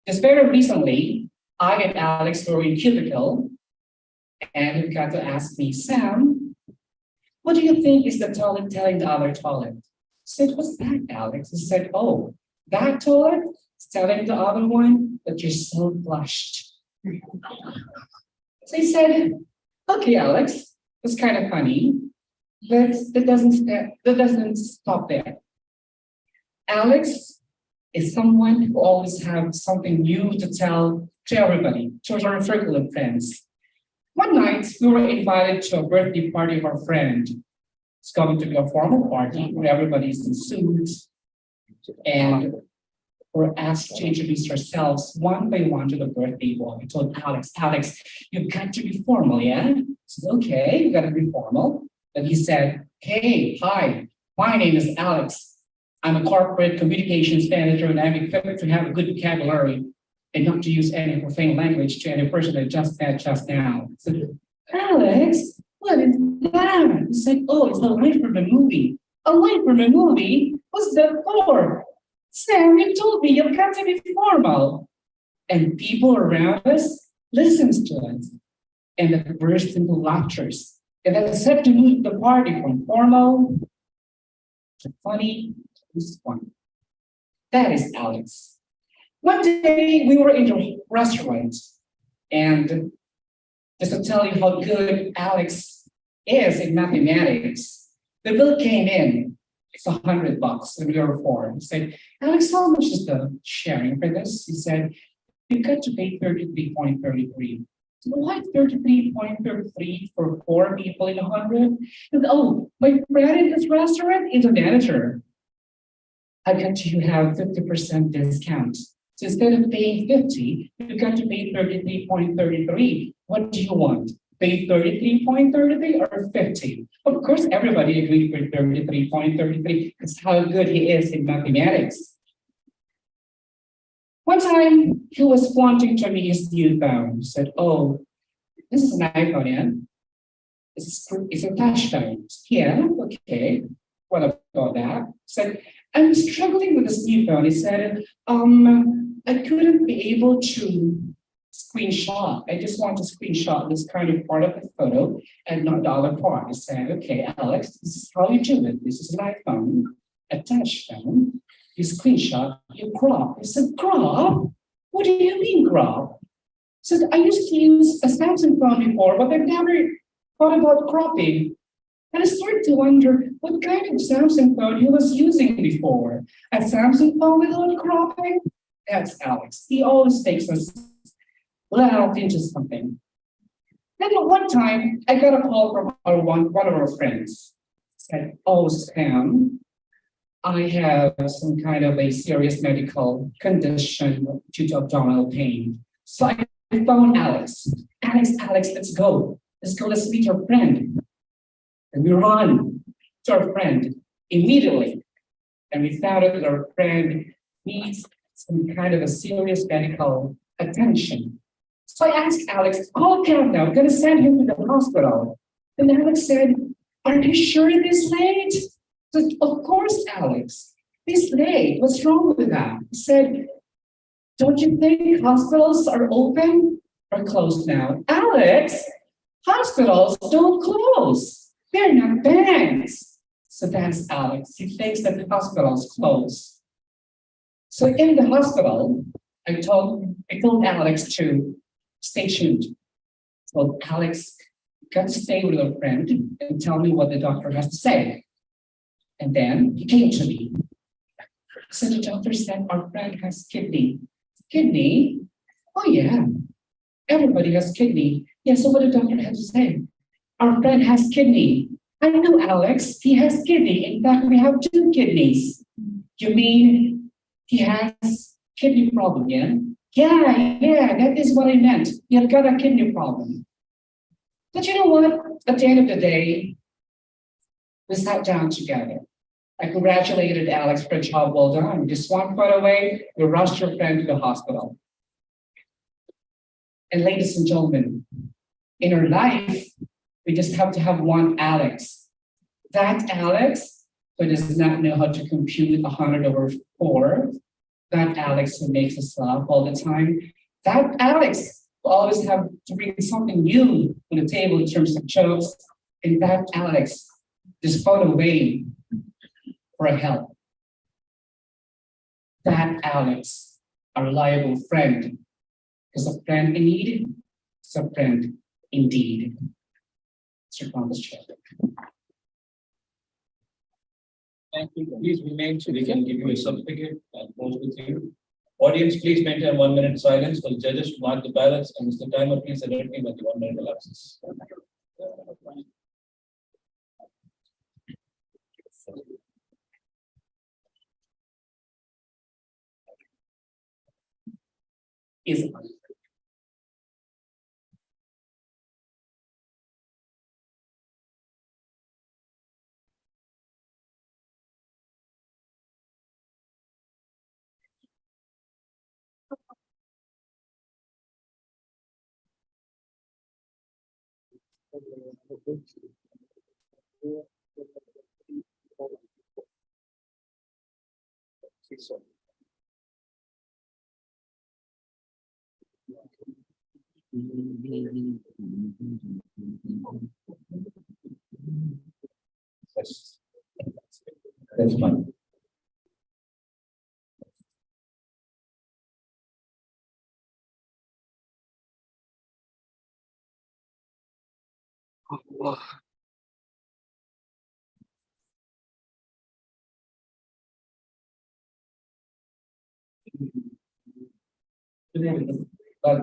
Just very recently, I and Alex were in cubicle, and he got to ask me, Sam, what do you think is the toilet telling the other toilet? I said, what's that, Alex? He said, oh, that toilet is telling the other one that you're so flushed. So he said, okay, Alex, that's kind of funny, but that doesn't stop there. Alex is someone who always has something new to tell to everybody, to our circle of friends. One night, we were invited to a birthday party of our friend. It's going to be a formal party where everybody's in suits, and we're asked to introduce ourselves one by one to the birthday boy. I told Alex, you've got to be formal, yeah? I said, okay, you gotta be formal. And he said, hey, hi, my name is Alex. I'm a corporate communications manager, and I'm equipped to have a good vocabulary and not to use any profane language to any person I just met just now. I said, Alex, what is that? He said, oh, it's a line from a movie. A line from a movie? What's that for? Sam, you told me you've got to be formal. And people around us listens to us and then burst into laughters. And then set to move the party from formal to funny to fun. That is Alex. One day we were in a restaurant, and just to tell you how good Alex is in mathematics, the bill came in. It's $100 and we were four. He said, Alex, how much is the sharing for this? He said, you've got to pay 33.33. What 33.33 for 4 people in 100? And, oh, my friend in this restaurant is a manager. I got to have 50% discount. So instead of paying 50, you got to pay 33.33. What do you want? Pay 33.33 or 50? Of course, everybody agreed for 33.33 because how good he is in mathematics. One time, he was flaunting to me his new phone. He said, oh, this is an iPhone, yeah? It's a touch phone. Yeah, okay. What about that? He said, I'm struggling with this new phone. He said, I couldn't be able to screenshot. I just want to screenshot this kind of part of the photo and not the other part. I said, okay, Alex, this is how you do it. This is an iPhone, a touch phone. You screenshot, you crop. I said, crop? What do you mean crop? I said, I used to use a Samsung phone before, but I've never thought about cropping. And I started to wonder what kind of Samsung phone he was using before. A Samsung phone without cropping? That's Alex. He always takes us out into something. Then at one time, I got a call from one of our friends. Said, oh, Sam, I have some kind of a serious medical condition due to abdominal pain. So I phoned Alex. Alex, let's go. Let's meet our friend. And we run to our friend immediately. And we found out that our friend needs some kind of a serious medical attention. So I asked Alex, call Count now, I'm gonna send him to the hospital. And Alex said, are you sure this late? I said, of course, Alex, this late, what's wrong with that? He said, don't you think hospitals are open or closed now? Alex, hospitals don't close. They're not banks. So that's Alex. He thinks that the hospitals close. So in the hospital, I told Alex to stay tuned. So Alex got to stay with a friend and tell me what the doctor has to say. And then he came to me. So the doctor said, our friend has kidney. Kidney? Oh yeah, everybody has kidney. Yeah, so what the doctor has to say? Our friend has kidney. I know, Alex, he has kidney. In fact, we have 2 kidneys. You mean he has kidney problem, yeah? Yeah, that is what I meant. You've got a kidney problem. But you know what? At the end of the day, we sat down together. I congratulated Alex for a job well done. Just one foot away, you rushed your friend to the hospital. And ladies and gentlemen, in our life, we just have to have one Alex. That Alex who does not know how to compute 100 over 4. That Alex who makes us laugh all the time. That Alex will always have to bring something new to the table in terms of jokes. And that Alex just found a way for help. That Alex, a reliable friend, is a friend in need, is a friend indeed. Mr. Congress Chair. Thank you. Please remain so we can give you a certificate and close with you. Audience, please maintain 1 minute silence for the judges to mark the ballots, and Mr. Timer, please alert me when the 1 minute elapses. Is That's fine. But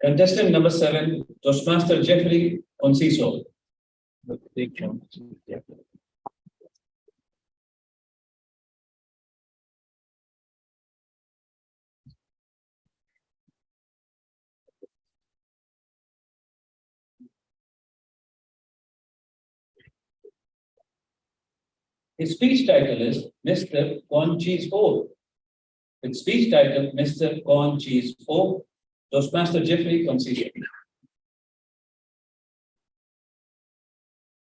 contestant number 7, Toastmaster Jeffrey Conciso. His speech title is Mr. Corn Cheese O. With speech title Mr. Corn Cheese O. Toastmaster Jeffrey Conciso.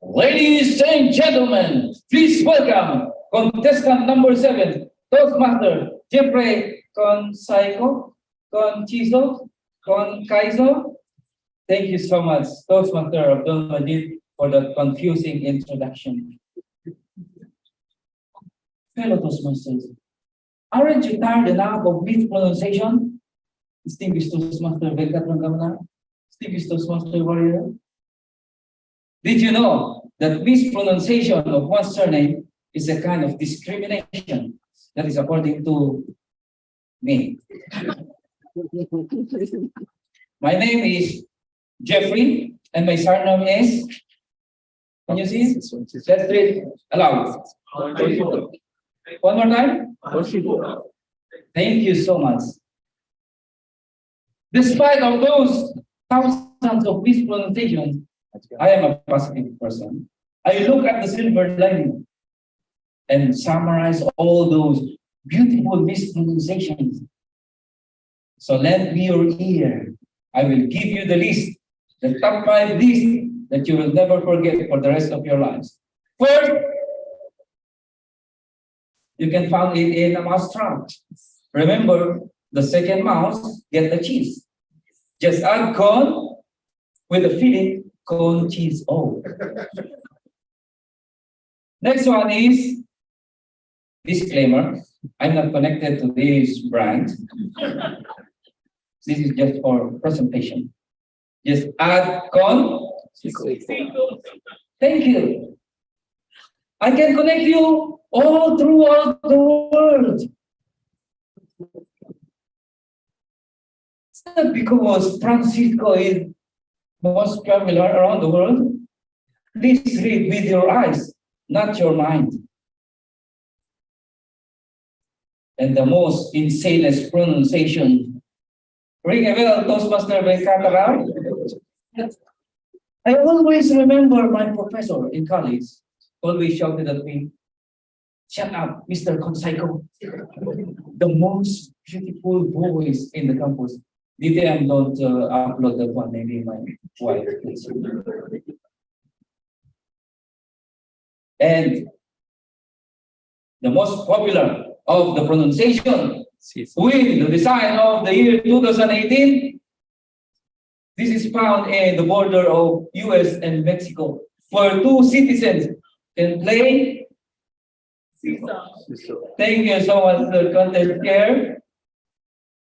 Ladies and gentlemen, please welcome contestant number 7, Toastmaster Jeffrey Conciso. Thank you so much, Toastmaster Abdul Majid, for that confusing introduction. Fellow Toastmasters, aren't you tired enough of mispronunciation? Distinguished Toastmaster Venkat Rangamana, distinguished Toastmaster Warrior. Did you know that mispronunciation of one's surname is a kind of discrimination? That is according to me. My name is Jeffrey, and my surname is, can you see? Let's read aloud. One more time. Thank you so much. Despite of those thousands of mispronunciations, I am a positive person. I look at the silver lining and summarize all those beautiful mispronunciations. So lend me your ear. I will give you the list, the top 5 list that you will never forget for the rest of your lives. First, you can find it in a mousetrap. Remember, the second mouse get the cheese. Just add corn with the filling, corn cheese O. Next one is disclaimer. I'm not connected to this brand. This is just for presentation. Just add corn. Thank you. I can connect you all throughout the world. It's not because Francisco is most popular around the world. Please read with your eyes, not your mind. And the most insanest pronunciation. Ring a bell, Toastmaster Venkataraman. I always remember my professor in college always shouted at me, "Shut up, Mr. Conciso." The most beautiful voice in the campus. DTM, don't upload that one, maybe my wife, please. And the most popular of the pronunciation with the design of the year 2018. This is found in the border of US and Mexico, where two citizens can play. Thank you so much, the contest chair.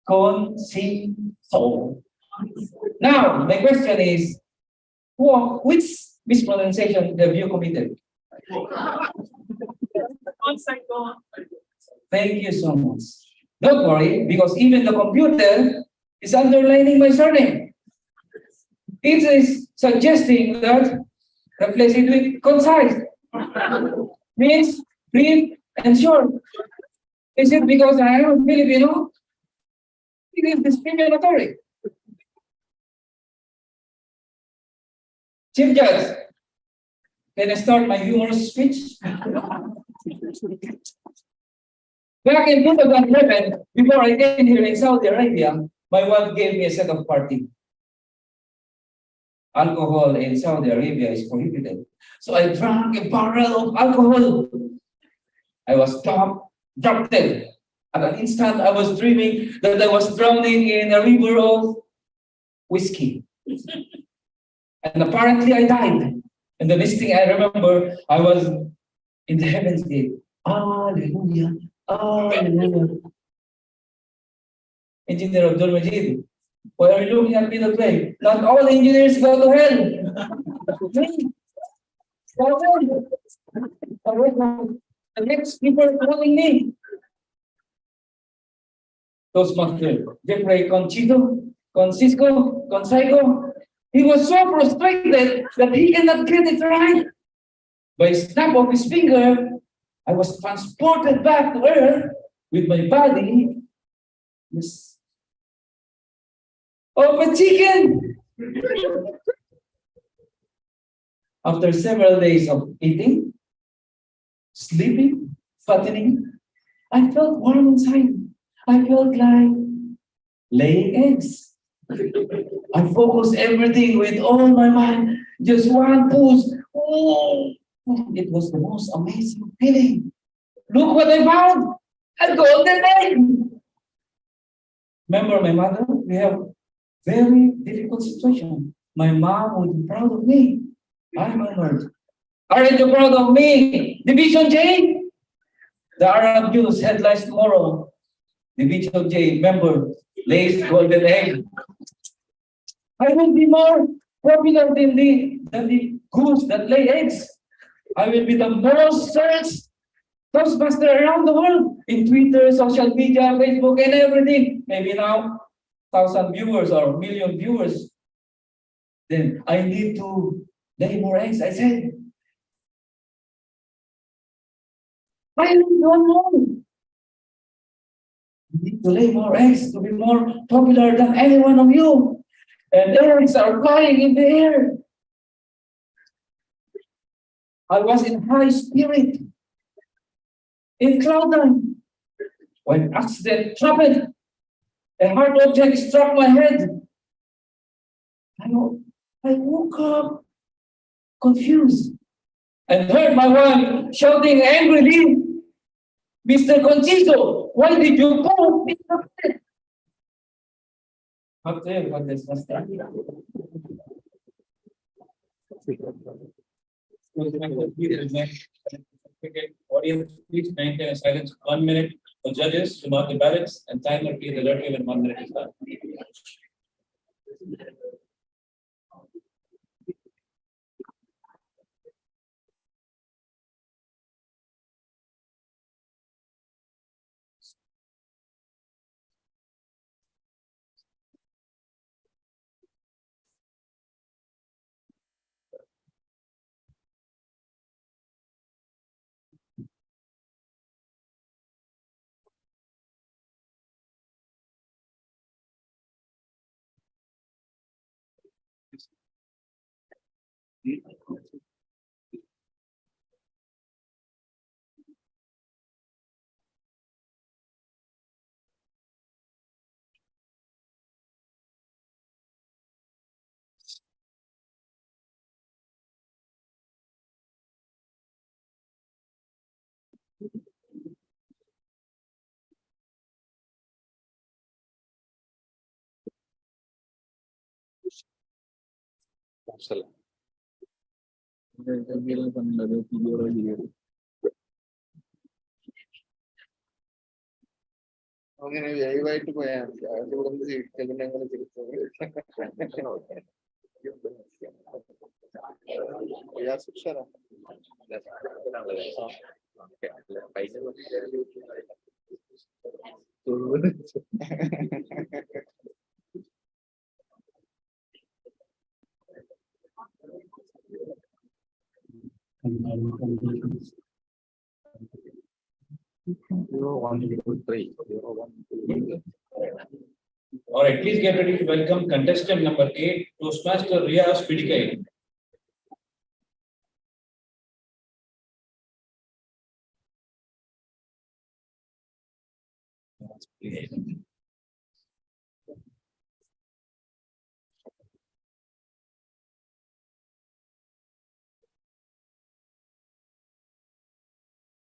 Conciso. Now, my question is, which mispronunciation have you committed? Thank you so much. Don't worry, because even the computer is underlining my surname. It is suggesting that replace it with concise. Means brief and short. Is it because I am a Filipino? It is discriminatory. Chief Judge, can I start my humorous speech? Back in 2011, before I came here in Saudi Arabia, my wife gave me a set of party. Alcohol in Saudi Arabia is prohibited. So I drank a barrel of alcohol. I was dropped dead. At an instant, I was dreaming that I was drowning in a river of whiskey. And apparently I died. And the next thing I remember, I was in the heaven's gate. Hallelujah. Hallelujah. Engineer Abdul Majid, why are you looking at me that way? Not all engineers go to hell. The next people are calling me. Toastmaster Jeffrey Conciso, he was so frustrated that he cannot get it right. By a snap of his finger, I was transported back to earth with my body of a chicken. After several days of eating, sleeping, fattening, I felt warm inside. I felt like laying eggs. I focused everything with all my mind. Just one push. Oh, it was the most amazing feeling. Look what I found! A golden egg! Remember my mother? We have very difficult situation. My mom would be proud of me. I remembered. Aren't you proud of me? Division J? The Arab News headlines tomorrow. Division J member lays golden egg. I will be more popular than the goose that lay eggs. I will be the most searched Toastmaster around the world in Twitter, social media, Facebook, and everything. Maybe now 1,000 viewers or 1,000,000 viewers. Then I need to lay more eggs. I said, I don't know. You need to lay more eggs to be more popular than any one of you. And eggs are flying in the air. I was in high spirit, in cloud nine, when accident happened. A hard object struck my head. I woke up confused and heard my wife shouting angrily, Mr. Conciso, why did you go? After what this was done. Audience, please maintain a silence 1 minute for judges to mark the ballots and timer please alert you when 1 minute is done. അങ്ങനെ ദയവായിട്ട് പോയാൽ മതി അവരുടെ കൂടെ ചെല്ലുന്ന All right, please get ready to welcome contestant number 8, Toastmaster Riaz Pidikai.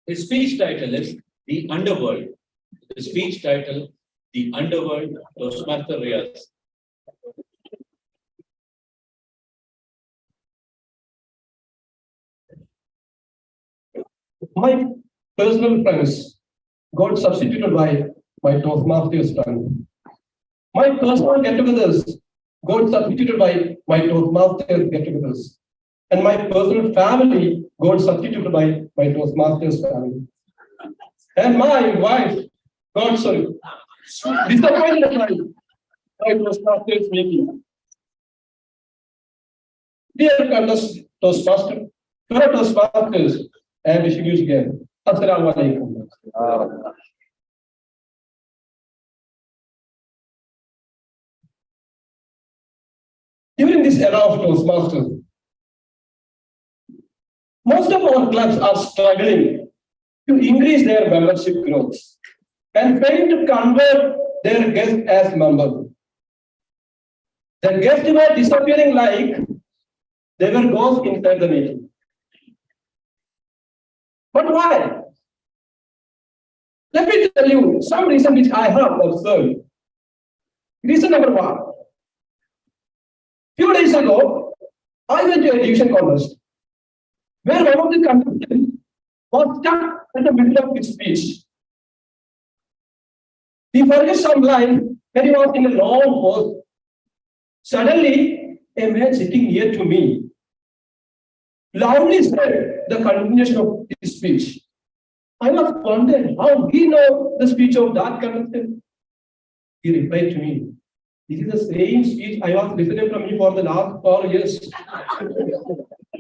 His speech title is The Underworld. His speech title, The Underworld, Toastmaster Riaz. My personal friends got substituted by my Toastmasters friend. My personal get-togethers got substituted by my Toastmasters get-togethers. And my personal family got substituted by my Toastmasters family. And my wife got disappointed by my Toastmasters making. Dear Toastmasters, fellow Toastmasters, I am wishing you again. Assalamu alaikum. During this era of Toastmasters, most of our clubs are struggling to increase their membership growth and failing to convert their guests as members. The guests were disappearing like they were ghosts inside the meeting. But why? Let me tell you some reason which I have observed. Reason number one. Few days ago, I went to a division contest where one of the contestants was stuck at the middle of his speech. He forgot some line when he was in a long pause. Suddenly, a man sitting near to me loudly said the continuation of his speech. I was wondering how he knows the speech of that contestant. He replied to me, "This is the same speech I was listening from you for the last 4 years.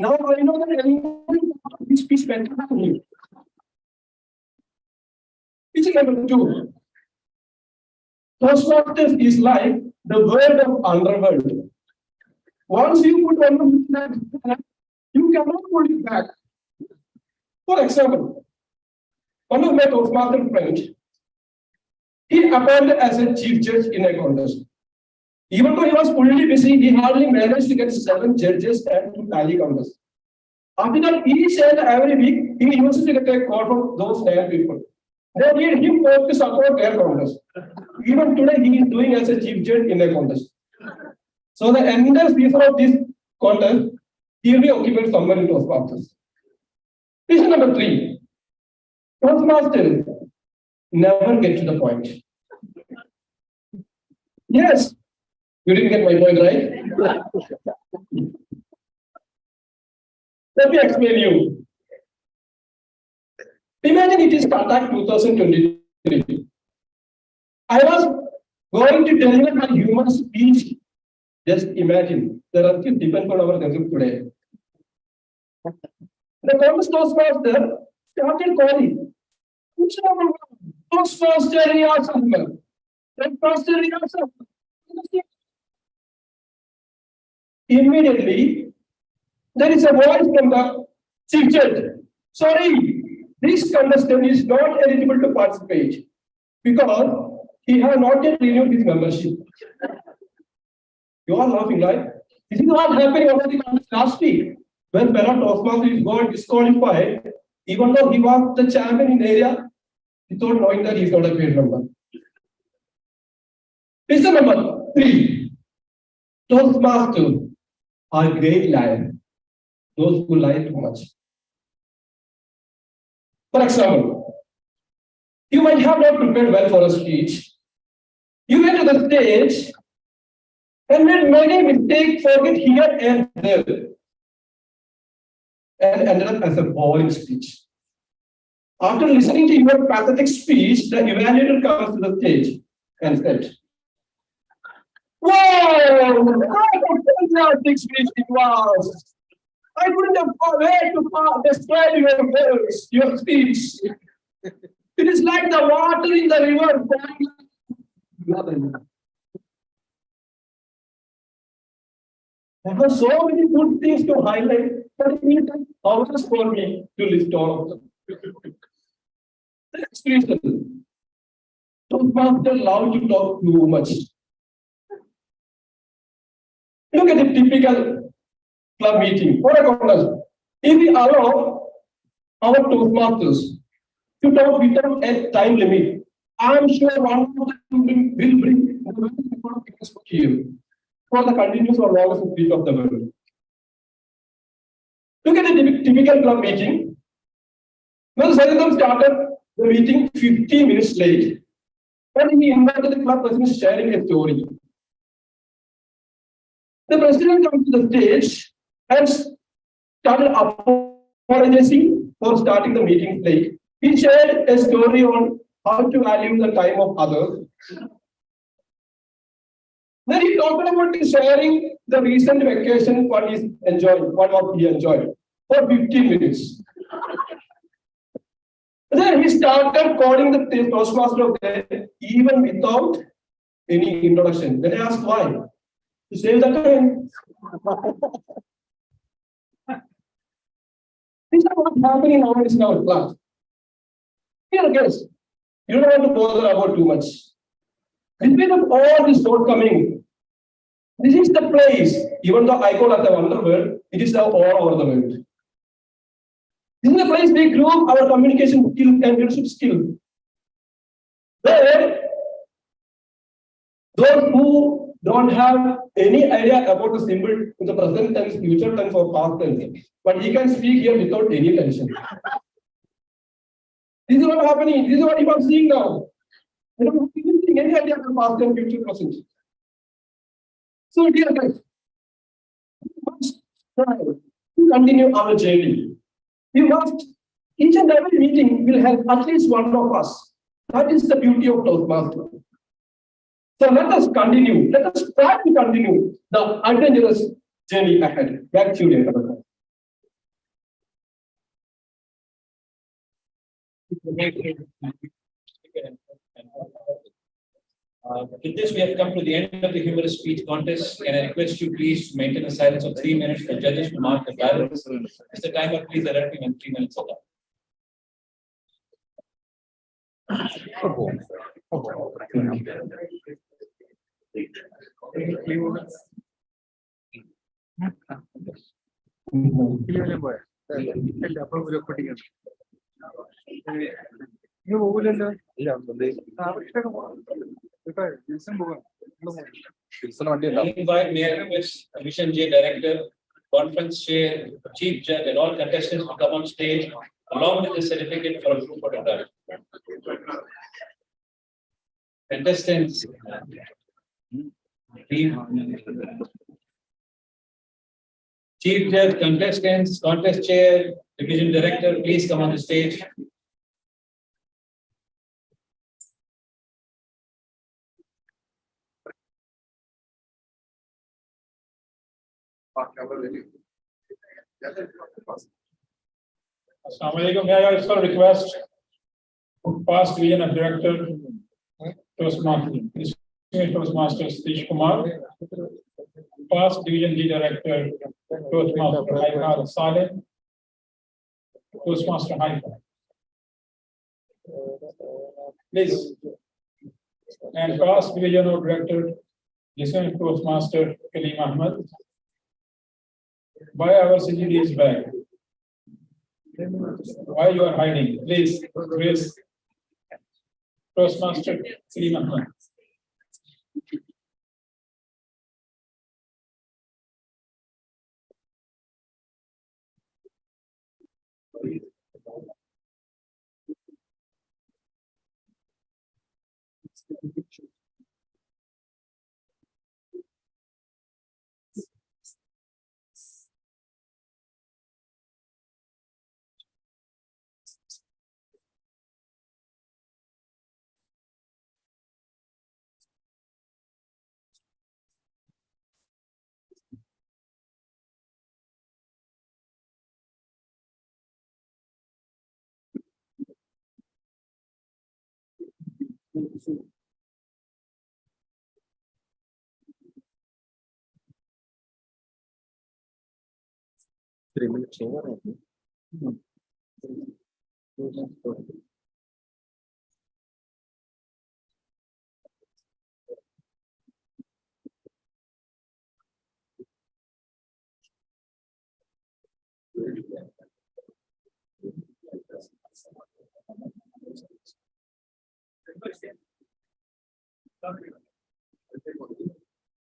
Now I know that this speech went to me." Reason number two. Toastmasters is like the world of underworld. Once you put on the you cannot put it back. For example, one of my Toastmaster friends, he appointed as a chief judge in a contest. Even though he was fully busy, he hardly managed to get 7 judges and 2 tally counters. After that, each and every week, he used to get a call from those 9 people. They need him to support their contest. Even today, he is doing as a chief judge in a contest. So the entire season of this contest, he will be occupied somewhere in Toastmasters. Reason number 3. Toastmasters never get to the point. Yes, you didn't get my point, right? Let me explain you. Imagine it is Tata 2023. I was going to deliver my human speech. Just imagine, there are still depends on our concept today. The Congress Toastmaster started calling. Toastmaster Riaz Ahmed. Toastmaster Riaz Ahmed. Immediately, there is a voice from the chief judge. Sorry, this contestant is not eligible to participate because he has not yet renewed his membership. You are laughing, right? This is what happened over the last week when Para Toastmaster is got disqualified even though he was the champion in the area, without knowing that he's not a great member. Reason number 3. Toastmasters are great liars. Those who lie too much. For example, you might have not prepared well for a speech. You went to the stage and made many mistakes, forget here and there, and ended up as a boring speech. After listening to your pathetic speech, the evaluator comes to the stage and said, "Wow, what a fantastic speech it was! I couldn't have wait to describe your words, your speech. It is like the water in the river flowing." There are so many good things to highlight, but it needs hours for me to list all of them. The next reason, Toastmasters love to talk too much. Look at the typical club meeting. For example, if we allow our Toastmasters to talk without a time limit, I'm sure one of them will bring the here for the continuous or longest speech of the world. Look at the typical club meeting. When Saridam started the meeting 15 minutes late, and he invited the club president sharing a story. The president comes to the stage and started apologizing for starting the meeting late. He shared a story on how to value the time of others. Then he talked about sharing the recent vacation, what he enjoyed for 15 minutes. Then he started calling the Toastmaster of the day even without any introduction. Then I asked why. To save the time. This is what's happening nowadays in our class. Here, guys, you don't want to bother about too much. Despite of all this shortcoming, this is the place, even though I call it the wonder world, it is now all over the world. This is the place we grew our communication skill and leadership skill. Where those who don't have any idea about the symbol in the present tense, future tense, or past tense, but he can speak here without any tension. This is what happening. This is what you are seeing now. I don't have any idea about past and future present. So, dear guys, we must try to continue our journey. We must, each and every meeting will help at least one of us. That is the beauty of Toastmasters. So let us continue. Let us try to continue the adventurous journey ahead. Back to you. With this, we have come to the end of the humorous speech contest, and I request you please to maintain a silence of 3 minutes for judges to mark the ballots. Mr. Timer, please alert me when 3 minutes are Invite Mayor Ms. Mission J Director, Conference Chair, Chief Judge, and all contestants to come on stage along with the certificate for a group photograph. Contestants, Chief Judge, contestants, Contest Chair, Division Director, please come on the stage. Assalamualaikum. May I also request past Division of Director Toastmasters Satish Kumar, past Division G Director Toastmaster Haikal Saleh, Toastmaster Haikal. Please. And past Division of Director Listening Toastmaster Kalim Ahmed. By our CGD's back. Why you are hiding? Please, please. Toastmaster Srinath.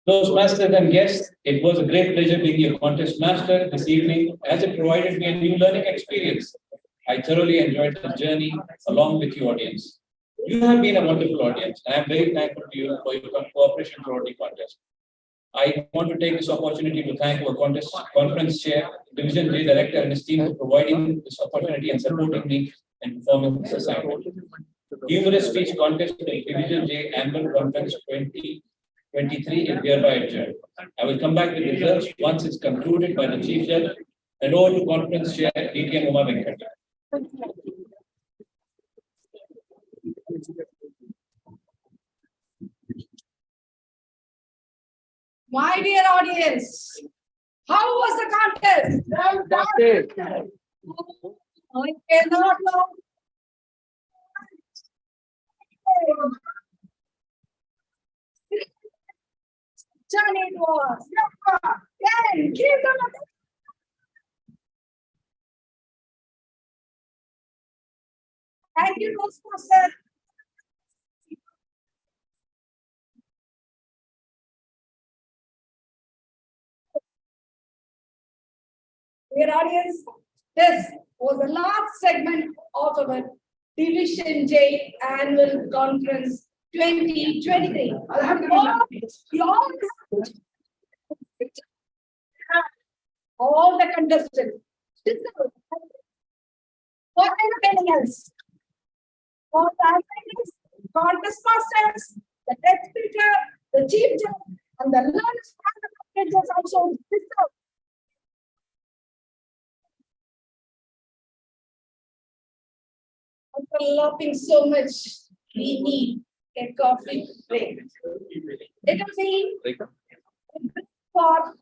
Toastmasters and guests, it was a great pleasure being your contest master this evening as it provided me a new learning experience. I thoroughly enjoyed the journey along with you audience. You have been a wonderful audience and I am very thankful to you for your cooperation throughout the contest. I want to take this opportunity to thank our conference chair, Division J Director and his team for providing this opportunity and supporting me in performing this assignment. Humorous speech contest in Division J Annual Conference 2023 is hereby adjourned. I will come back with results once it's concluded by the Chief Judge and over to Conference Chair DTN Uma Venkat. My dear audience, how was the contest? I cannot know. Johnny it was. Then give them a thank you, Toastmaster. Dear audience, this was the last segment of our Division J Annual Conference 2023. All the contestants. For anything else? For the contest masters, the test speaker, the chief judge, and the lunch and the also discussed. After laughing so much, we need a coffee break. It will be for 10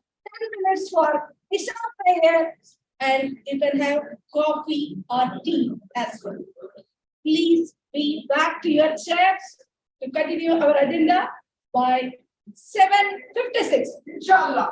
minutes for Isha prayer, and you can have coffee or tea as well. Please be back to your chairs to continue our agenda by 7:56. Inshallah.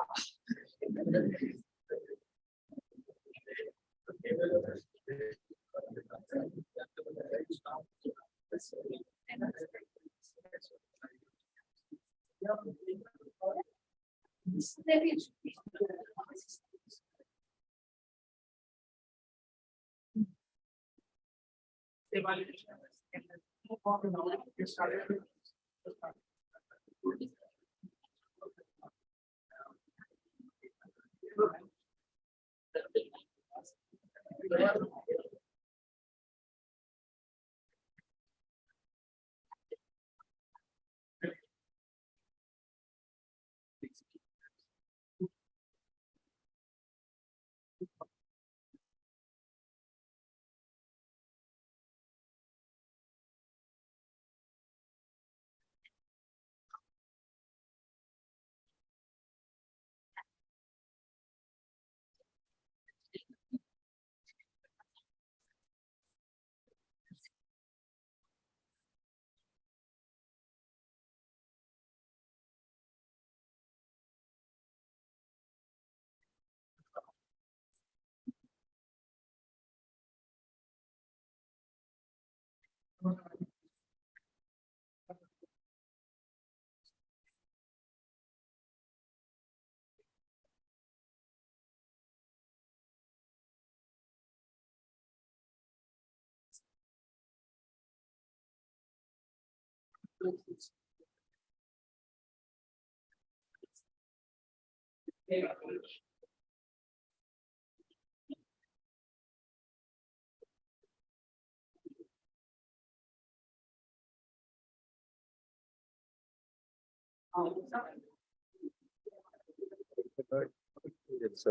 It's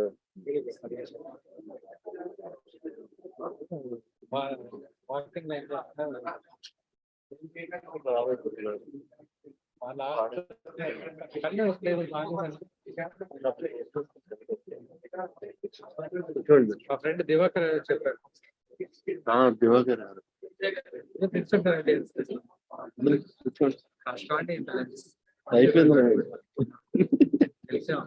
one thing like that. మా friend Diwakar చెప్పారు. దివాకర్ కష్టాన్ని అయిపోయింది. తెలిసాం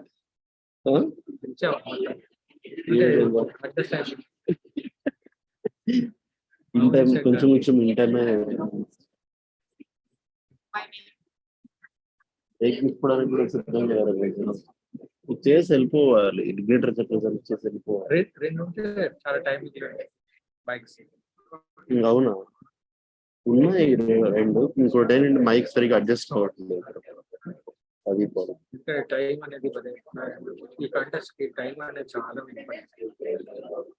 in time కొంచెం in టైమే ఎక్కించుకోవడానికి కూడా సిద్ధంగా చేసి వెళ్ళిపోవాలి. ఇరిగేటర్ చెప్పేసి చేసి వెళ్ళిపోవాలి. రెండు ఉంటే చాలా టైం బైక్స్. అవునా, ఉన్నాయి రెండు. ఇంకోటి ఏంటంటే మైక్ సరిగా అడ్జస్ట్ అవ్వట్లేదు. అది ఇంకా టైం అనేది ఈ కంటెస్ట్ కి టైం అనేది చాలా important.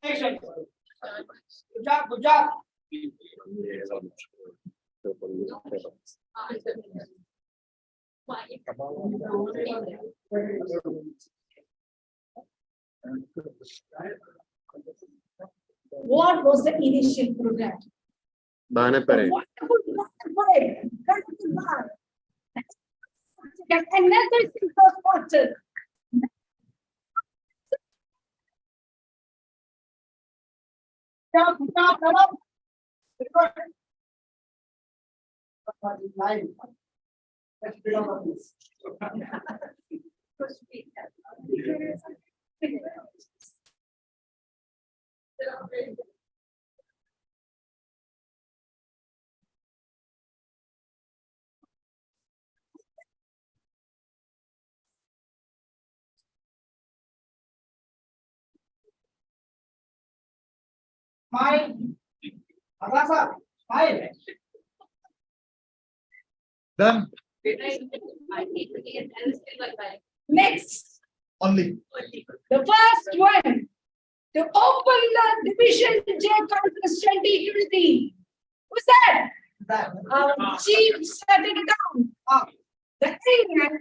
Action. Good job, good job. What was the initial program? Banner parade. Wonderful parade. And another thing was water. Stop, stop, stop. Let's build up on this. Smile. Arasa, smile. Done. Next, Only. the first one to open the Division J Conference 2020. Who's that? Our chief set it down. The thing and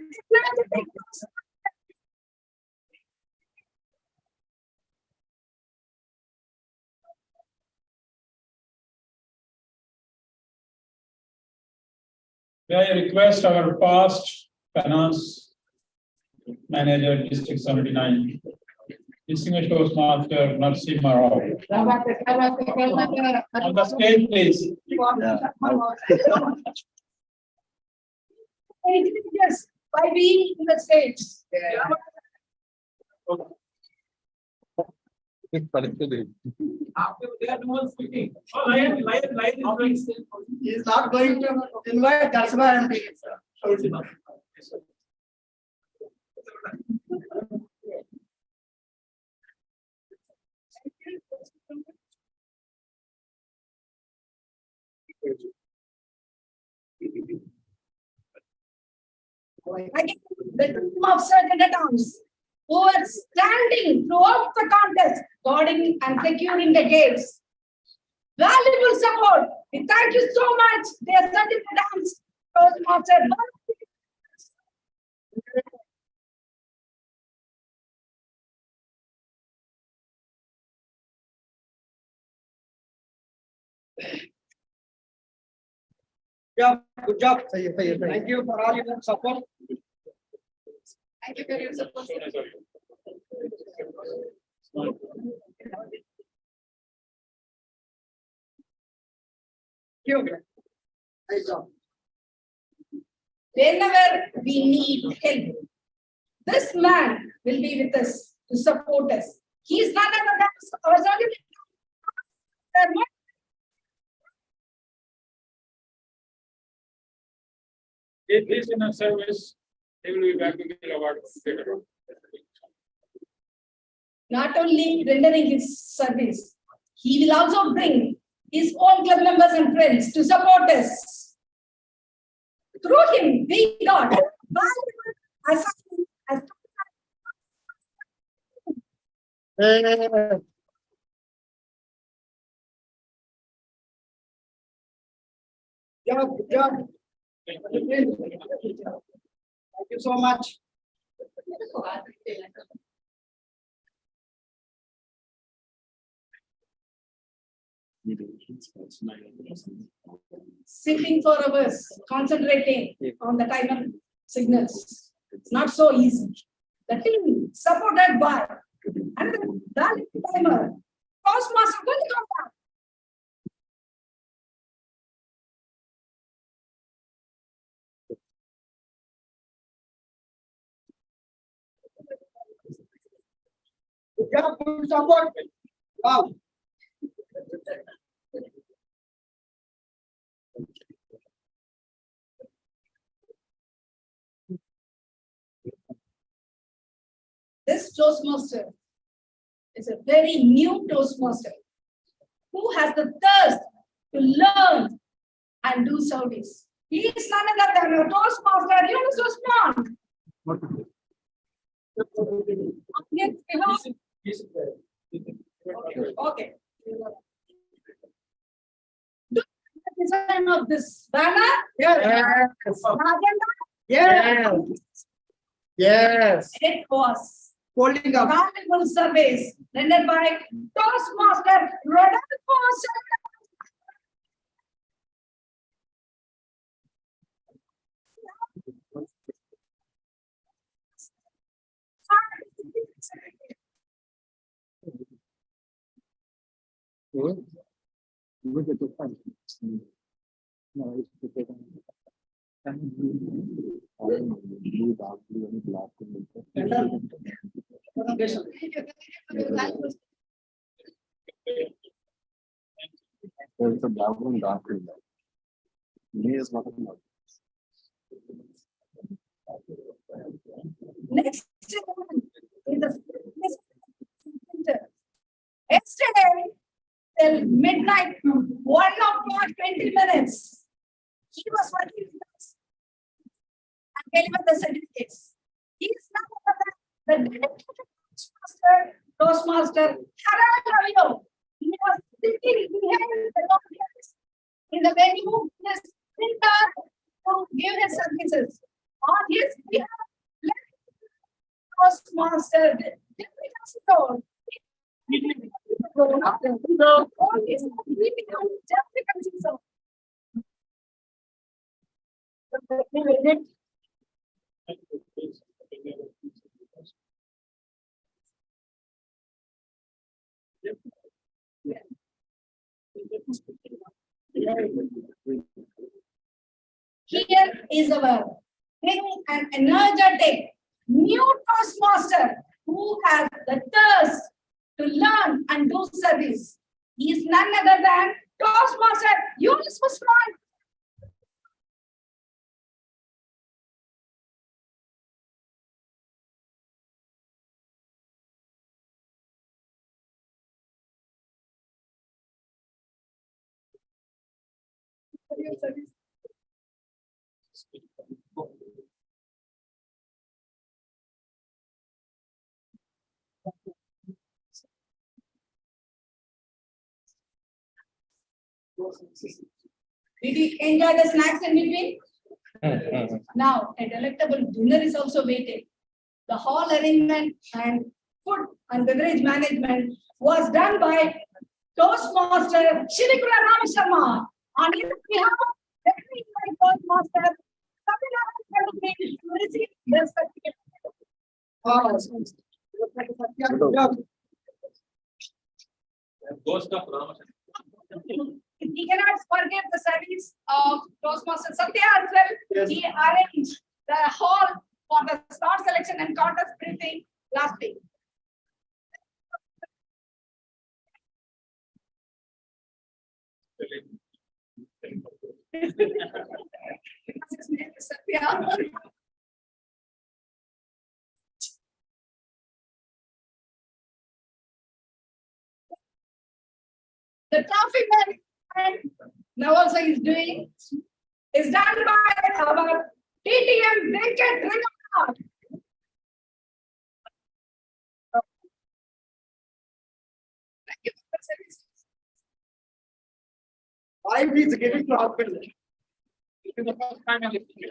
May I request our past finance manager, District 79, distinguished Toastmaster Narasimha Rao. On the stage, please. yes, by being in the stage. He is not going to invite, that's why I'm taking, sir. Again, the team of Sergeant at Arms who were standing throughout the contest, guarding and securing the gates. Valuable support. We thank you so much, dear Sergeant at Arms, Toastmaster. Good job. Thank you for all your support. Thank you for your support. Nice job. Whenever we need help, this man will be with us to support us. He is none other than our Sergeant. If this in a service, they will be back to the award later on. Not only rendering his service, he will also bring his own club members and friends to support us. Through him, we got valuable assignments as Good job. Thank you so much. sitting for hours, concentrating on the timer signals. It's not so easy. The team supported by another valid timer, Toastmaster, will come back. Good job, good support. Wow. This Toastmaster is a very new Toastmaster who has the thirst to learn and do service. He is none other than a Toastmaster, Yunus Osman. Yes, Okay. Do the design of this banner? Yes. Agenda? Yes. Yes. It was Holding up. valuable surveys rendered by Toastmaster Rodolfo There's a black and dark in that. Me is not enough. Next is the yesterday till midnight, 20 minutes. He was working with us and delivered the certificates. He is now the dedicated Toastmaster Harold Ravio. He was sitting behind the audience in the venue, his printer to give his services. On his behalf, Toastmaster Deputy Consul. Here is our young and energetic new Toastmaster who has the thirst to learn and do service. He is none other than Toastmaster Yunus Usman. Did you enjoy the snacks in between? Now, a delectable dinner is also waiting. The hall arrangement and food and beverage management was done by Toastmaster Shirikula Ramasharma. On his behalf, let me invite Toastmaster Satyanaran to receive the certificate. Ghost of Ramasharma. He cannot forget the service of Toastmaster Satya as well. Yes. He arranged the hall for the slot selection and contest briefing last week. His name is Satya. The trophy man now also is doing is done by our TTM Venkat Ranganathan. Thank you for the service. I will give it to husband. It is the first time I'm listening.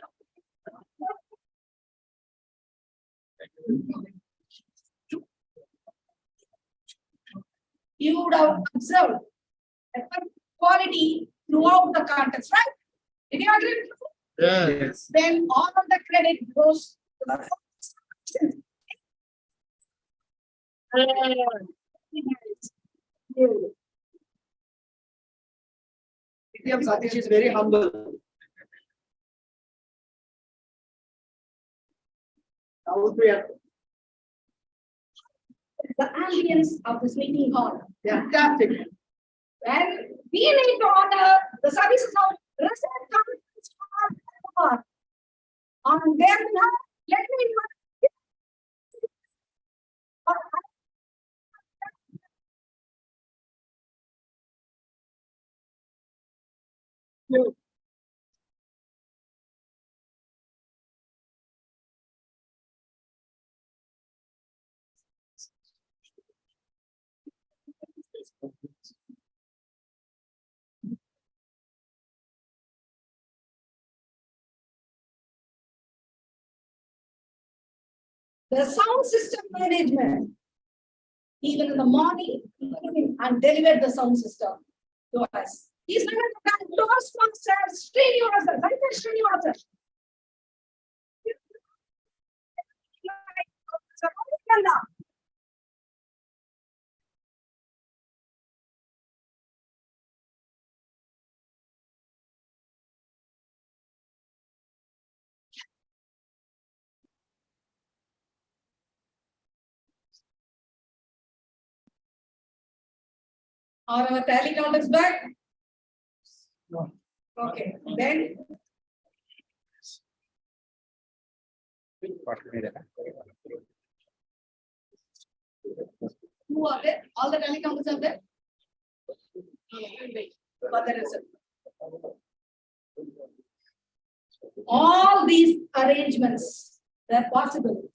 You would have observed a quality throughout the contest, right? Did you agree? Yes. Then all of the credit goes to the TTM Satish is very humble. The ambience of this meeting hall. Fantastic. And we need to honor the services of resident companies on their behalf. Let me the sound system management, even in the morning, evening, and delivered the sound system to us. He's not a Toastmaster Srinivasa. Right, Srinivasa? Are our tally counters back? No. Okay, then who are there? All the tally counters are there? But there is all these arrangements, they're possible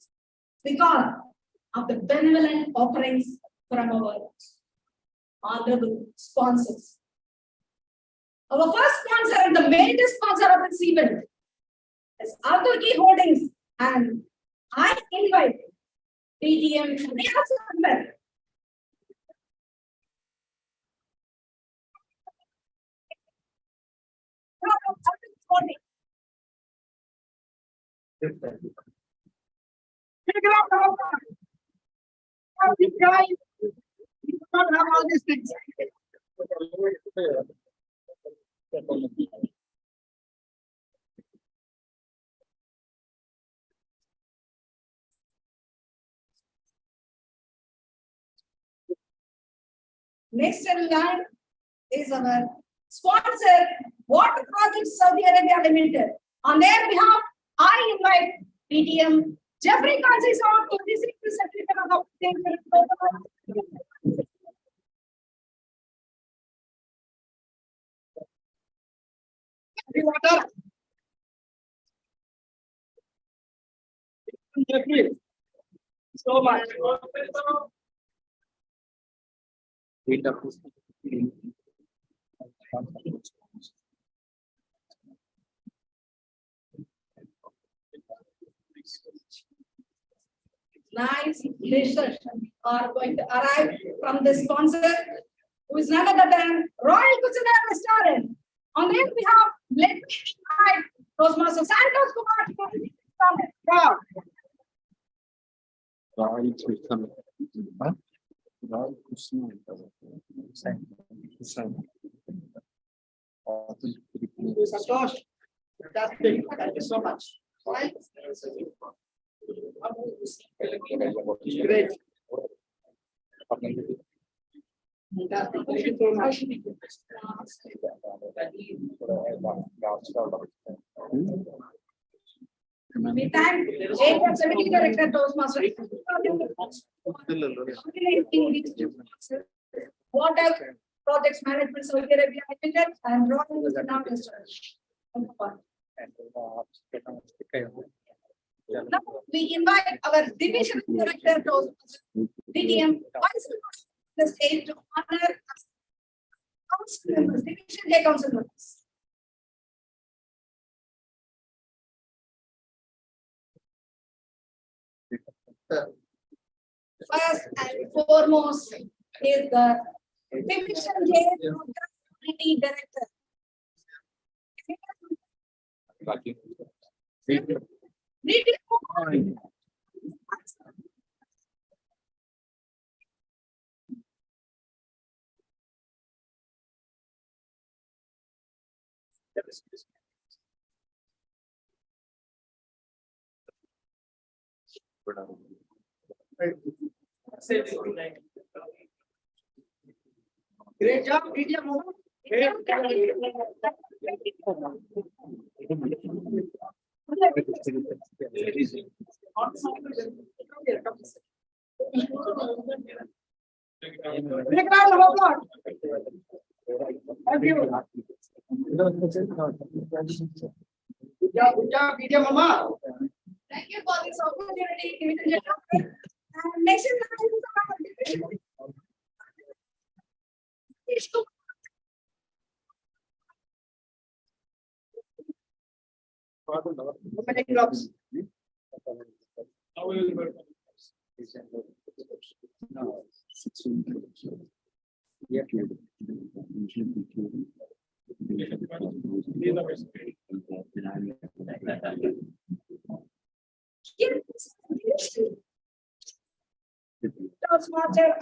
because of the benevolent offerings from our honorable sponsors. Our first sponsor and the major sponsor of this event is Arthur Key Holdings, and I invite PTM Riyaz Not have all these things. Next in line is our sponsor, Water Projects Saudi Arabia Limited. On their behalf, I invite PTM Jeffrey Conceição to receive the certificate of Water. Jeffrey, so much. Nice dishes are going to arrive from the sponsor, who is none other than Royal Cuisine Restaurant. On their behalf, let me invite Toastmaster Santos Kumar to Wow. Santosh, fantastic. Thank you so much. Great. Fantastic. Thank you so much. We thank Jacob Committee Director Toastmaster. Water Projects Management Saudi Arabia Limited and Royal Cuisine Restaurant. Now we invite our division director Toastmaster DTM the stage to honor council members, division J council members. First and foremost is the division J committee director. Great job, media moment. Big round of applause. Thank you. Good job, media mama. Thank you for this opportunity, division J. And next is Many clubs. Now we will. Toastmaster.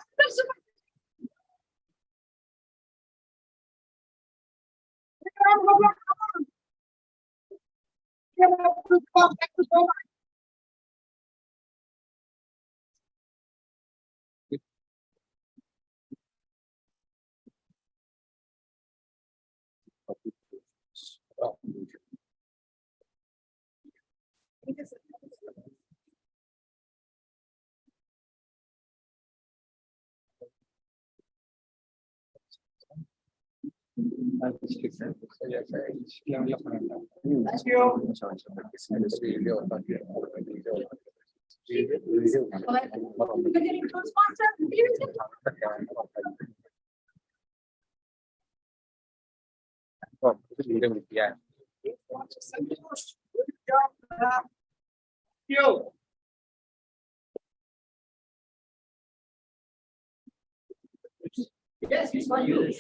Yes, it's for you.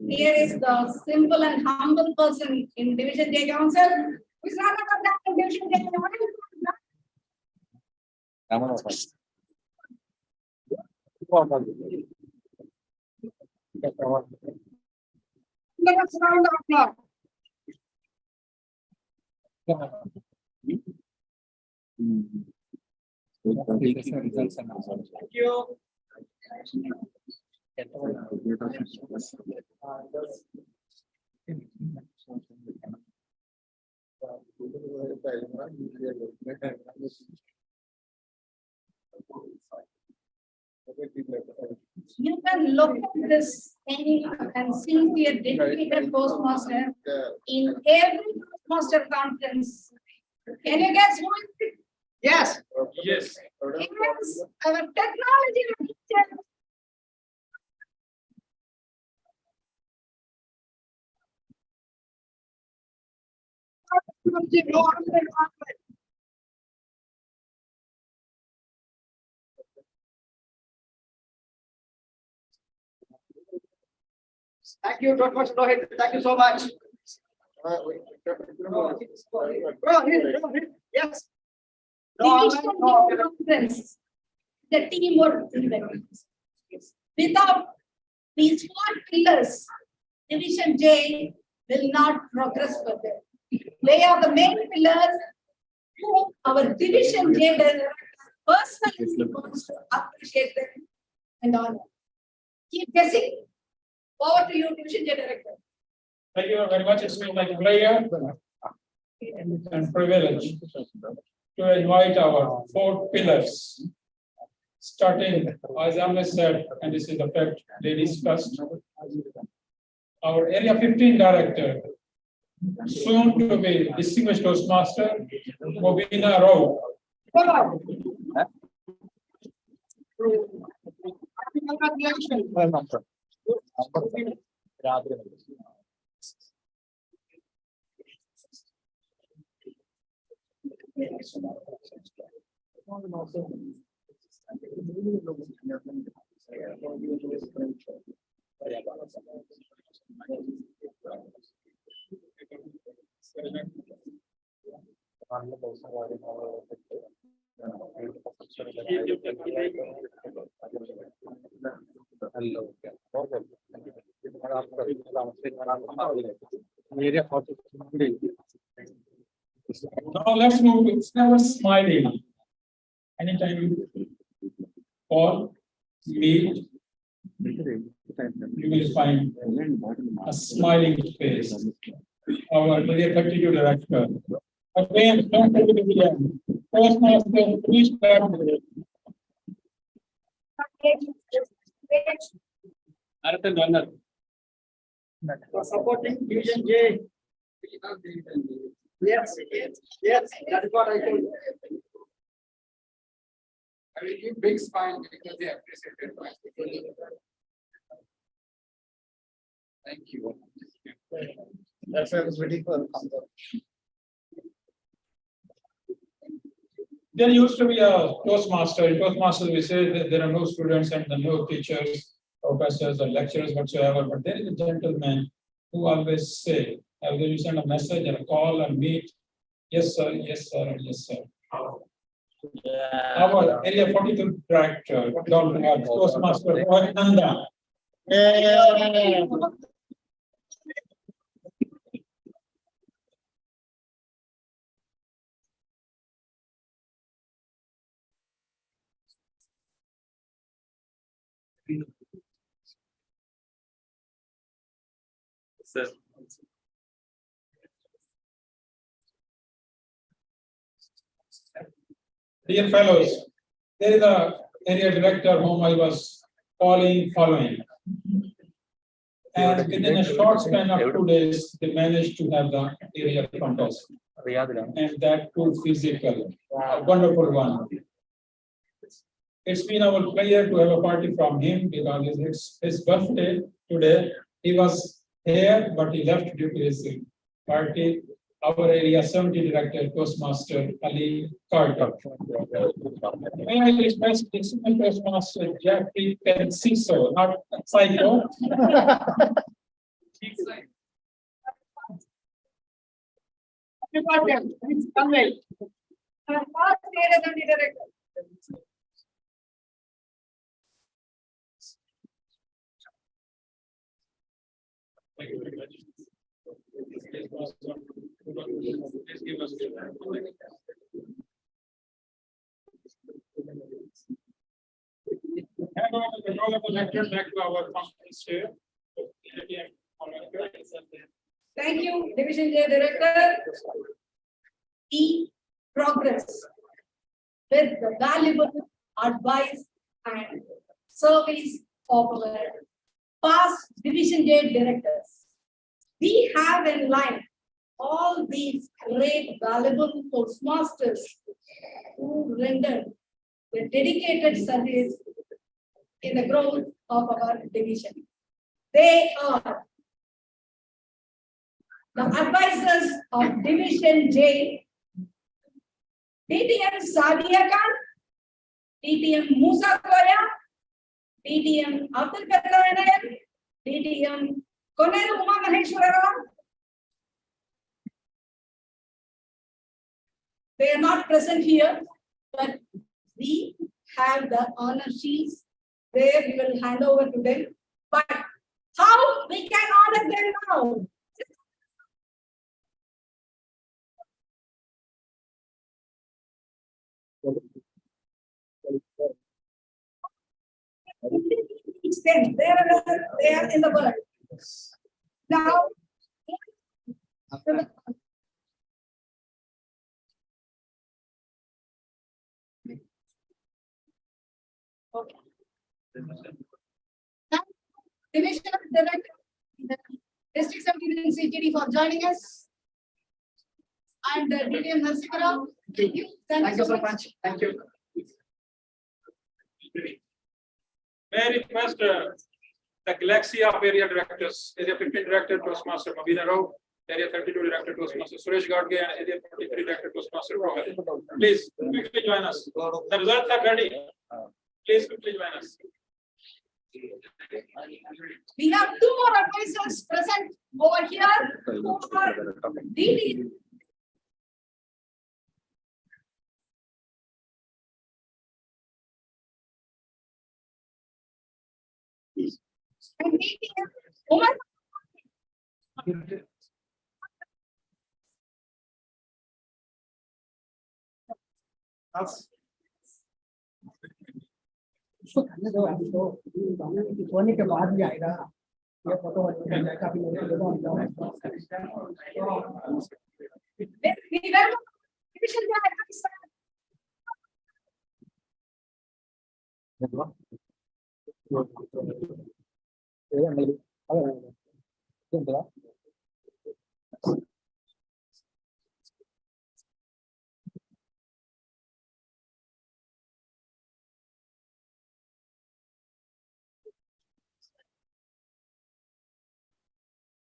Here is the simple and humble person in Division J Council. Who's not about that in Division J? Let's round of applause. Thank you. You can look at this and see a dedicated Toastmaster in every Toastmaster conference. Can you guess who is it? Yes. Yes. It is our technology teacher. Thank you, Dr. Rohit. Thank you so much. Yes. Division J conference, the teamwork event. Without these 4 pillars, Division J will not progress further. They are the main pillars who our Division J director personally wants to appreciate them and honor. Keep guessing. Over to you, Division J director. Thank you very much. It's been my pleasure and privilege to invite our 4 pillars. Starting, as Amna said, and this is the fact they discussed, our Area 15 director, soon to be distinguished Toastmaster, Bobina Rao. Now let's move to It's Never Smiling. Anytime you call, meet, you will find a smiling face. Our Area 32 director. Again, don't forget to be Toastmaster, please clap. For supporting Division J. Yes, yes, that is what I told you. I will give big smile because they appreciate it. Thank you. That's why I was waiting for. There used to be a Toastmaster. In Toastmasters, we say that there are no students and no teachers. professors or lecturers whatsoever, but there is a gentleman who always say, either you send a message or a call and meet, yes, sir, yes, sir, and yes, sir. Our area 42 director, Dr. Toastmaster Rohit Nanda. Sir. Dear fellows, there is a area director whom I was following. And within a short span of 2 days, they managed to have the area contest. And that too physical, a wonderful one. It's been our pleasure to have a party from him because it's his birthday today. He was here, but he left due to his party. Our area 70 director, Toastmaster Ali Carter. May I request the Toastmaster Jeffrey Penciso, not Psycho. Thank you very much. Please give us hand over the control of the lecture back to our conference chair. Thank you, Division J Director. Progress with the valuable advice and service of our past Division J directors. We have in line all these great valuable Toastmasters who rendered the dedicated service in the growth of our division. They are the advisors of Division J, TTM Sadia Khan, TTM Musa Koya, TTM Abdul Kadir Nayak, TTM Konelu Uma Maheshwara Rao. They are not present here, but we have the honor sheets. There we will hand over to them. But how we can honor them now? They are in the world. Now, okay. Division Director, District 17 CGD for joining us. And DTM Narasimha. Thank you. Thank you so much. Thank you. May I request the Galaxy of area directors, area 15 director Toastmaster Mabina Rao, area 32 director Toastmaster Suresh Gadge, and area 43 director Toastmaster Rohit. Please quickly join us. The results are ready. Please quickly join us. We have two more advisors present over here who are DD. And DTM Umar. सोने के बाद भी आएगा ये photo काफी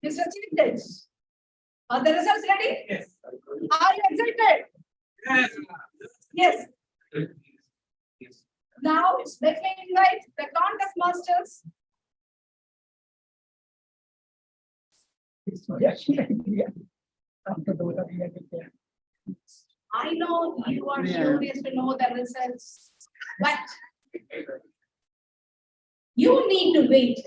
Mr. Chief Judge, are the results ready? Yes. Are you excited? Yes. Yes. Now, let me invite the contest masters I know you are curious to know the results, but you need to wait.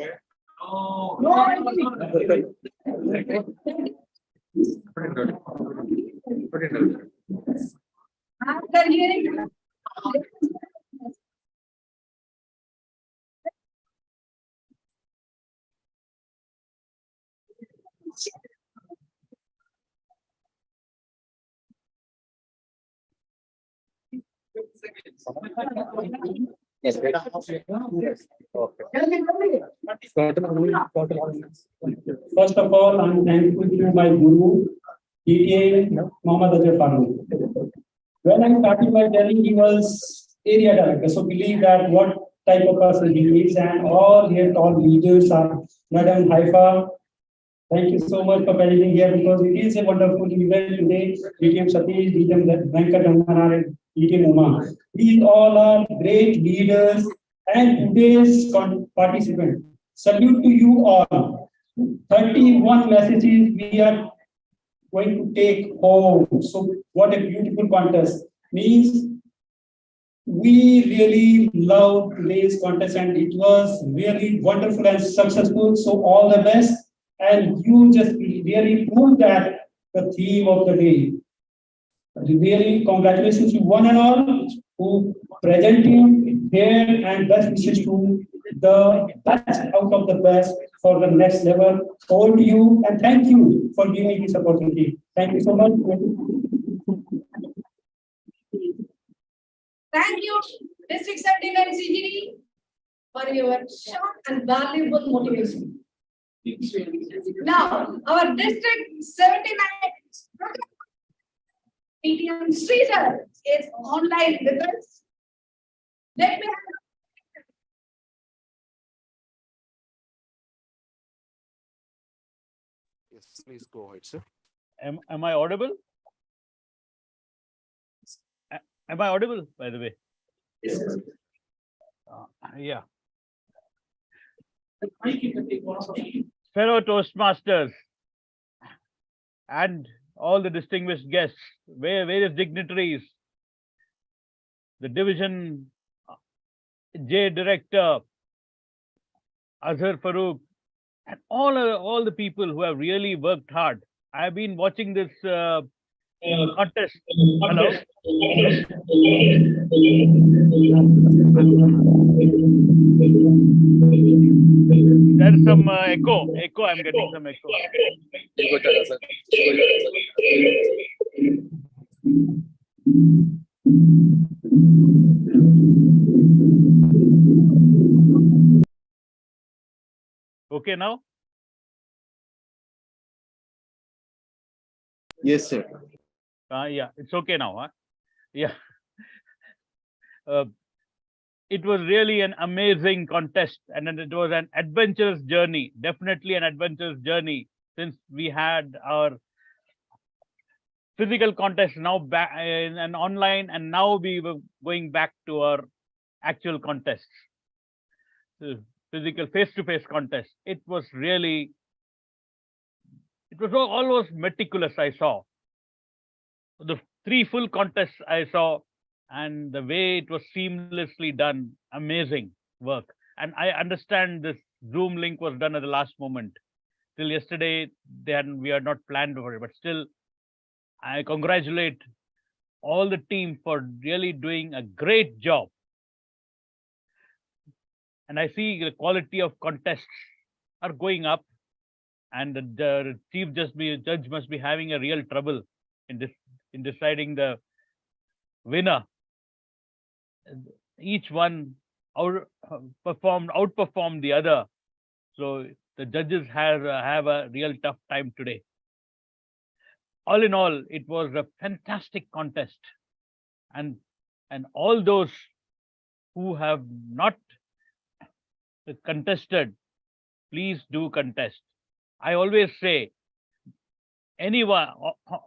After hearing. Yes. First of all, I'm thankful to my guru, ETA Mohammad Azhar Farooq. When I started my journey, he was area director. So believe that what type of person he is, and all here all leaders are Madam Haifa. Thank you so much for managing here, because it is a wonderful event today. DTM Satish, DTM Venkat Ramanan, and DTM Uma. These all are great leaders and today's participants. Salute to you all. 31 messages we are going to take home. So what a beautiful contest. Means we really love today's contest and it was really wonderful and successful. So all the best. And you just really proved that the theme of the day. Really congratulations to one and all who presenting here, and best wishes to the best out of the best for the next level. All to you, and thank you for giving me this opportunity. Thank you so much. Thank you, District 79 CGD, for your short and valuable motivation. Now, our District 79 PTM Sridhar is online with us. Let me Yes, please go ahead, sir. Am I audible? Am I audible, by the way? Yes. Yeah. Fellow Toastmasters and all the distinguished guests, various dignitaries, the Division J Director, Azhar Farooq, and all the people who have really worked hard. I have been watching this contest. Hello? There's some echo. I'm getting some echo. Okay now? Yes, sir. Yeah, it's okay now. Huh? Yeah. It was really an amazing contest, and then it was an adventurous journey, definitely an adventurous journey, since we had our physical contest now back in an online, and now we were going back to our actual contests, physical face-to-face contest. It was almost meticulous. I saw the 3 full contests I saw, and the way it was seamlessly done, amazing work. And I understand this Zoom link was done at the last moment. Till yesterday, we had not planned for it, but still, I congratulate all the team for really doing a great job. And I see the quality of contests are going up, and the judge must be having a real trouble in deciding the winner. Each one outperformed the other, so the judges have a real tough time today. All in all, it was a fantastic contest, and all those who have not contested, please do contest. I always say, anyone,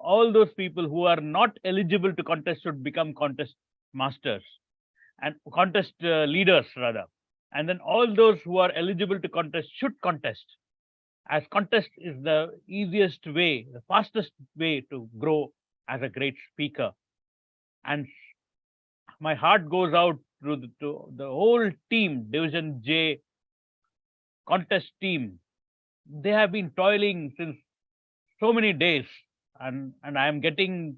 all those people who are not eligible to contest should become contest masters and contest leaders rather. And then all those who are eligible to contest should contest. as contest is the easiest way, the fastest way to grow as a great speaker. And my heart goes out to the whole team, Division J contest team. They have been toiling since so many days, and I am getting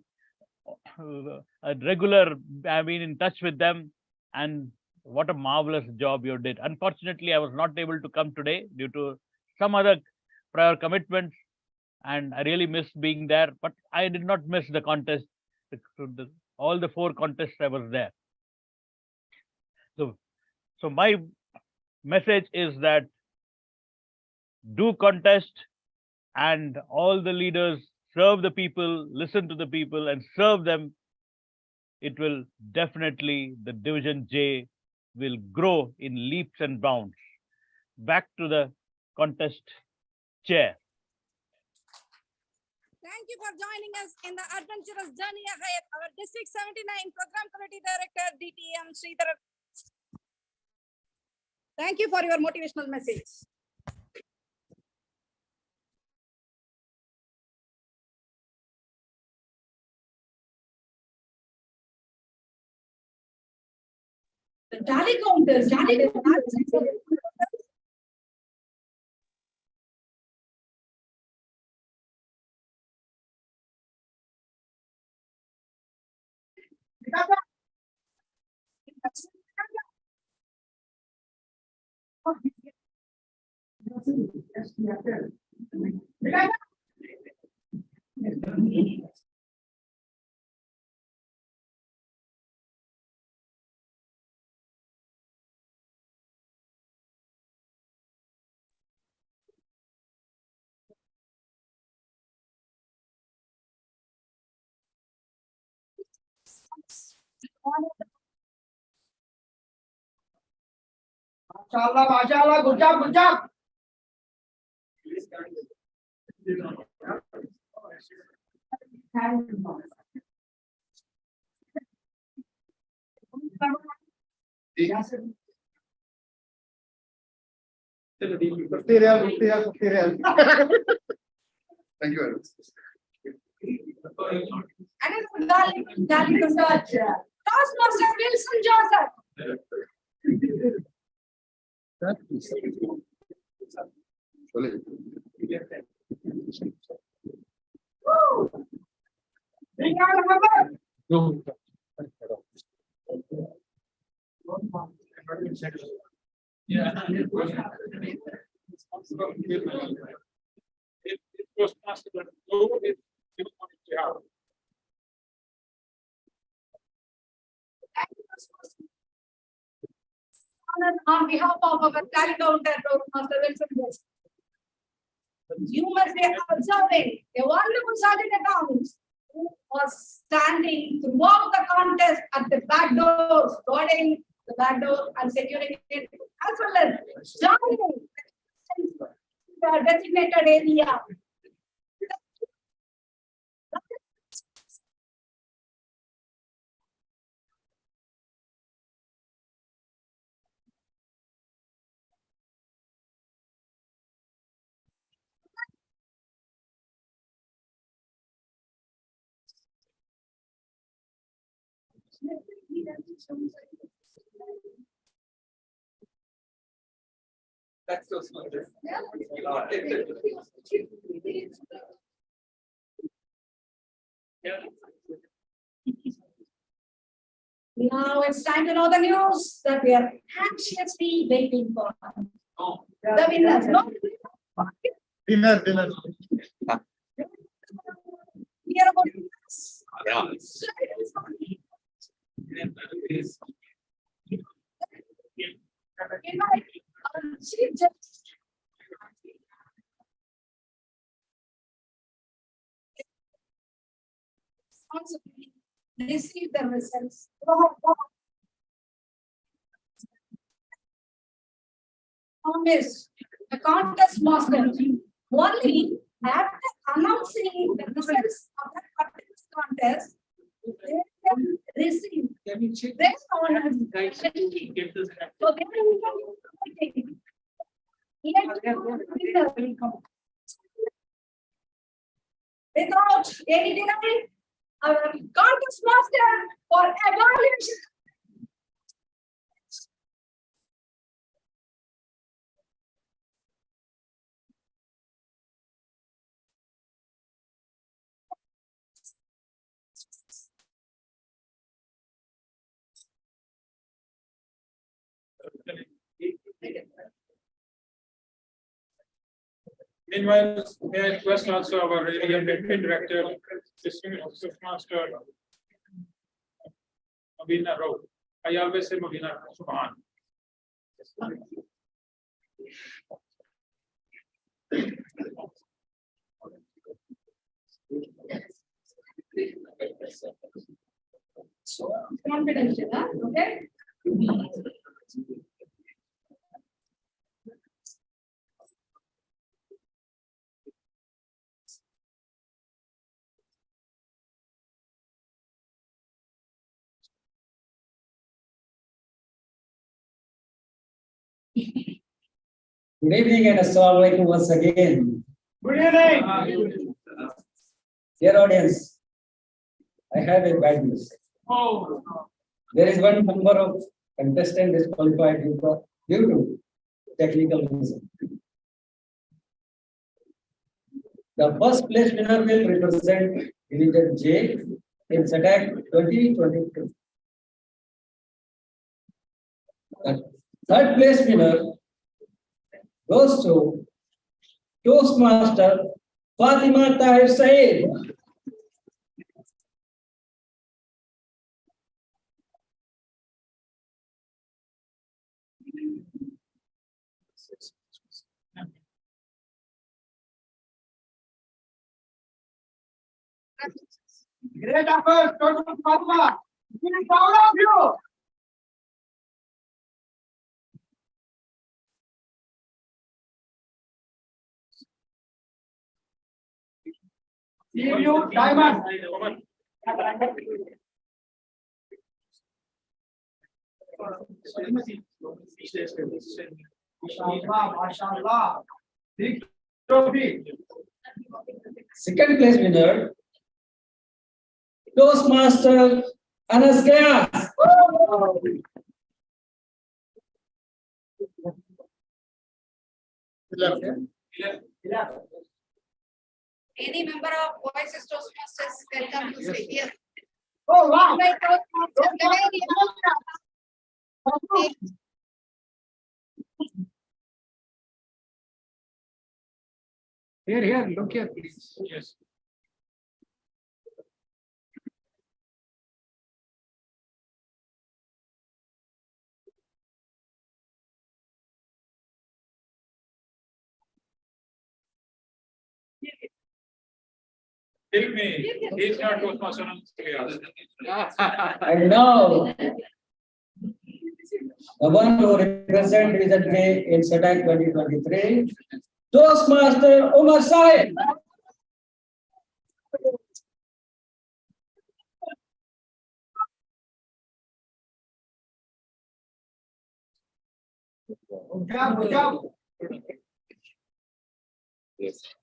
a regular. I've been in touch with them, and what a marvelous job you did. Unfortunately, I was not able to come today due to some other prior commitments, and I really missed being there. But I did not miss the contest. All the 4 contests I was there. So my message is that do contest, and all the leaders serve the people, listen to the people and serve them. It will definitely, the Division J will grow in leaps and bounds. Back to the contest chair. Thank you for joining us in the adventurous journey ahead. Our District 79 Program Committee Director, DTM Sridhar. Thank you for your motivational message. The tally counters, Mashallah, good job, good job. Thank you very much. Toastmaster Wilson Joseph. Yeah. On behalf of our tally counter, Master Wilson Joseph. You must be observing a wonderful sergeant at arms who was standing throughout the contest at the back doors, guarding the back door and securing it, as well as joining the designated area. That's so small. Now it's time to know the news that we are anxiously waiting for. The winners. No? Dinner. Hear about this. Chief Justice. Receive the results. Promise the contest master only after announcing the results of that particular contest, they can receive their honors. So they will be Without any delay, our contest master for evaluation. Meanwhile, may I request also our area deputy director, Assistant Master Mabina Rao. I always say Mabina Subhan. Confidential, huh? Okay? Good evening and assalamu alaikum once again. Good evening. Dear audience, I have a bad news. Oh. There is one number of contestants disqualified due to technical reason. The first place winner will represent Division J in SATAC 2022. The third place winner goes to Toastmaster Fatima Tahir Saeed. Great effort, Dr. Fatma. We are proud of you. Give you diamond. Mashallah, mashallah. Big trophy. Second place winner, Toastmaster Anas Gayas. Any member of Voices Toastmasters, welcome to stay here. Oh, wow. My Toastmasters, Here, look here, please. Yes. Tell me, he's not Toastmaster. And now, the one who represents Division J in SATAC 2023, Toastmaster Umar Saeed. Good job. Yes.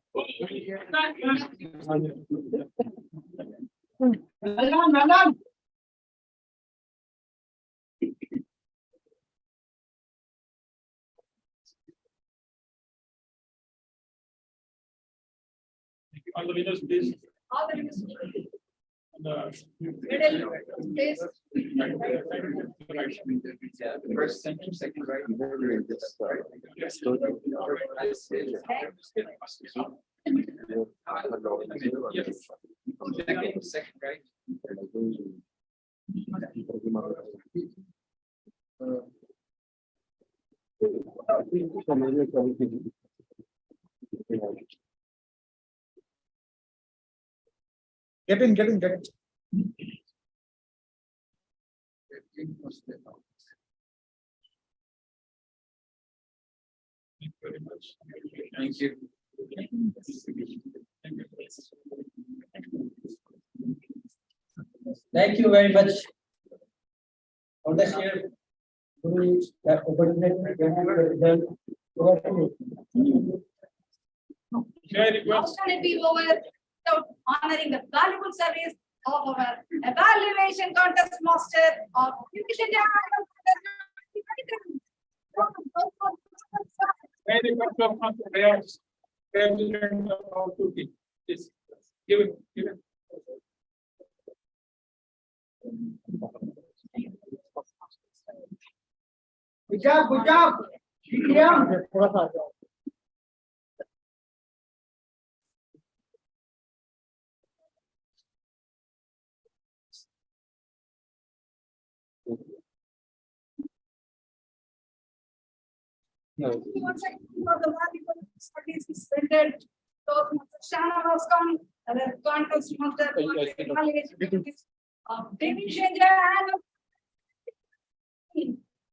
Nalan. All the winners, please. all the winners. Middle, please. First center, second right. Second right. Get in. Thank you. Thank you very much for the share. That opportunity. How can it be over honoring the valuable service of our evaluation contest master of Division Very good, President of Turkey. Please, give it, give it. Good job, good job. Yeah. Once again, for the valuable service is rendered to Shana Moscon, the contest master evaluation of Division.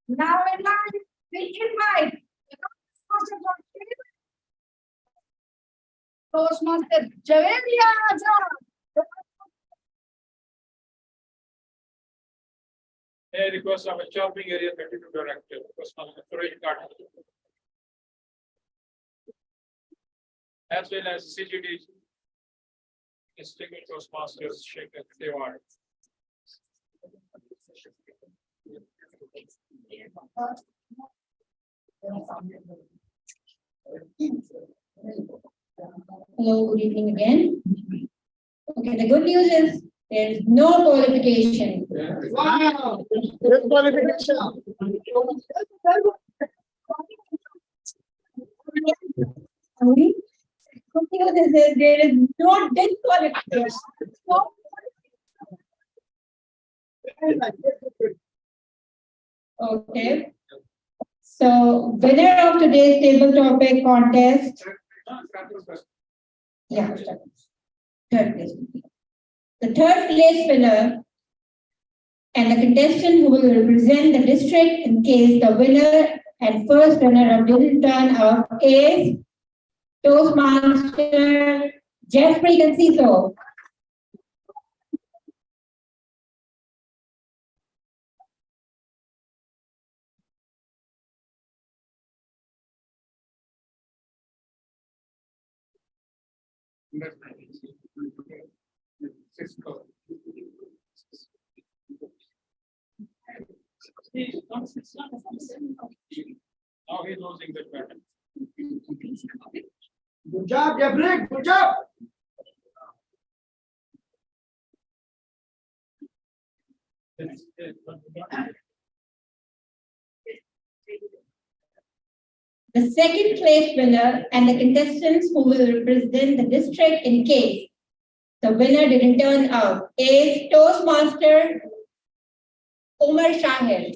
Now in line, we invite the Toastmaster Javelia Azad. A request of a shopping area 32 director, Toastmaster Suresh Garden. As well as CGD distinguished Toastmasters Sheikh Dewar. Hello, good evening again. Okay, the good news is there is no qualification. Wow. Good qualification. Good news is there is no disqualification. Okay. So winner of today's table topic contest. Yeah. Third place. The third place winner and the contestant who will represent the district in case the winner and first runner-up didn't turn up is Toastmaster Jeffrey Canciso. Now he's losing the battle. Good job, Jeffrey. Good job. The second place winner and the contestants who will represent the district in case the winner didn't turn out is Toastmaster Omar Shahir.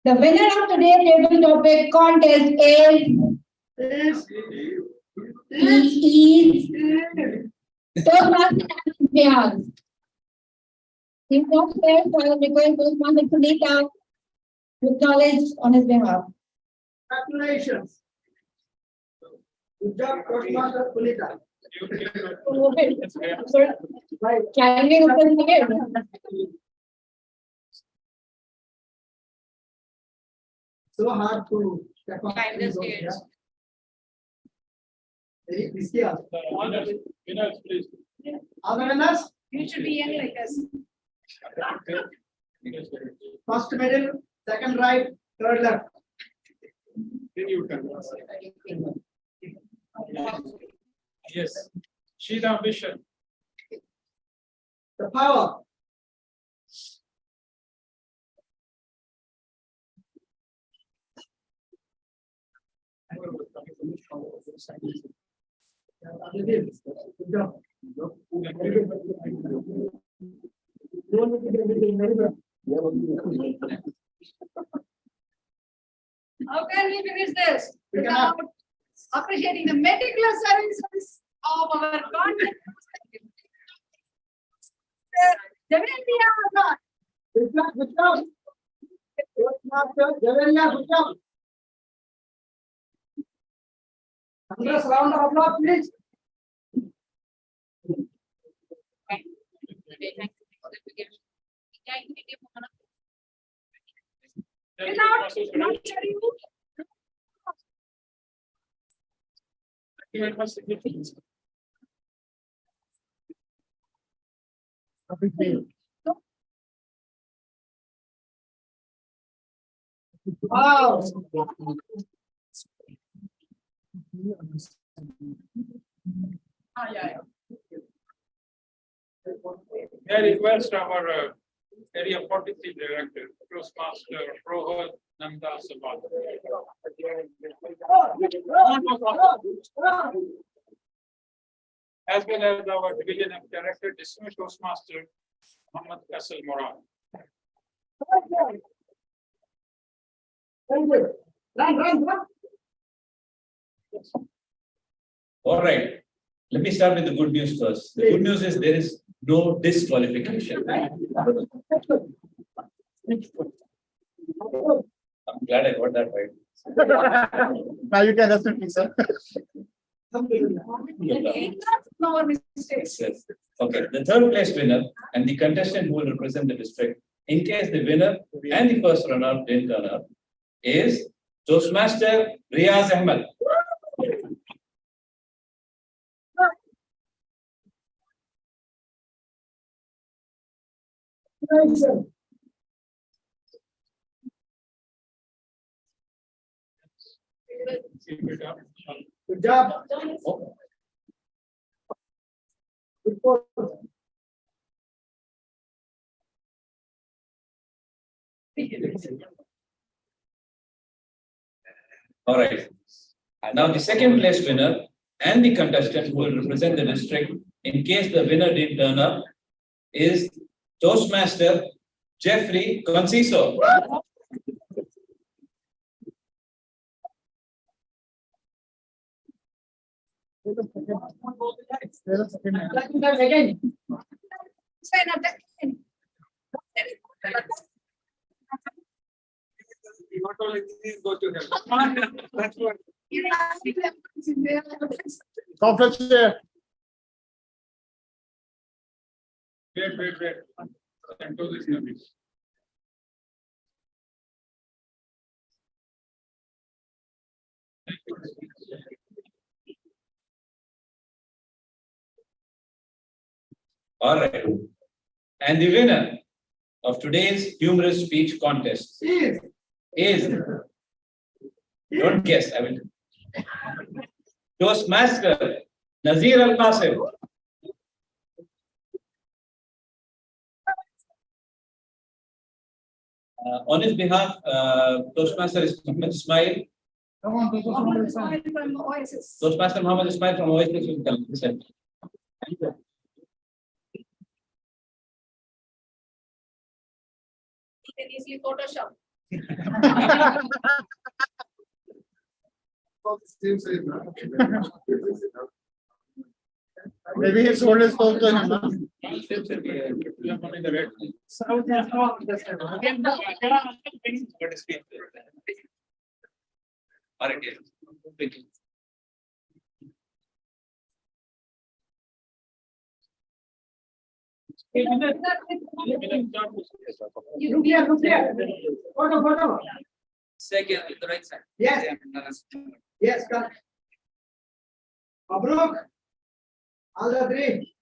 The winner of today's table topic contest is Toastmaster Bihar. He's not there, so I will request Toastmaster Sunita to acknowledge on his behalf. Congratulations. Good job, Toastmaster Sunita. Can we open the game? So hard to step up. Behind the stage. Very risky. Winners, please. All the winners? You should be young like us. First middle, second right, third left. Then you can. Yes. Sheila Bishop. The power. Good job. appreciating the meticulous services of our content. Javelia Bhagat. Good job, good job. Toastmaster Javelia, good job. Another round of applause, please. Without nurturing Wow. May I request our area 43 director, Toastmaster Rohit Nanda Sabhat. As well as our division of director, dismissed Toastmaster Muhammad Kassel Moran. All right, let me start with the good news first. The good news is there is no disqualification. I'm glad I got that right. Now you can listen to me, sir. no more mistakes. Yes. Okay, the third place winner and the contestant who will represent the district, in case the winner and the first runner didn't turn up, is Toastmaster Riaz Ahmed. Good job. Good work. All right. Now the second place winner and the contestant who will represent the district, in case the winner didn't turn up, is Toastmaster Jeffrey Conciso. Again. Not only these go to him. That's what. Complex chair. Wait. And do this now. All right. And the winner of today's humorous speech contest is, don't guess, I will. Toastmaster Nazir Al Qasim. On his behalf, Toastmaster is Muhammad Ismail. Come on, From Oasis. Toastmaster Muhammad Ismail from Oasis will come. Listen. You can easily Photoshop. Maybe his soul is close to him. All right, yes. Thank you. Photo. Second, the right side. Yes. Yes, come. Mabruk. All the three.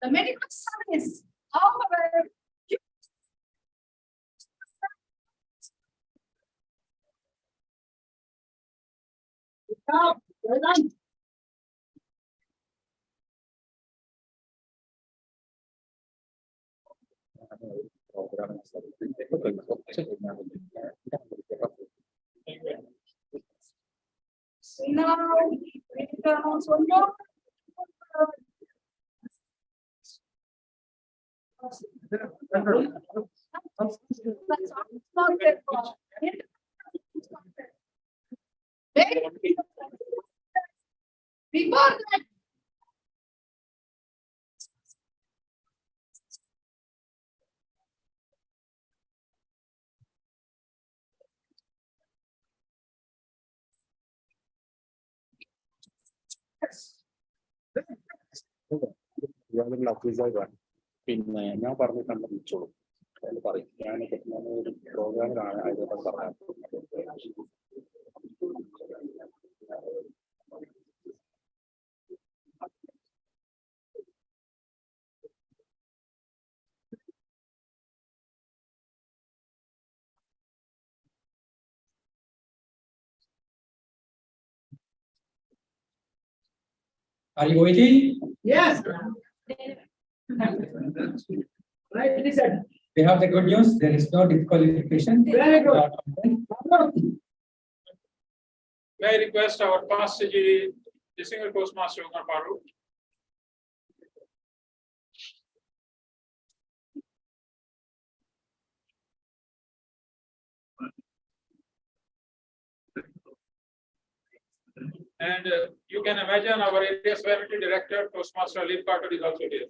The medical service of our Well done. Now, we can also know. Before that, പിന്നെ ഞാൻ പറഞ്ഞിട്ടുണ്ട് വിളിച്ചോളൂ പറയും ഞാൻ ഒരു പ്രോഗ്രാമിലാണ് ആയതുകൊണ്ട് പറയാം. Are you waiting? yes. Right, listen. We have the good news. There is no disqualification. Very good. May I request our Pastor Ji, the single Toastmaster Umar Farooq. And you can imagine our area sovereignty director, Toastmaster Alif Carter is also here.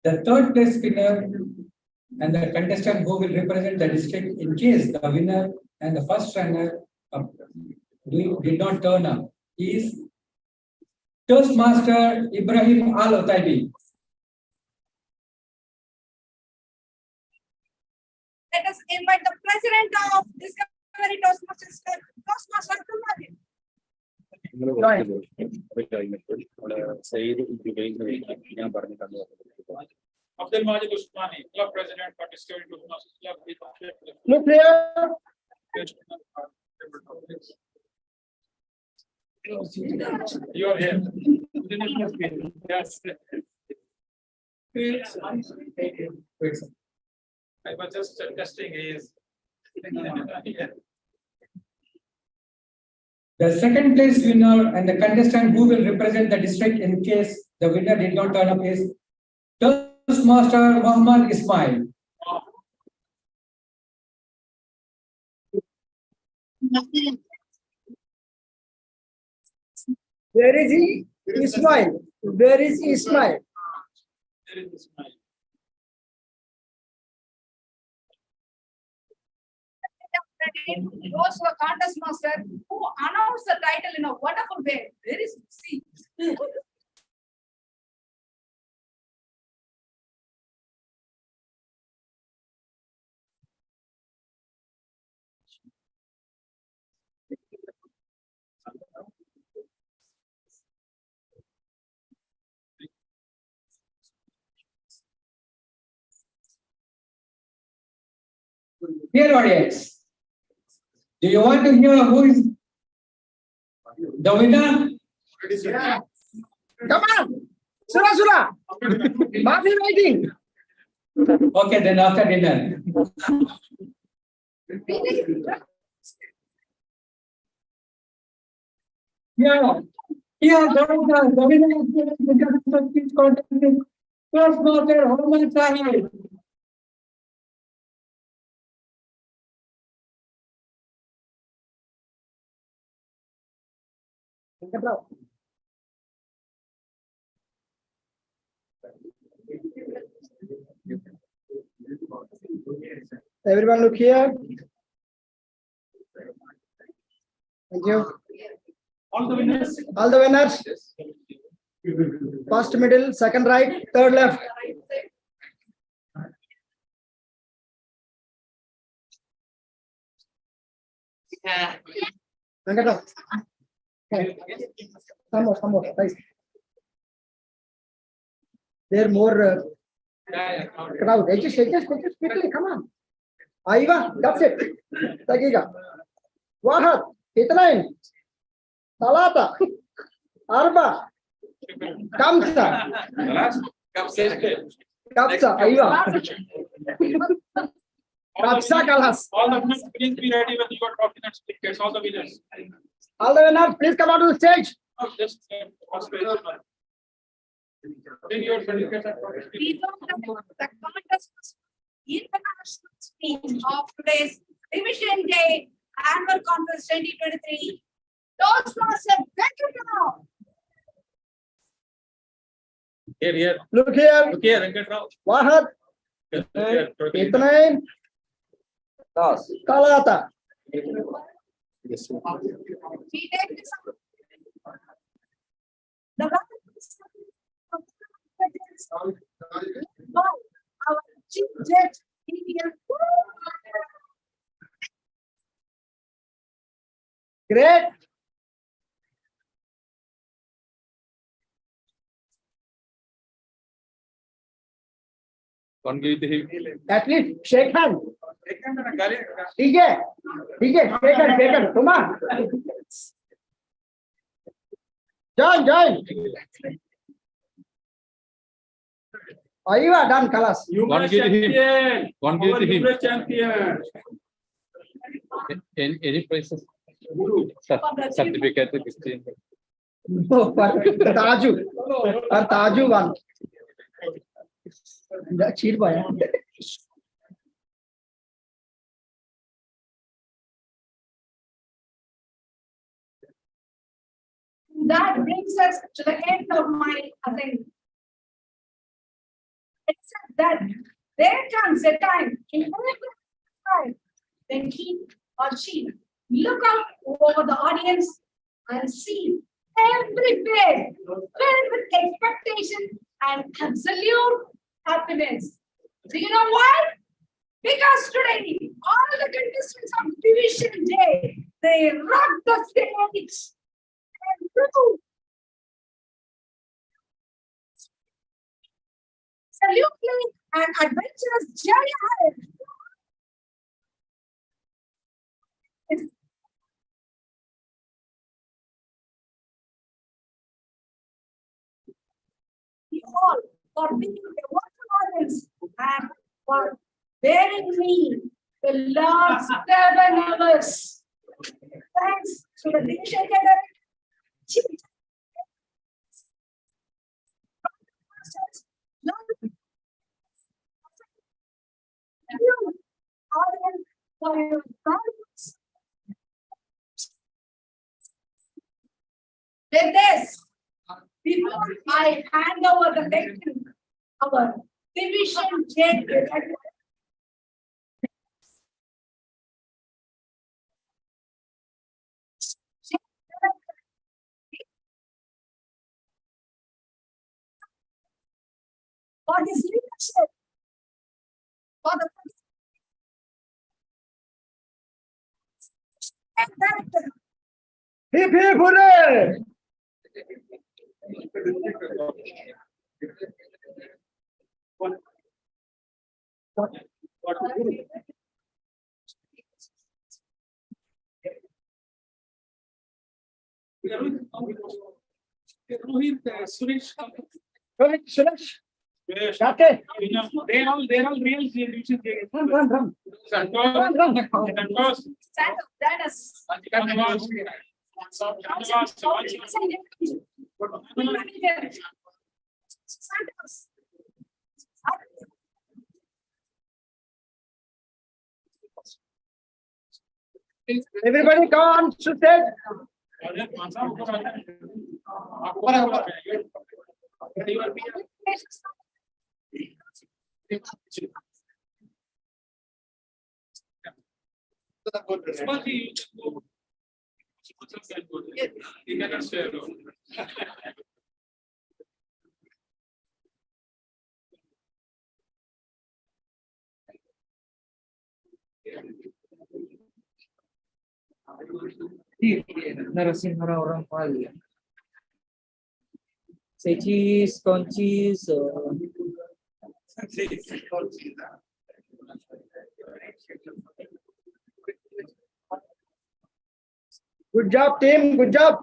The third place winner and the contestant who will represent the district in case the winner and the first runner did not turn up is Toastmaster Ibrahim Al Otaibi. Let us invite the president of Discovery Toastmasters, Toastmaster Abdul. ഞാൻ പറഞ്ഞിട്ടുണ്ട്. Abdul Majid Usmani, club president for Discovery Toastmasters Club. Look here. You are here. Yes. I was just testing his. The second place winner and the contestant who will represent the district in case the winner did not turn up is Toastmaster Muhammad Ismail. Where is he? Ismail. Where is Ismail? There is Ismail. Those who are contest master who announce the title in a wonderful way. There is see. Dear audience, do you want to hear who is the winner? Yeah. Come on, Sura. Martin waiting. Okay, then after dinner. Yeah, the winner is the speech contest. Toastmaster Homan Sahib. Everyone look here. Thank you. All the winners. All the winners. First middle, second right, third left. Venkata. Some more, guys. There more crowd. Adjust quickly, come on. Aiva, that's it. Tagiga. Wahat, Hitlain, Talata, Arba, Kamsa. Kapsa, aywa. Kapsa Kalas. All the winners, please be ready when you are talking and speakers, all the winners. All the winners, please come out to the stage. Oh, just, bring your certificates and trophies. The contest international speech of today's Division Day Annual Conference 2023. Toastmaster Venkatrao. Here. Look here. Look here, Venkat Rao. Wahat. Itnain. Kalata. We take this up. The by our Chief Judge, Indian. Great. At least shake hand. DJ, shake hand, come on. Join. Aywa, done, Kalas. Champion. Any places? Certificate. No, Taju. Taju one. Cheat boy. That brings us to the end of my assignment. Except that there comes a time in every life when he or she look up over the audience and see every face filled with expectation and absolute happiness. Do you know why? Because today, all the contestants of Division Day, they rock the stage and do absolutely an adventurous journey ahead. You all for being a wonderful audience and for bearing me the last 7 hours. Thanks to the Division Chief. You, audience, for your guidance. With this, before I hand over the lecture, our Division J. For his leadership, for the and that Hip hip hooray! Suresh. Suresh. Okay. They're all real Division Day. Run. Santos. Dennis. Everybody come on to stage. Narasimhara orang Pali. Say cheese, con cheese. Good job, team. Good job.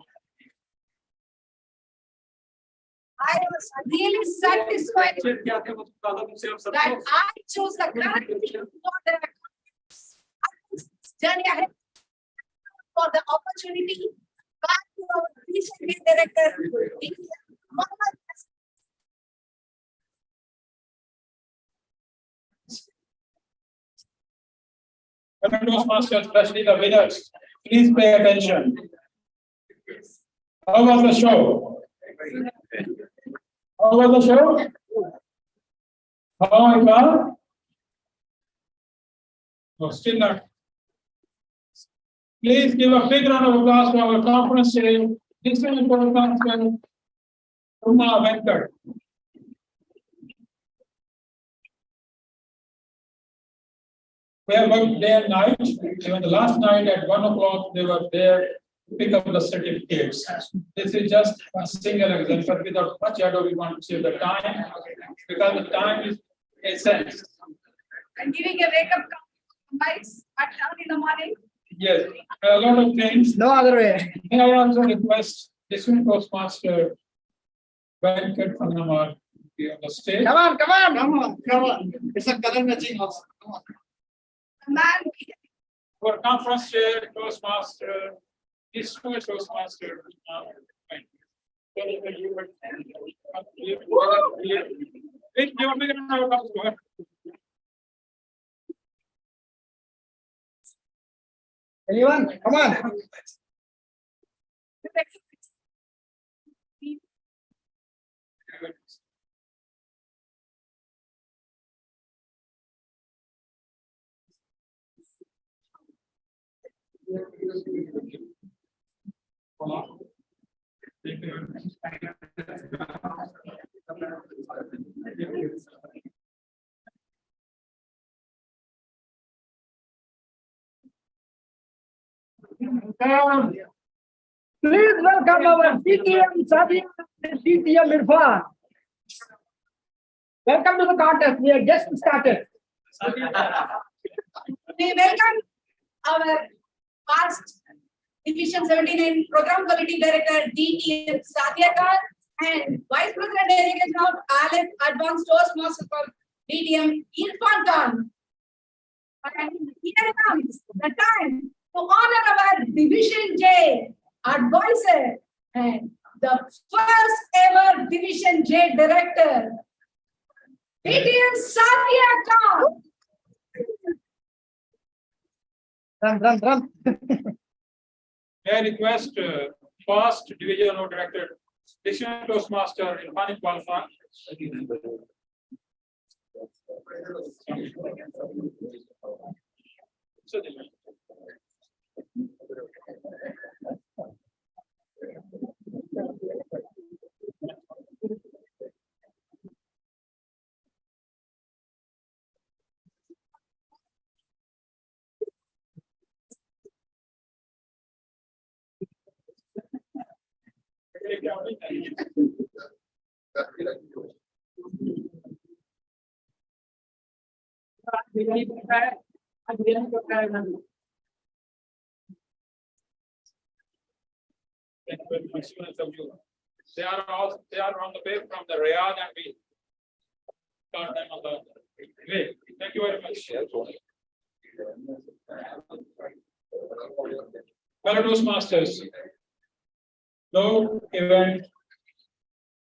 I was really satisfied that I chose the correct team for the journey ahead, for the opportunity. Back to our recent director, Mohammed. Toastmasters, especially the winners, please pay attention. How was the show? How was the show? How it was? No, still not. Please give a big round of applause to our conference today. This is our conference, Uma Venkat. We have worked day and night. Even the last night at 1 o'clock, they were there to pick up the certificates. This is just a single example. Without much ado, we want to save the time because the time is essence. And giving a wake up call lights at 7 in the morning. Yes, a lot of things. No other way. May I also request Discipline Toastmaster Venkat Pannamar to be on the stage. Come on. It's a color matching also. Come on. Man, For conference chair, Toastmaster, Discipline Toastmaster. Anyone? Come on. Please welcome our CTM Sadia and CTM Irfan. Welcome to the contest. We have just started. we welcome our past Division 79 Program Quality Director DTM Sadia Khan and Vice President Delegation of ALEF Advanced Toastmaster for DTM Irfan Khan. And here comes the time to honor our Division J advisor and the first ever Division J director, DTM Sadia Khan. Run. May I request past Division O Director, Division Toastmaster Irfan Iqbal Khan. They are on the way from the Riyadh and we start them on the way. Thank you very much. Fellow Toastmasters, no event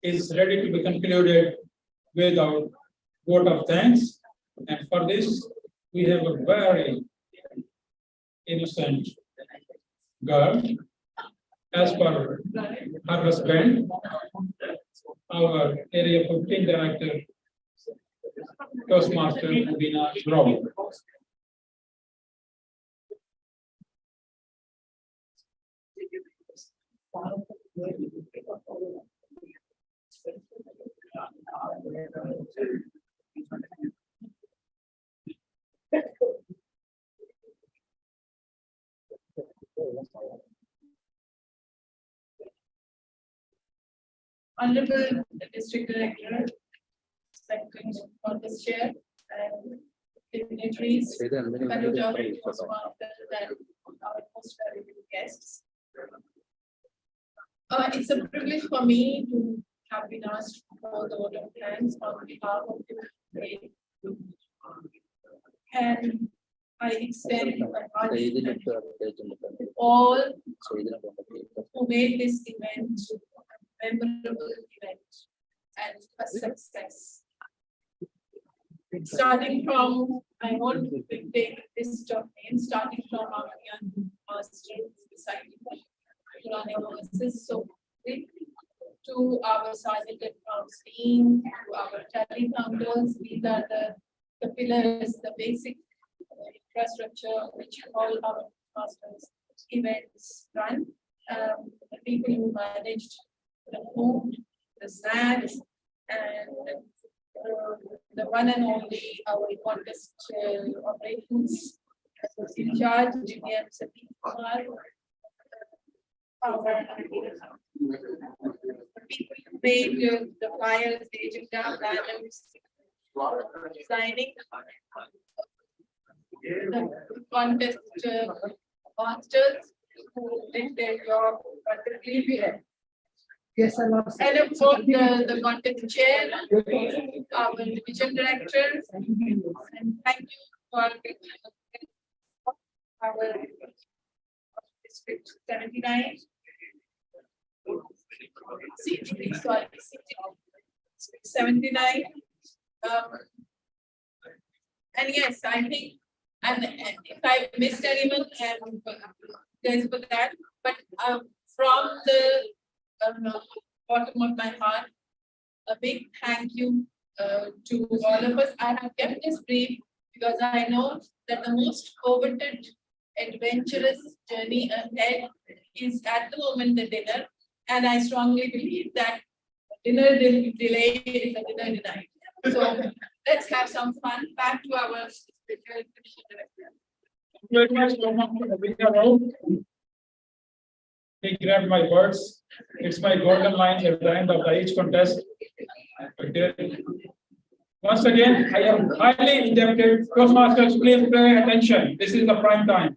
is ready to be concluded without vote of thanks. And for this, we have a very innocent girl. As per her husband, our area 15 director, Toastmaster Mubina Bravo. Honorable District Director, Second Congress Chair, and dignitaries, fellow joint Toastmasters, and our most valuable guests. It's a privilege for me to have been asked all the vote of thanks on behalf of the committee. And I extend my heartfelt to all who made this event a memorable event and a success. Starting from, I won't take this of names, starting from our young masters beside learning verses. So to our sergeant at arms team, to our tally counters, these are the pillars, the basic infrastructure which all our masters events run. The people who managed the food, the snacks, and the one and only our contest operations in charge, Junior Satish Kumar, our people who made the flyers, the agenda, banners, designing the contest masters who did their job wonderfully well. Yes, I lost. And of course, the contest chair, our division directors, and thank you for our district 79. Sorry, 79. And yes, I think, and if I missed anyone, there's for that, but from the bottom of my heart, a big thank you to all of us. I have kept this brief because I know that the most coveted, adventurous journey ahead is at the moment the dinner, and I strongly believe that dinner delay is a dinner denied. So let's have some fun. Back to our spiritual He grabbed my words. It's my golden line at the end of each contest. Once again, I am highly indebted. Toastmasters, please pay attention. This is the prime time.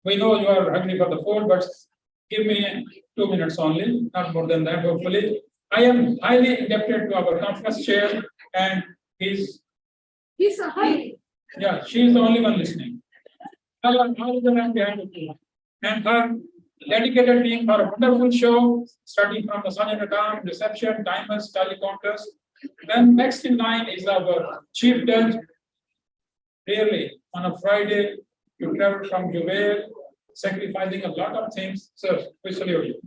We know you are hungry for the food, but give me 2 minutes only, not more than that, hopefully. I am highly indebted to our conference chair and his. He's a high. Yeah, she is the only one listening. All the man behind the and her dedicated team for a wonderful show, starting from the Sergeant at Arms, reception, timers, tally counters. Then next in line is our chief judge. Really, on a Friday, you travel from Jubail, sacrificing a lot of things. So we salute you.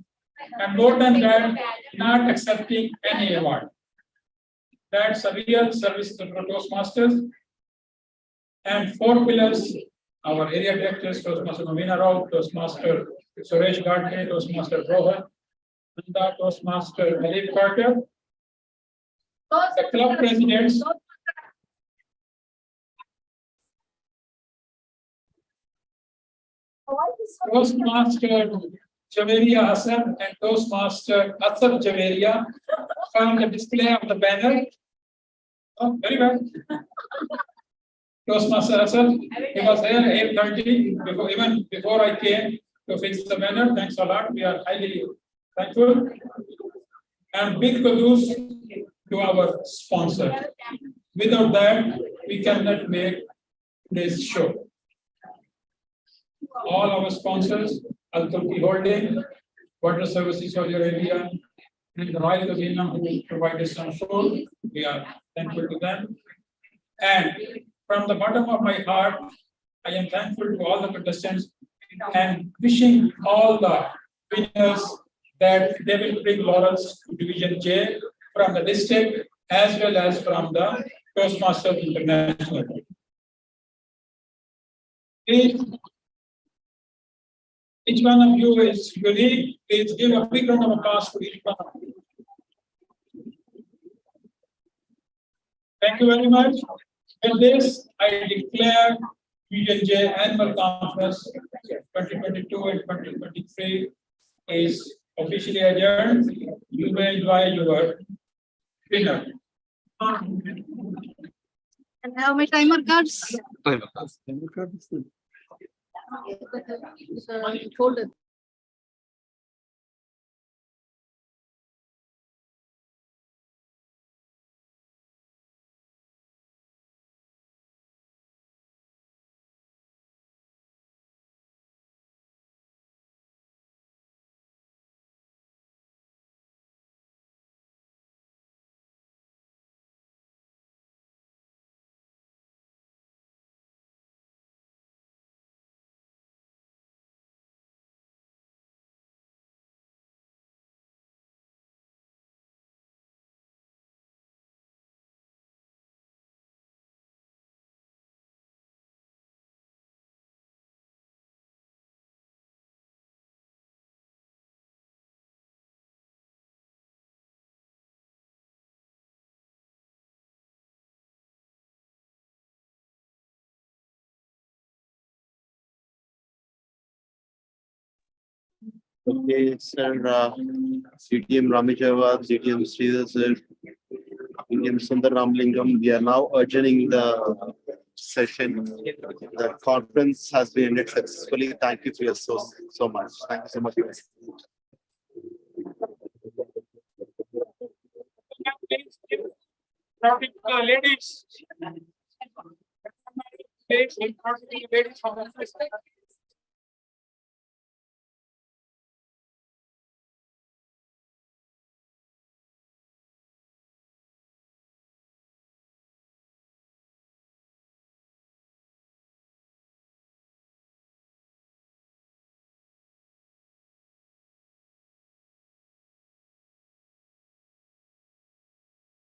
And more than that, not accepting any award. That's a real service to the Toastmasters. And 4 pillars, our area directors, Toastmaster Novina Rao, Toastmaster Suresh Gadke, Toastmaster Rohan, Nanda, Toastmaster Alif Carter, the club presidents, Toastmaster Javeria Hassan and Toastmaster Asaf Javeria from the display of the banner. Oh, very well. Toastmaster Hassan, he was there at 8:30, even before I came to fix the banner. Thanks a lot. We are highly thankful. And big kudos to our sponsor. Without that, we cannot make this show. All our sponsors, Al-Turki Holding, Water Services Saudi Arabia, and the Royal Casino who provide us some food. We are thankful to them. And from the bottom of my heart, I am thankful to all the contestants and wishing all the winners that they will bring laurels to Division J from the district as well as from the Toastmasters International. Each one of you is unique. Please give a big round of applause to each one of you. Thank you very much. With this, I declare Division J Annual Conference 2022 and 2023 is officially adjourned. You may enjoy your dinner. And have my timer cards. Folded. Okay, sir, CTM Ramejawad, CTM Sridhar, sir, CTM Sundar Ramlingam, we are now adjourning the session. The conference has been ended successfully. Thank you for your so much. Thank you so much. Ladies. Ladies from the